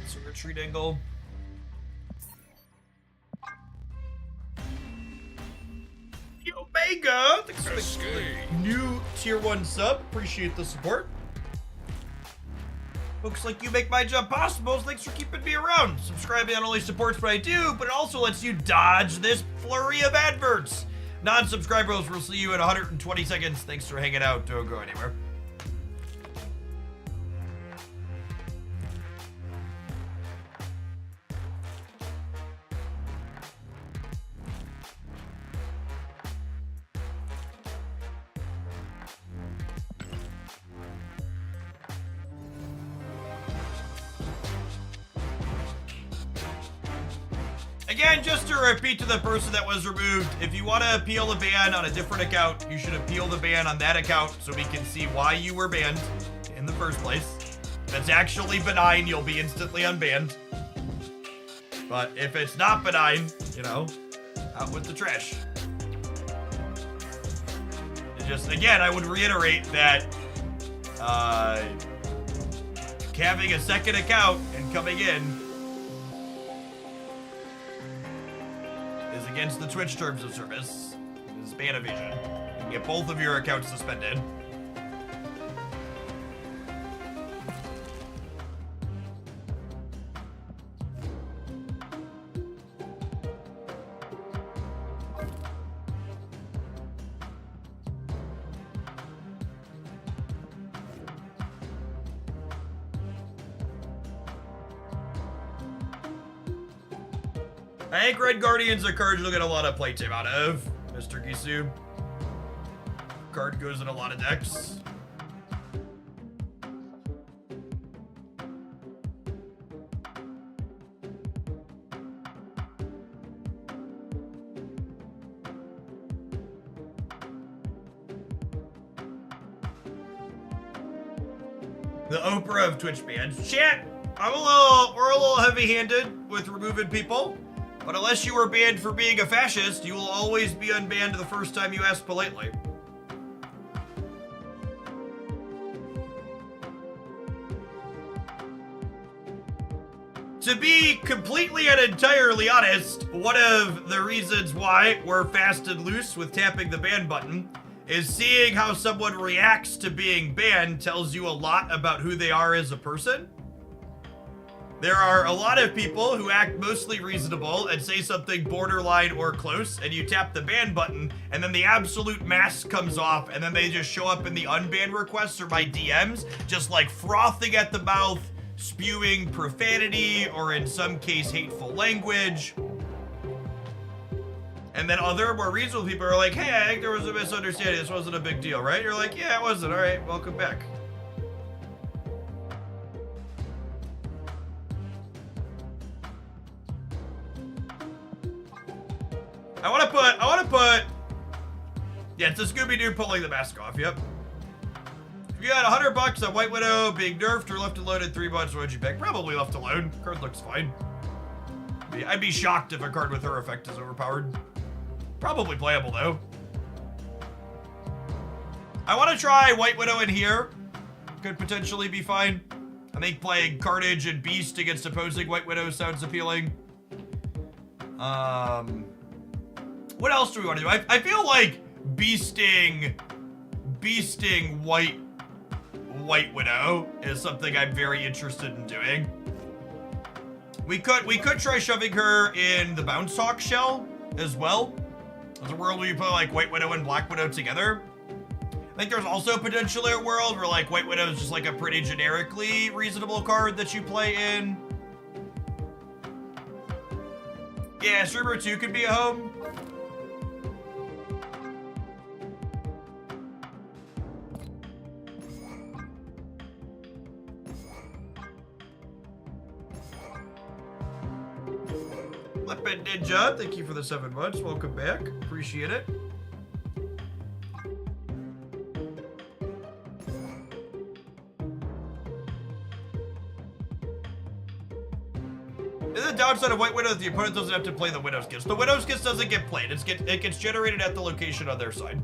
It's a retreat angle. Omega, thanks for the new tier 1 sub. Appreciate the support. Looks like you make my job possible. Thanks for keeping me around. Subscribing not only supports what I do, but it also lets you dodge this flurry of adverts. Non-subscribers will see you in 120 seconds. Thanks for hanging out. Don't go anywhere. Again, just to repeat to the person that was removed, if you want to appeal the ban on a different account, you should appeal the ban on that account so we can see why you were banned in the first place. If it's actually benign, you'll be instantly unbanned. But if it's not benign, you know, out with the trash. And just, again, I would reiterate that having a second account and coming in is against the Twitch terms of service. It is ban evasion. You can get both of your accounts suspended. I think Red Guardian's a card you'll get a lot of playtime out of, Mr. Gisu. Card goes in a lot of decks. The Oprah of Twitch bans. Chat, we're a little heavy-handed with removing people. But unless you were banned for being a fascist, you will always be unbanned the first time you ask politely. To be completely and entirely honest, one of the reasons why we're fast and loose with tapping the ban button is seeing how someone reacts to being banned tells you a lot about who they are as a person. There are a lot of people who act mostly reasonable and say something borderline or close, and you tap the ban button, and then the absolute mask comes off, and then they just show up in the unban requests or my DMs, just like frothing at the mouth, spewing profanity, or in some case, hateful language. And then other more reasonable people are like, hey, I think there was a misunderstanding. This wasn't a big deal, right? You're like, yeah, it wasn't. All right, welcome back. I want to put, yeah, it's a Scooby-Doo pulling the mask off, yep. If you had $100 on White Widow being nerfed or left alone in 3 months, what would you pick? Probably left alone. Card looks fine. I'd be shocked if a card with her effect is overpowered. Probably playable, though. I want to try White Widow in here. Could potentially be fine. I think playing Carnage and Beast against opposing White Widow sounds appealing. What else do we want to do? I feel like beasting White Widow is something I'm very interested in doing. We could try shoving her in the Bounce Hawk shell as well. There's a world where you put like White Widow and Black Widow together. I think there's also potentially a world where like White Widow is just like a pretty generically reasonable card that you play in. Yeah, Streamer 2 could be a home. Flippin' Ninja, thank you for the 7 months. Welcome back. Appreciate it. The downside of White Widow is the opponent doesn't have to play the Widow's Kiss. The Widow's Kiss doesn't get played. It gets generated at the location on their side.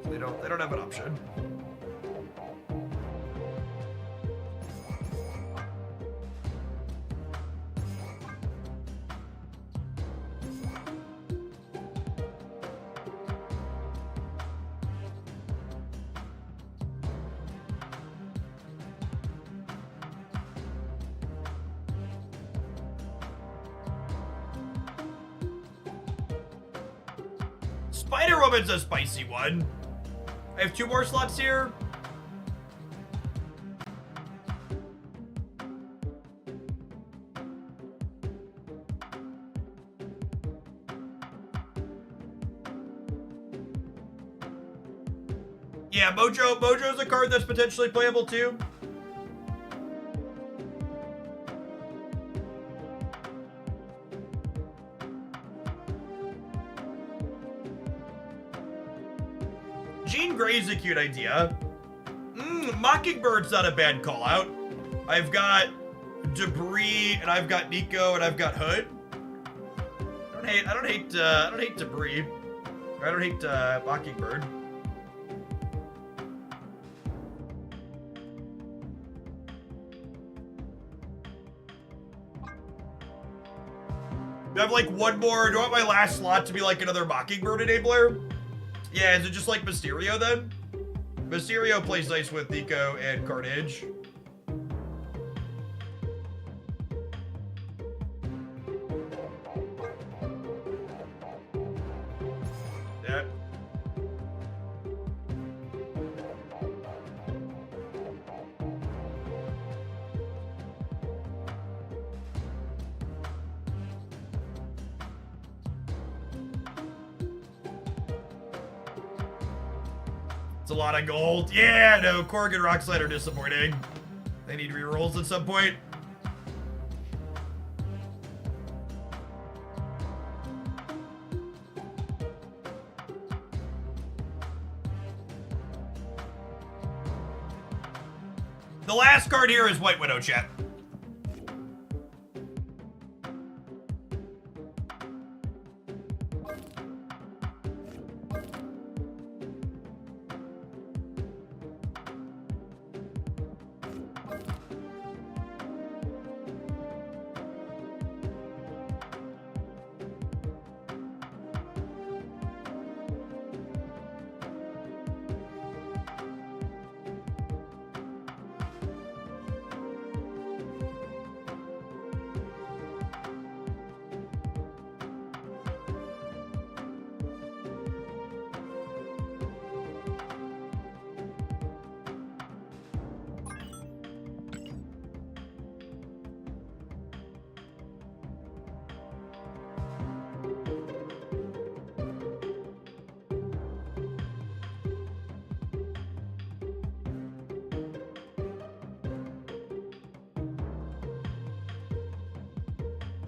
So they don't have an option. Spider-Woman's a spicy one. I have 2 more slots here. Yeah, Mojo's a card that's potentially playable too. Jean Grey's a cute idea. Mockingbird's not a bad call out. I've got Debris, and I've got Nico, and I've got Hood. I don't hate Debris. I don't hate Mockingbird. Do I have like one more? Do I want my last slot to be like another Mockingbird enabler? Yeah, is it just like Mysterio then? Mysterio plays nice with Nico and Carnage. Yeah. It's a lot of gold. Yeah, no, Korg and Rockslide are disappointing. They need rerolls at some point. The last card here is White Widow, chat.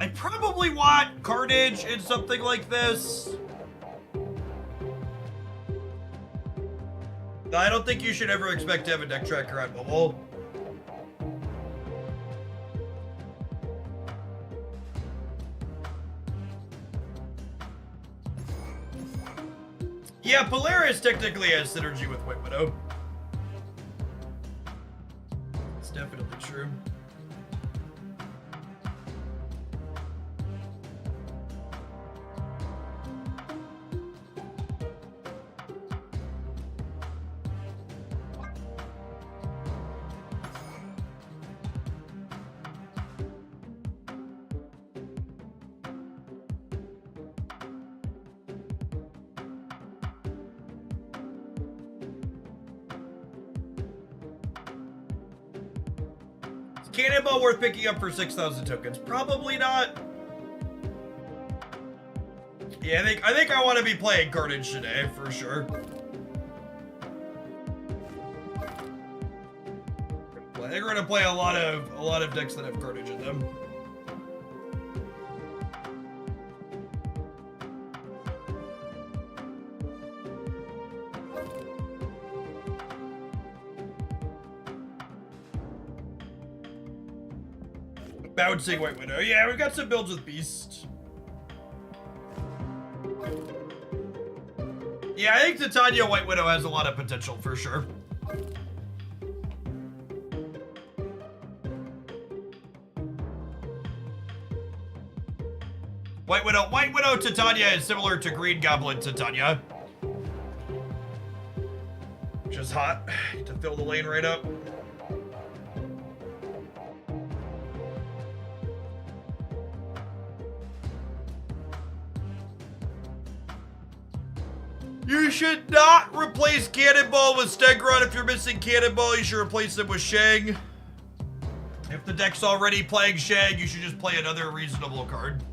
I probably want Carnage in something like this. I don't think you should ever expect to have a deck tracker on mobile. Yeah, Polaris technically has synergy with White Widow. It's definitely true. Cannonball worth picking up for 6,000 tokens? Probably not. Yeah, I think I want to be playing Carnage today for sure. I think we're gonna play a lot of decks that have Carnage in them. Bouncing White Widow. Yeah, we've got some builds with Beast. Yeah, I think Titania White Widow has a lot of potential for sure. White Widow Titania is similar to Green Goblin Titania. Which is hot. Need to fill the lane right up. You should not replace Cannonball with Stegron. If you're missing Cannonball, you should replace them with Shang. If the deck's already playing Shang, you should just play another reasonable card.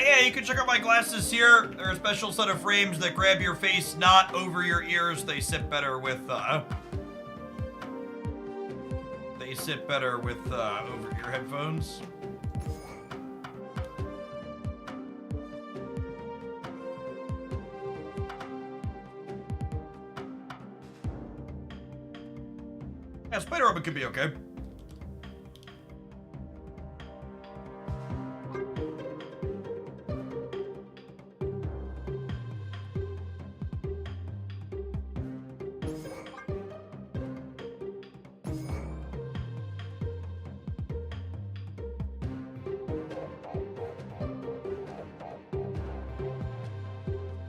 Yeah, you can check out my glasses here. They're a special set of frames that grab your face, not over your ears. They sit better with, over your headphones. Yeah, Spider-Woman could be okay.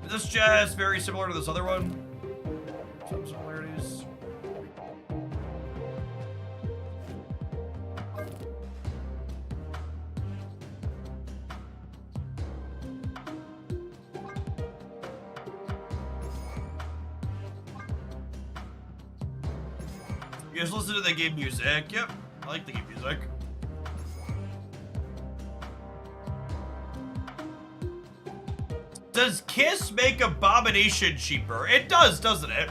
This just very similar to this other one. Some similarities. You guys listen to the game music? Yep, I like the game music. Does Kiss make Abomination cheaper? It does, doesn't it?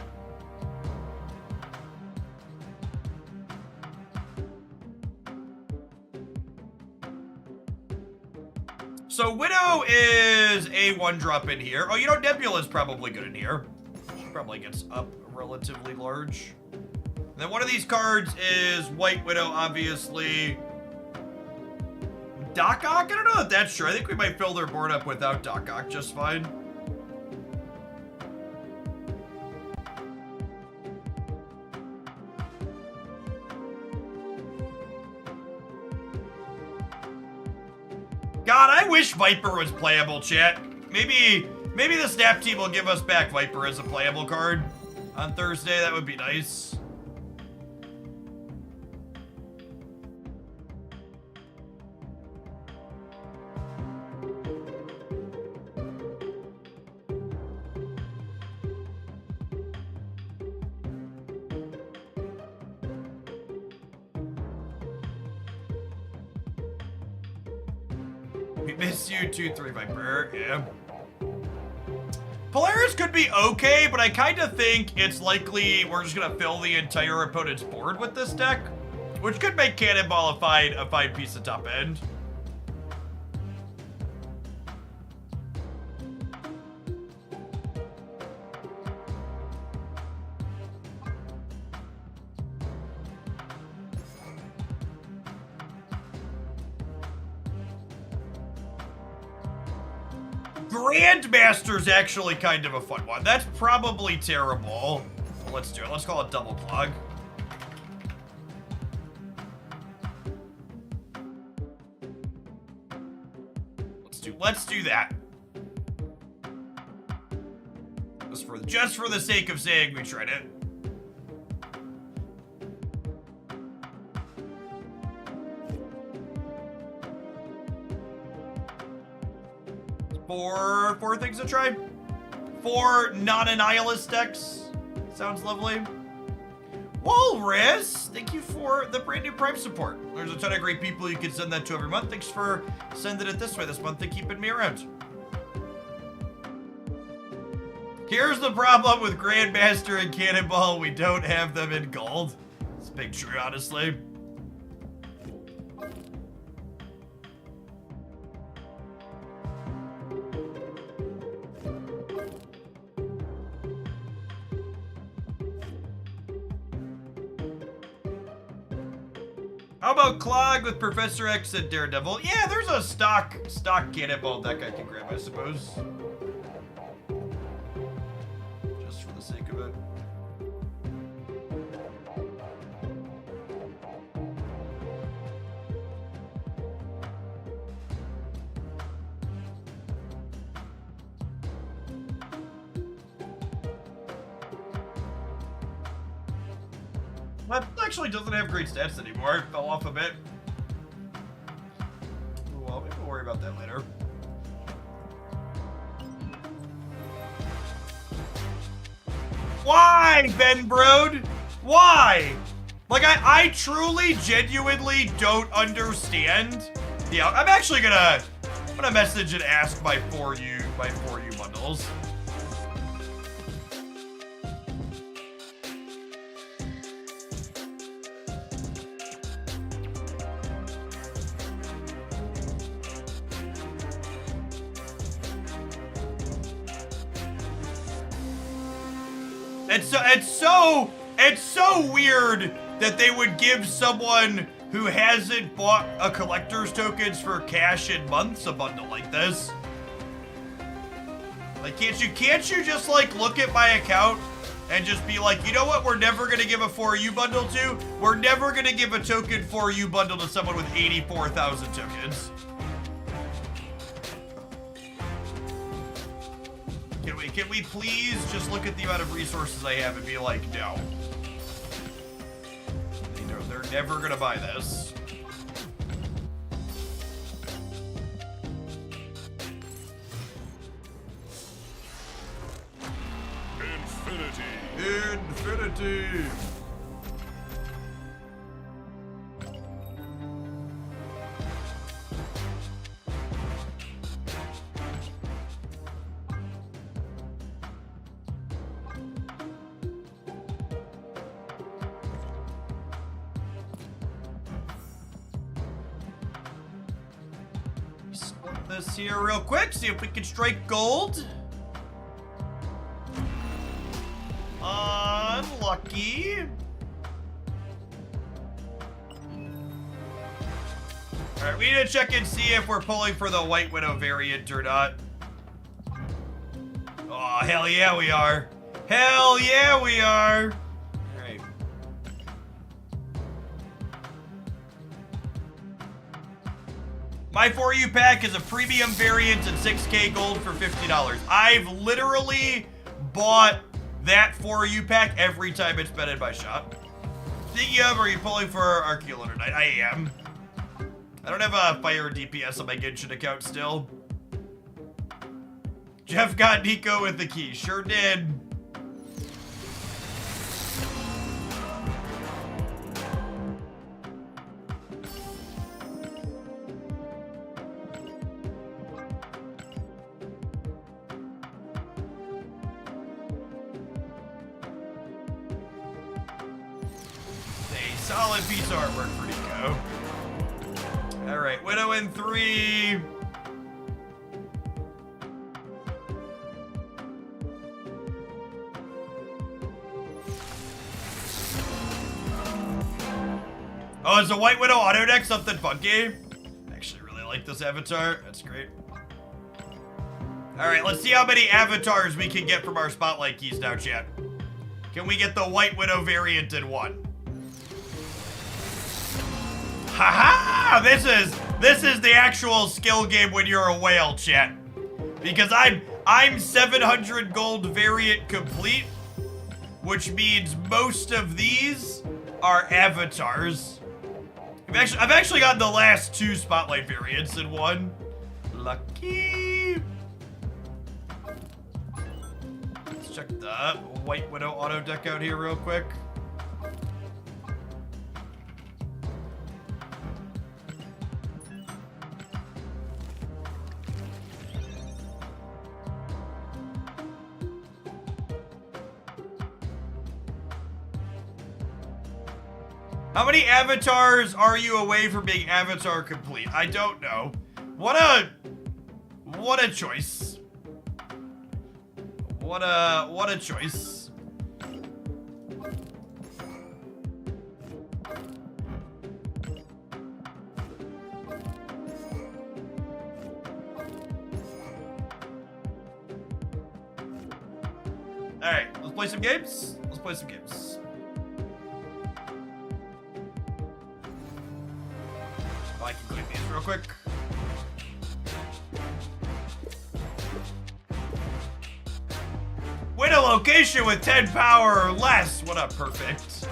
So Widow is a 1-drop in here. Oh, you know, Nebula's probably good in here. She probably gets up relatively large. And then one of these cards is White Widow, obviously. Doc Ock? I don't know if that's true. I think we might fill their board up without Doc Ock just fine. God, I wish Viper was playable, chat. Maybe the Snap team will give us back Viper as a playable card on Thursday. That would be nice. We miss you, 2-3 Viper. Yeah. Polaris could be okay, but I kind of think it's likely we're just gonna fill the entire opponent's board with this deck, which could make Cannonball a fine piece of top end. Grandmaster's actually kind of a fun one. That's probably terrible. Let's do it. Let's call it double plug. Let's do that. Just for the sake of saying we tried it. Four things to try. 4 non-annihilist decks. Sounds lovely. Walrus, thank you for the brand new Prime support. There's a ton of great people you can send that to every month. Thanks for sending it this way this month and keeping me around. Here's the problem with Grandmaster and Cannonball. We don't have them in gold. It's a big true, honestly. How about Clog with Professor X and Daredevil? Yeah, there's a stock Cannonball deck I can grab, I suppose. Just for the sake of it. That actually doesn't have great stats anymore. It fell off a bit. Well, maybe we'll worry about that later. Why, Ben Brode? Why? Like, I truly, genuinely don't understand. Yeah, I'm actually gonna message and ask my for you bundles. It's so weird that they would give someone who hasn't bought a collector's tokens for cash in months a bundle like this. Like, can't you just like look at my account and just be like, you know what, we're never gonna give a For You bundle to? We're never gonna give a token For You bundle to someone with 84,000 tokens. Can we please just look at the amount of resources I have and be like, no. They're never gonna buy this. Infinity. Split this here real quick, see if we can strike gold. Unlucky. Alright, we need to check and see if we're pulling for the White Widow variant or not. Oh, hell yeah we are. Hell yeah we are. Alright. My For You pack is a premium variant and 6K gold for $50. I've literally bought that For You pack every time it's been in my shop. Speaking of, are you pulling for Archeolo tonight? I am. I don't have a fire DPS on my Genshin account still. Jeff got Nico with the key. Sure did. Solid piece of artwork for Nico. Alright, Widow in 3. Oh, is the White Widow auto deck something funky? I actually really like this avatar. That's great. Alright, let's see how many avatars we can get from our spotlight keys now, chat. Can we get the White Widow variant in one? Haha! This is the actual skill game when you're a whale, chat. Because I'm 700 gold variant complete, which means most of these are avatars. I've actually got the last 2 spotlight variants in one. Lucky. Let's check the White Widow auto deck out here real quick. How many avatars are you away from being avatar complete? I don't know. What a choice. What a choice. All right, let's play some games. Let's play some games. I can click these real quick. Win a location with 10 power or less. What a perfect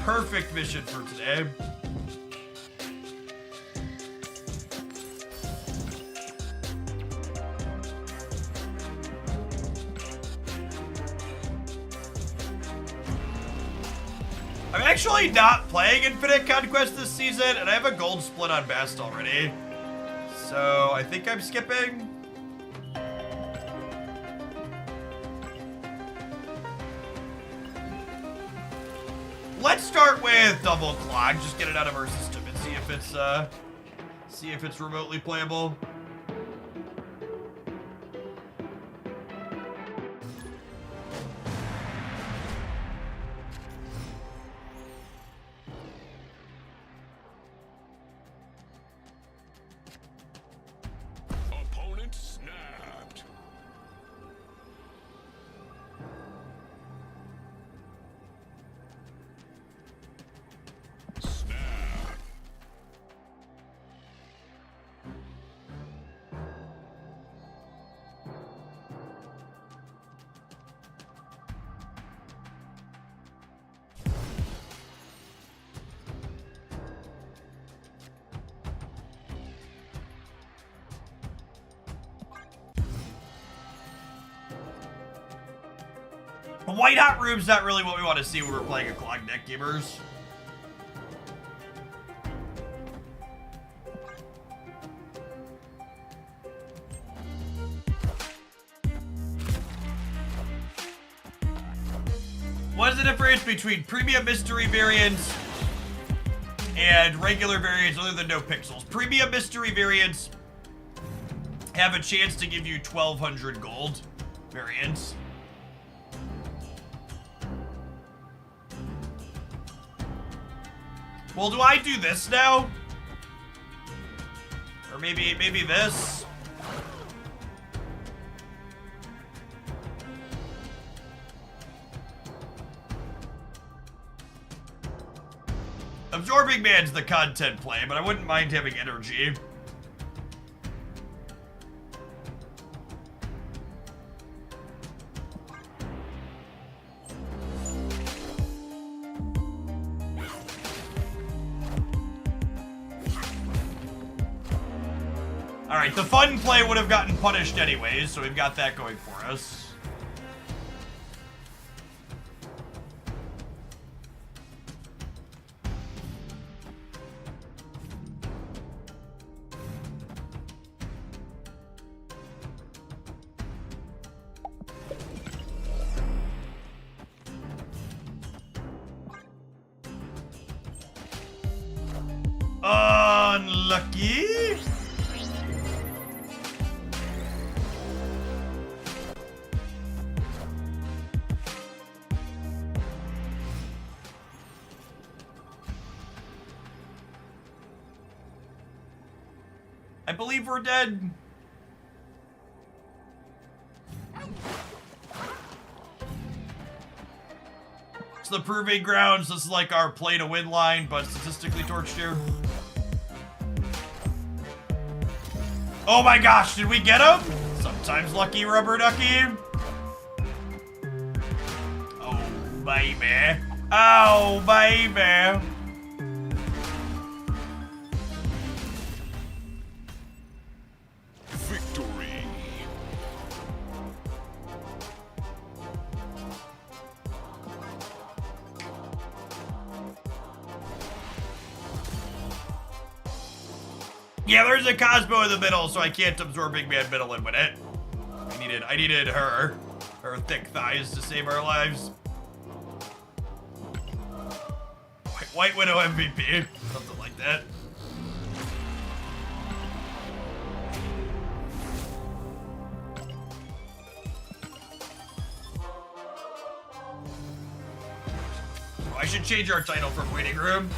perfect mission for today. I'm actually not playing Infinite Conquest this season, and I have a gold split on Bast already. So I think I'm skipping. Let's start with Double Clog, just get it out of our system and see if it's remotely playable. Opponent snapped. Snap. The White Hot Room's not really what we want to see when we're playing a Clog deck, gamers. What is the difference between premium mystery variants and regular variants other than no pixels? Premium mystery variants have a chance to give you 1,200 gold variants. Well, do I do this now? Or maybe this? Absorbing Man's the content play, but I wouldn't mind having energy. Alright, the fun play would have gotten punished anyways, so we've got that going for us. Lucky. I believe we're dead. It's the proving grounds. This is like our play to win line, but statistically torched here. Oh my gosh, did we get him? Sometimes lucky rubber ducky. Oh baby. Oh baby. Victory. Yeah, there's a Cosmo in the middle, so I can't absorb Big Man middle in with it. I needed her thick thighs to save our lives. White Widow MVP, something like that. Oh, I should change our title from Waiting Room.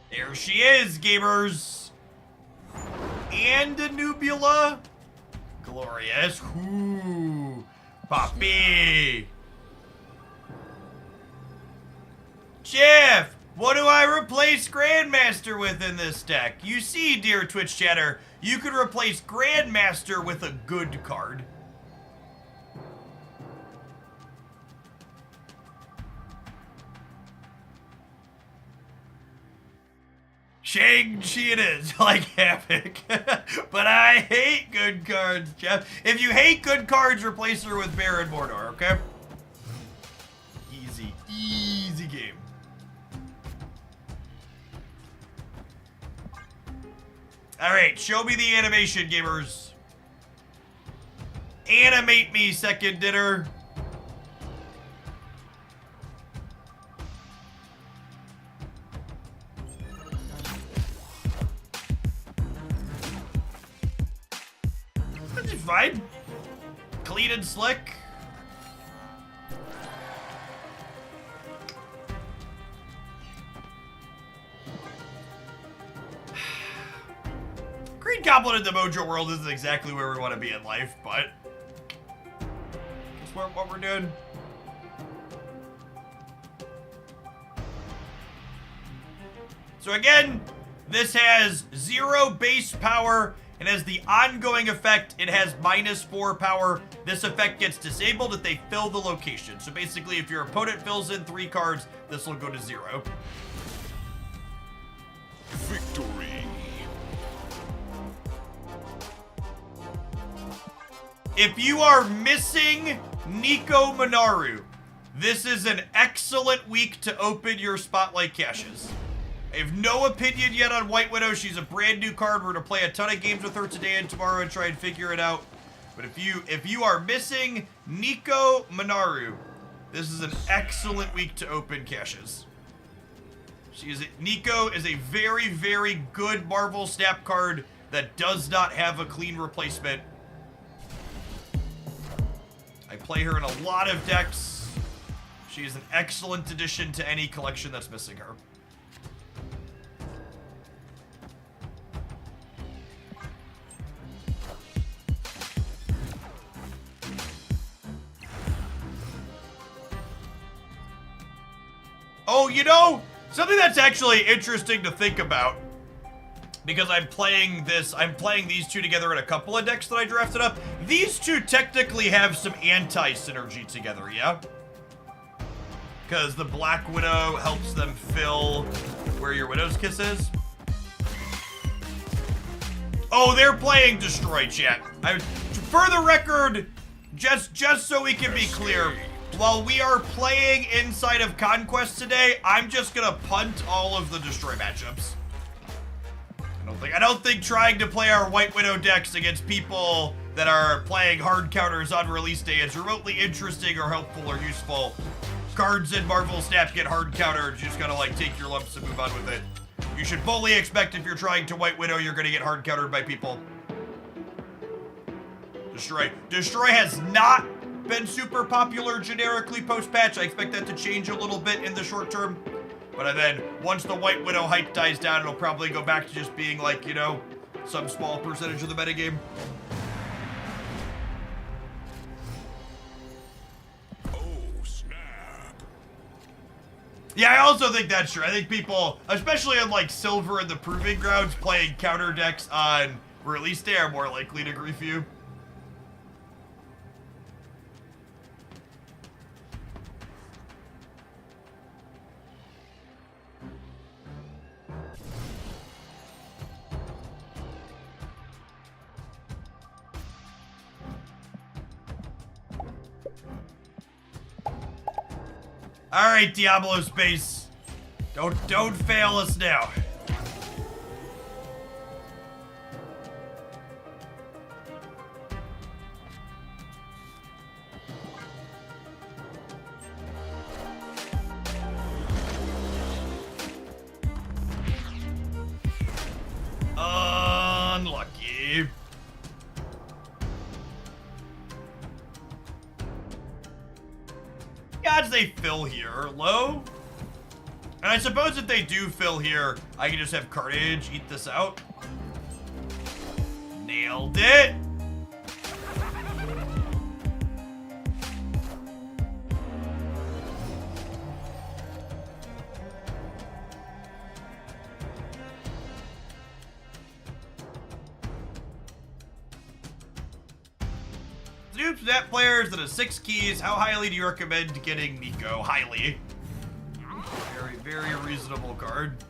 There she is, gamers. And a Nubula. Glorious. Ooh. Poppy. Jeff, what do I replace Grandmaster with in this deck? You see, dear Twitch chatter, you could replace Grandmaster with a good card. Shang-Chi it is, like Havoc. But I hate good cards, Jeff. If you hate good cards, replace her with Baron Mordor, okay? Easy, easy game. Alright, show me the animation, gamers. Animate me, second dinner. That's fine. Clean and slick. Green Goblin in the Mojo world isn't exactly where we want to be in life, but that's what we're doing. So again, this has 0 base power, and as the ongoing effect, it has -4 power. This effect gets disabled if they fill the location. So basically, if your opponent fills in 3 cards, this will go to 0. Victory. If you are missing Nico Minaru, this is an excellent week to open your Spotlight caches. I have no opinion yet on White Widow. She's a brand new card. We're gonna play a ton of games with her today and tomorrow and try and figure it out. But if you are missing Nico Minaru, this is an excellent week to open caches. Nico is a very, very good Marvel Snap card that does not have a clean replacement. I play her in a lot of decks. She is an excellent addition to any collection that's missing her. Oh, you know, something that's actually interesting to think about. because I'm playing these two together in a couple of decks that I drafted up. These two technically have some anti-synergy together, yeah? Because the Black Widow helps them fill where your Widow's Kiss is. Oh, they're playing Destroy, chat. For the record, just so we can be clear, while we are playing inside of Conquest today, I'm just gonna punt all of the Destroy matchups. I don't think trying to play our White Widow decks against people that are playing hard counters on release day is remotely interesting or helpful or useful. Cards in Marvel Snap get hard countered. You just gotta like take your lumps and move on with it. You should fully expect if you're trying to White Widow, you're gonna get hard countered by people. Destroy. Destroy has not been super popular generically post-patch. I expect that to change a little bit in the short term. But then, once the White Widow hype dies down, it'll probably go back to just being like, you know, some small percentage of the metagame. Oh, snap. Yeah, I also think that's true. I think people, especially on like Silver and the Proving Grounds, playing counter decks on release day are more likely to grief you. All right, Diablo Space. Don't fail us now. Unlucky. Odds they fill here, low. And I suppose if they do fill here, I can just have Carnage eat this out. Nailed it. Oops, that players that have 6 keys. How highly do you recommend getting Miko? Highly. Very, very reasonable card.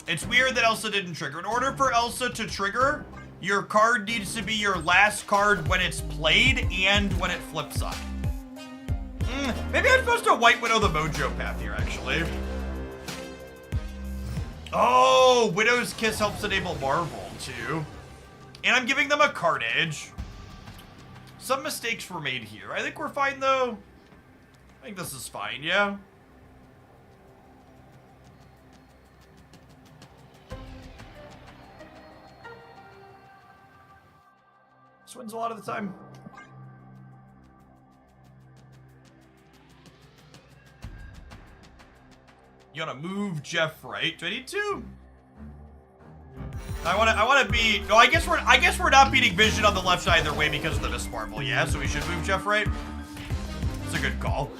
It's weird that Elsa didn't trigger. In order for Elsa to trigger, your card needs to be your last card when it's played and when it flips up. Maybe I'm supposed to White Widow the Mojo path here, actually. Oh, Widow's Kiss helps enable Marvel, too. And I'm giving them a Carnage. Some mistakes were made here. I think we're fine, though. I think this is fine, yeah? This wins a lot of the time. You wanna move Jeff right? Do I need to? I wanna be. No, I guess we're not beating Vision on the left either way because of the Miss Marvel. Yeah, so we should move Jeff right. It's a good call.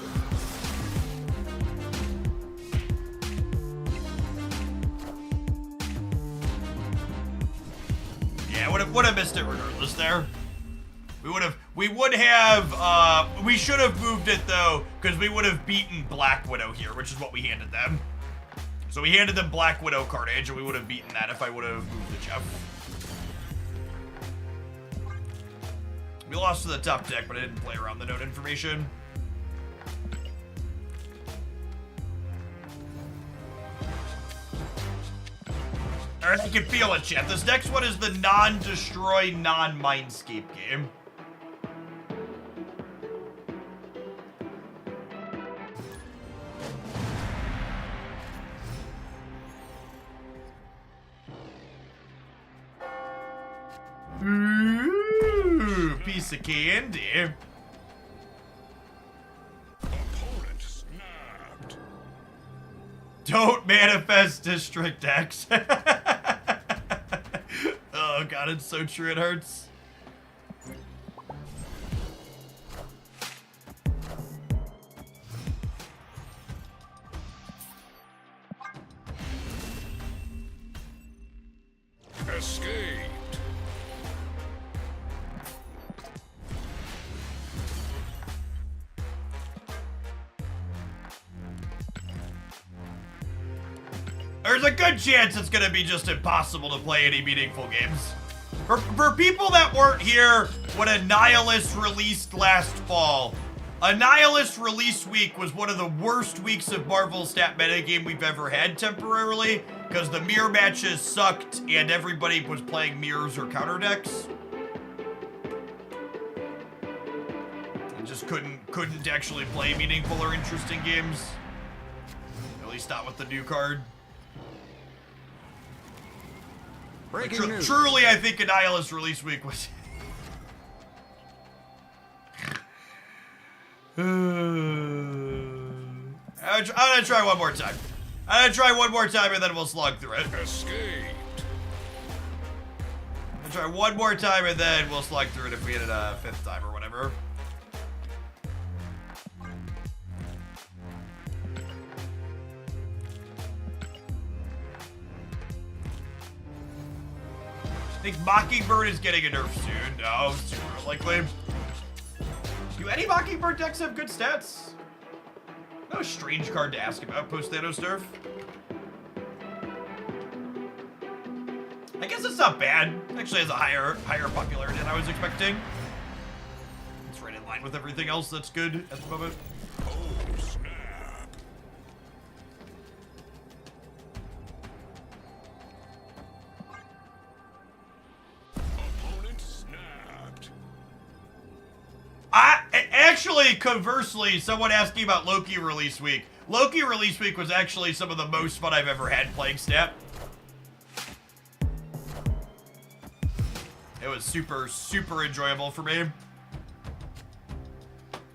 Yeah, would have missed it regardless there. We should have moved it though, because we would have beaten Black Widow here, which is what we handed them. So we handed them Black Widow Carnage, and we would have beaten that if I would have moved the Jeff. We lost to the top deck, but I didn't play around the note information. Alright, I can feel it, chat. This next one is the non-destroy, non-Mindscape game. Ooh, piece of candy. Opponent snapped. Don't manifest District X. Oh god, it's so true, it hurts. there's a good chance it's gonna be just impossible to play any meaningful games. For people that weren't here when Annihilus released last fall, Annihilus release week was one of the worst weeks of Marvel stat metagame we've ever had temporarily, because the mirror matches sucked and everybody was playing mirrors or counter decks. And just couldn't actually play meaningful or interesting games. At least not with the new card. Breaking news. Truly, I think Annihilus release week was... I'm gonna try one more time. I'm gonna try one more time and then we'll slog through it. Escaped. I'm gonna try one more time and then we'll slog through it if we hit it a 5th time or whatever. I think Mockingbird is getting a nerf soon. No, super likely. Do any Mockingbird decks have good stats? No strange card to ask about post-Thanos nerf. I guess it's not bad. It actually has a higher popularity than I was expecting. It's right in line with everything else that's good at the moment. Oh, snap. Opponent snapped. Actually, conversely, someone asked me about Loki release week. Loki release week was actually some of the most fun I've ever had playing Stat. It was super, super enjoyable for me.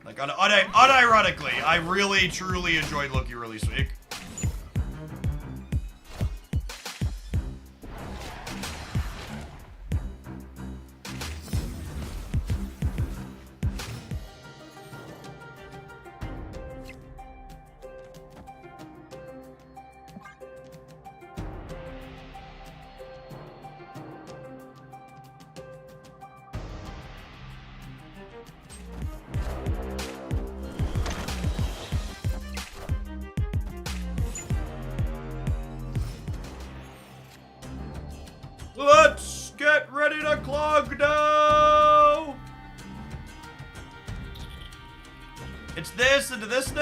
Like, unironically, I really, truly enjoyed Loki release week. Let's get ready to clog now! It's this into this.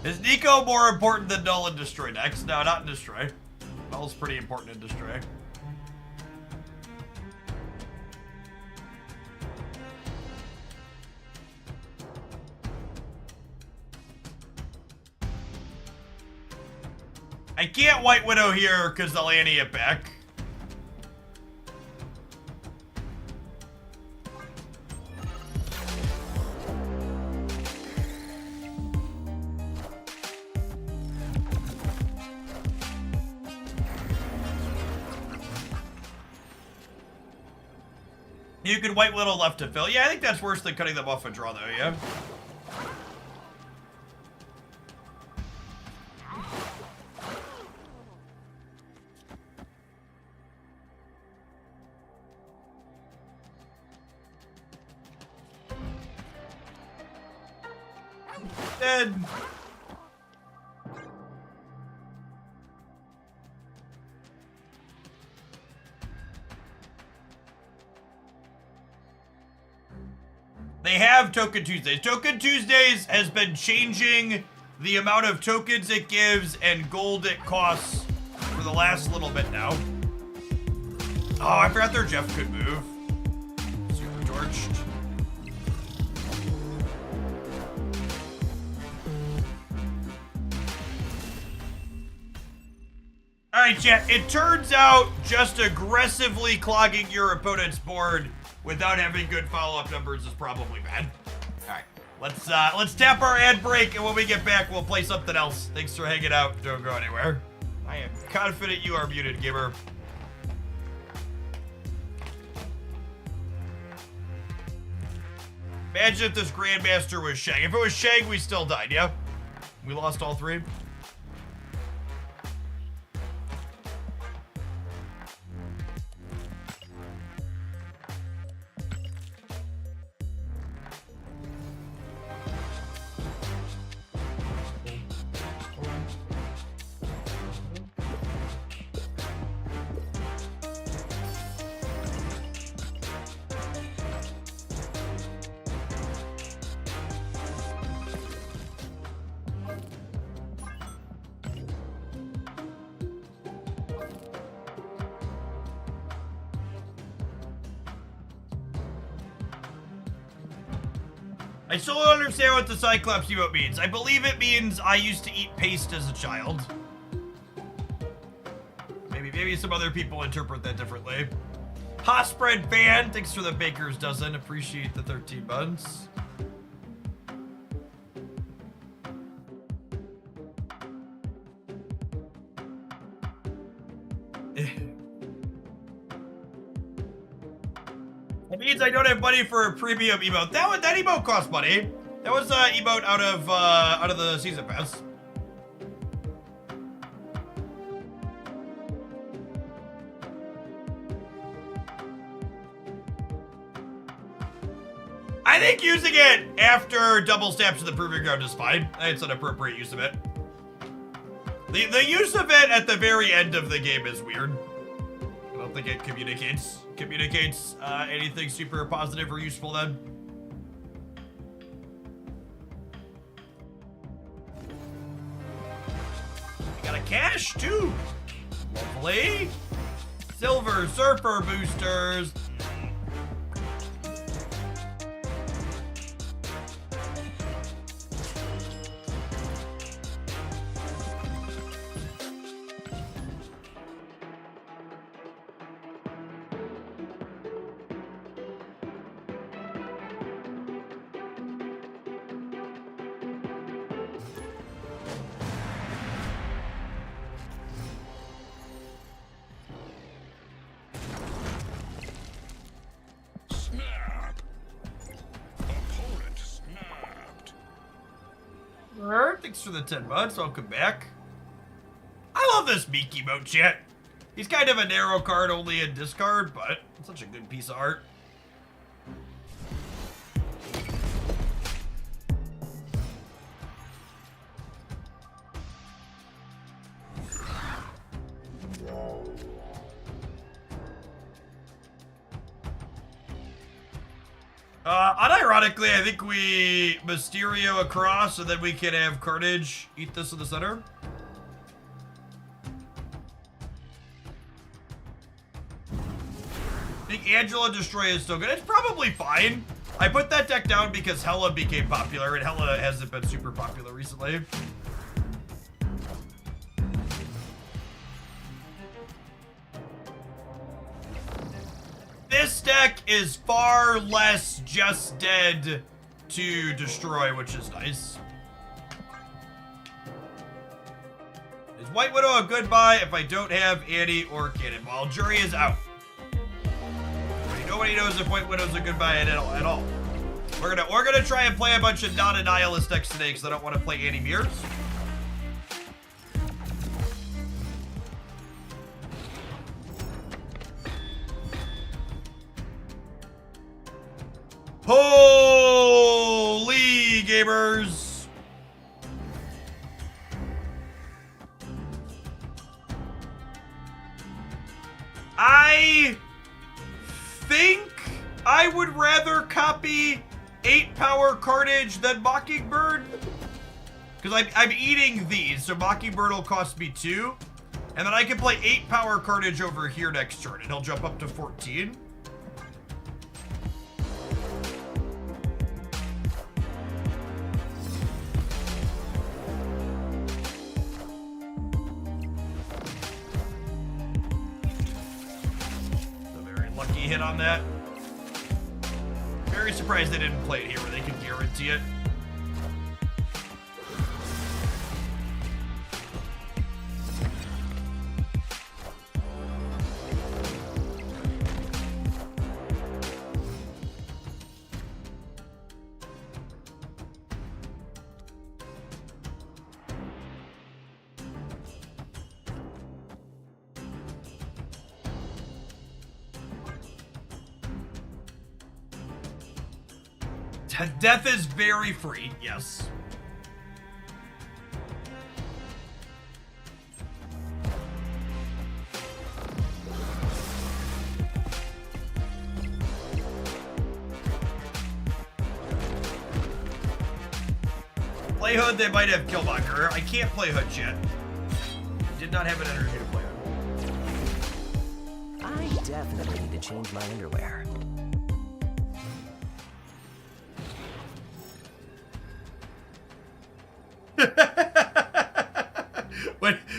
Is Nico more important than Null and Destroy next? No, not in Destroy. Null's pretty important in Destroy. I can't White Widow here because they'll Annie it back. You can White Widow left to fill. Yeah, I think that's worse than cutting them off a draw, though, yeah? Dead. They have Token Tuesdays. Token Tuesdays has been changing the amount of tokens it gives and gold it costs for the last little bit now. Oh, I forgot their Jeff could move. Super torched. Alright, chat. It turns out just aggressively clogging your opponent's board without having good follow-up numbers is probably bad. Alright. Let's tap our ad break, and when we get back, we'll play something else. Thanks for hanging out. Don't go anywhere. I am confident you are muted, gamer. Imagine if this Grandmaster was Shang. If it was Shang, we still died, yeah? We lost all three? I still don't understand what the Cyclops emote means. I believe it means I used to eat paste as a child. Maybe some other people interpret that differently. Hospread fan, thanks for the baker's dozen. Appreciate the 13 months. It means I don't have money for a premium emote. That emote cost money. That was emote out of the season pass. I think using it after double stabs to the proving ground is fine. It's an appropriate use of it. The use of it at the very end of the game is weird. I don't think it communicates anything super positive or useful then. We got a cash too. Lovely. Silver Surfer boosters. Snap. Opponent snapped. Thanks for the 10 months. Welcome back. I love this Meek emote, chat. He's kind of a narrow card only in discard, but it's such a good piece of art. Unironically, I think we Mysterio across, and then we can have Carnage eat this in the center. I think Angela Destroy is still good. It's probably fine. I put that deck down because Hela became popular, and Hela hasn't been super popular recently. This deck is far less just dead to destroy, which is nice. Is White Widow a good buy if I don't have Annie or Cannonball? Jury is out. Nobody knows if White Widow's a good buy at all. We're gonna try and play a bunch of non-annihilist decks today because I don't want to play Annie Mirrors. Holy gamers! I think I would rather copy 8 power Carnage than Mockingbird. Because I'm eating these, so Mockingbird will cost me 2. And then I can play 8 power Carnage over here next turn, and he'll jump up to 14. Hit on that. Very surprised they didn't play it here where they could guarantee it. Death is very free, yes. Play Hood, they might have Killmonger. I can't play Hood yet. Did not have an energy to play Hood. I definitely need to change my underwear.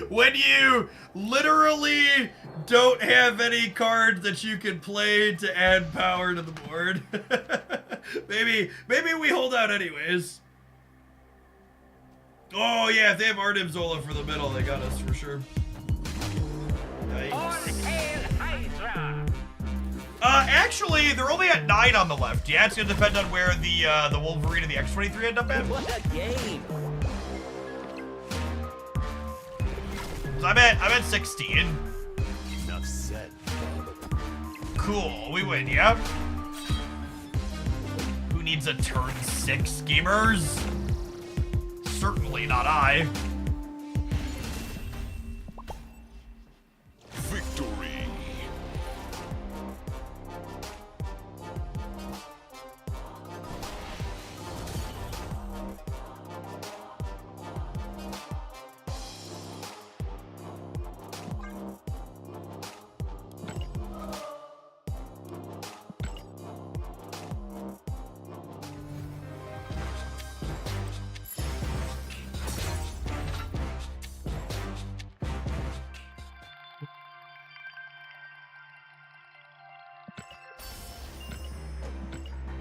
when you literally don't have any cards that you can play to add power to the board. maybe we hold out anyways. Oh yeah, if they have Arnim Zola for the middle, they got us for sure. All Yikes. hail Hydra! Actually, they're only at 9 on the left. Yeah, it's gonna depend on where the Wolverine and the X-23 end up at. What a game! So I'm at 16. Enough said. Cool, we win, yeah? Who needs a turn 6 schemers? Certainly not I. Victory.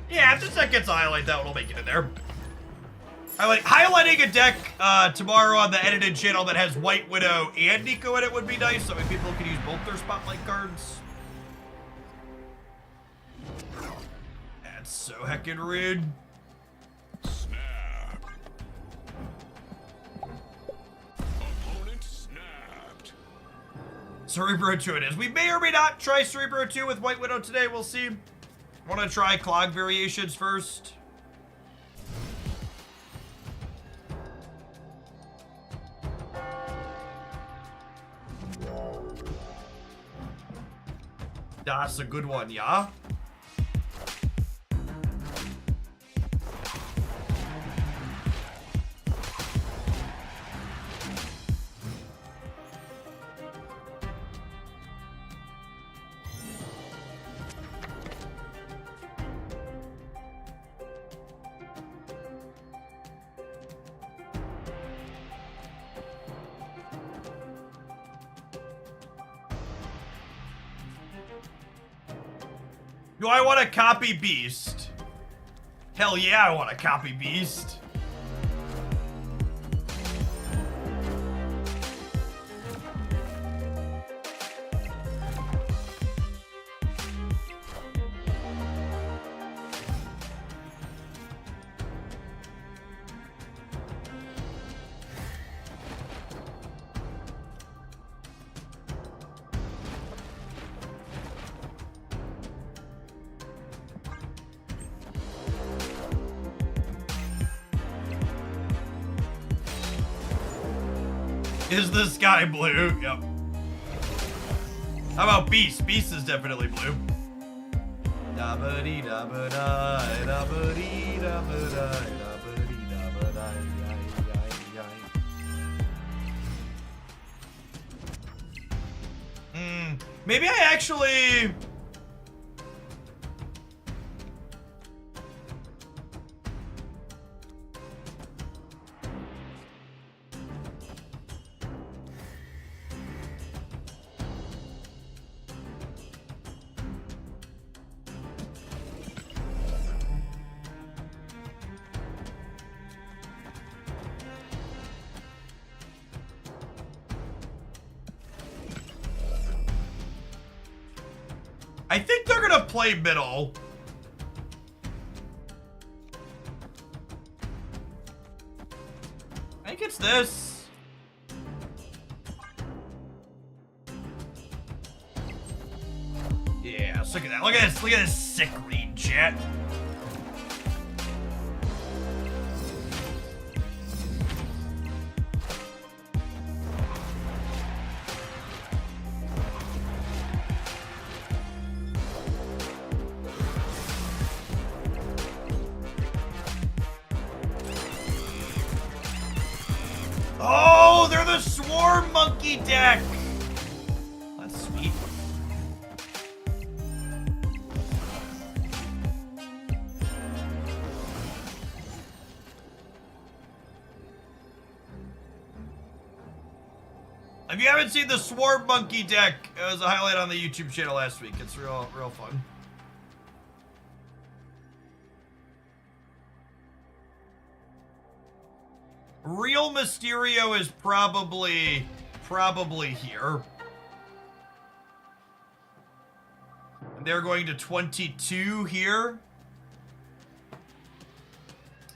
Yeah, if this deck gets a highlight, that one will make it in there. Highlighting a deck tomorrow on the edited channel that has White Widow and Nico in it would be nice, so I mean, people can use both their spotlight cards. That's so heckin' rude. Snap. Opponent snapped. Cerebro 2 it is. We may or may not try Cerebro 2 with White Widow today, we'll see. Want to try Clog variations first? That's a good one, yeah? Do I want to copy Beast? Hell yeah, I want to copy Beast. Is the sky blue? Yep. How about Beast? Beast is definitely blue. Maybe I actually... I think they're gonna play middle. I think it's this. Yeah, let's look at that. Look at this sick read, chat. Oh, they're the Swarm Monkey deck. That's sweet. If you haven't seen the Swarm Monkey deck, it was a highlight on the YouTube channel last week. It's real fun. Real Mysterio is probably here. And they're going to 22 here.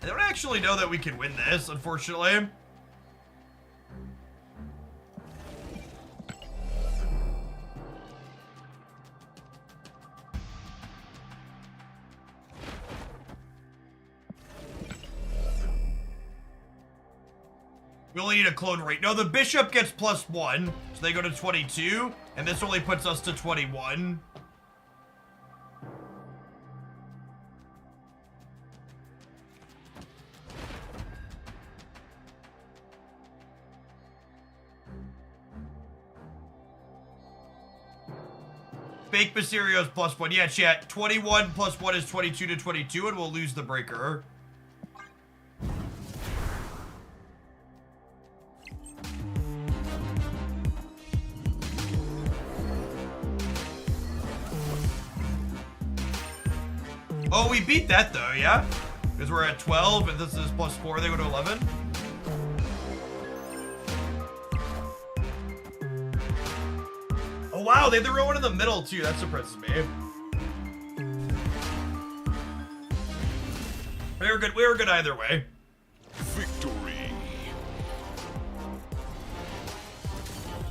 I don't actually know that we can win this, unfortunately. We only need a clone rate. No, the Bishop gets +1, so they go to 22, and this only puts us to 21. Fake Mysterio's +1. Yeah, chat. 21 + 1 is 22 to 22, and we'll lose the breaker. Oh, we beat that though, yeah? Because we're at 12 and this is +4, they go to 11. Oh wow, they have the real one in the middle too, that surprises me. We were good either way. Victory.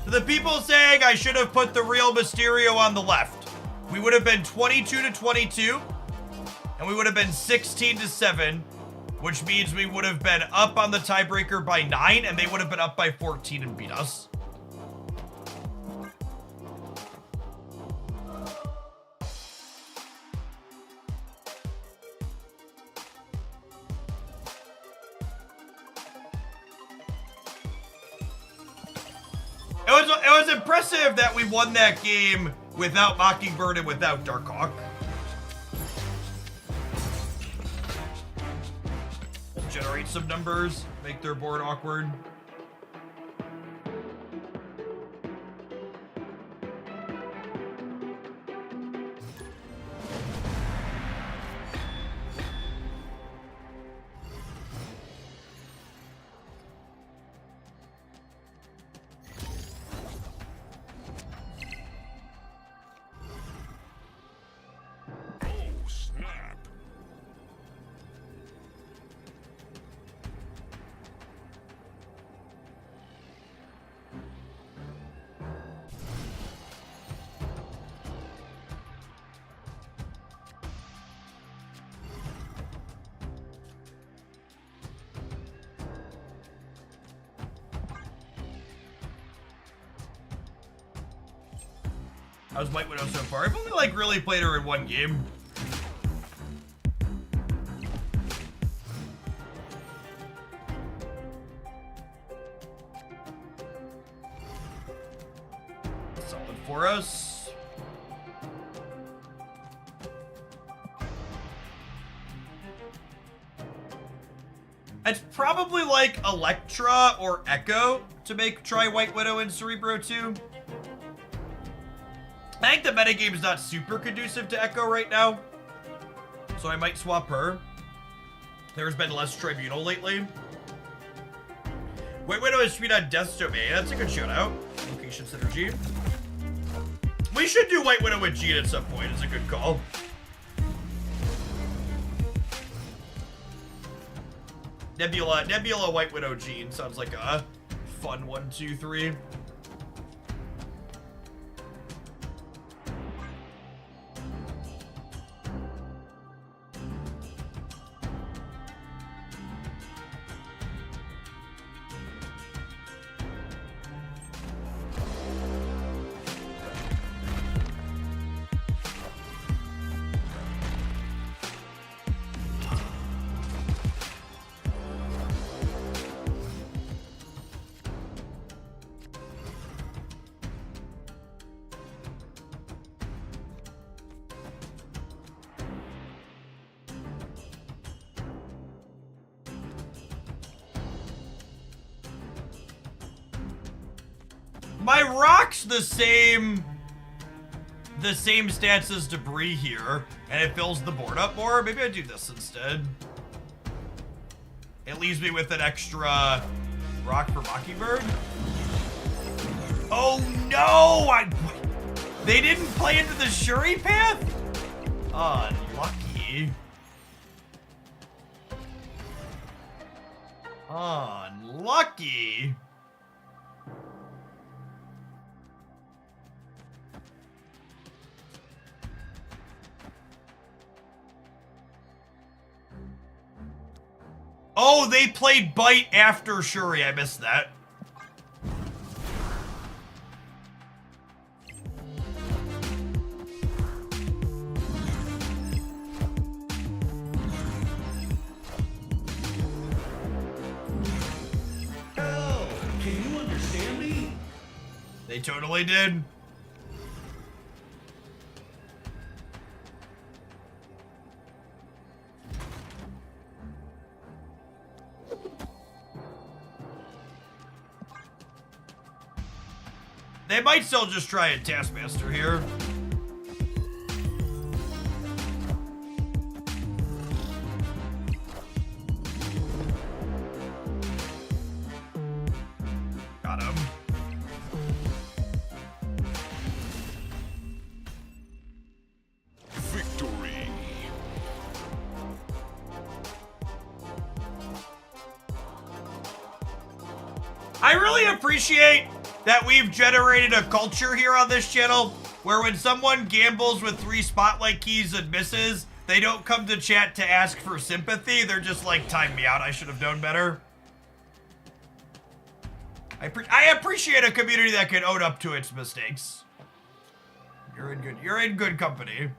To the people saying I should have put the real Mysterio on the left, we would have been 22 to 22. And we would have been 16 to 7, which means we would have been up on the tiebreaker by 9, and they would have been up by 14 and beat us. It was impressive that we won that game without Mockingbird and without Darkhawk. Generate some numbers, make their board awkward. Oh, snap. How's White Widow so far? I've only like really played her in one game. Solid for us. It's probably like Elektra or Echo to try White Widow and Cerebro 2. I think the metagame's not super conducive to Echo right now, so I might swap her. There's been less Tribunal lately. White Widow is sweet on Death's Domain. That's a good shout out. Location synergy. We should do White Widow with Jean at some point. It's a good call. Nebula, White Widow, Jean sounds like a fun 1, 2, 3. My rock's the same stats as debris here, and it fills the board up more. Maybe I do this instead. It leaves me with an extra rock for Mockingbird. Oh no! They didn't play into the Shuri path? Unlucky. Unlucky. Oh, they played Bite after Shuri. I missed that. Hell, can you understand me? They totally did. They might still just try a Taskmaster here. Got him. Victory. I really appreciate that we've generated a culture here on this channel where when someone gambles with 3 spotlight keys and misses, they don't come to chat to ask for sympathy. They're just like, time me out. I should have known better. I appreciate a community that can own up to its mistakes. You're in good company.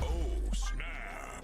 Oh, snap.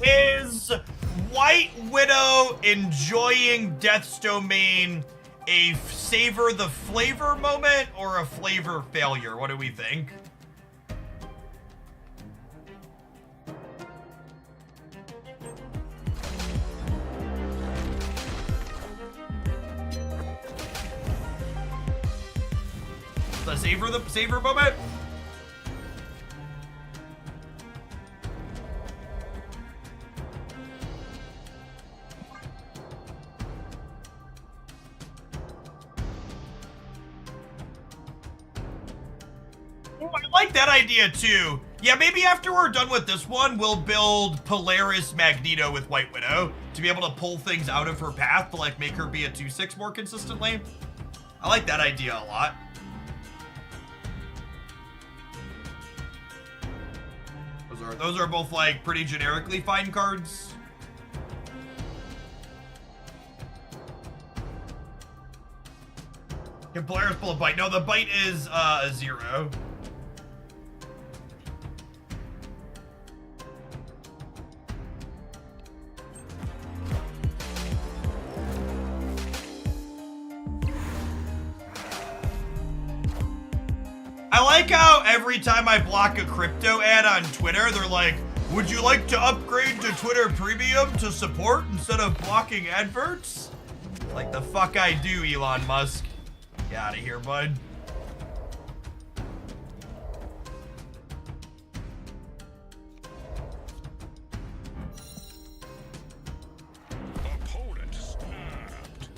Is White Widow enjoying Death's Domain a savor the flavor moment or a flavor failure? What do we think? The savor moment? Oh, I like that idea too. Yeah, maybe after we're done with this one, we'll build Polaris Magneto with White Widow to be able to pull things out of her path to like make her be a 2/6 more consistently. I like that idea a lot. Those are both like pretty generically fine cards. Can Polaris pull a Bite? No, the Bite is a 0. I like how every time I block a crypto ad on Twitter, they're like, would you like to upgrade to Twitter Premium to support instead of blocking adverts? Like the fuck I do, Elon Musk. Get out of here, bud. Opponent snapped.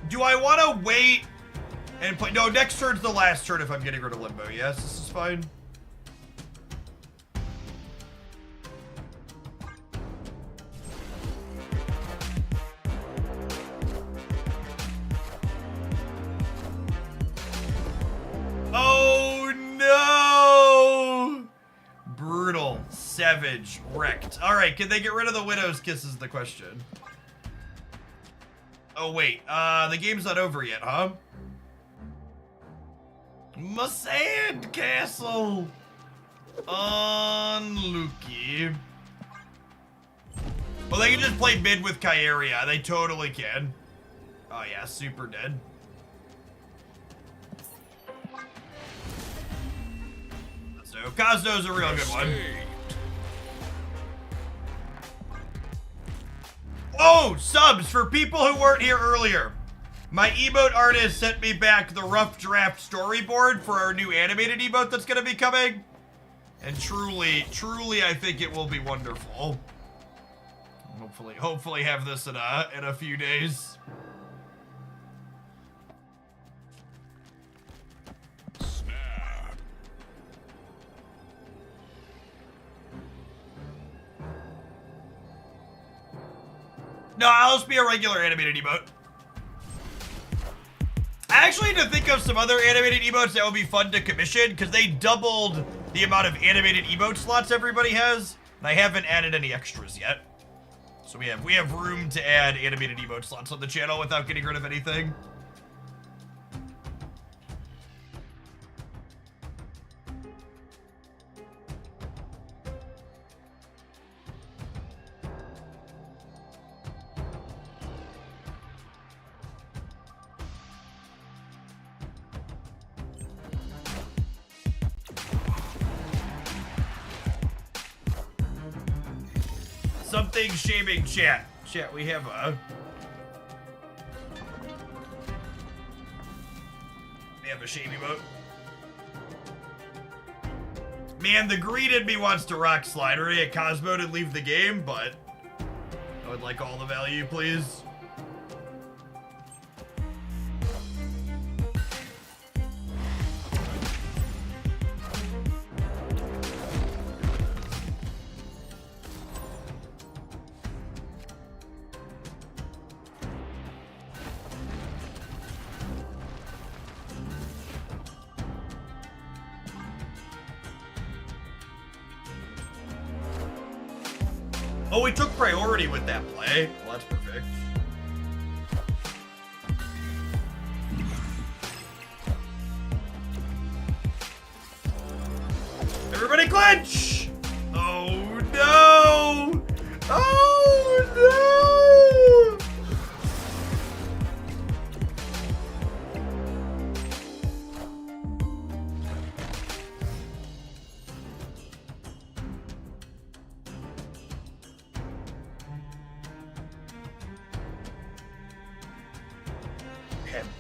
Do I want to wait and play? No, next turn's the last turn if I'm getting rid of Limbo. Yes, this is fine. Savage. Wrecked. Alright, can they get rid of the Widow's Kiss is the question. Oh, wait. The game's not over yet, huh? My sand castle. Unlucky. Well, they can just play mid with Kyeria. They totally can. Oh, yeah. Super dead. So, Cosno's a real good one. Oh, subs for people who weren't here earlier. My emote artist sent me back the rough draft storyboard for our new animated emote that's going to be coming. And truly, I think it will be wonderful. Hopefully have this in a few days. Snap. No, I'll just be a regular animated emote. I actually need to think of some other animated emotes that would be fun to commission, because they doubled the amount of animated emote slots everybody has, and I haven't added any extras yet. So we have room to add animated emote slots on the channel without getting rid of anything. Something shaming chat. Chat, we have a shame emote. Man, the greed in me wants to rock slide or at Cosmo and leave the game, but I would like all the value, please. Oh, we took priority with that play. Well, that's perfect. Everybody clinch! Oh no! Oh no!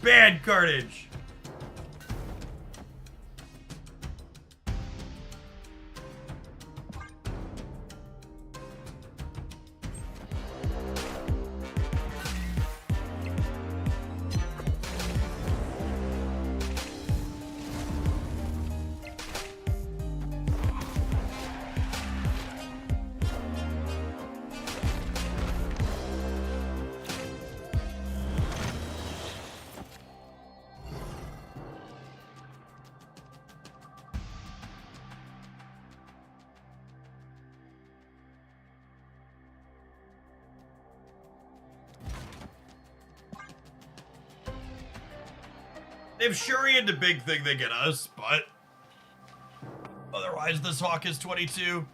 Bad carnage. If Shuri into big thing, they get us, but otherwise this hawk is 22.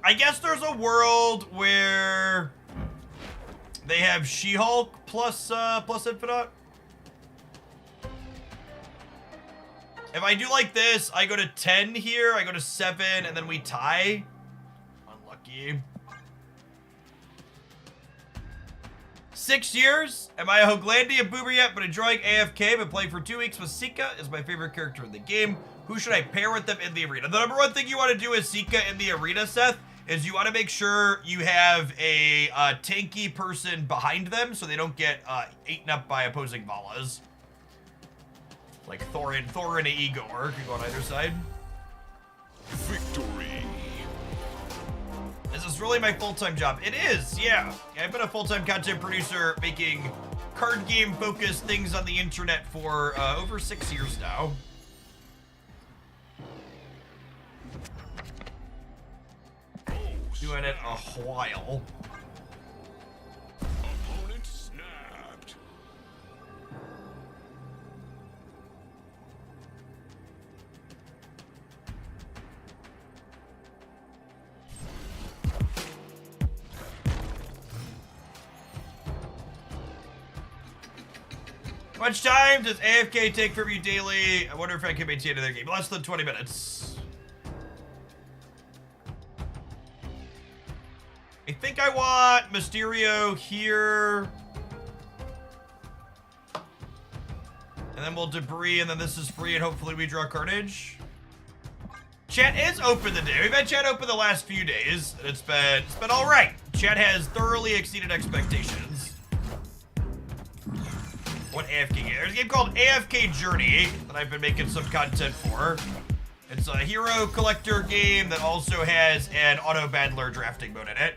I guess there's a world where they have She-Hulk plus Infinite. If I do like this, I go to 10 here, I go to 7, and then we tie. Unlucky. 6 years. Am I a Hoaglandia boomer yet, but enjoying AFK, but playing for 2 weeks with Sika is my favorite character in the game. Who should I pair with them in the arena? The number one thing you want to do with Sika in the arena, Seth, is you want to make sure you have a tanky person behind them so they don't get eaten up by opposing Valas. Like Thorin and Igor can go on either side. Victory. Is this really my full-time job? It is, yeah. I've been a full-time content producer making card game focused things on the internet for over 6 years now. Doing it a while. Opponent snapped. How much time does AFK take from you daily? I wonder if I can maintain another game. Less than 20 minutes. I think I want Mysterio here. And then we'll debris, and then this is free, and hopefully we draw Carnage. Chat is open today. We've had chat open the last few days. It's been all right. Chat has thoroughly exceeded expectations. What AFK game? There's a game called AFK Journey that I've been making some content for. It's a hero collector game that also has an auto battler drafting mode in it.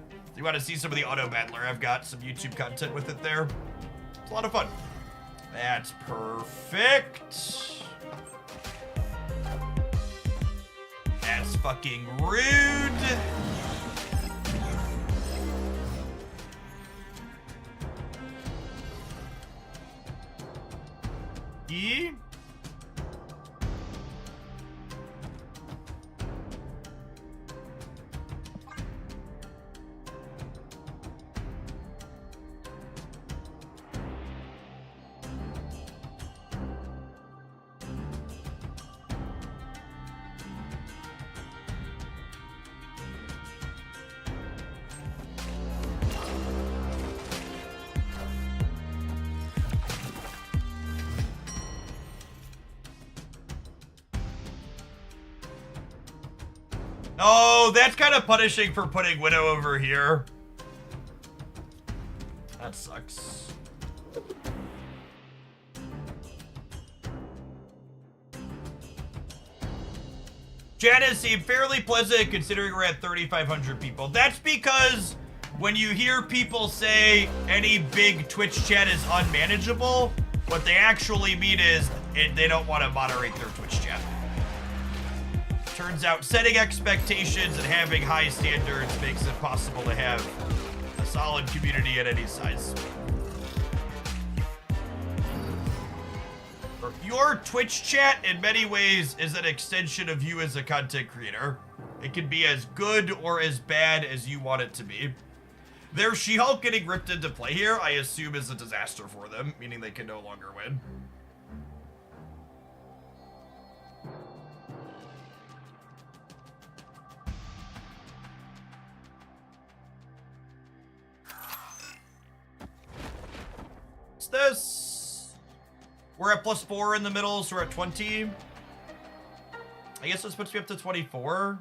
If you want to see some of the auto battler, I've got some YouTube content with it there. It's a lot of fun. That's perfect. That's fucking rude. E? Oh, that's kind of punishing for putting Widow over here. That sucks. Janice seemed fairly pleasant considering we're at 3,500 people. That's because when you hear people say any big Twitch chat is unmanageable, what they actually mean is they don't want to moderate their Twitch chat. Turns out setting expectations and having high standards makes it possible to have a solid community at any size. Your Twitch chat, in many ways, is an extension of you as a content creator. It can be as good or as bad as you want it to be. Their She-Hulk getting ripped into play here, I assume, is a disaster for them, meaning they can no longer win. What's this? We're at +4 in the middle, so we're at 20. I guess this puts me up to 24.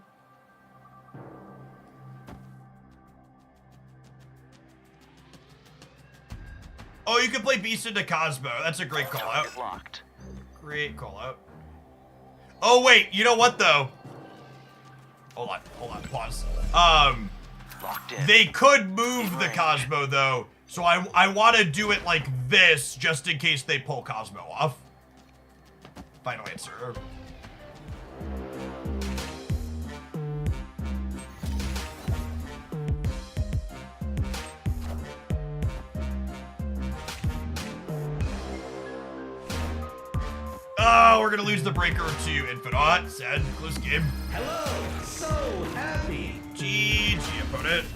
Oh, you can play Beast into Cosmo. That's a great call out. Great call out. Oh, wait. You know what, though? Hold on. Pause. They could move the Cosmo, though. So I want to do it like this, just in case they pull Cosmo off. Final answer. Oh, we're gonna lose the breaker to Infinite. Sad, close game. Hello, so happy. GG, opponent.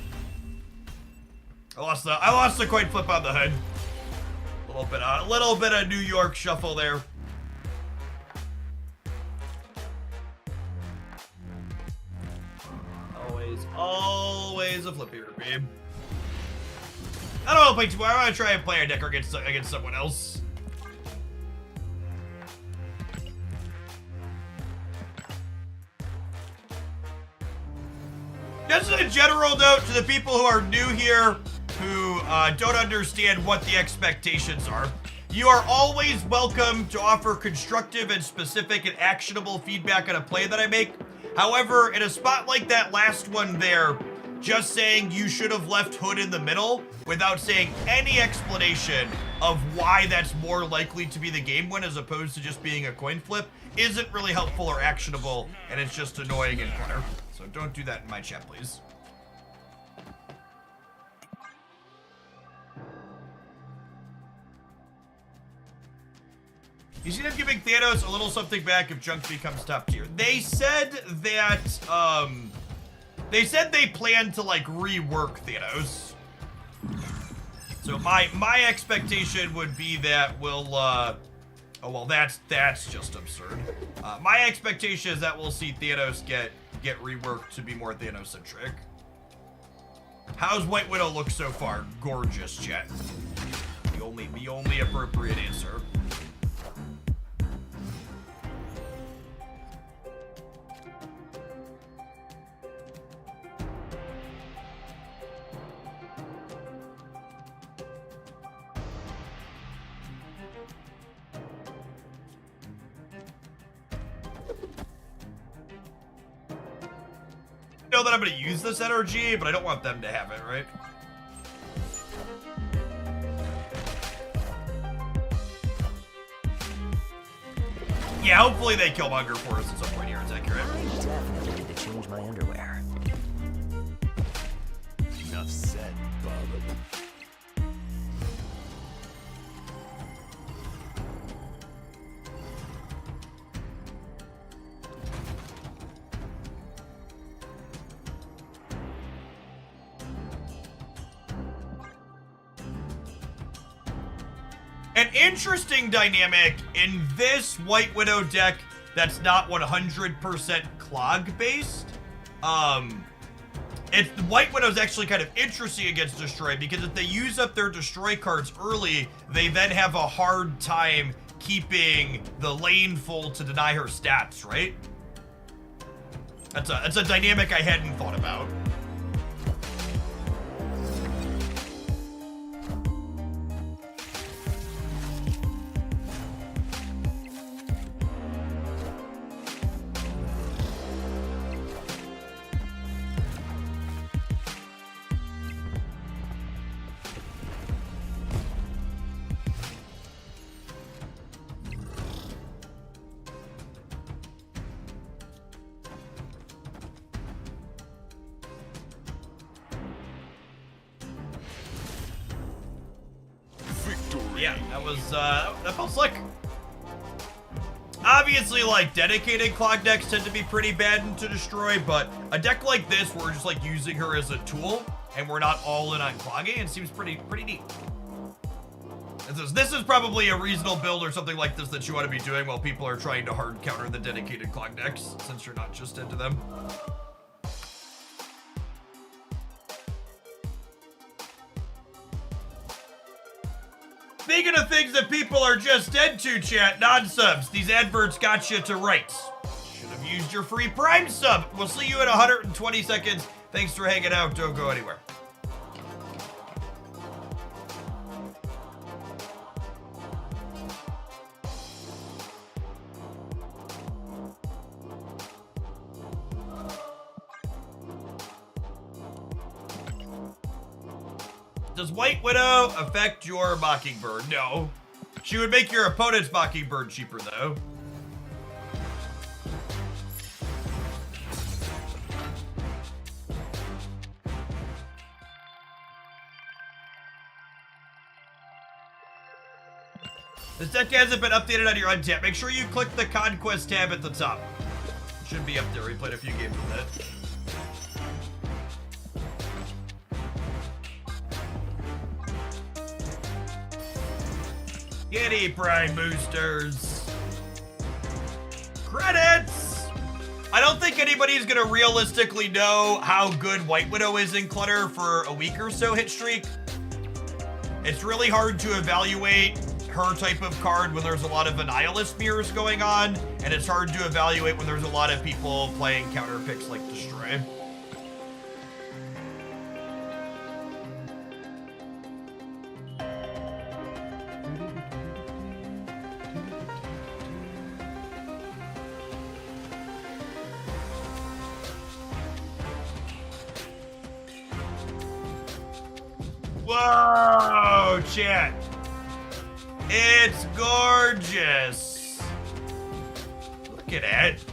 I lost the coin flip on the hood. A little bit of New York shuffle there. Always a flippy babe. I don't want to play too much. I want to try and play a deck against someone else. Just as a general note to the people who are new here, who don't understand what the expectations are, you are always welcome to offer constructive and specific and actionable feedback on a play that I make. However, in a spot like that last one there, just saying you should have left Hood in the middle without saying any explanation of why that's more likely to be the game win as opposed to just being a coin flip isn't really helpful or actionable, and it's just annoying and clutter. So don't do that in my chat, please. You see them giving Thanos a little something back if Junk becomes top tier. They said that, they said they plan to, like, rework Thanos. So my expectation would be that we'll, oh, well, that's just absurd. My expectation is that we'll see Thanos get reworked to be more Thanos-centric. How's White Widow look so far? Gorgeous, chat. The only appropriate answer. Know that I'm going to use this energy, but I don't want them to have it, right? Yeah, hopefully they Killmonger for us at some point here. It's accurate. I definitely need to change my underwear. Enough said, Bob. An interesting dynamic in this White Widow deck that's not 100% clog based. It's White Widow's actually kind of interesting against Destroy because if they use up their Destroy cards early, they then have a hard time keeping the lane full to deny her stats, right? That's a dynamic I hadn't thought about. Yeah, that felt slick. Obviously, like, dedicated clog decks tend to be pretty bad to destroy, but a deck like this, where we're just, like, using her as a tool, and we're not all in on clogging, it seems pretty neat. This is probably a reasonable build or something like this that you want to be doing while people are trying to hard counter the dedicated clog decks, since you're not just into them. Speaking of things that people are just into, chat, non-subs, these adverts got you to rights. Should have used your free Prime sub. We'll see you in 120 seconds. Thanks for hanging out. Don't go anywhere. Does White Widow affect your Mockingbird? No. She would make your opponent's Mockingbird cheaper, though. This deck hasn't been updated on your untap. Make sure you click the Conquest tab at the top. It should be up there. We played a few games with it. Giddy Prime boosters. Credits! I don't think anybody's gonna realistically know how good White Widow is in Clutter for a week or so hit streak. It's really hard to evaluate her type of card when there's a lot of Annihilist mirrors going on, and it's hard to evaluate when there's a lot of people playing counter picks like Destroy. Whoa, chat. It's gorgeous. Look at it.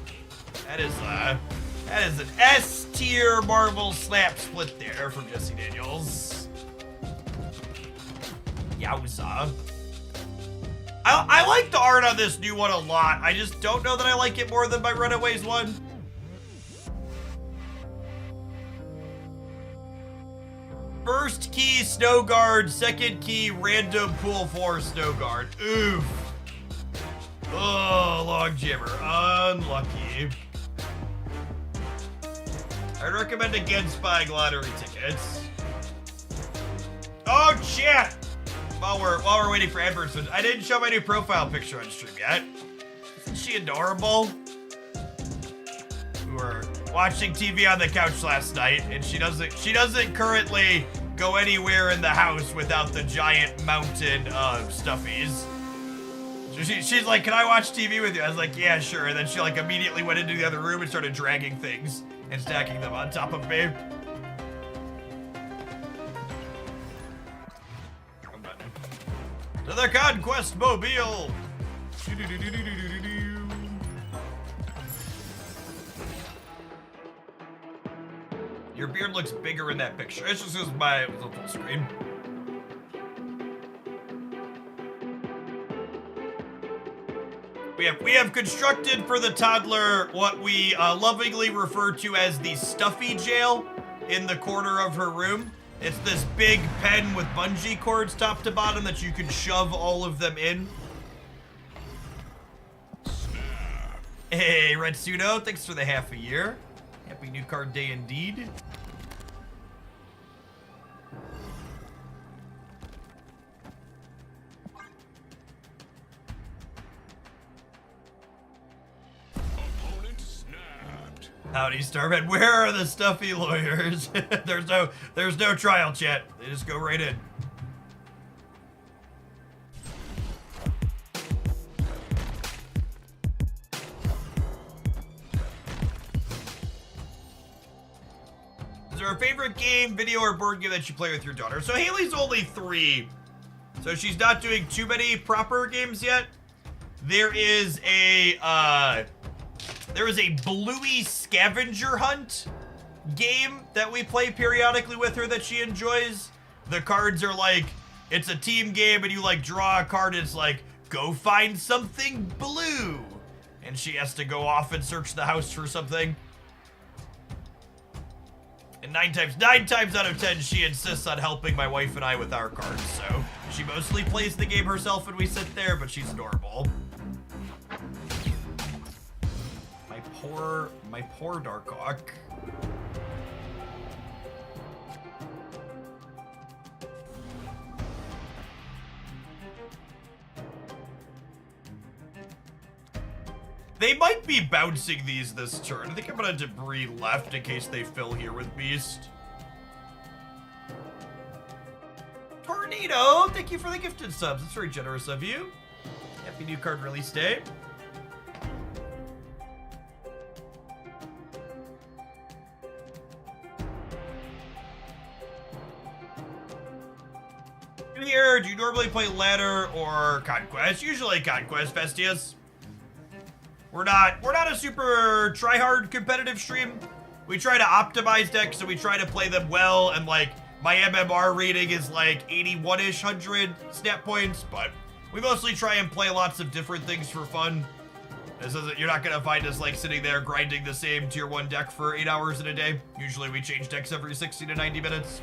That is an S tier Marvel slap split there from Jesse Daniels. Yowza. I like the art on this new one a lot. I just don't know that I like it more than my Runaways one. First key, Snow Guard. Second key, random pool 4 Snow Guard. Oof. Oh, Log Jimmer. Unlucky. I'd recommend against buying lottery tickets. Oh, chat! While we're waiting for advertisements, I didn't show my new profile picture on stream yet. Isn't she adorable? We were watching TV on the couch last night, and she doesn't currently go anywhere in the house without the giant mountain of stuffies. So she's like, "Can I watch TV with you?" I was like, "Yeah, sure." And then she like immediately went into the other room and started dragging things and stacking them on top of me. Another Conquest mobile. Your beard looks bigger in that picture. It's just because it was a full screen. We have constructed for the toddler what we lovingly refer to as the stuffy jail in the corner of her room. It's this big pen with bungee cords top to bottom that you can shove all of them in. Hey, Red Pseudo, thanks for the half a year. Happy new card day indeed. Opponent snapped. Howdy, Starman. Where are the stuffy lawyers? there's no trial, chat. They just go right in. Is there a favorite game, video, or board game that you play with your daughter? So Haley's only 3, so she's not doing too many proper games yet. There is a Bluey scavenger hunt game that we play periodically with her that she enjoys. The cards are like, it's a team game and you like draw a card and it's like, go find something blue. And she has to go off and search the house for something. And 9 times out of 10, she insists on helping my wife and I with our cards. So she mostly plays the game herself when we sit there, but she's adorable. My poor Darkhawk. They might be bouncing these this turn. I think I'm gonna debris left in case they fill here with Beast. Tornado, thank you for the gifted subs. It's very generous of you. Happy new card release day. Here, do you normally play ladder or Conquest? Usually Conquest, Festius. We're not a super try-hard competitive stream. We try to optimize decks, so we try to play them well, and like my MMR rating is like 81-ish 100 snap points, but we mostly try and play lots of different things for fun. This isn't, you're not gonna find us like sitting there grinding the same tier 1 deck for 8 hours in a day. Usually we change decks every 60 to 90 minutes.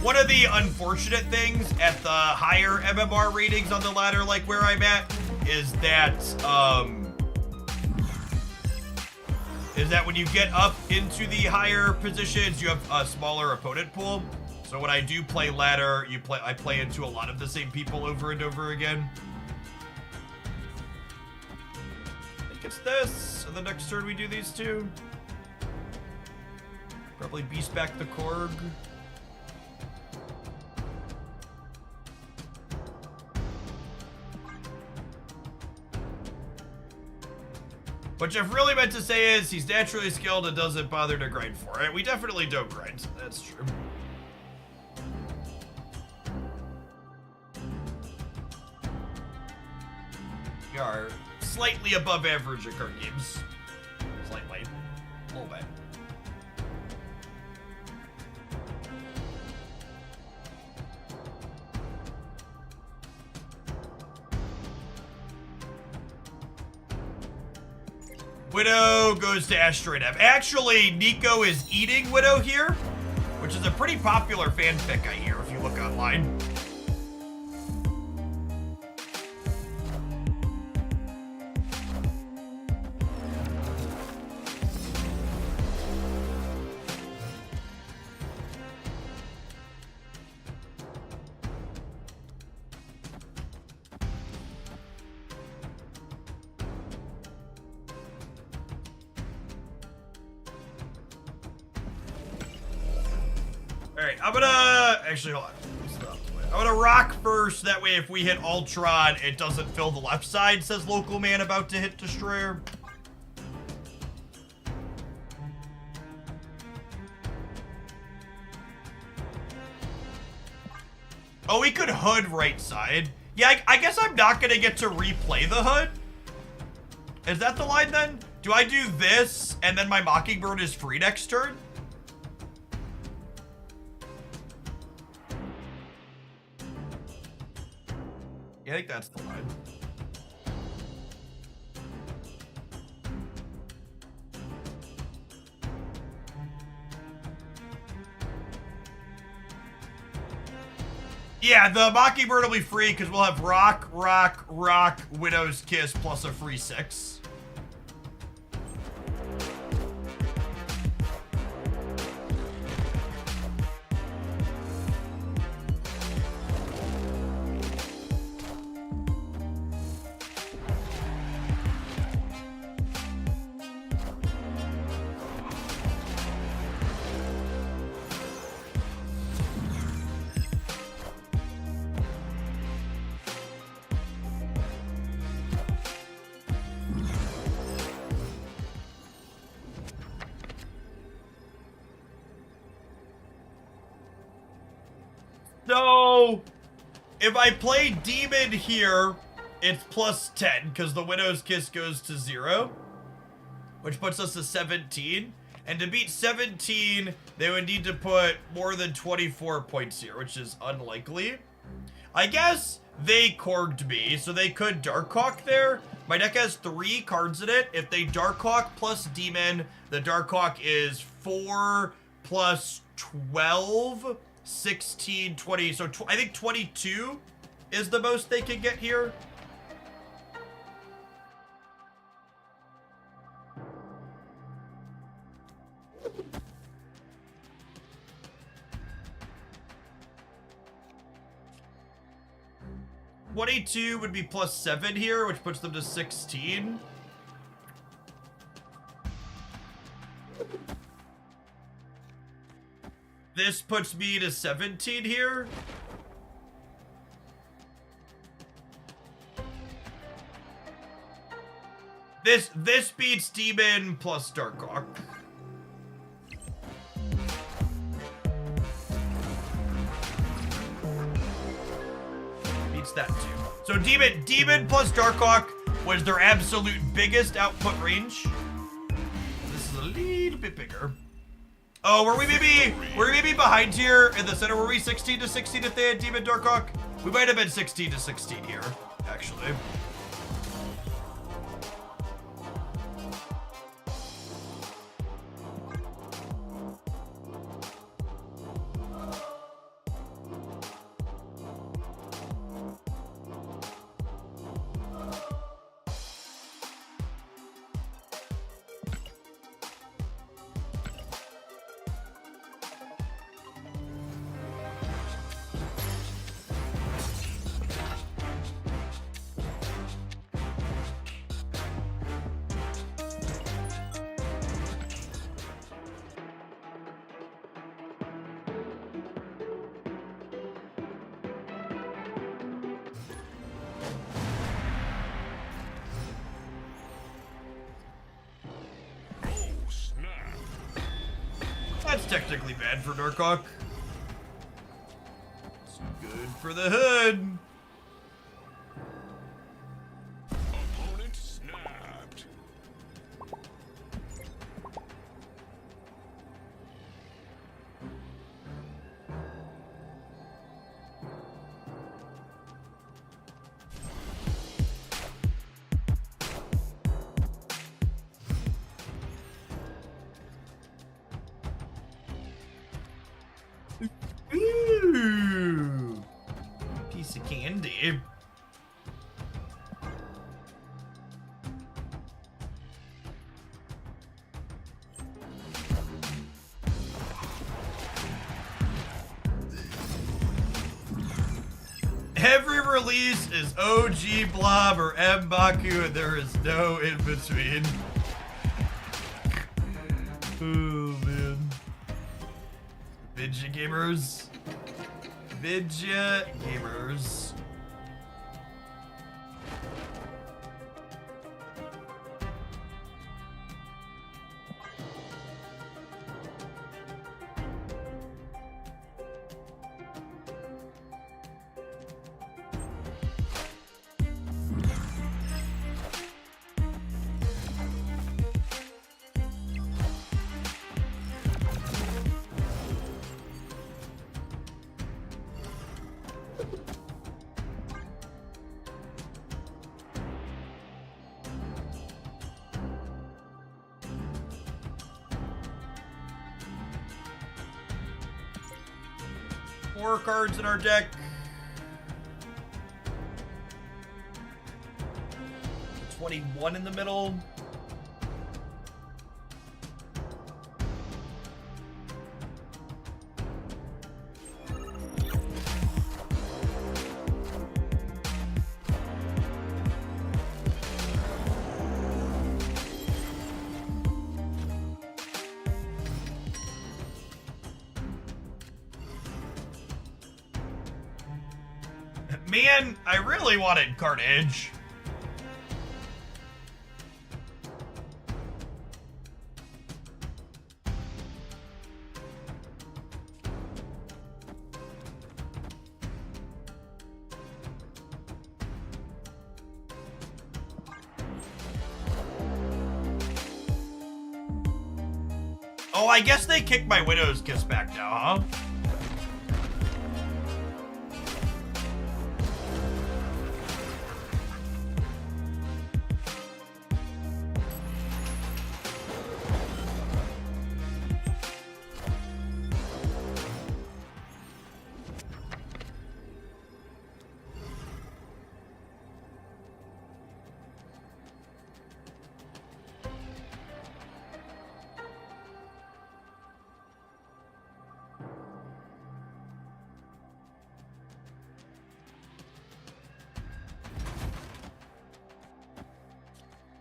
One of the unfortunate things at the higher MMR ratings on the ladder, like where I'm at, is that when you get up into the higher positions, you have a smaller opponent pool. So when I do play ladder, I play into a lot of the same people over and over again. I think it's this. And the next turn we do these two. Probably beast back the Korg. What Jeff really meant to say is he's naturally skilled and doesn't bother to grind for it. We definitely don't grind. That's true. We are slightly above average at card games. Slightly. A little bit. Widow goes to Asteroid F. Actually, Nico is eating Widow here, which is a pretty popular fanfic I hear if you look online. Alright, I'm gonna... Actually, hold on. I'm gonna rock first. That way, if we hit Ultron, it doesn't fill the left side, says Local Man about to hit Destroyer. Oh, we could Hood right side. Yeah, I guess I'm not gonna get to replay the Hood. Is that the line then? Do I do this, and then my Mockingbird is free next turn? Yeah, I think that's the line. Yeah, the Mockingbird will be free because we'll have Rock, Rock, Rock, Widow's Kiss plus a free 6. So, if I play Demon here, it's plus 10, because the Widow's Kiss goes to 0, which puts us to 17. And to beat 17, they would need to put more than 24 points here, which is unlikely. I guess they corged me, so they could Darkhawk there. My deck has 3 cards in it. If they Darkhawk plus Demon, the Darkhawk is 4 plus 12, 16, 20. So I think 22 is the most they can get here. $22 would be plus 7 here, which puts them to 16. This puts me to 17 here. This beats Demon plus Darkhawk. Beats that too. So Demon plus Darkhawk was their absolute biggest output range. This is a little bit bigger. Oh, were we maybe behind here in the center? Were we 16 to 16 if they had Demon Darkhawk? We might have been 16 to 16 here, actually. technically bad for Darkhawk. It's good for the hood. Opponent snapped. Ooh. Piece of candy. Every release is OG Blob or M'Baku, and there is no in between. Oh man. Vidya gamers. Vidya gamers. Four cards in our deck. 21 in the middle. Man, I really wanted Carnage. Oh, I guess they kicked my Widow's Kiss back now, huh?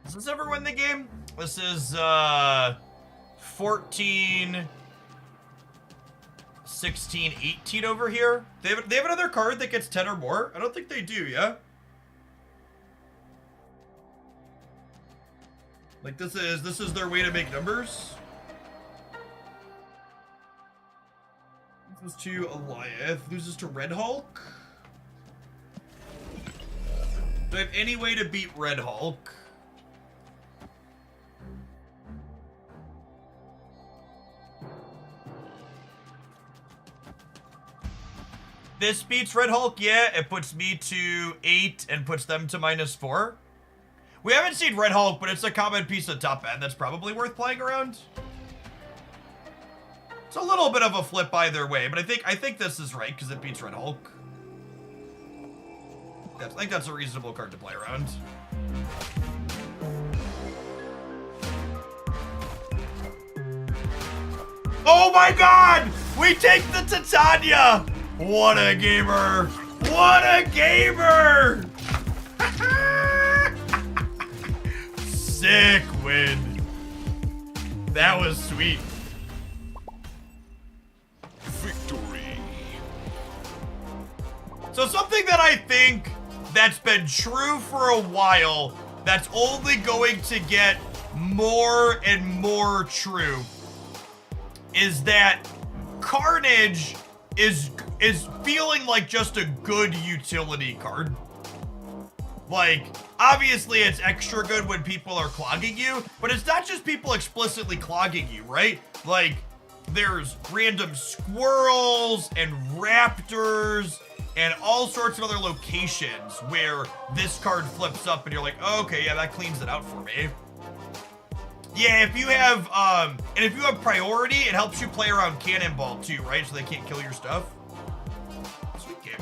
Does this ever win the game? This is 14, 16, 18 over here. They have another card that gets 10 or more? I don't think they do, yeah? Like this is their way to make numbers. Loses to Eliath, loses to Red Hulk. Do I have any way to beat Red Hulk? This beats Red Hulk, yeah. It puts me to 8 and puts them to -4. We haven't seen Red Hulk, but it's a common piece of top end that's probably worth playing around. It's a little bit of a flip either way, but I think this is right because it beats Red Hulk. I think that's a reasonable card to play around. Oh my god! We take the Titania! What a gamer! What a gamer! Sick win. That was sweet. Victory. So something that I think that's been true for a while, that's only going to get more and more true. is that Carnage is feeling like just a good utility card. Like, obviously it's extra good when people are clogging you, but it's not just people explicitly clogging you, right? Like, there's random squirrels and raptors and all sorts of other locations where this card flips up and you're like, oh, okay, yeah, that cleans it out for me. Yeah, if you have, and if you have priority, it helps you play around Cannonball too, right? So they can't kill your stuff. Sweet game.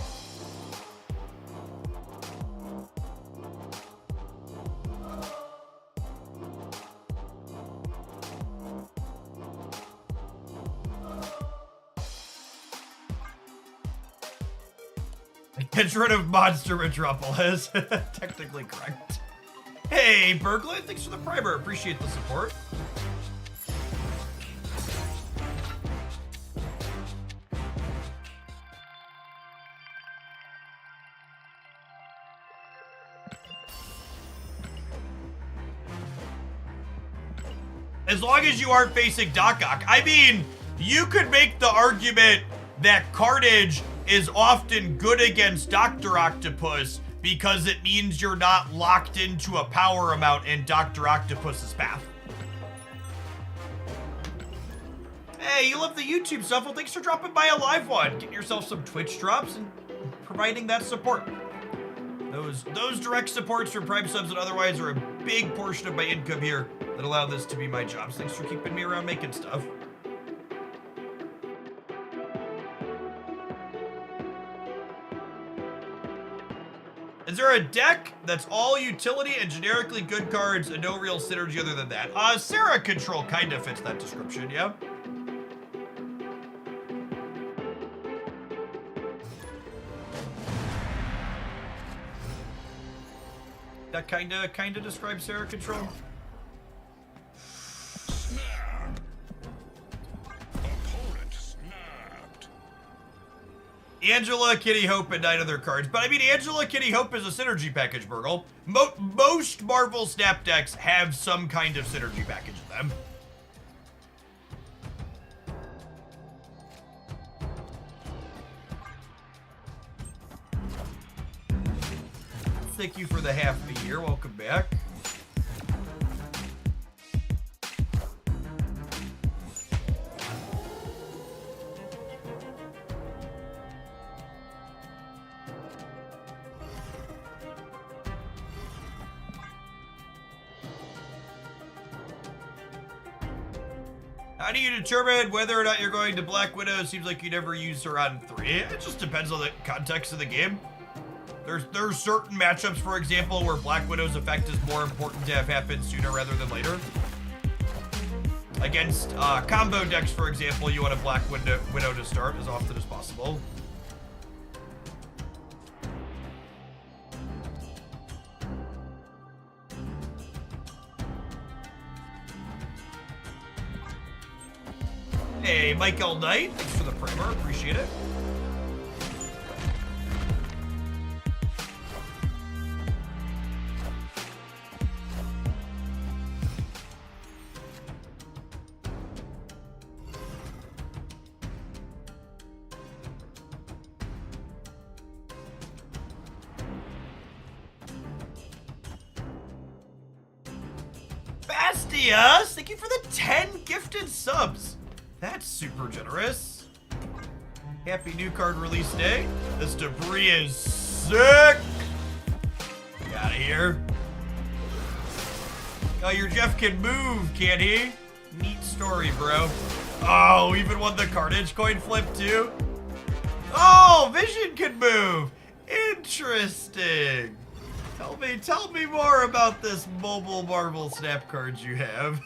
Get rid of Monster Metropolis. Technically correct. Hey, Berglund, thanks for the primer. Appreciate the support. As long as you aren't facing Doc Ock. I mean, you could make the argument that Carnage is often good against Dr. Octopus because it means you're not locked into a power amount in Dr. Octopus's path. Hey, you love the YouTube stuff? Well, thanks for dropping by a live one. Getting yourself some Twitch drops and providing that support. Those direct supports from Prime subs and otherwise are a big portion of my income here that allow this to be my job. So thanks for keeping me around making stuff. Is there a deck that's all utility and generically good cards and no real synergy other than that? Sarah Control kind of fits that description, yeah. That kinda describes Sarah Control. Snap. Opponent snapped. Angela, Kitty Hope, and 9 other cards. But I mean, Angela, Kitty Hope is a synergy package, Burgle. Most Marvel Snap decks have some kind of synergy package in them. Thank you for the half of the year. Welcome back. How do you determine whether or not you're going to Black Widow? It seems like you never use her on 3. It just depends on the context of the game. There's certain matchups, for example, where Black Widow's effect is more important to have happen sooner rather than later. Against combo decks, for example, you want a Black Widow to start as often as possible. Hey, Michael Knight, thanks for the primer, appreciate it. Bastias, thank you for the 10 gifted subs. That's super generous. Happy new card release day. This debris is sick. Get out of here. Oh, your Jeff can move, can't he? Neat story, bro. Oh, even won the Carnage coin flip too. Oh, Vision can move. Interesting. Tell me more about this mobile Marvel Snap cards you have.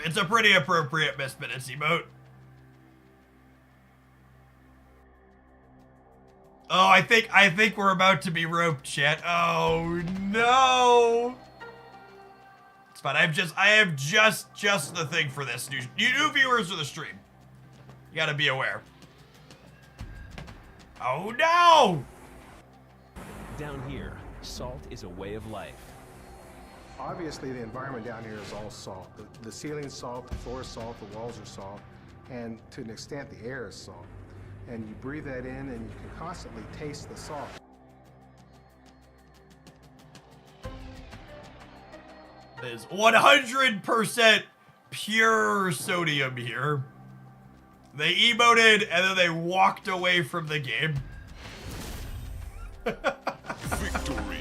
It's a pretty appropriate Miss Minutes emote. Oh, I think we're about to be roped, chat. Oh no! It's But I have just the thing for this. New viewers of the stream. You gotta be aware. Oh no! Down here, salt is a way of life. Obviously, the environment down here is all salt. The ceiling's salt, the floor is salt, the walls are salt, and to an extent, the air is salt. And you breathe that in, and you can constantly taste the salt. It is 100% pure sodium here. They emoted, and then they walked away from the game. Victory.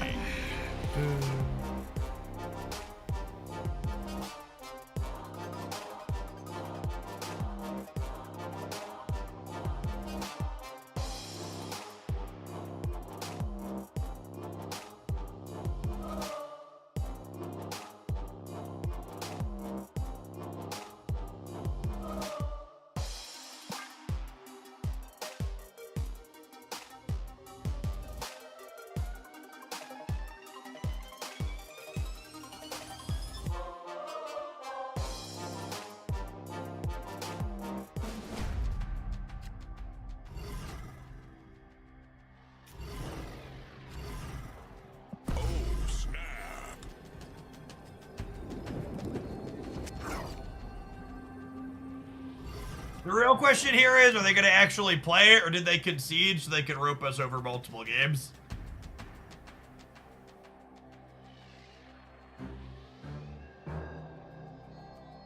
The real question here is, are they going to actually play it, or did they concede so they could rope us over multiple games?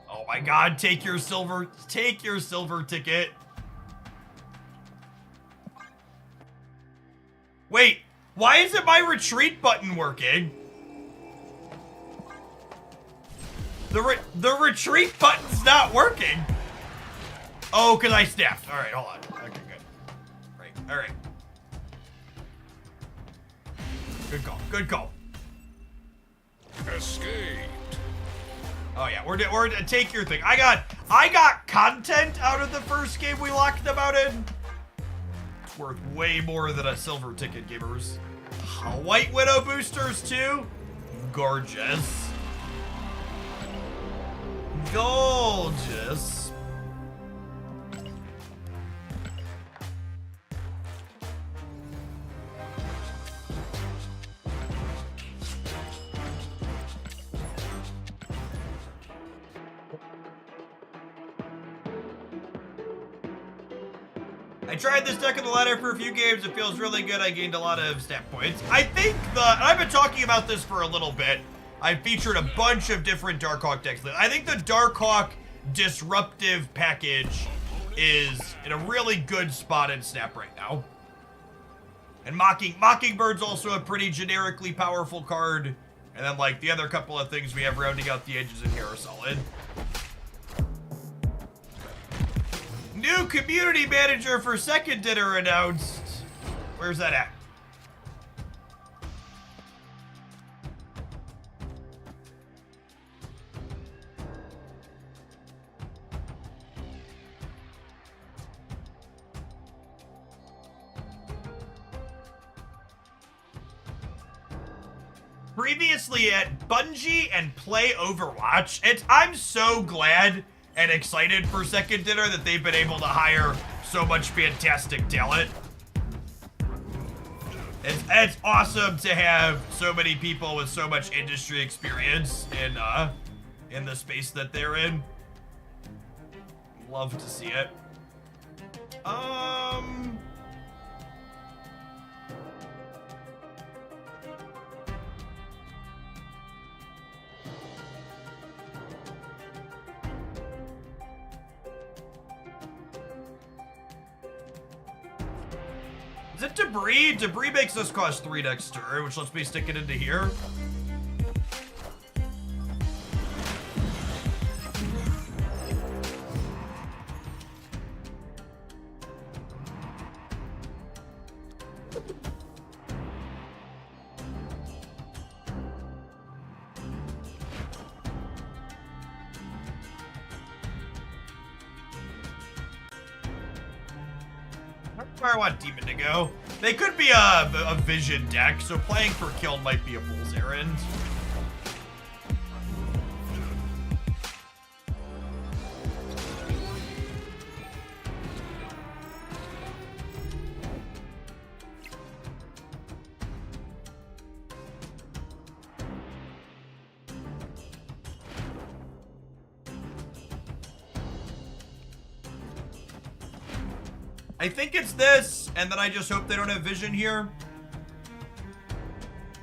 Oh my god, take your silver ticket. Wait, why isn't my retreat button working? The retreat button's not working. Oh, because I snapped. All right, hold on. Okay, good. Right, all right. Good call. Good call. Escaped. Oh yeah, we're take your thing. I got content out of the first game we locked them out in. It's worth way more than a silver ticket, gamers. White Widow boosters too. Gorgeous. Gorgeous. I tried this deck in the ladder for a few games. It feels really good. I gained a lot of stat points. I think I've been talking about this for a little bit. I've featured a bunch of different Darkhawk decks. I think the Darkhawk disruptive package is in a really good spot in Snap right now. And Mockingbird's also a pretty generically powerful card. And then like the other couple of things we have rounding out the edges in here are solid. New community manager for Second Dinner announced. Where's that at? Previously at Bungie and Play Overwatch, I'm so glad and excited for Second Dinner that they've been able to hire so much fantastic talent. It's awesome to have so many people with so much industry experience in the space that they're in. Love to see it. Is it Debris? Debris makes this cost 3 next turn, which lets me stick it into here. Where I want Demon to go. They could be a Vision deck, so playing for kill might be a fool's errand. I think it's this, and then I just hope they don't have vision here.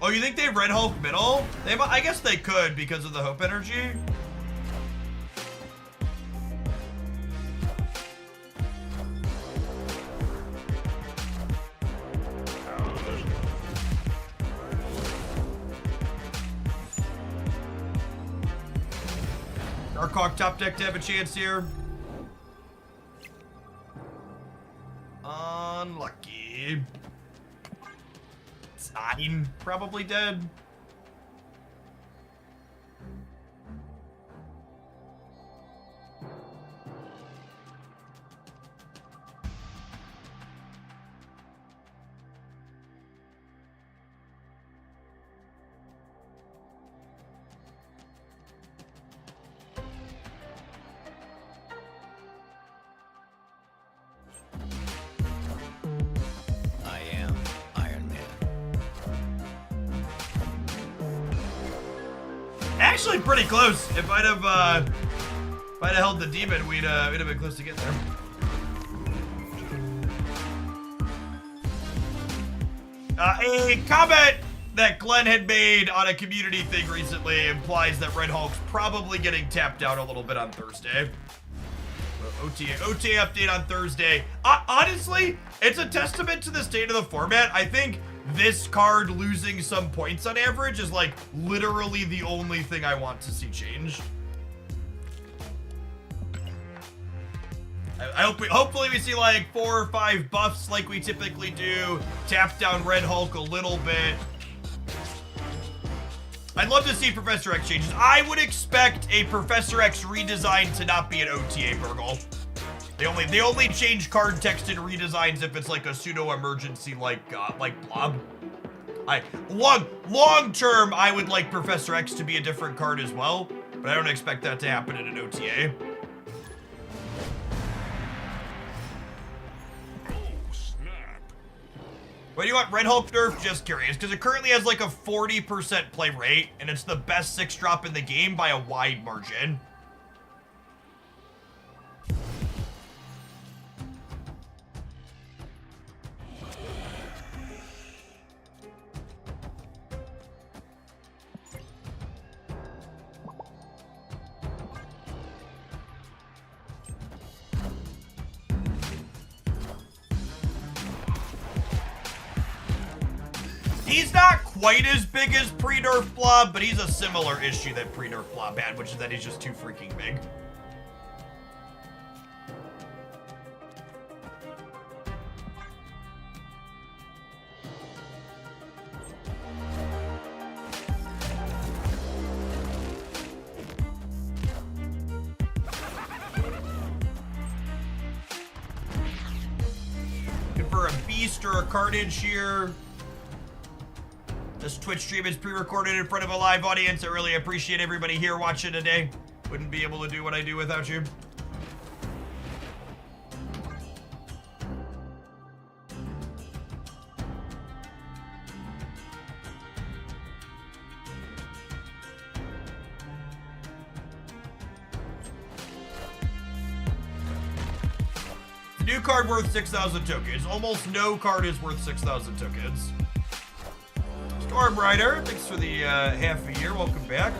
Oh, you think they have Red Hulk middle? I guess they could because of the hope energy. Darkhawk top deck to have a chance here. Unlucky. Sign probably dead. I am Iron Man. Actually, pretty close. If I'd have held the demon, we'd have been close to get there. A comment that Glenn had made on a community thing recently implies that Red Hulk's probably getting tapped out a little bit on Thursday. OTA update on Thursday. Honestly, it's a testament to the state of the format. I think this card losing some points on average is like literally the only thing I want to see changed. Hopefully we see like 4 or 5 buffs like we typically do. Tap down Red Hulk a little bit. I'd love to see Professor X changes. I would expect a Professor X redesign to not be an OTA Burgle. They only change card text and redesigns if it's like a pseudo emergency like Blob. Long term, I would like Professor X to be a different card as well, but I don't expect that to happen in an OTA. What do you want, Red Hulk nerf? Just curious, because it currently has like a 40% play rate, and it's the best 6-drop in the game by a wide margin. He's not quite as big as pre-nerf Blob, but he's a similar issue that pre-nerf Blob had, which is that he's just too freaking big. Looking for a beast or a Carnage here. This Twitch stream is pre-recorded in front of a live audience. I really appreciate everybody here watching today. Wouldn't be able to do what I do without you. The new card worth 6,000 tokens. Almost no card is worth 6,000 tokens. Storm Rider, thanks for the half a year. Welcome back.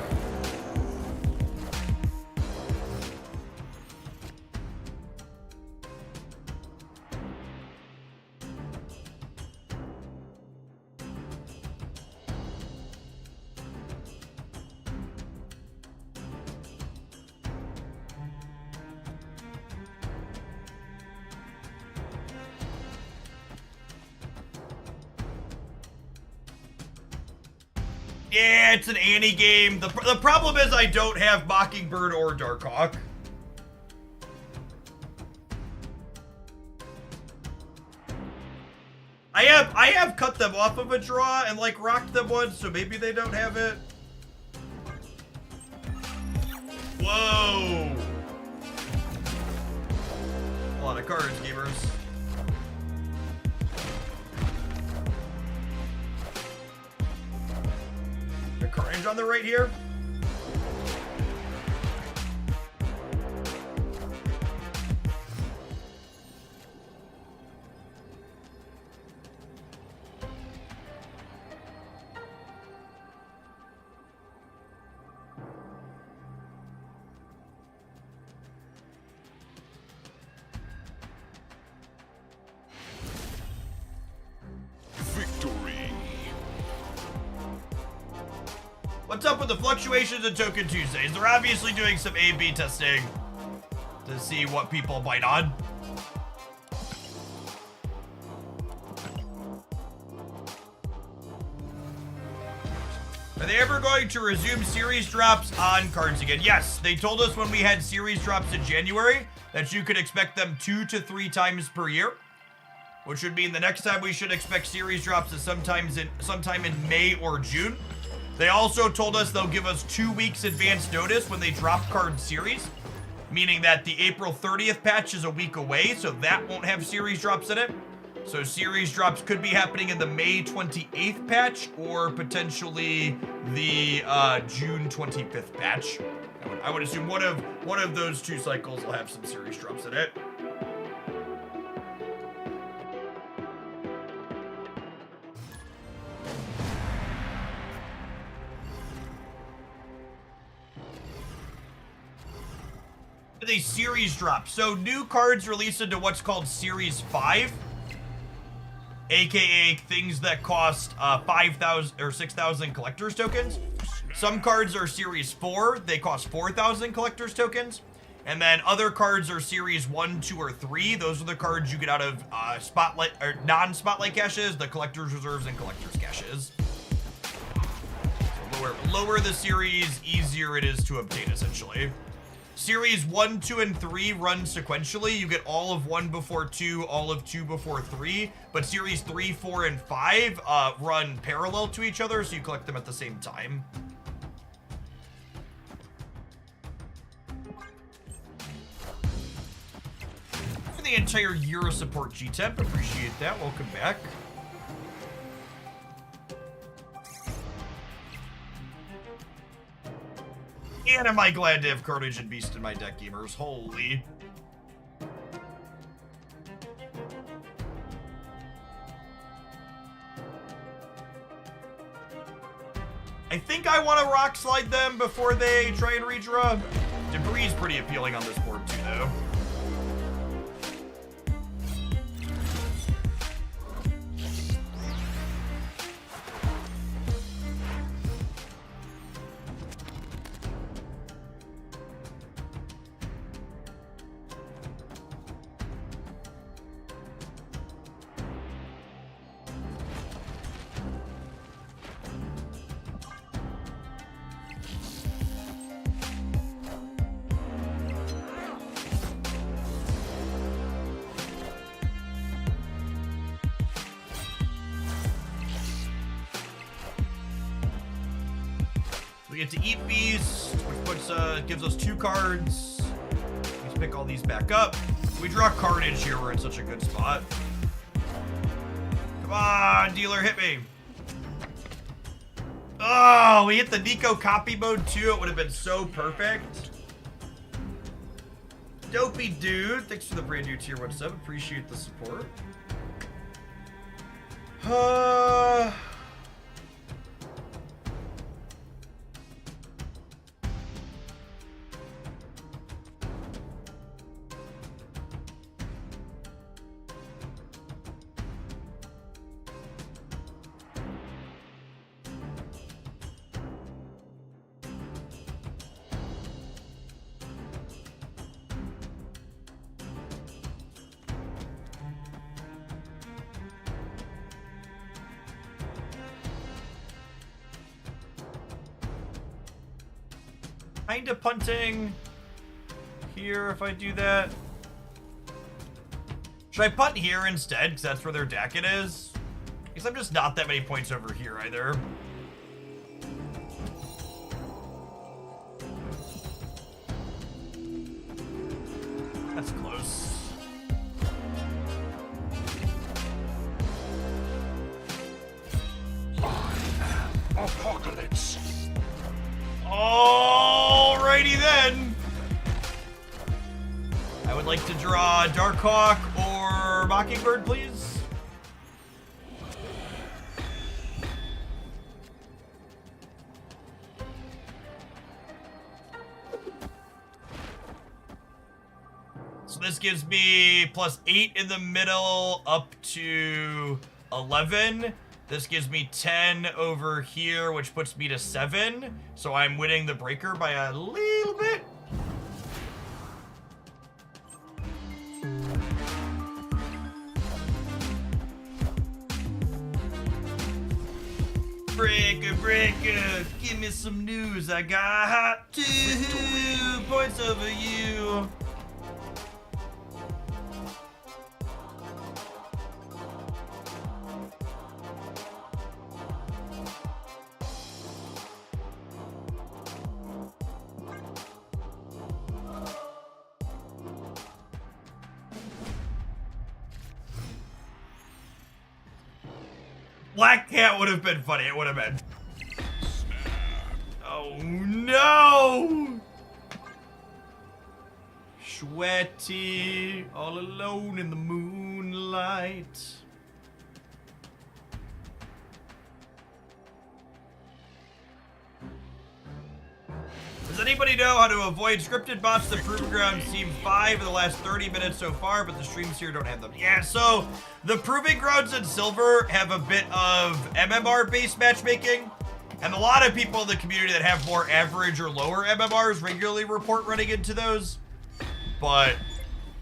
Yeah, it's an Annie game. The problem is I don't have Mockingbird or Darkhawk. I have cut them off of a draw and like rocked them once, so maybe they don't have it. Whoa. A lot of cards, gamers. Carnage on the right here. What's up with the fluctuations in Token Tuesdays? They're obviously doing some A/B testing to see what people bite on. Are they ever going to resume series drops on cards again? Yes, they told us when we had series drops in January that you could expect them 2 to 3 times per year, which would mean the next time we should expect series drops is sometime in May or June. They also told us they'll give us 2 weeks advance notice when they drop card series, meaning that the April 30th patch is a week away, so that won't have series drops in it. So series drops could be happening in the May 28th patch or potentially the June 25th patch. I would assume one of those 2 cycles will have some series drops in it. The series drop. So new cards release into what's called Series 5. AKA things that cost 5,000 or 6,000 collector's tokens. Some cards are Series 4, they cost 4,000 collector's tokens. And then other cards are Series 1, 2, or 3. Those are the cards you get out of spotlight or non-spotlight caches, the collector's reserves, and collector's caches. So lower the series, easier it is to obtain, essentially. Series 1, 2, and 3 run sequentially. You get all of 1 before 2, all of 2 before 3. But Series 3, 4, and 5 run parallel to each other, so you collect them at the same time. For the entire year of support, GTEP. Appreciate that. Welcome back. And am I glad to have Carnage and Beast in my deck, gamers. Holy. I think I want to rock slide them before they try and redraw. Debris is pretty appealing on this board too, though. We get to eat Beast, which gives us 2 cards. Let's pick all these back up. We draw Carnage here, we're in such a good spot. Come on, dealer, hit me. Oh, we hit the Nico copy mode too. It would have been so perfect. Dopey dude, thanks for the brand new tier 1 sub. Appreciate the support. Kind of punting here if I do that. Should I punt here instead? Because that's where their Dacket is. Because I'm just not that many points over here either. That's close. Apocalypse. Alrighty then. I would like to draw Darkhawk or Mockingbird, please. So this gives me +8 in the middle up to 11. This gives me 10 over here, which puts me to 7. So I'm winning the breaker by a little bit. Breaker, breaker, give me some news. I got 2 points over you. Black Cat would have been funny. It would have been. Oh no! Sweaty, all alone in the moonlight. Does anybody know how to avoid scripted bots? The Proving Grounds Team 5 in the last 30 minutes so far, but the streams here don't have them. Yeah, so the Proving Grounds and Silver have a bit of MMR-based matchmaking, and a lot of people in the community that have more average or lower MMRs regularly report running into those, but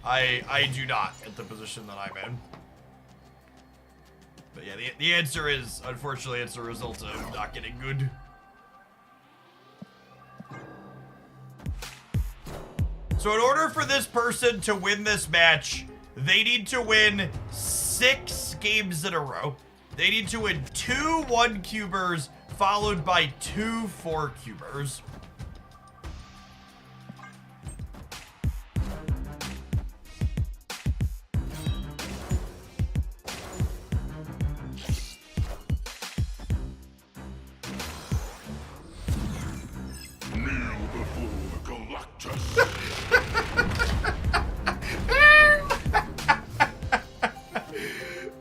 I do not at the position that I'm in. But yeah, the answer is, unfortunately, it's a result of not getting good. So in order for this person to win this match, they need to win 6 games in a row. They need to win 2 1-cubers followed by 2 4-cubers. Kneel before Galactus.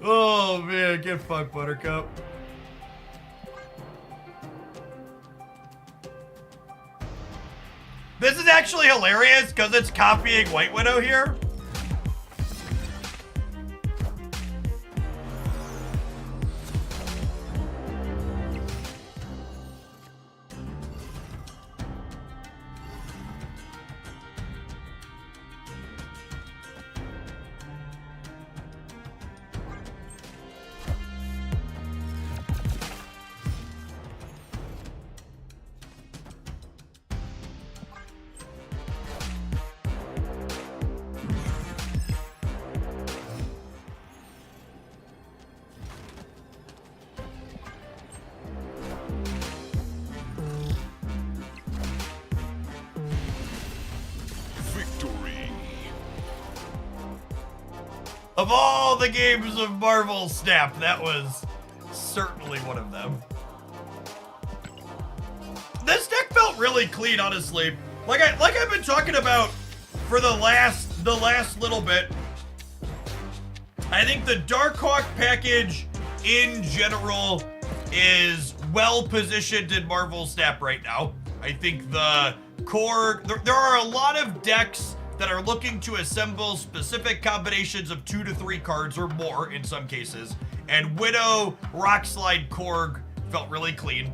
Oh man, get fucked, Buttercup. This is actually hilarious because it's copying White Widow here. Victory. Of all the games of Marvel Snap, that was certainly one of them. This deck felt really clean, honestly. Like I've been talking about for the last little bit. I think the Darkhawk package in general is well positioned in Marvel Snap right now. I think the core, there are a lot of decks that are looking to assemble specific combinations of 2 to 3 cards or more in some cases. And Widow, Rockslide, Korg felt really clean.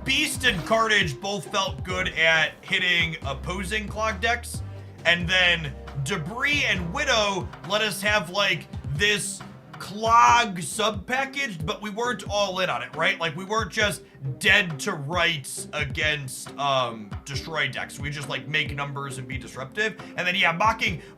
Beast and Carnage both felt good at hitting opposing clog decks. And then Debris and Widow let us have like this clog sub package, but we weren't all in on it, right? Like we weren't just dead to rights against destroy decks. We just like make numbers and be disruptive. And then yeah,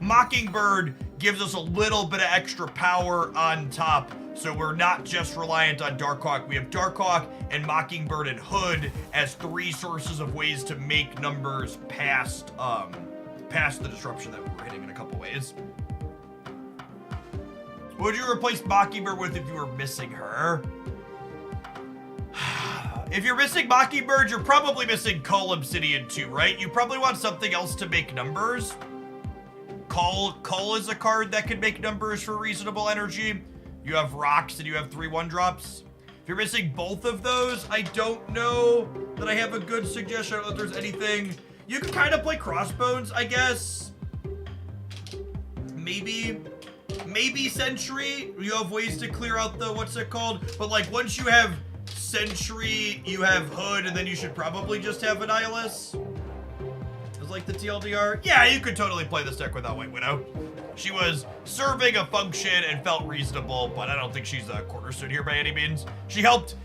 Mockingbird gives us a little bit of extra power on top. So we're not just reliant on Darkhawk. We have Darkhawk and Mockingbird and Hood as 3 sources of ways to make numbers past the disruption that we were hitting in a couple ways. What would you replace Mockingbird with if you were missing her? If you're missing Mockingbird, you're probably missing Cull Obsidian too, right? You probably want something else to make numbers. Cull is a card that can make numbers for reasonable energy. You have rocks and you have 3 1-drops. If you're missing both of those, I don't know that I have a good suggestion. I don't know if there's anything. You can kind of play Crossbones, I guess. Maybe. maybe Sentry. You have ways to clear out the, what's it called? But like once you have Sentry, you have Hood, and then you should probably just have Annihilus. It's like the TLDR. Yeah, you could totally play this deck without White Widow. She was serving a function and felt reasonable, but I don't think she's a cornerstone here by any means. She helped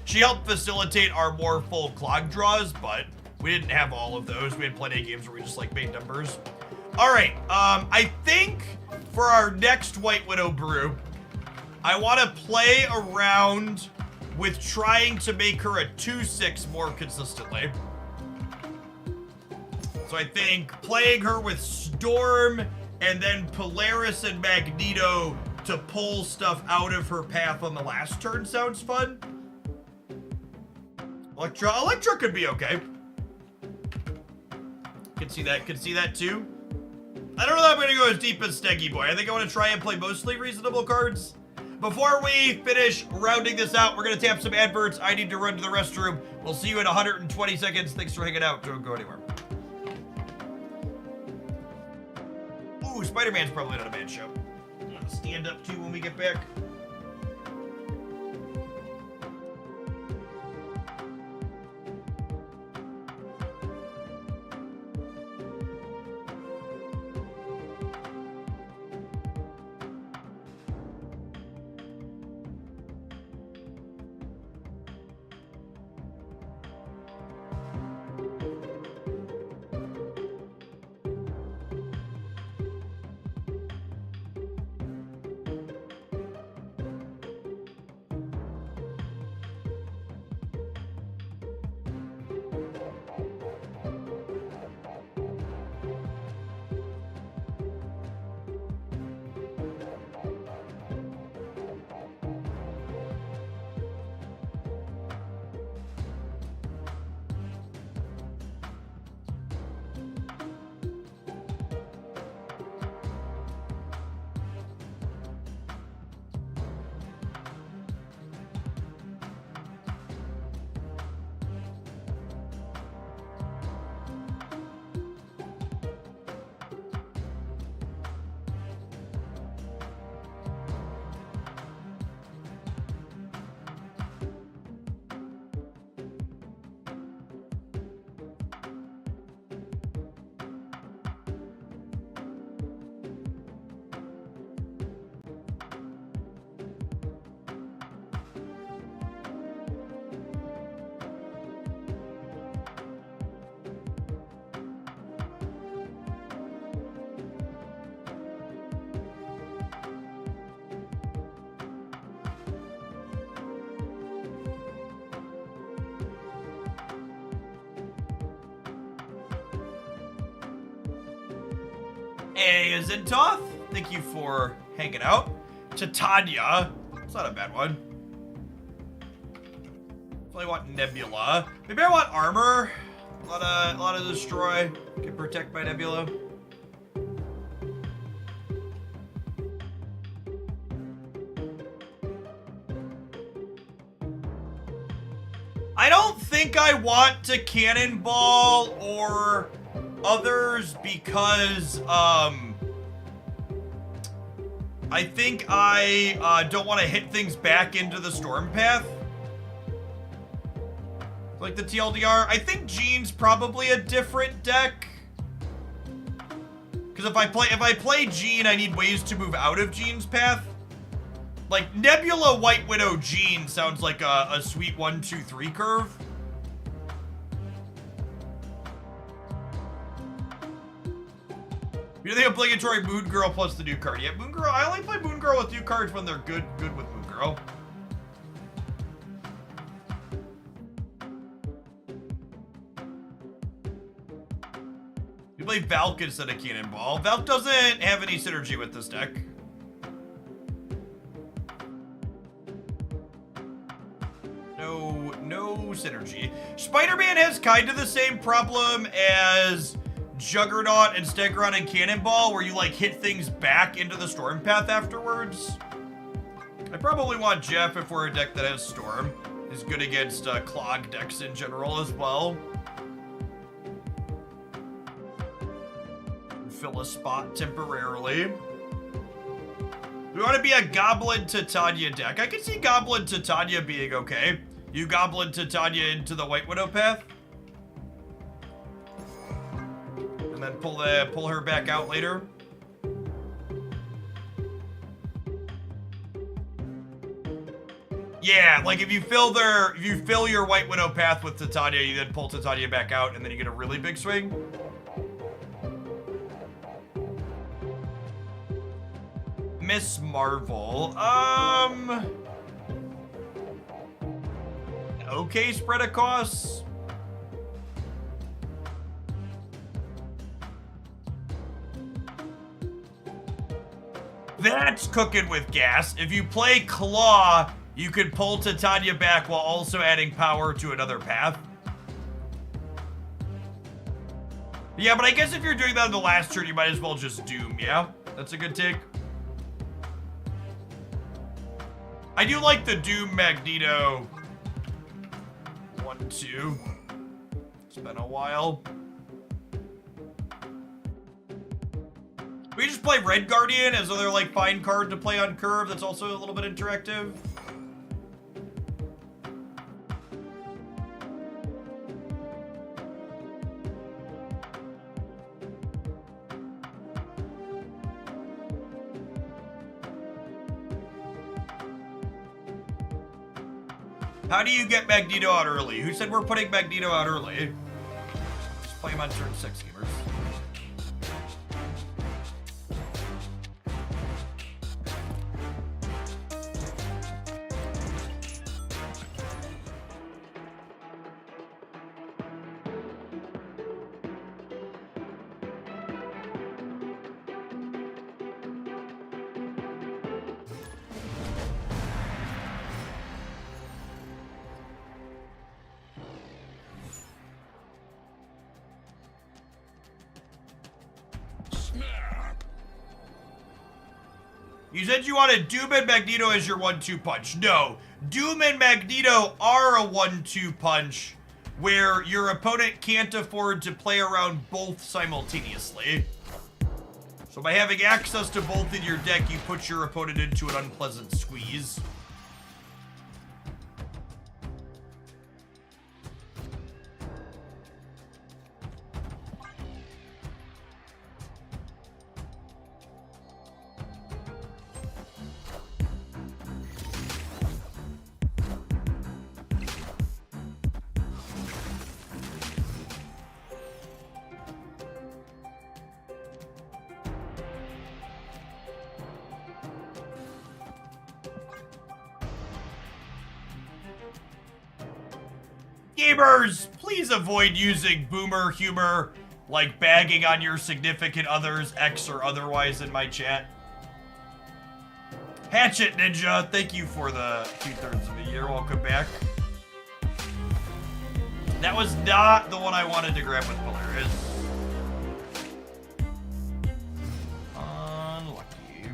facilitate our more full clog draws, but we didn't have all of those. We had plenty of games where we just like made numbers. All right, I think for our next White Widow brew, I want to play around with trying to make her a 2/6 more consistently. So I think playing her with Storm and then Polaris and Magneto to pull stuff out of her path on the last turn sounds fun. Electra could be okay. Could see that too. I don't know that I'm gonna go as deep as Steggy Boy. I think I want to try and play mostly reasonable cards. Before we finish rounding this out, we're gonna tap some adverts. I need to run to the restroom. We'll see you in 120 seconds. Thanks for hanging out. Don't go anywhere. Ooh, Spider-Man's probably not a bad show. I'm gonna stand up too when we get back. Hey, Zintoth, thank you for hanging out. Titania, it's not a bad one. So I want Nebula. Maybe I want armor. A lot of destroy. Can protect my Nebula. I don't think I want to cannonball or others because I think I don't want to hit things back into the storm path like the TLDR. I think Jean's probably a different deck because if I play Jean, I need ways to move out of Jean's path. Like Nebula, White Widow, Jean sounds like a sweet 1, 2, 3 curve. You're the obligatory Moon Girl plus the new card. Yeah, Moon Girl. I only play Moon Girl with new cards when they're good with Moon Girl. You play Valk instead of Cannonball. Valk doesn't have any synergy with this deck. No synergy. Spider-Man has kind of the same problem as Juggernaut and Stegron and Cannonball, where you like hit things back into the Storm path afterwards. I probably want Jeff if we're a deck that has Storm. He's good against clog decks in general as well. Fill a spot temporarily. We want to be a Goblin Titania deck. I can see Goblin Titania being okay. You Goblin Titania into the White Widow path. And then pull her back out later. Yeah, like if you fill your White Widow path with Titania, you then pull Titania back out, and then you get a really big swing. Miss Marvel. Okay, spread of costs. That's cooking with gas. If you play Claw, you could pull Titania back while also adding power to another path. Yeah, but I guess if you're doing that on the last turn, you might as well just Doom, yeah? That's a good take. I do like the Doom Magneto 1-2. It's been a while. We just play Red Guardian as other like fine card to play on curve that's also a little bit interactive. How do you get Magneto out early? Who said we're putting Magneto out early? Just play him on turn 6, gamers. You said you wanted Doom and Magneto as your 1-2 punch. No, Doom and Magneto are a 1-2 punch where your opponent can't afford to play around both simultaneously. So by having access to both in your deck, you put your opponent into an unpleasant squeeze. Gamers, please avoid using boomer humor, like bagging on your significant others, ex or otherwise, in my chat. Hatchet Ninja, thank you for the 2/3 of the year. Welcome back. That was not the one I wanted to grab with Polaris. Unlucky.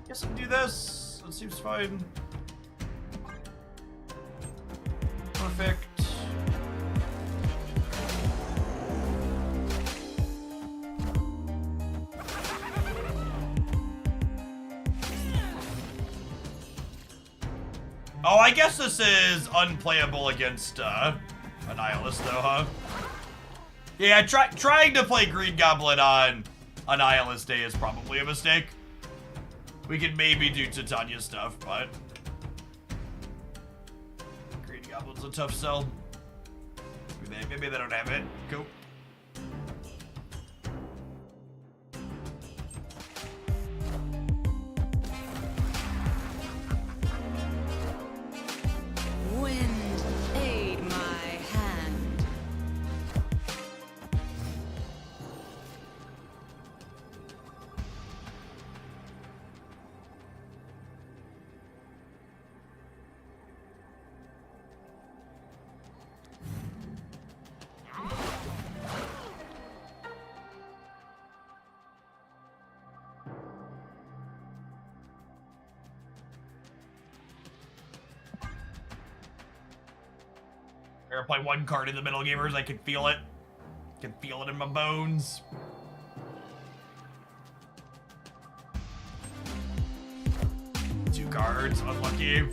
Guess I can do this. That seems fine. Perfect. Oh, I guess this is unplayable against Annihilus, though, huh? Yeah, trying to play Green Goblin on Annihilus Day is probably a mistake. We can maybe do Titania stuff, but Green Goblin's a tough sell. Maybe they don't have it. Cool. Wind, aid my hand. We're gonna play one card in the middle, gamers. I can feel it. can feel it in my bones. Two cards, unlucky.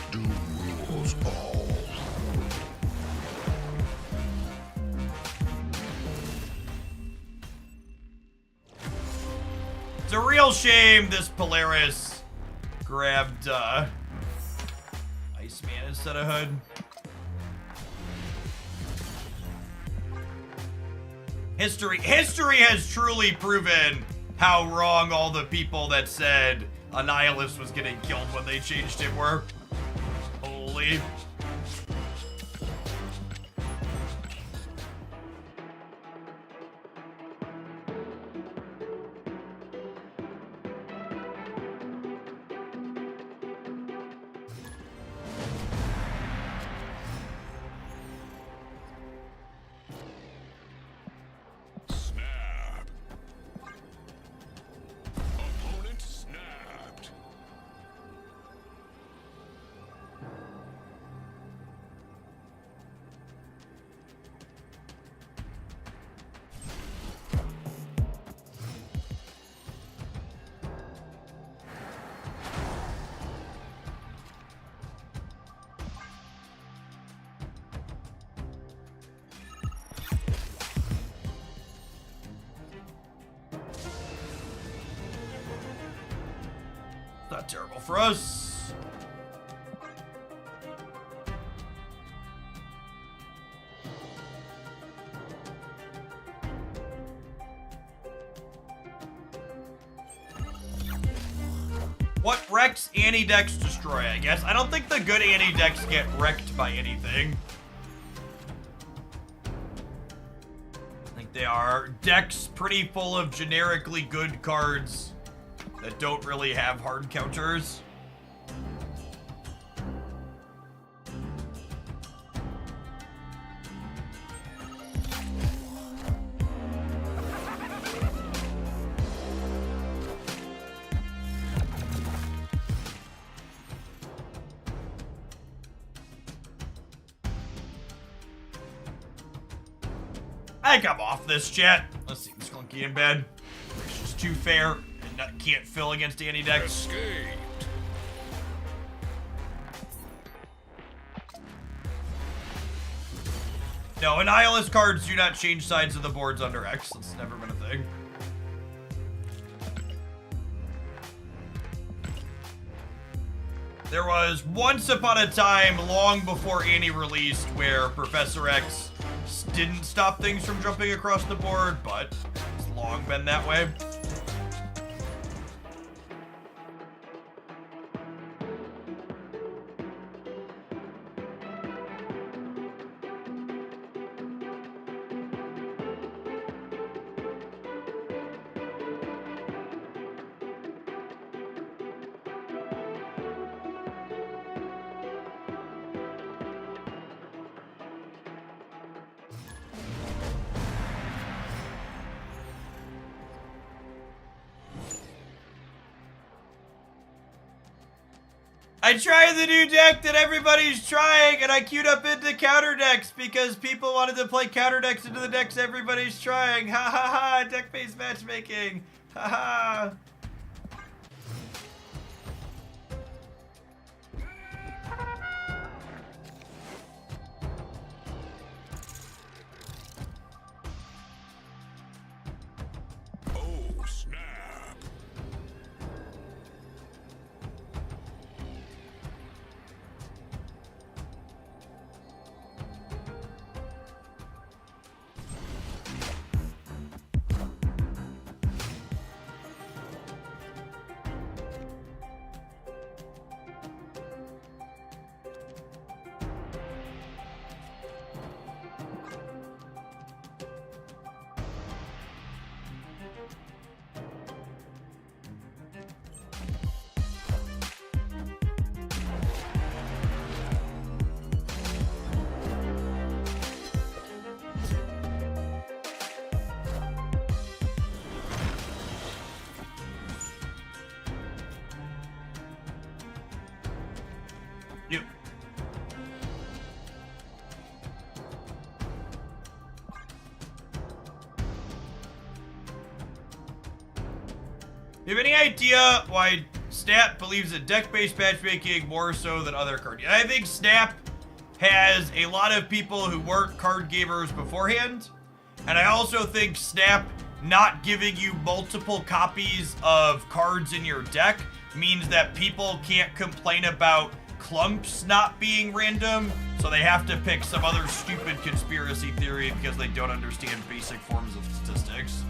Do rules all. It's a real shame this Polaris grabbed Iceman instead of Hood. History has truly proven how wrong all the people that said a nihilist was getting killed when they changed it were. Holy. Snap. Opponent snapped. Not terrible for us. What wrecks anti-decks destroy, I guess? I don't think the good anti-decks get wrecked by anything. I think they are decks pretty full of generically good cards that don't really have hard counters. I think I'm off this, chat. Let's see, this clunky in bed. It's just too fair and can't fill against anti-decks. Escaped. No, Annihilist cards do not change sides of the boards under X. That's never been a thing. There was once upon a time, long before Annie released, where Professor X didn't stop things from jumping across the board, but it's long been that way. I tried the new deck that everybody's trying, and I queued up into counter decks because people wanted to play counter decks into the decks everybody's trying. Ha ha ha, deck-based matchmaking. Ha ha. Oh, snap. you have any idea why Snap believes in deck-based matchmaking more so than other card? I think Snap has a lot of people who weren't card gamers beforehand, and I also think Snap not giving you multiple copies of cards in your deck means that people can't complain about clumps not being random, so they have to pick some other stupid conspiracy theory because they don't understand basic forms of statistics.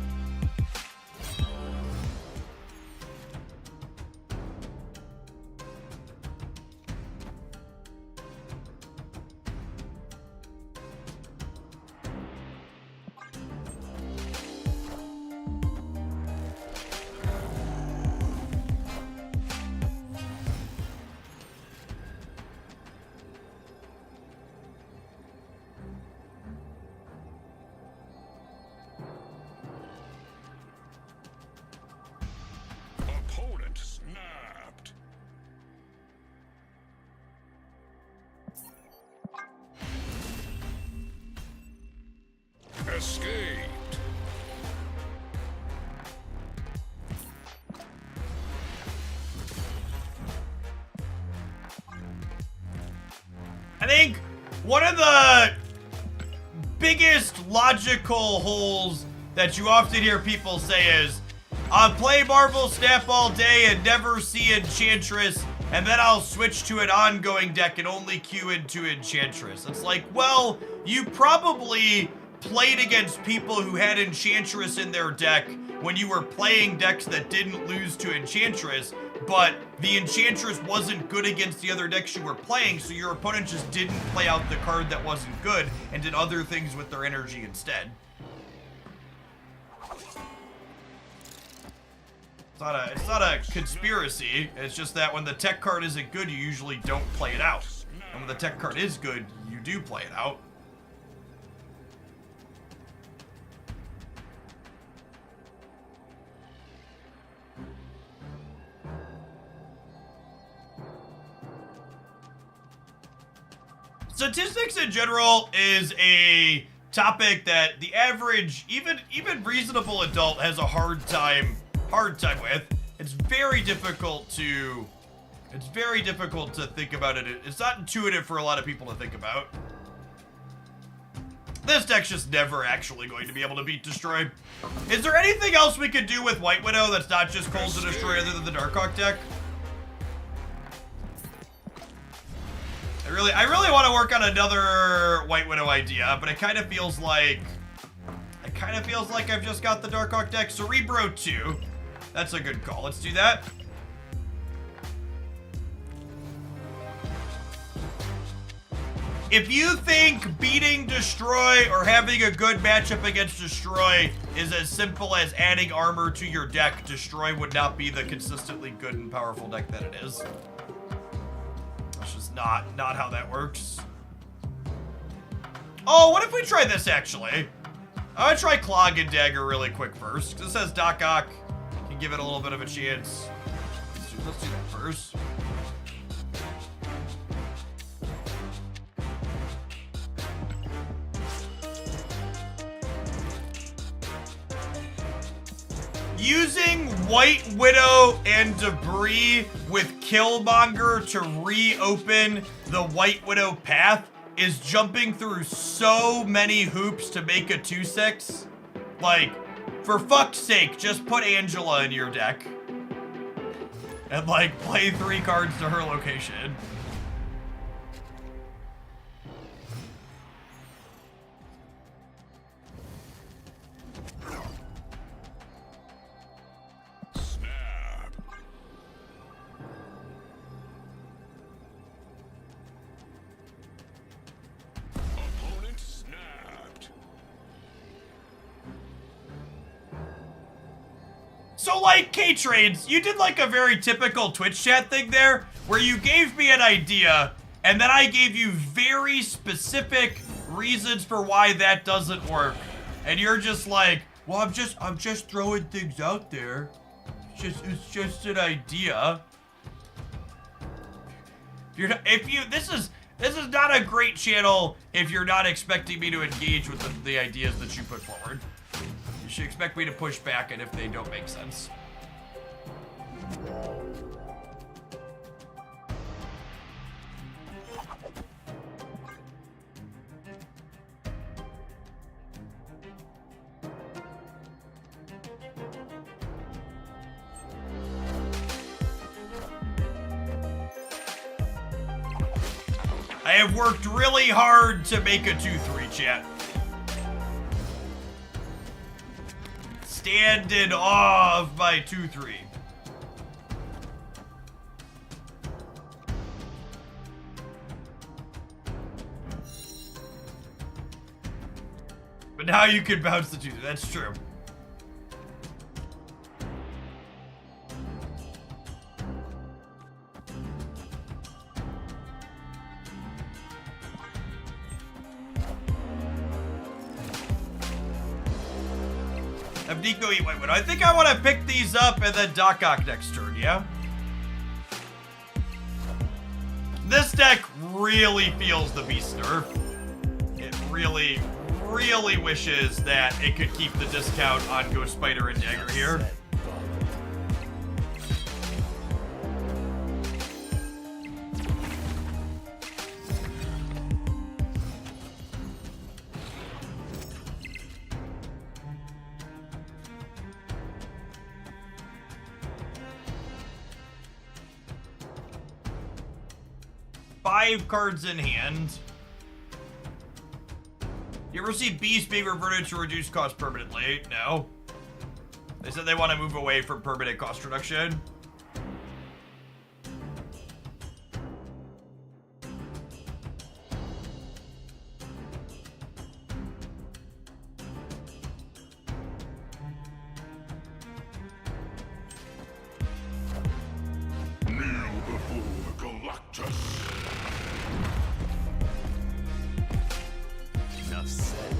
Opponent snapped. Escaped. I think one of the biggest logical holes that you often hear people say is, I'll play Marvel Snap all day and never see Enchantress, and then I'll switch to an ongoing deck and only queue into Enchantress. It's like, well, you probably played against people who had Enchantress in their deck when you were playing decks that didn't lose to Enchantress, but the Enchantress wasn't good against the other decks you were playing, so your opponent just didn't play out the card that wasn't good and did other things with their energy instead. It's not a conspiracy, it's just that when the tech card isn't good, you usually don't play it out. And when the tech card is good, you do play it out. Statistics in general is a topic that the average, even reasonable adult has a hard time with. It's very difficult to think about it. It's not intuitive for a lot of people to think about. This deck's just never actually going to be able to beat Destroy. Is there anything else we could do with White Widow that's not just Cold to Destroy other than the Darkhawk deck? I really want to work on another White Widow idea, but it kind of feels like I've just got the Darkhawk deck. Cerebro 2. That's a good call. Let's do that. If you think beating Destroy or having a good matchup against Destroy is as simple as adding armor to your deck, Destroy would not be the consistently good and powerful deck that it is. That's just not how that works. Oh, what if we try this, actually? I'm gonna try Clog and Dagger really quick first. This has Doc Ock. Can give it a little bit of a chance. Let's do that first. Using White Widow and Debris with Killmonger to reopen the White Widow path is jumping through so many hoops to make a 2/6. Like, for fuck's sake, just put Angela in your deck. And, like, play 3 cards to her location. So, like, K-Trades, you did, like, a very typical Twitch chat thing there, where you gave me an idea, and then I gave you very specific reasons for why that doesn't work. And you're just like, well, I'm just throwing things out there. It's just an idea. This is not a great channel if you're not expecting me to engage with the ideas that you put forward. You should expect me to push back and if they don't make sense. I have worked really hard to make a 2-3, chat. Stand in awe of my 2-3. But now you can bounce the 2-3. That's true. Nico eat White Widow. I think I want to pick these up and then Doc Ock next turn, yeah? This deck really feels the beast nerf. It really, really wishes that it could keep the discount on Ghost Spider and Dagger here. Five cards in hand. You ever see Beast being reverted to reduce cost permanently? No. They said they want to move away from permanent cost reduction. Kneel before Galactus. Enough said.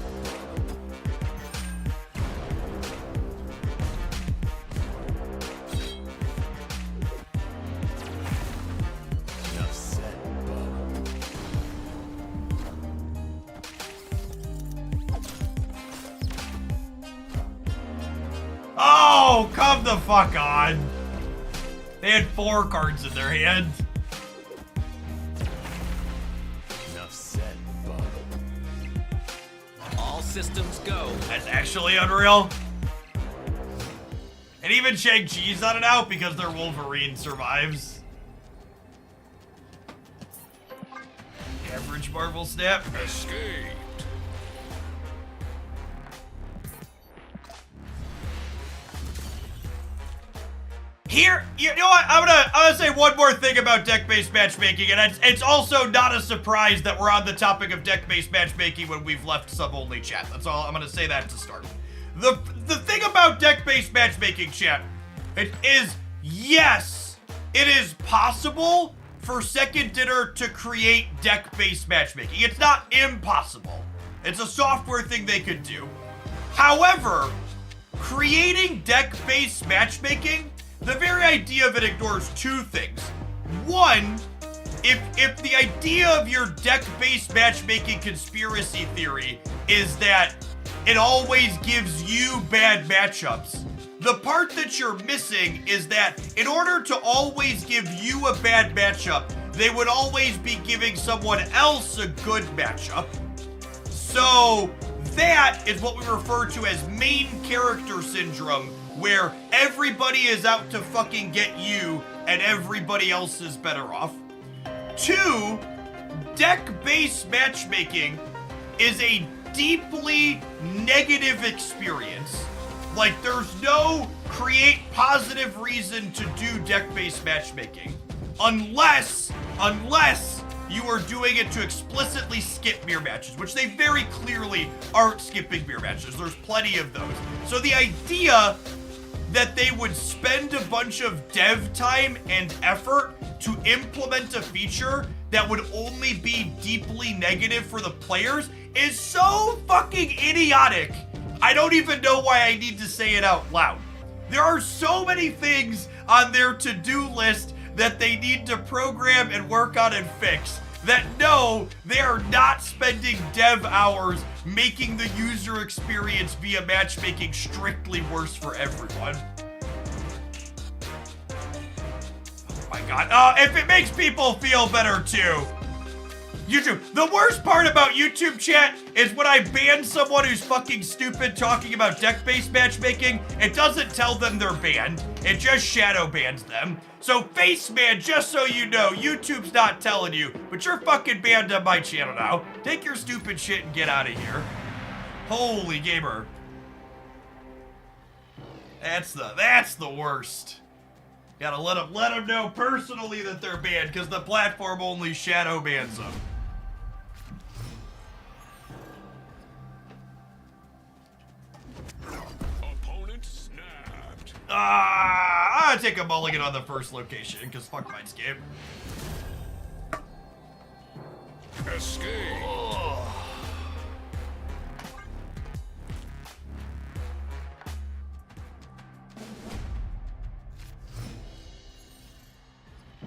Enough said, bub. Oh, come the fuck on. They had 4 cards in their hand. Enough said, bub. All systems go. That's actually unreal. And even Shang-Chi's not an out because their Wolverine survives. Average Marvel snap. Escaped. Here, you know what? I'm gonna say one more thing about deck-based matchmaking, and it's also not a surprise that we're on the topic of deck-based matchmaking when we've left sub-only chat. That's all. I'm gonna say that to start. The thing about deck-based matchmaking, chat, it is, yes, it is possible for Second Dinner to create deck-based matchmaking. It's not impossible. It's a software thing they could do. However, creating deck-based matchmaking, the very idea of it ignores 2 things. One, if the idea of your deck-based matchmaking conspiracy theory is that it always gives you bad matchups, the part that you're missing is that in order to always give you a bad matchup, they would always be giving someone else a good matchup. So that is what we refer to as main character syndrome, where everybody is out to fucking get you and everybody else is better off. 2, deck-based matchmaking is a deeply negative experience. Like, there's no create positive reason to do deck-based matchmaking unless you are doing it to explicitly skip mirror matches, which they very clearly aren't skipping mirror matches. There's plenty of those. So the idea that they would spend a bunch of dev time and effort to implement a feature that would only be deeply negative for the players is so fucking idiotic. I don't even know why I need to say it out loud. There are so many things on their to-do list that they need to program and work on and fix that no, they are not spending dev hours making the user experience via matchmaking strictly worse for everyone. God. If it makes people feel better too. YouTube. The worst part about YouTube chat is when I ban someone who's fucking stupid talking about deck-based matchmaking, it doesn't tell them they're banned. It just shadow bans them. So face man, just so you know, YouTube's not telling you, but you're fucking banned on my channel now. Take your stupid shit and get out of here. Holy gamer. That's the worst. Gotta let them know personally that they're banned, because the platform only shadow bans them. Opponent snapped. I'll take a mulligan on the first location, because fuck Mindscape. Escape.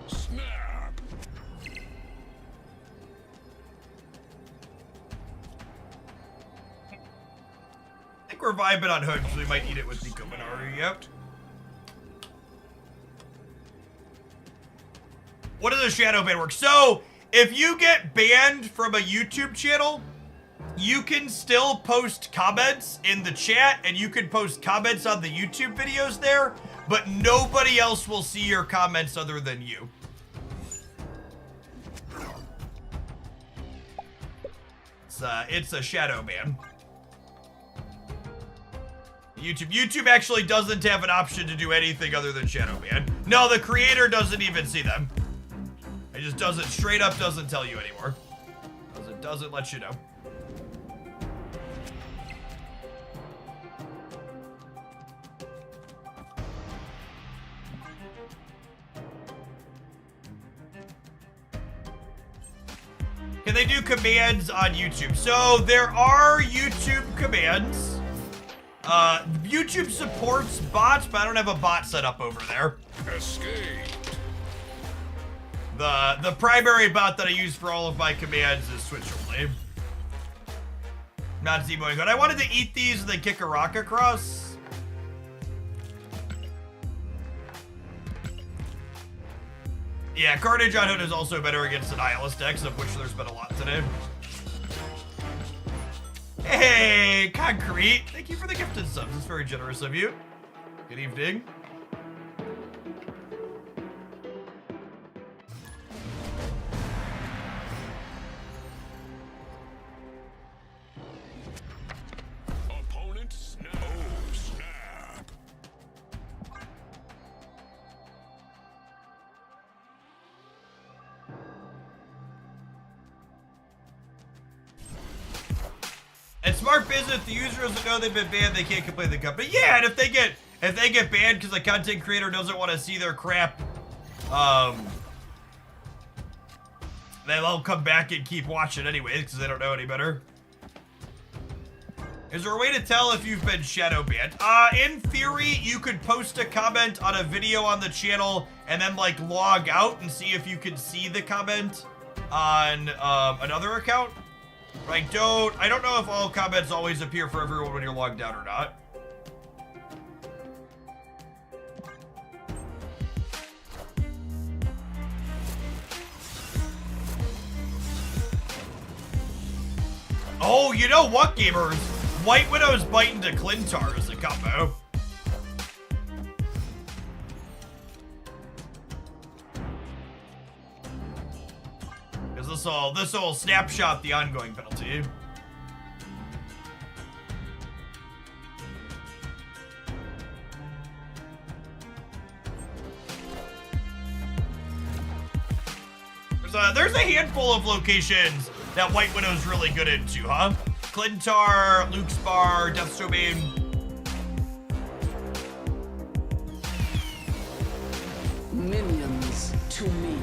Snap. I think we're vibing on Hood, so we might eat it with the Kominari. Yep. What does a shadow ban work? So, if you get banned from a YouTube channel, you can still post comments in the chat, and you can post comments on the YouTube videos there, but nobody else will see your comments other than you. It's a shadow ban. YouTube actually doesn't have an option to do anything other than shadow ban. No, the creator doesn't even see them. It just doesn't, straight up doesn't tell you anymore. Doesn't let you know. Can they do commands on YouTube? So there are YouTube commands. YouTube supports bots, but I don't have a bot set up over there. Escape. The primary bot that I use for all of my commands is Switch only. Not Zemoing Hood. I wanted to eat these and then kick a rock across. Yeah, Carnage on Hood is also better against the Nihilist decks, of which there's been a lot today. Hey, Concrete. Thank you for the gifted subs. It's very generous of you. Good evening. Opponent snap. Oh, snap. And smart business, the user doesn't know they've been banned, they can't complain to the company. Yeah, and if they get banned because the content creator doesn't want to see their crap, they'll come back and keep watching anyways because they don't know any better. Is there a way to tell if you've been shadow banned? In theory, you could post a comment on a video on the channel and then like log out and see if you can see the comment on another account. I don't know if all comments always appear for everyone when you're logged out or not. Oh, you know what, gamers? White Widow's Bite into Clintar is a combo. Because this will snapshot the ongoing penalty. There's a handful of locations that White Widow's really good into, huh? Clintar, Luke's Bar, Death's Domain. Minions to me.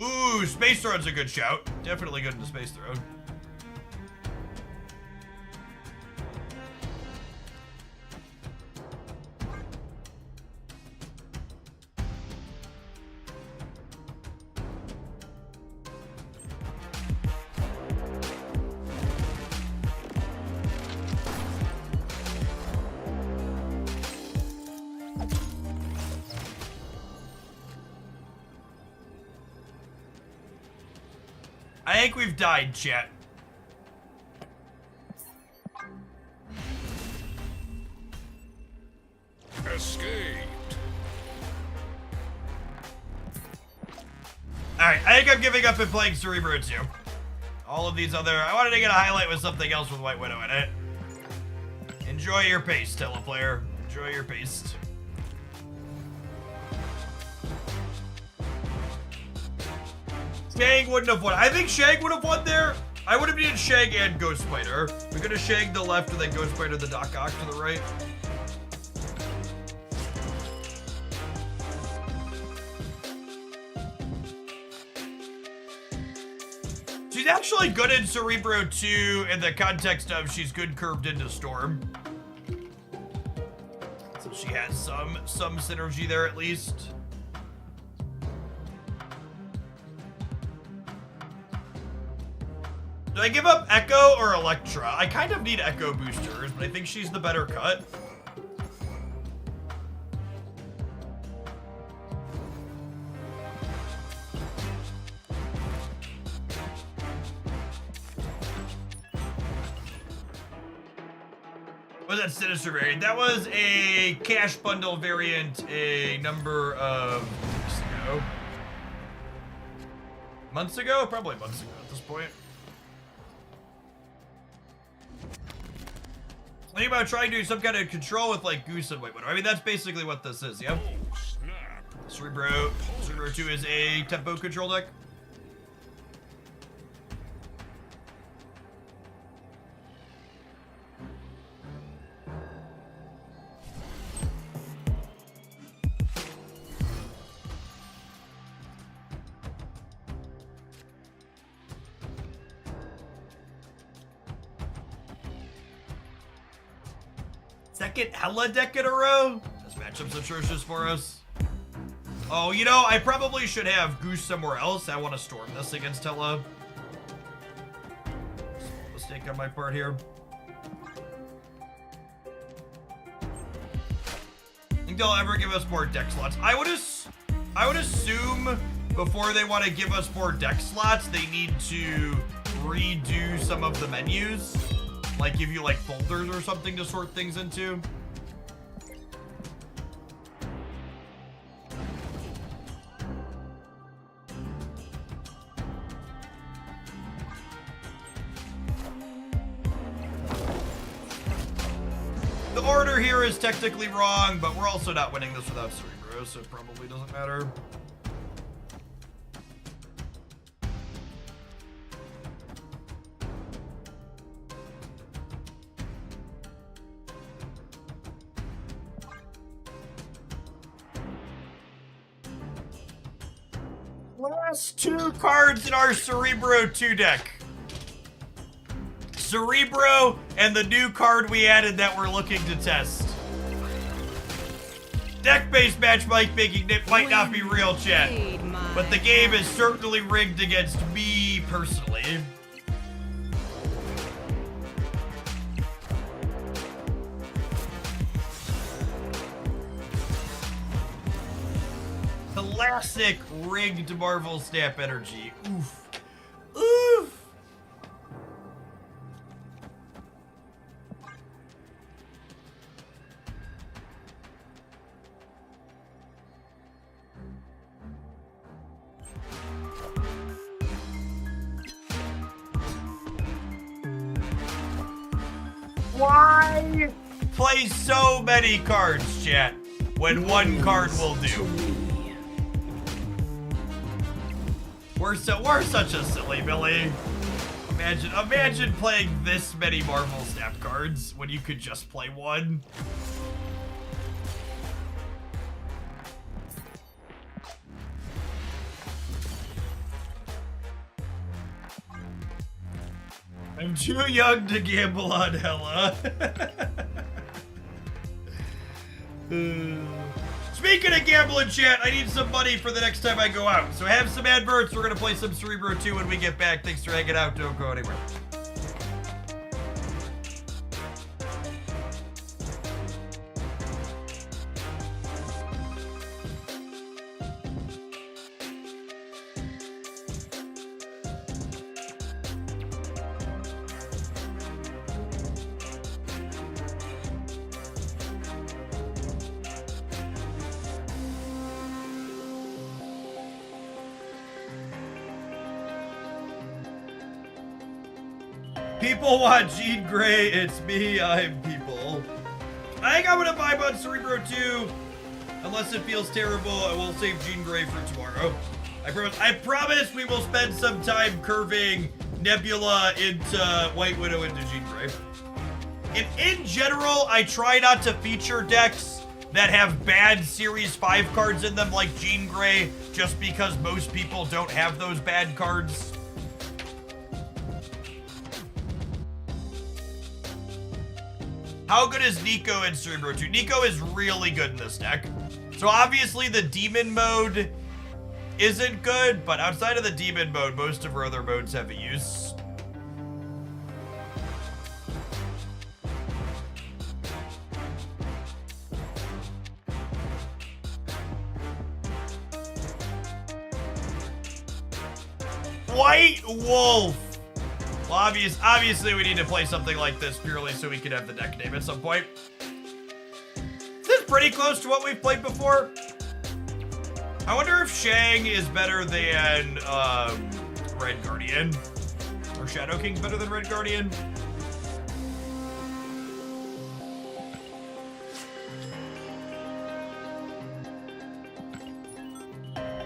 Ooh, Space Throne's a good shout. Definitely good into Space Throne. I think we've died, chat. Escaped. Alright, I think I'm giving up and playing Cerebro 2. All of these other... I wanted to get a highlight with something else with White Widow in it. Enjoy your pace, teleplayer. Enjoy your pace. Shang wouldn't have won. I think Shang would have won there. I would have needed Shang and Ghost Spider. We could have Shang the left and then Ghost Spider the Doc Ock to the right. She's actually good in Cerebro 2 in the context of she's good curved into Storm. So she has some synergy there at least. Do I give up Echo or Elektra? I kind of need Echo boosters, but I think she's the better cut. What was that Sinister variant? That was a cash bundle variant a number of weeks ago. Months ago? Probably months ago at this point. Think about trying to do some kind of control with like Goose and White Widow. I mean, that's basically what this is, yeah? Oh, snap. Cerebro 2 is a tempo control deck. Second Ella deck in a row? This matchup's atrocious for us. Oh, you know, I probably should have Goose somewhere else. I want to storm this against Ella. Small mistake on my part here. Think they'll ever give us more deck slots? I would assume before they want to give us more deck slots, they need to redo some of the menus. Like give you like folders or something to sort things into. The order here is technically wrong, but we're also not winning this without Cerebro, so it probably doesn't matter. Last two cards in our Cerebro 2 deck. Cerebro and the new card we added that we're looking to test. Deck-based matchmaking might not be real, chat, but the game is certainly rigged against me personally. Classic rigged Marvel Snap energy. Oof. Oof. Why play so many cards, chat, when one card will do? We're such a silly Billy. Imagine playing this many Marvel Snap cards when you could just play one. I'm too young to gamble on Hella. Speaking of gambling, chat, I need some money for the next time I go out. So have some adverts. We're going to play some Cerebro 2 when we get back. Thanks for hanging out. Don't go anywhere. People want Jean Grey. It's me. I'm people. I think I'm gonna vibe on Cerebro too, unless it feels terrible. And we'll save Jean Grey for tomorrow. I promise we will spend some time curving Nebula into White Widow into Jean Grey. And in general, I try not to feature decks that have bad Series 5 cards in them like Jean Grey, just because most people don't have those bad cards. How good is Nico in Cerebro 2? Nico is really good in this deck. So obviously the demon mode isn't good, but outside of the demon mode, most of her other modes have a use. White Wolf. Well, obviously we need to play something like this purely so we can have the deck name at some point. This is pretty close to what we've played before. I wonder if Shang is better than Red Guardian. Or Shadow King's better than Red Guardian.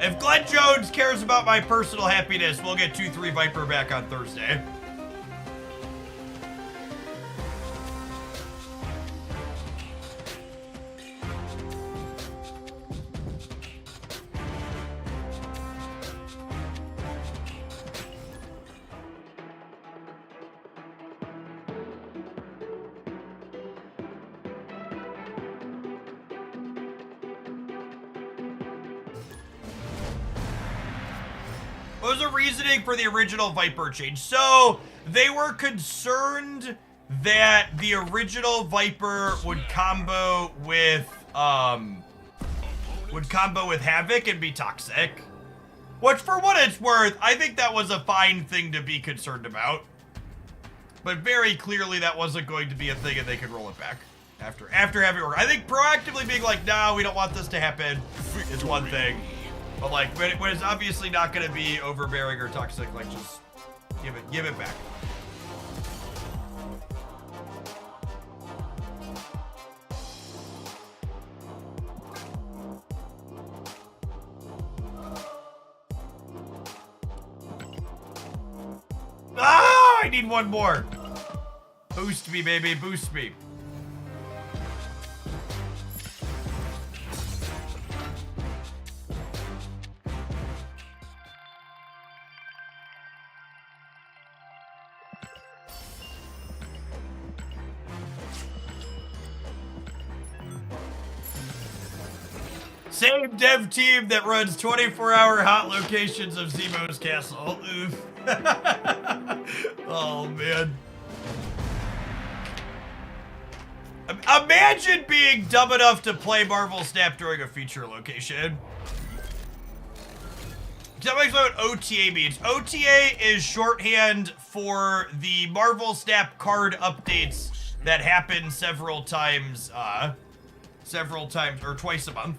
If Glenn Jones cares about my personal happiness, we'll get 2-3 Viper back on Thursday. What was the reasoning for the original Viper change? So they were concerned that the original Viper would combo with Havoc and be toxic. Which, for what it's worth, I think that was a fine thing to be concerned about. But very clearly that wasn't going to be a thing and they could roll it back after having it work. I think proactively being like, no, we don't want this to happen is one thing. But like, when it's obviously not going to be overbearing or toxic, like just give it back. Ah, I need one more. Boost me, baby, boost me. Same dev team that runs 24-hour hot locations of Zemo's Castle. Oof. Oh, man. Imagine being dumb enough to play Marvel Snap during a feature location. Tell me what OTA means. OTA is shorthand for the Marvel Snap card updates that happen several times, or twice a month.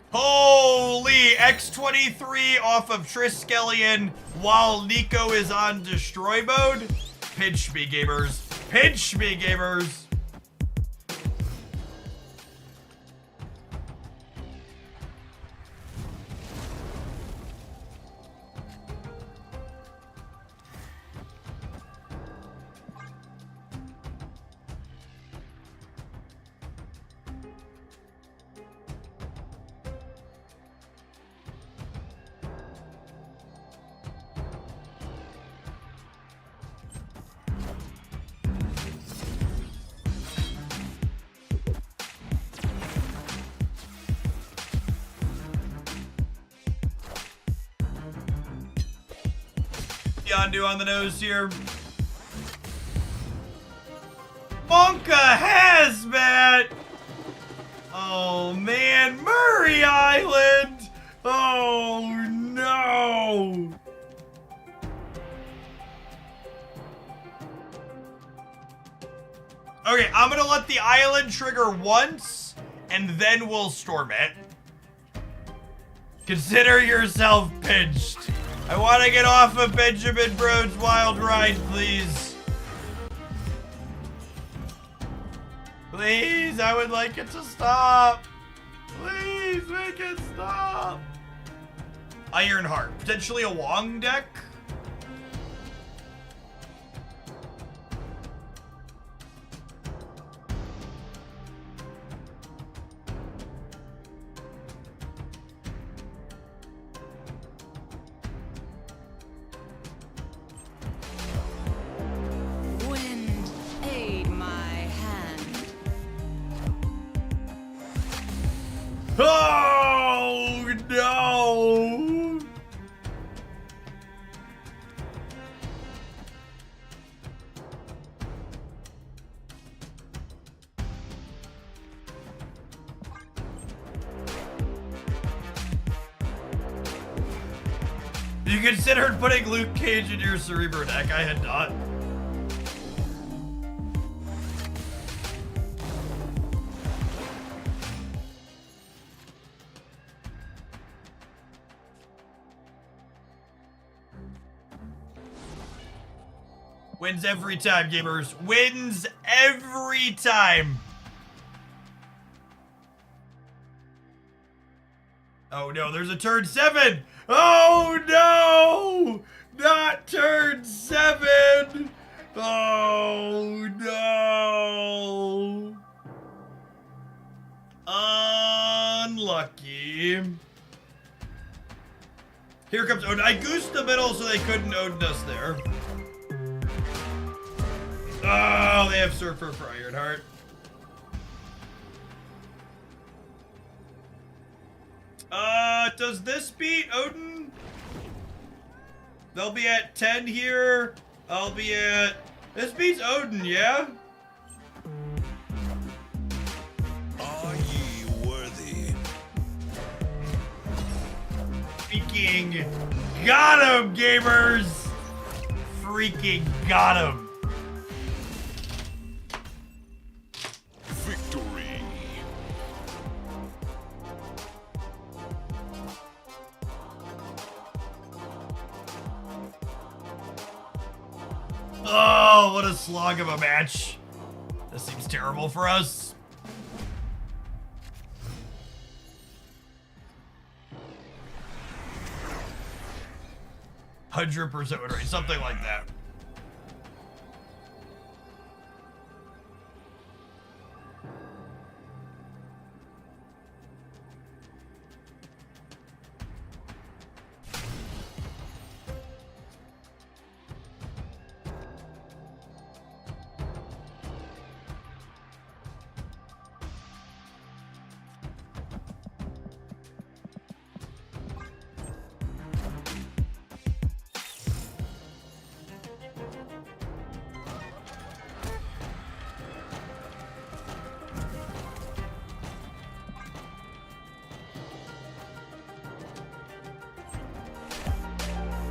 Holy, X23 off of Triskelion while Nico is on destroy mode? Pinch me, gamers. Pinch me, gamers. Yondu on the nose here. Monka Hazmat! Oh man, Murray Island! Oh no! Okay, I'm gonna let the island trigger once, and then we'll storm it. Consider yourself pinched. I want to get off of Benjamin Brode's wild ride, please. Please, I would like it to stop. Please make it stop. Ironheart, potentially a Wong deck. Wind, aid my hand. Oh no! You considered putting Luke Cage in your Cerebro deck. I had not. Wins every time, gamers. Wins every time. Oh no, there's a turn 7. Oh no! Not turn 7. Oh no. Unlucky. Here comes Odin. I goosed the middle so they couldn't Odin us there. Oh, they have Surfer for Ironheart. Does this beat Odin? They'll be at 10 here. I'll be at... This beats Odin, yeah? Are ye worthy? Freaking got him, gamers! Freaking got him. Victory. Oh, what a slog of a match. This seems terrible for us. %100% win rate, something like that.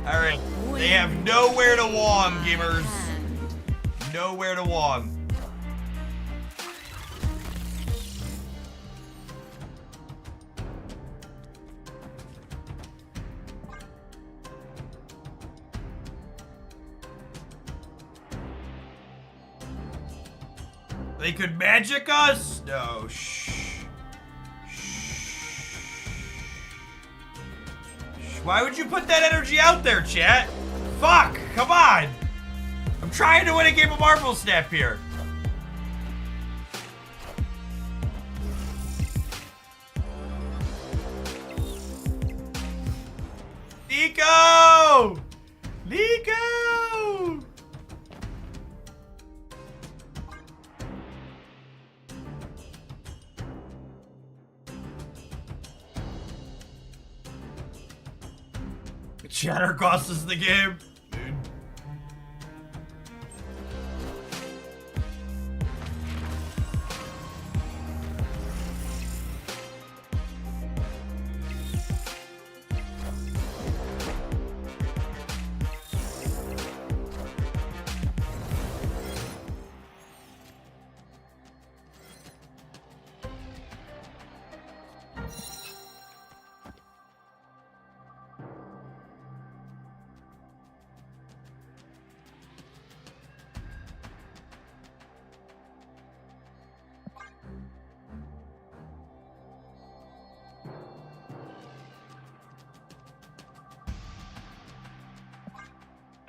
Alright, they have nowhere to Wong, gamers. Nowhere to Wong. They could magic us? No, shh. Why would you put that energy out there, chat? Fuck, come on. I'm trying to win a game of Marvel Snap here. Nico! Nico! Chatter costs us the game. Dude.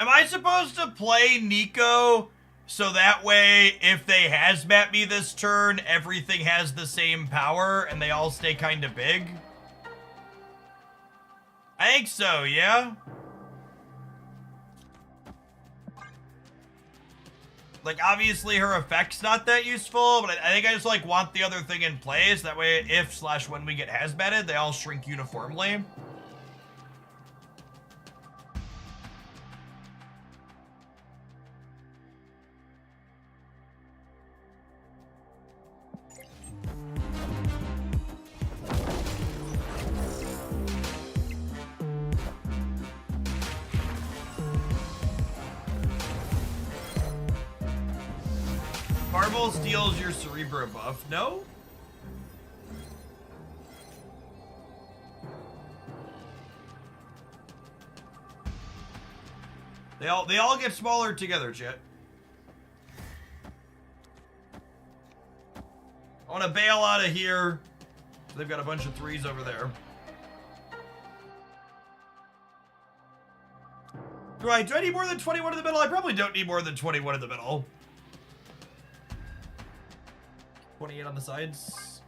am I supposed to play Nico so that way if they hazmat me this turn, everything has the same power and they all stay kind of big? I think so, yeah? Like, obviously her effect's not that useful, but I think I just, like, want the other thing in place. That way, if/when we get hazmatted, they all shrink uniformly. Marvel steals your Cerebro buff. No? They all get smaller together, chat. I want to bail out of here. They've got a bunch of 3s over there. Do I need more than 21 in the middle? I probably don't need more than 21 in the middle. 28 on the sides.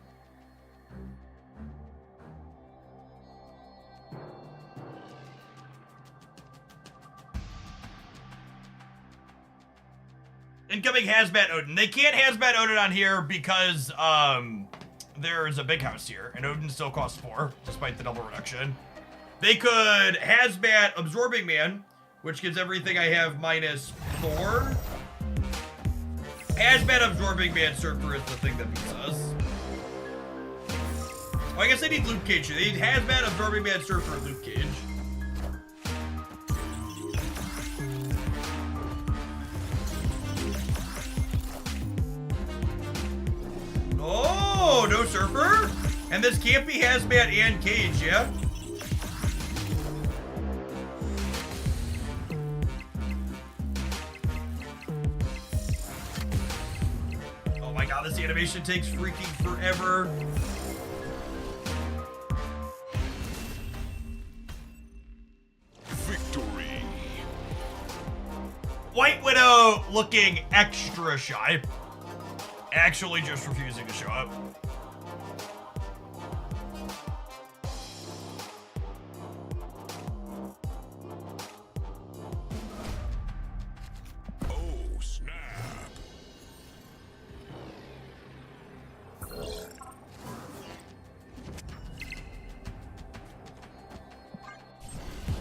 Incoming hazmat Odin. They can't hazmat Odin on here because there's a big house here, and Odin still costs 4, despite the double reduction. They could hazmat Absorbing Man, which gives everything I have -4. Hazmat Absorbing Man Surfer is the thing that beats us. Oh, I guess they need Luke Cage. They need Hazmat Absorbing Man Surfer and Luke Cage. Oh, no Surfer? And this can't be Hazmat and Cage, yeah? Oh my god, this animation takes freaking forever. Victory. White Widow looking extra shy. Actually just refusing to show up. Oh, snap.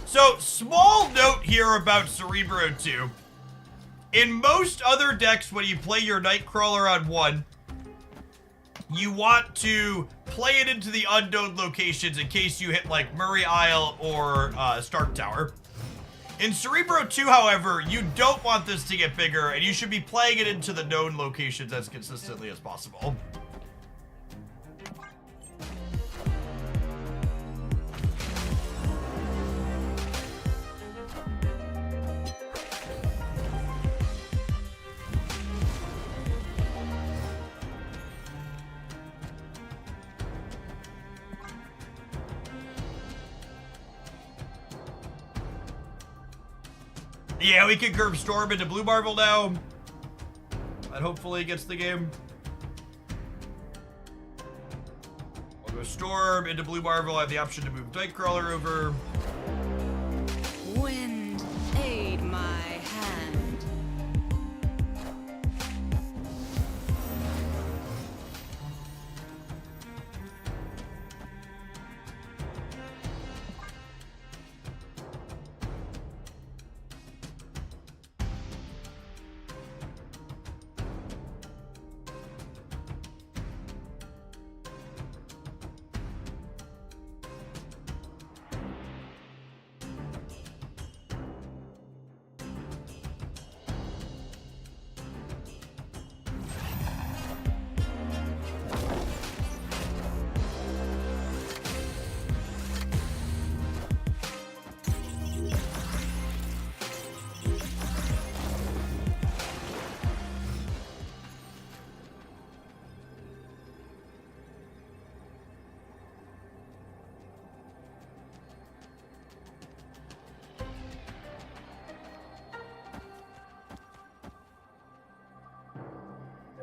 So, small note here about Cerebro 2. In most other decks, when you play your Nightcrawler on 1, you want to play it into the unknown locations in case you hit, like, Murray Isle or Stark Tower. In Cerebro 2, however, you don't want this to get bigger, and you should be playing it into the known locations as consistently as possible. Yeah, we can curve Storm into Blue Marvel now. That hopefully gets the game. I'll go Storm into Blue Marvel. I have the option to move Nightcrawler over. Wind, aid my hand.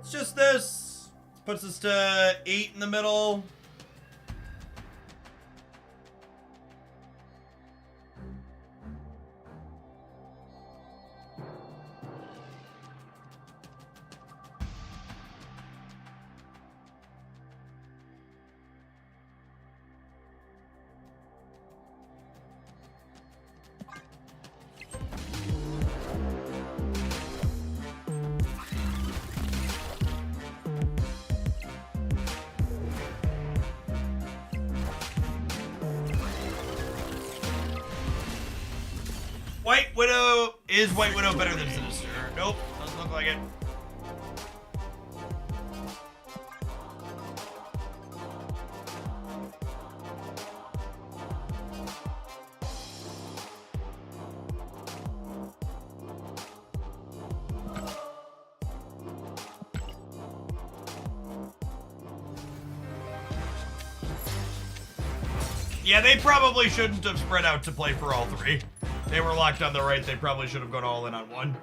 It's just this. Puts us to 8 in the middle. White Widow, is White Widow better than Sinister? Nope, doesn't look like it. Yeah, they probably shouldn't have spread out to play for all three. They were locked on the right, they probably should have gone all in on one.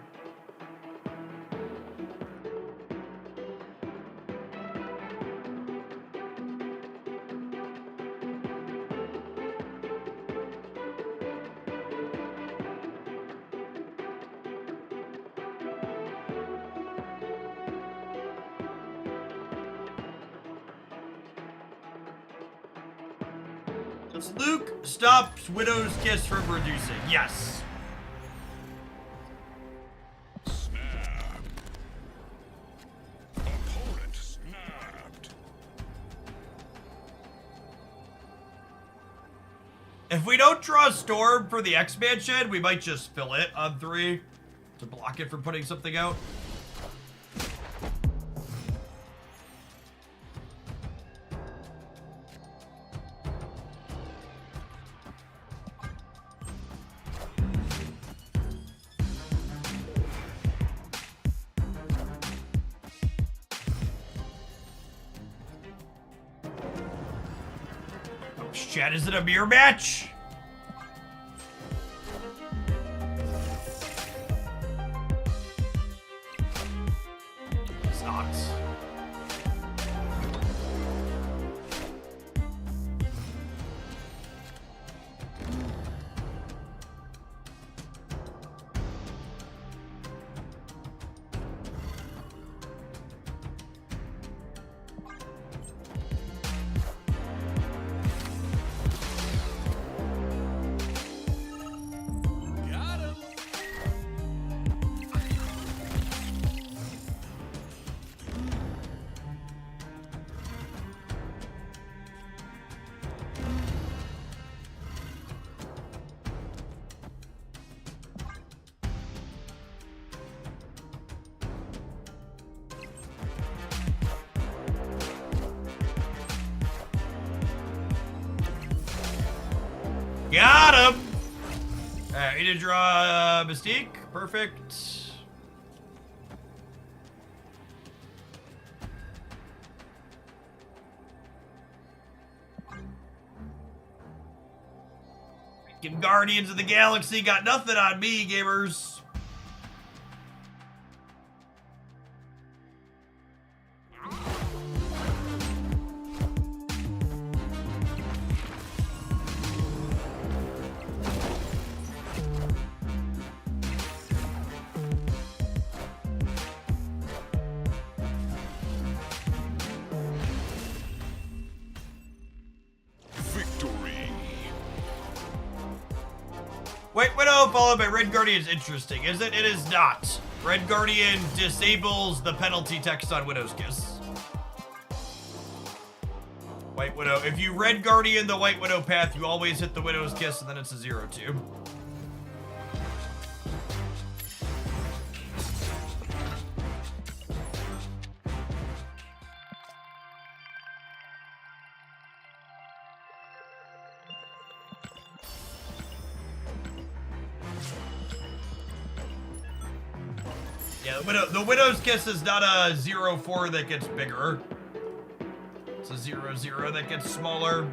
Does Luke stop Widow's Kiss from reducing? Yes. Snap. Opponent snapped. If we don't draw Storm for the expansion, we might just fill it on 3 to block it from putting something out. Chat, is it a mirror match? It's not. Got him. Got him! Alright, we need to draw Mystique. Perfect. Freaking Guardians of the Galaxy got nothing on me, gamers. Victory. White Widow followed by Red Guardian is interesting, is it? It is not. Red Guardian disables the penalty text on Widow's Kiss. White Widow. If you Red Guardian the White Widow path, you always hit the Widow's Kiss and then it's a 0-2. Yeah, the Widow's Kiss is not a 0-4 that gets bigger. It's a 0-0 that gets smaller.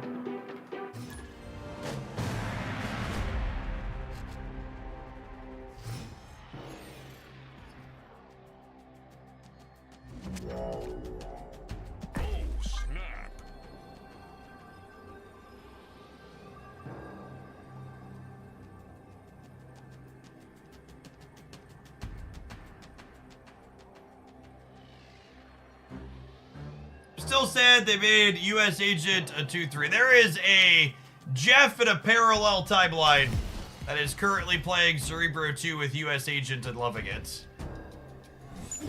still sad they made U.S. Agent a 2-3. There is a Jeff in a parallel timeline that is currently playing Cerebro 2 with U.S. Agent and loving it.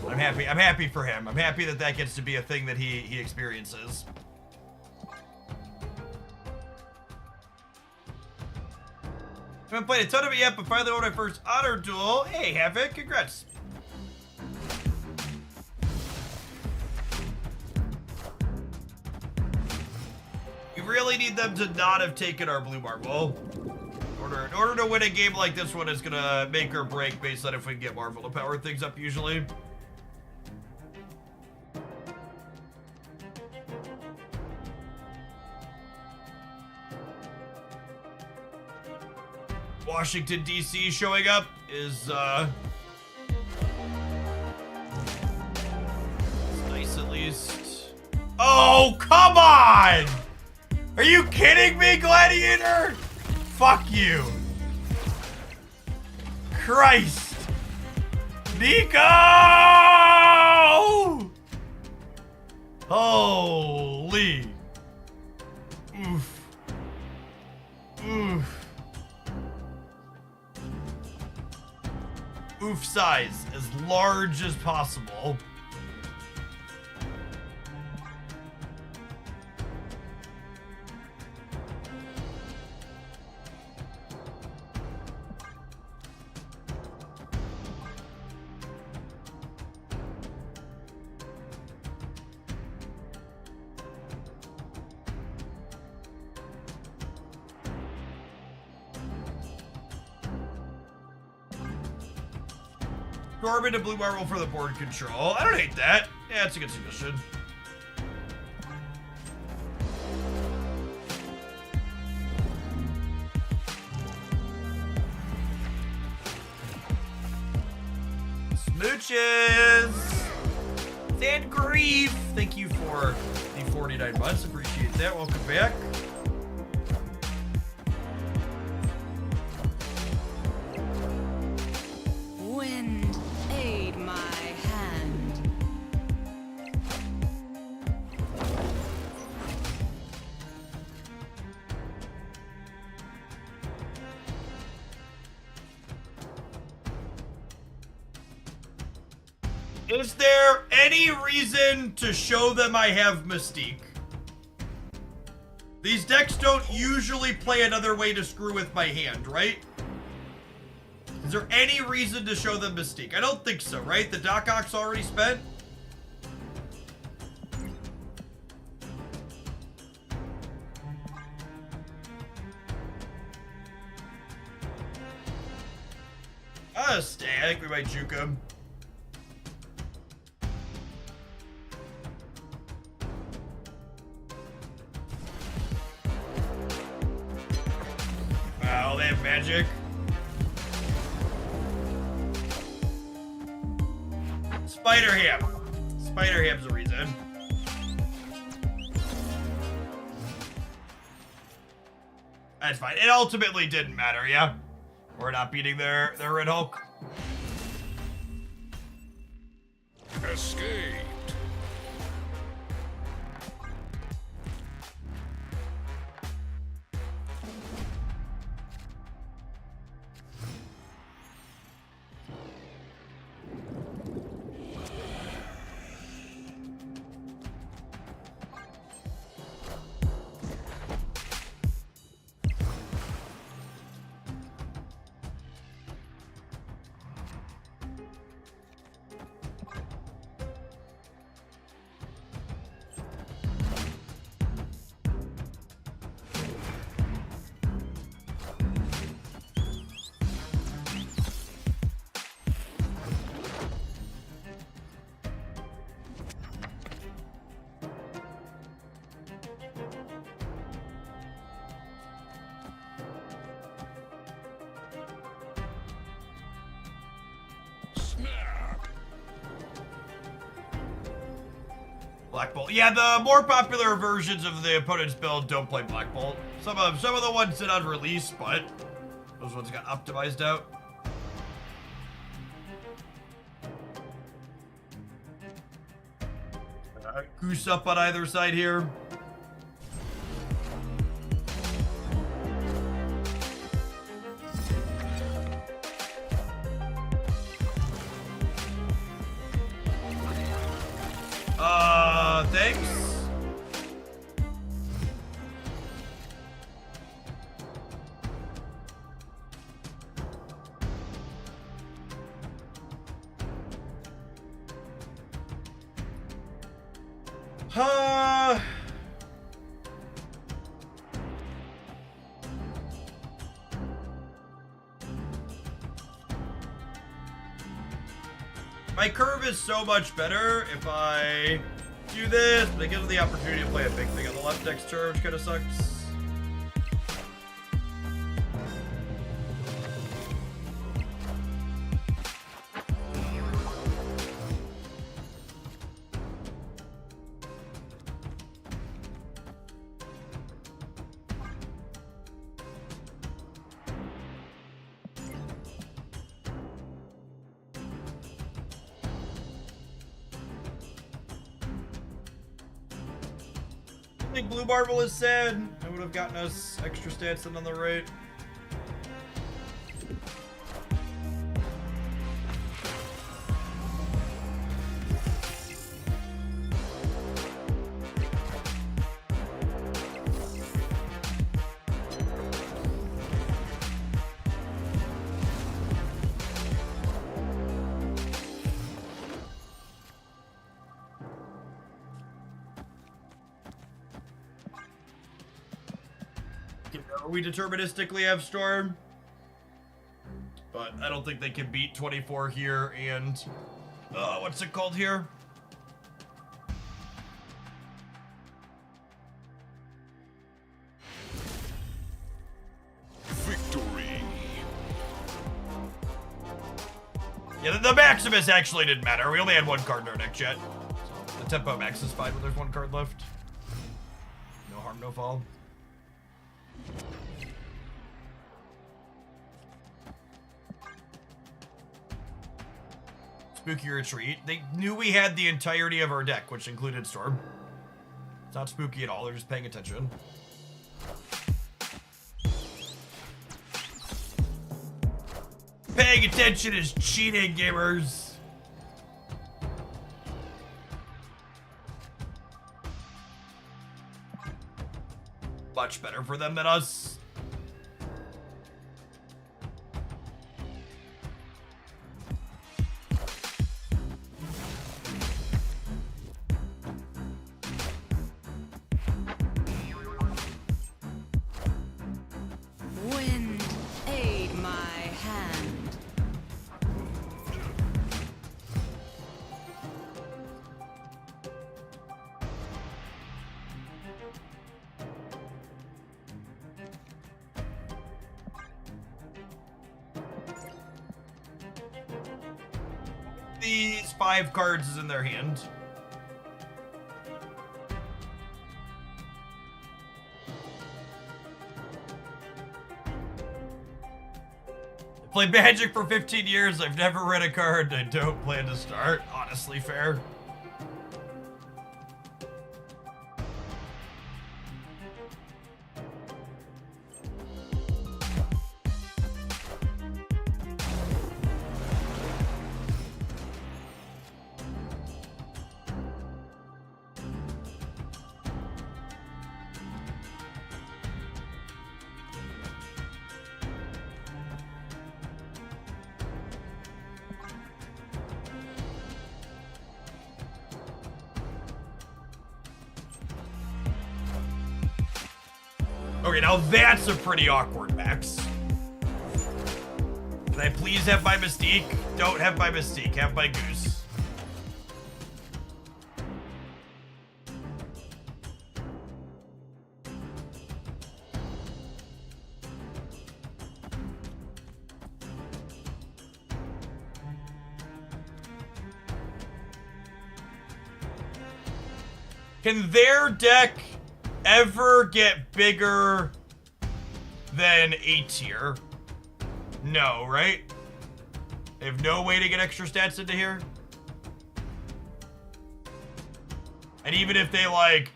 I'm happy for him. I'm happy that that gets to be a thing that he experiences. I haven't played a ton of it yet, but finally won my first honor duel. Hey, Havoc, congrats. We really need them to not have taken our blue marble. In order to win a game like this one, it's gonna make or break based on if we can get Marvel to power things up usually. Washington, D.C. showing up is, it's nice at least. Oh, come on! Are you kidding me, Gladiator? Fuck you. Christ. Nico! Holy. Oof. Oof. Oof size as large as possible. Corbin and Blue Marble for the board control. I don't hate that. Yeah, it's a good submission. Smooches! And Grief! Thank you for the 49 months. Appreciate that. Welcome back. Wind, aid my hand. Is there any reason to show them I have Mystique? These decks don't usually play another way to screw with my hand, right? Is there any reason to show them Mystique? I don't think so, right? The Doc Ock's already spent? Stay. I think we might juke him. Wow, they have magic. Spider Ham. Spider Ham's a reason. That's fine. It ultimately didn't matter, yeah? We're not beating their Red Hulk. Escaped. Black Bolt. Yeah, the more popular versions of the opponent's build don't play Black Bolt. Some of the ones sit on release, but those ones got optimized out. Goose up on either side here. Thanks. My curve is so much better if I do this, but I give them the opportunity to play a big thing on the left next turn, which kind of sucks. I think Blue Marble is sad. It would have gotten us extra stats in on the right. We deterministically have Storm, but I don't think they can beat 24 here and what's it called here? Victory. Yeah, the Maximus actually didn't matter. We only had one card in our deck yet. So the Tempo Max is fine when there's one card left. No harm, no foul. Spooky Retreat. They knew we had the entirety of our deck, which included Storm. It's not spooky at all, they're just paying attention. Paying attention is cheating, gamers. Much better for them than us. Wind, aid my hand. These 5 cards is in their hand. Played Magic for 15 years. I've never read a card. I don't plan to start. Honestly, fair. Okay, now that's a pretty awkward Max. Can I please have my Mystique? Don't have my Mystique, have my Goose. Can their deck ever get bigger than A tier? No, right? They have no way to get extra stats into here? And even if they, like,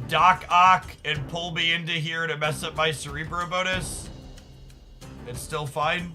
dock-ock and pull me into here to mess up my Cerebro bonus, it's still fine.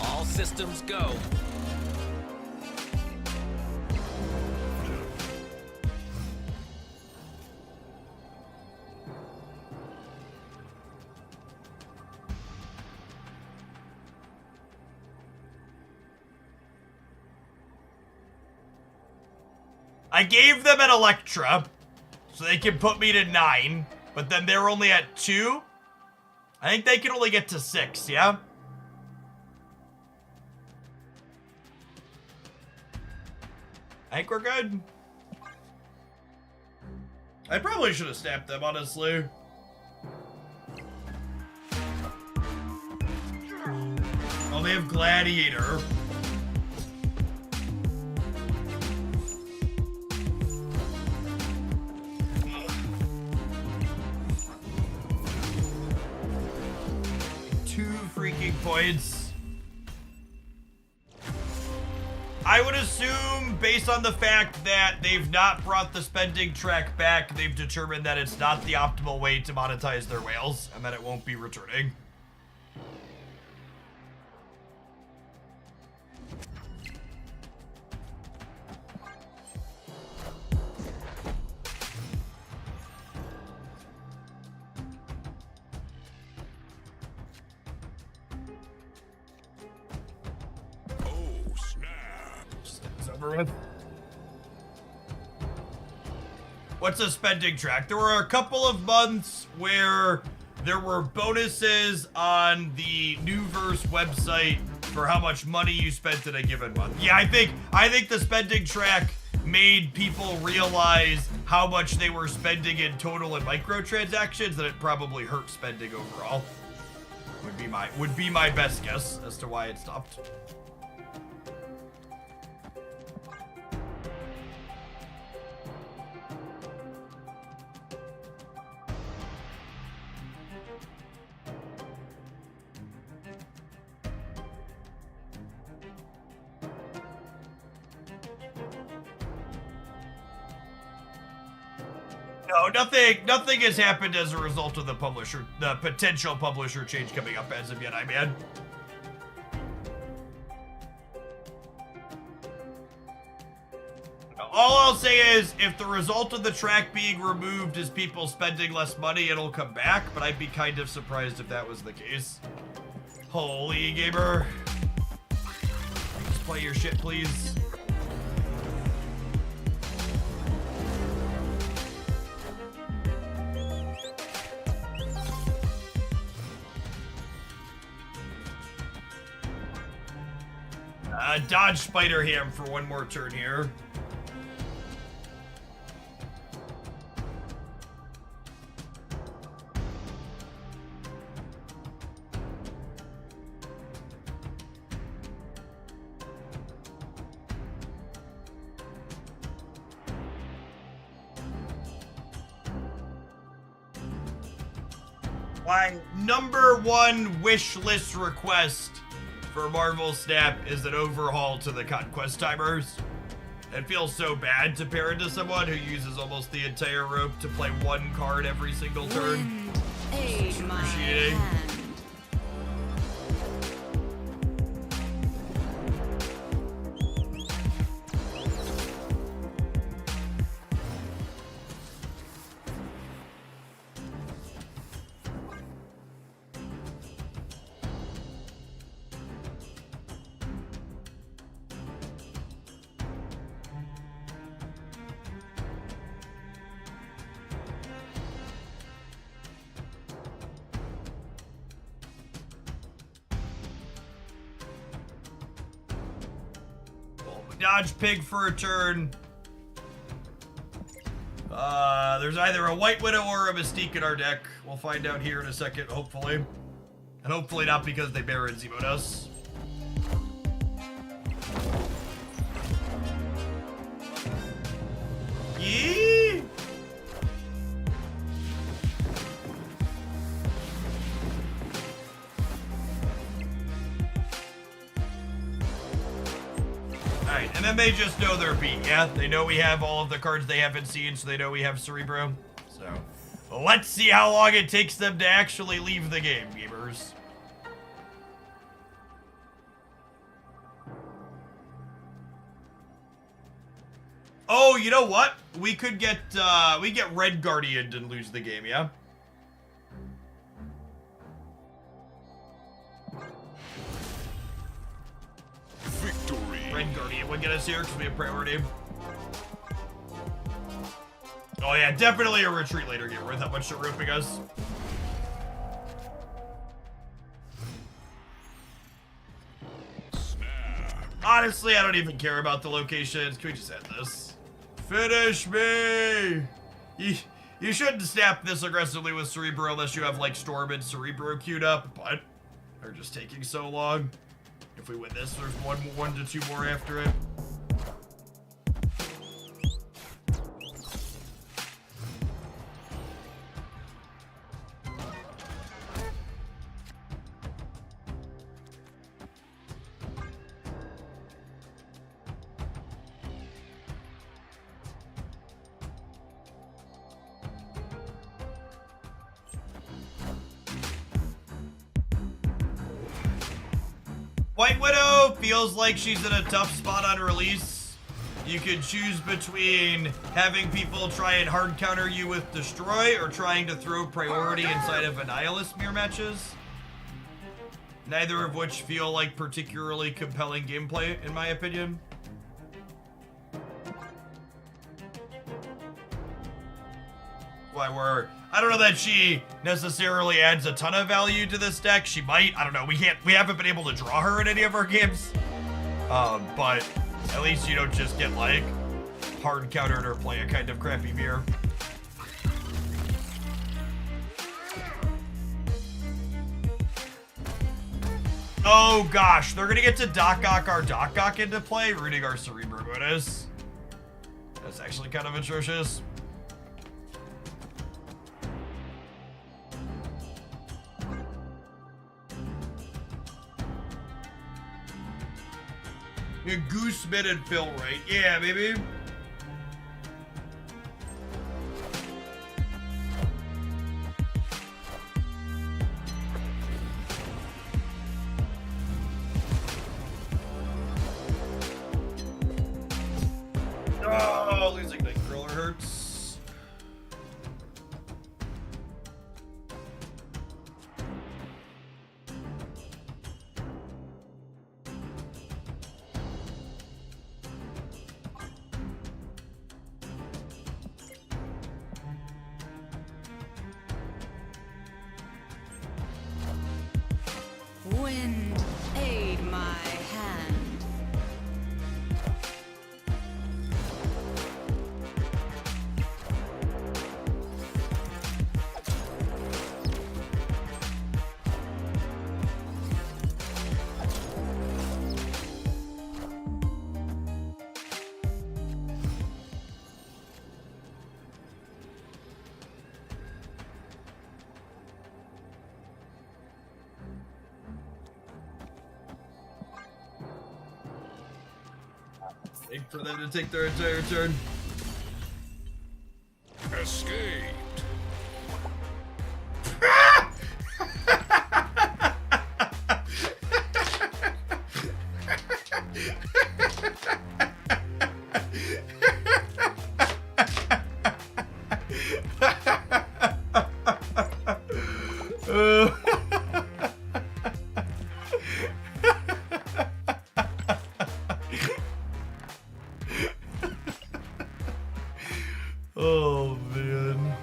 All systems go. I gave them an Electra, so they can put me to 9, but then they're only at 2. I think they can only get to 6, yeah? I think we're good. I probably should have snapped them, honestly. Oh, they have Gladiator. Points. I would assume, based on the fact that they've not brought the spending track back, they've determined that it's not the optimal way to monetize their whales, and that it won't be returning. What's a spending track? There were a couple of months where there were bonuses on the Newverse website for how much money you spent in a given month. Yeah, I think the spending track made people realize how much they were spending in total and microtransactions, and it probably hurt spending overall. Would be my best guess as to why it stopped. No, nothing has happened as a result of the potential publisher change coming up as of yet, I man. All I'll say is, if the result of the track being removed is people spending less money, it'll come back, but I'd be kind of surprised if that was the case. Holy gamer. Just play your shit, please. Dodge Spider Ham for one more turn here. My number one wish list request for Marvel Snap is an overhaul to the Conquest timers. It feels so bad to pair into someone who uses almost the entire rope to play one card every single turn. Aid my Excruciating. hand. Dodge Pig for a turn. There's either a White Widow or a Mystique in our deck. We'll find out here in a second, hopefully. And hopefully not because they Baron Zemoed us. Yee! Alright, and then they just know they're beat, yeah? They know we have all of the cards they haven't seen, so they know we have Cerebro. So, let's see how long it takes them to actually leave the game, gamers. Oh, you know what? We could get Red Guardian and lose the game, yeah? Victory. Red Guardian would get us here because we have priority. Oh yeah, definitely a retreat later game worth that much shit roofing us. Snap. Honestly, I don't even care about the locations. Can we just end this? Finish me! You shouldn't snap this aggressively with Cerebro unless you have like Storm and Cerebro queued up, but they're just taking so long. If we win this, there's one to two more after it. White Widow feels like she's in a tough spot on release. You could choose between having people try and hard counter you with Destroy or trying to throw priority inside of Annihilus mirror matches. Neither of which feel like particularly compelling gameplay, in my opinion. I don't know that she necessarily adds a ton of value to this deck. She might, I don't know. We haven't been able to draw her in any of our games. But at least you don't just get like hard countered or play a kind of crappy mirror. Oh gosh, they're gonna get to Doc-Gok our Doc-Gok into play, rooting our Cerebro bonus. That's actually kind of atrocious. Yeah, Goose Mid and Phil right. Yeah, baby. Oh, losing Nightcrawler hurts. Wind, aid my hand. Wait for them to take their entire turn. Escaped. Oh man.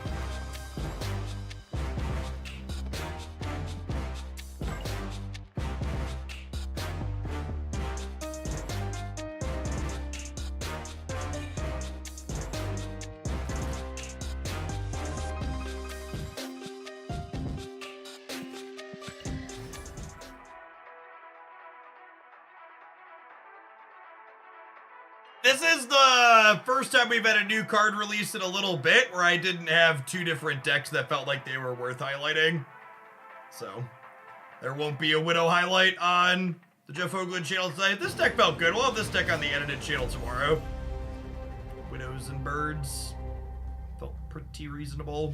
this is the first time we've had a new card release in a little bit where I didn't have two different decks that felt like they were worth highlighting. So, there won't be a Widow highlight on the Jeff Hoagland channel tonight. This deck felt good. We'll have this deck on the edited channel tomorrow. Widows and Birds felt pretty reasonable.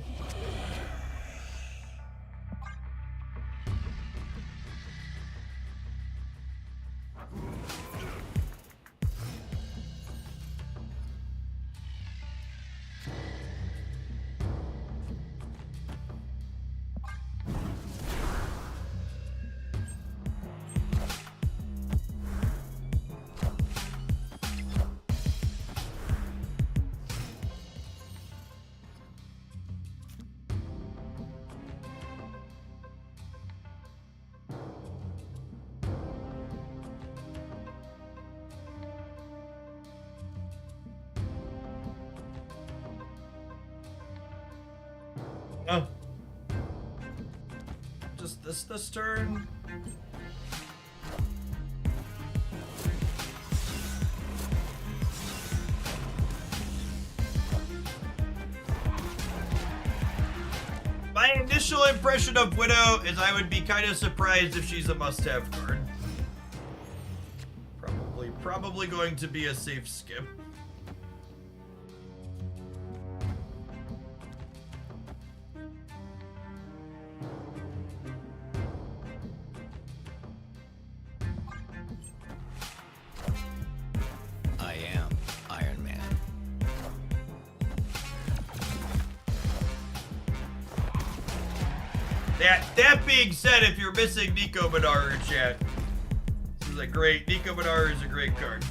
Oh. Just this turn? My initial impression of Widow is I would be kind of surprised if she's a must-have card. Probably going to be a safe skip. I am Iron Man. That being said, if you're missing Nico Badar in chat, this is a great, Nico Badar is a great card.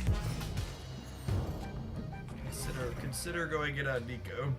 Consider going in on Nico.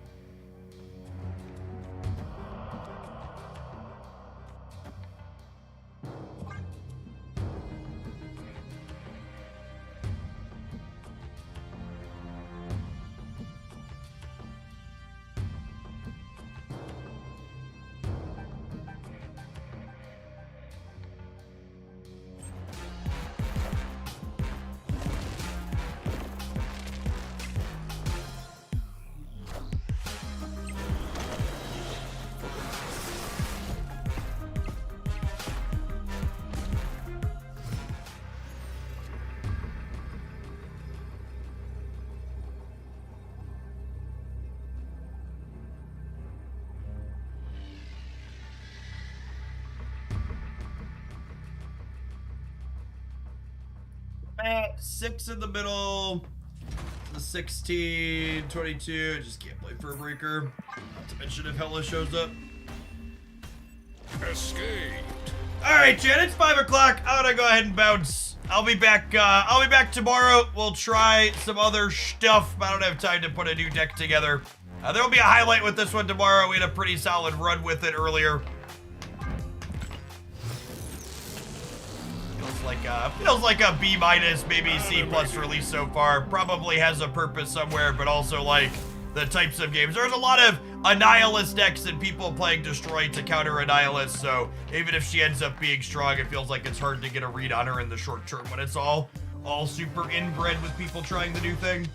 At 6 in the middle, the 16, 22, just can't play Furbreaker. Not to mention if Hella shows up. Escaped. Alright, Jen, it's 5 o'clock. I'm gonna go ahead and bounce. I'll be back tomorrow. We'll try some other stuff, but I don't have time to put a new deck together. There'll be a highlight with this one tomorrow. We had a pretty solid run with it earlier. Feels like a B-, maybe C+ release so far. Probably has a purpose somewhere, but also like the types of games. There's a lot of Annihilus decks and people playing Destroy to counter Annihilus, so even if she ends up being strong, it feels like it's hard to get a read on her in the short term when it's all super inbred with people trying the new thing.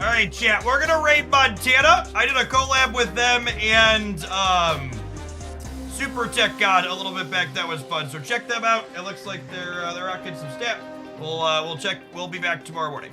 Alright, chat, we're gonna raid Montana. I did a collab with them and Super Tech God a little bit back. That was fun. So check them out. It looks like they're rocking some stat. We'll check. We'll be back tomorrow morning.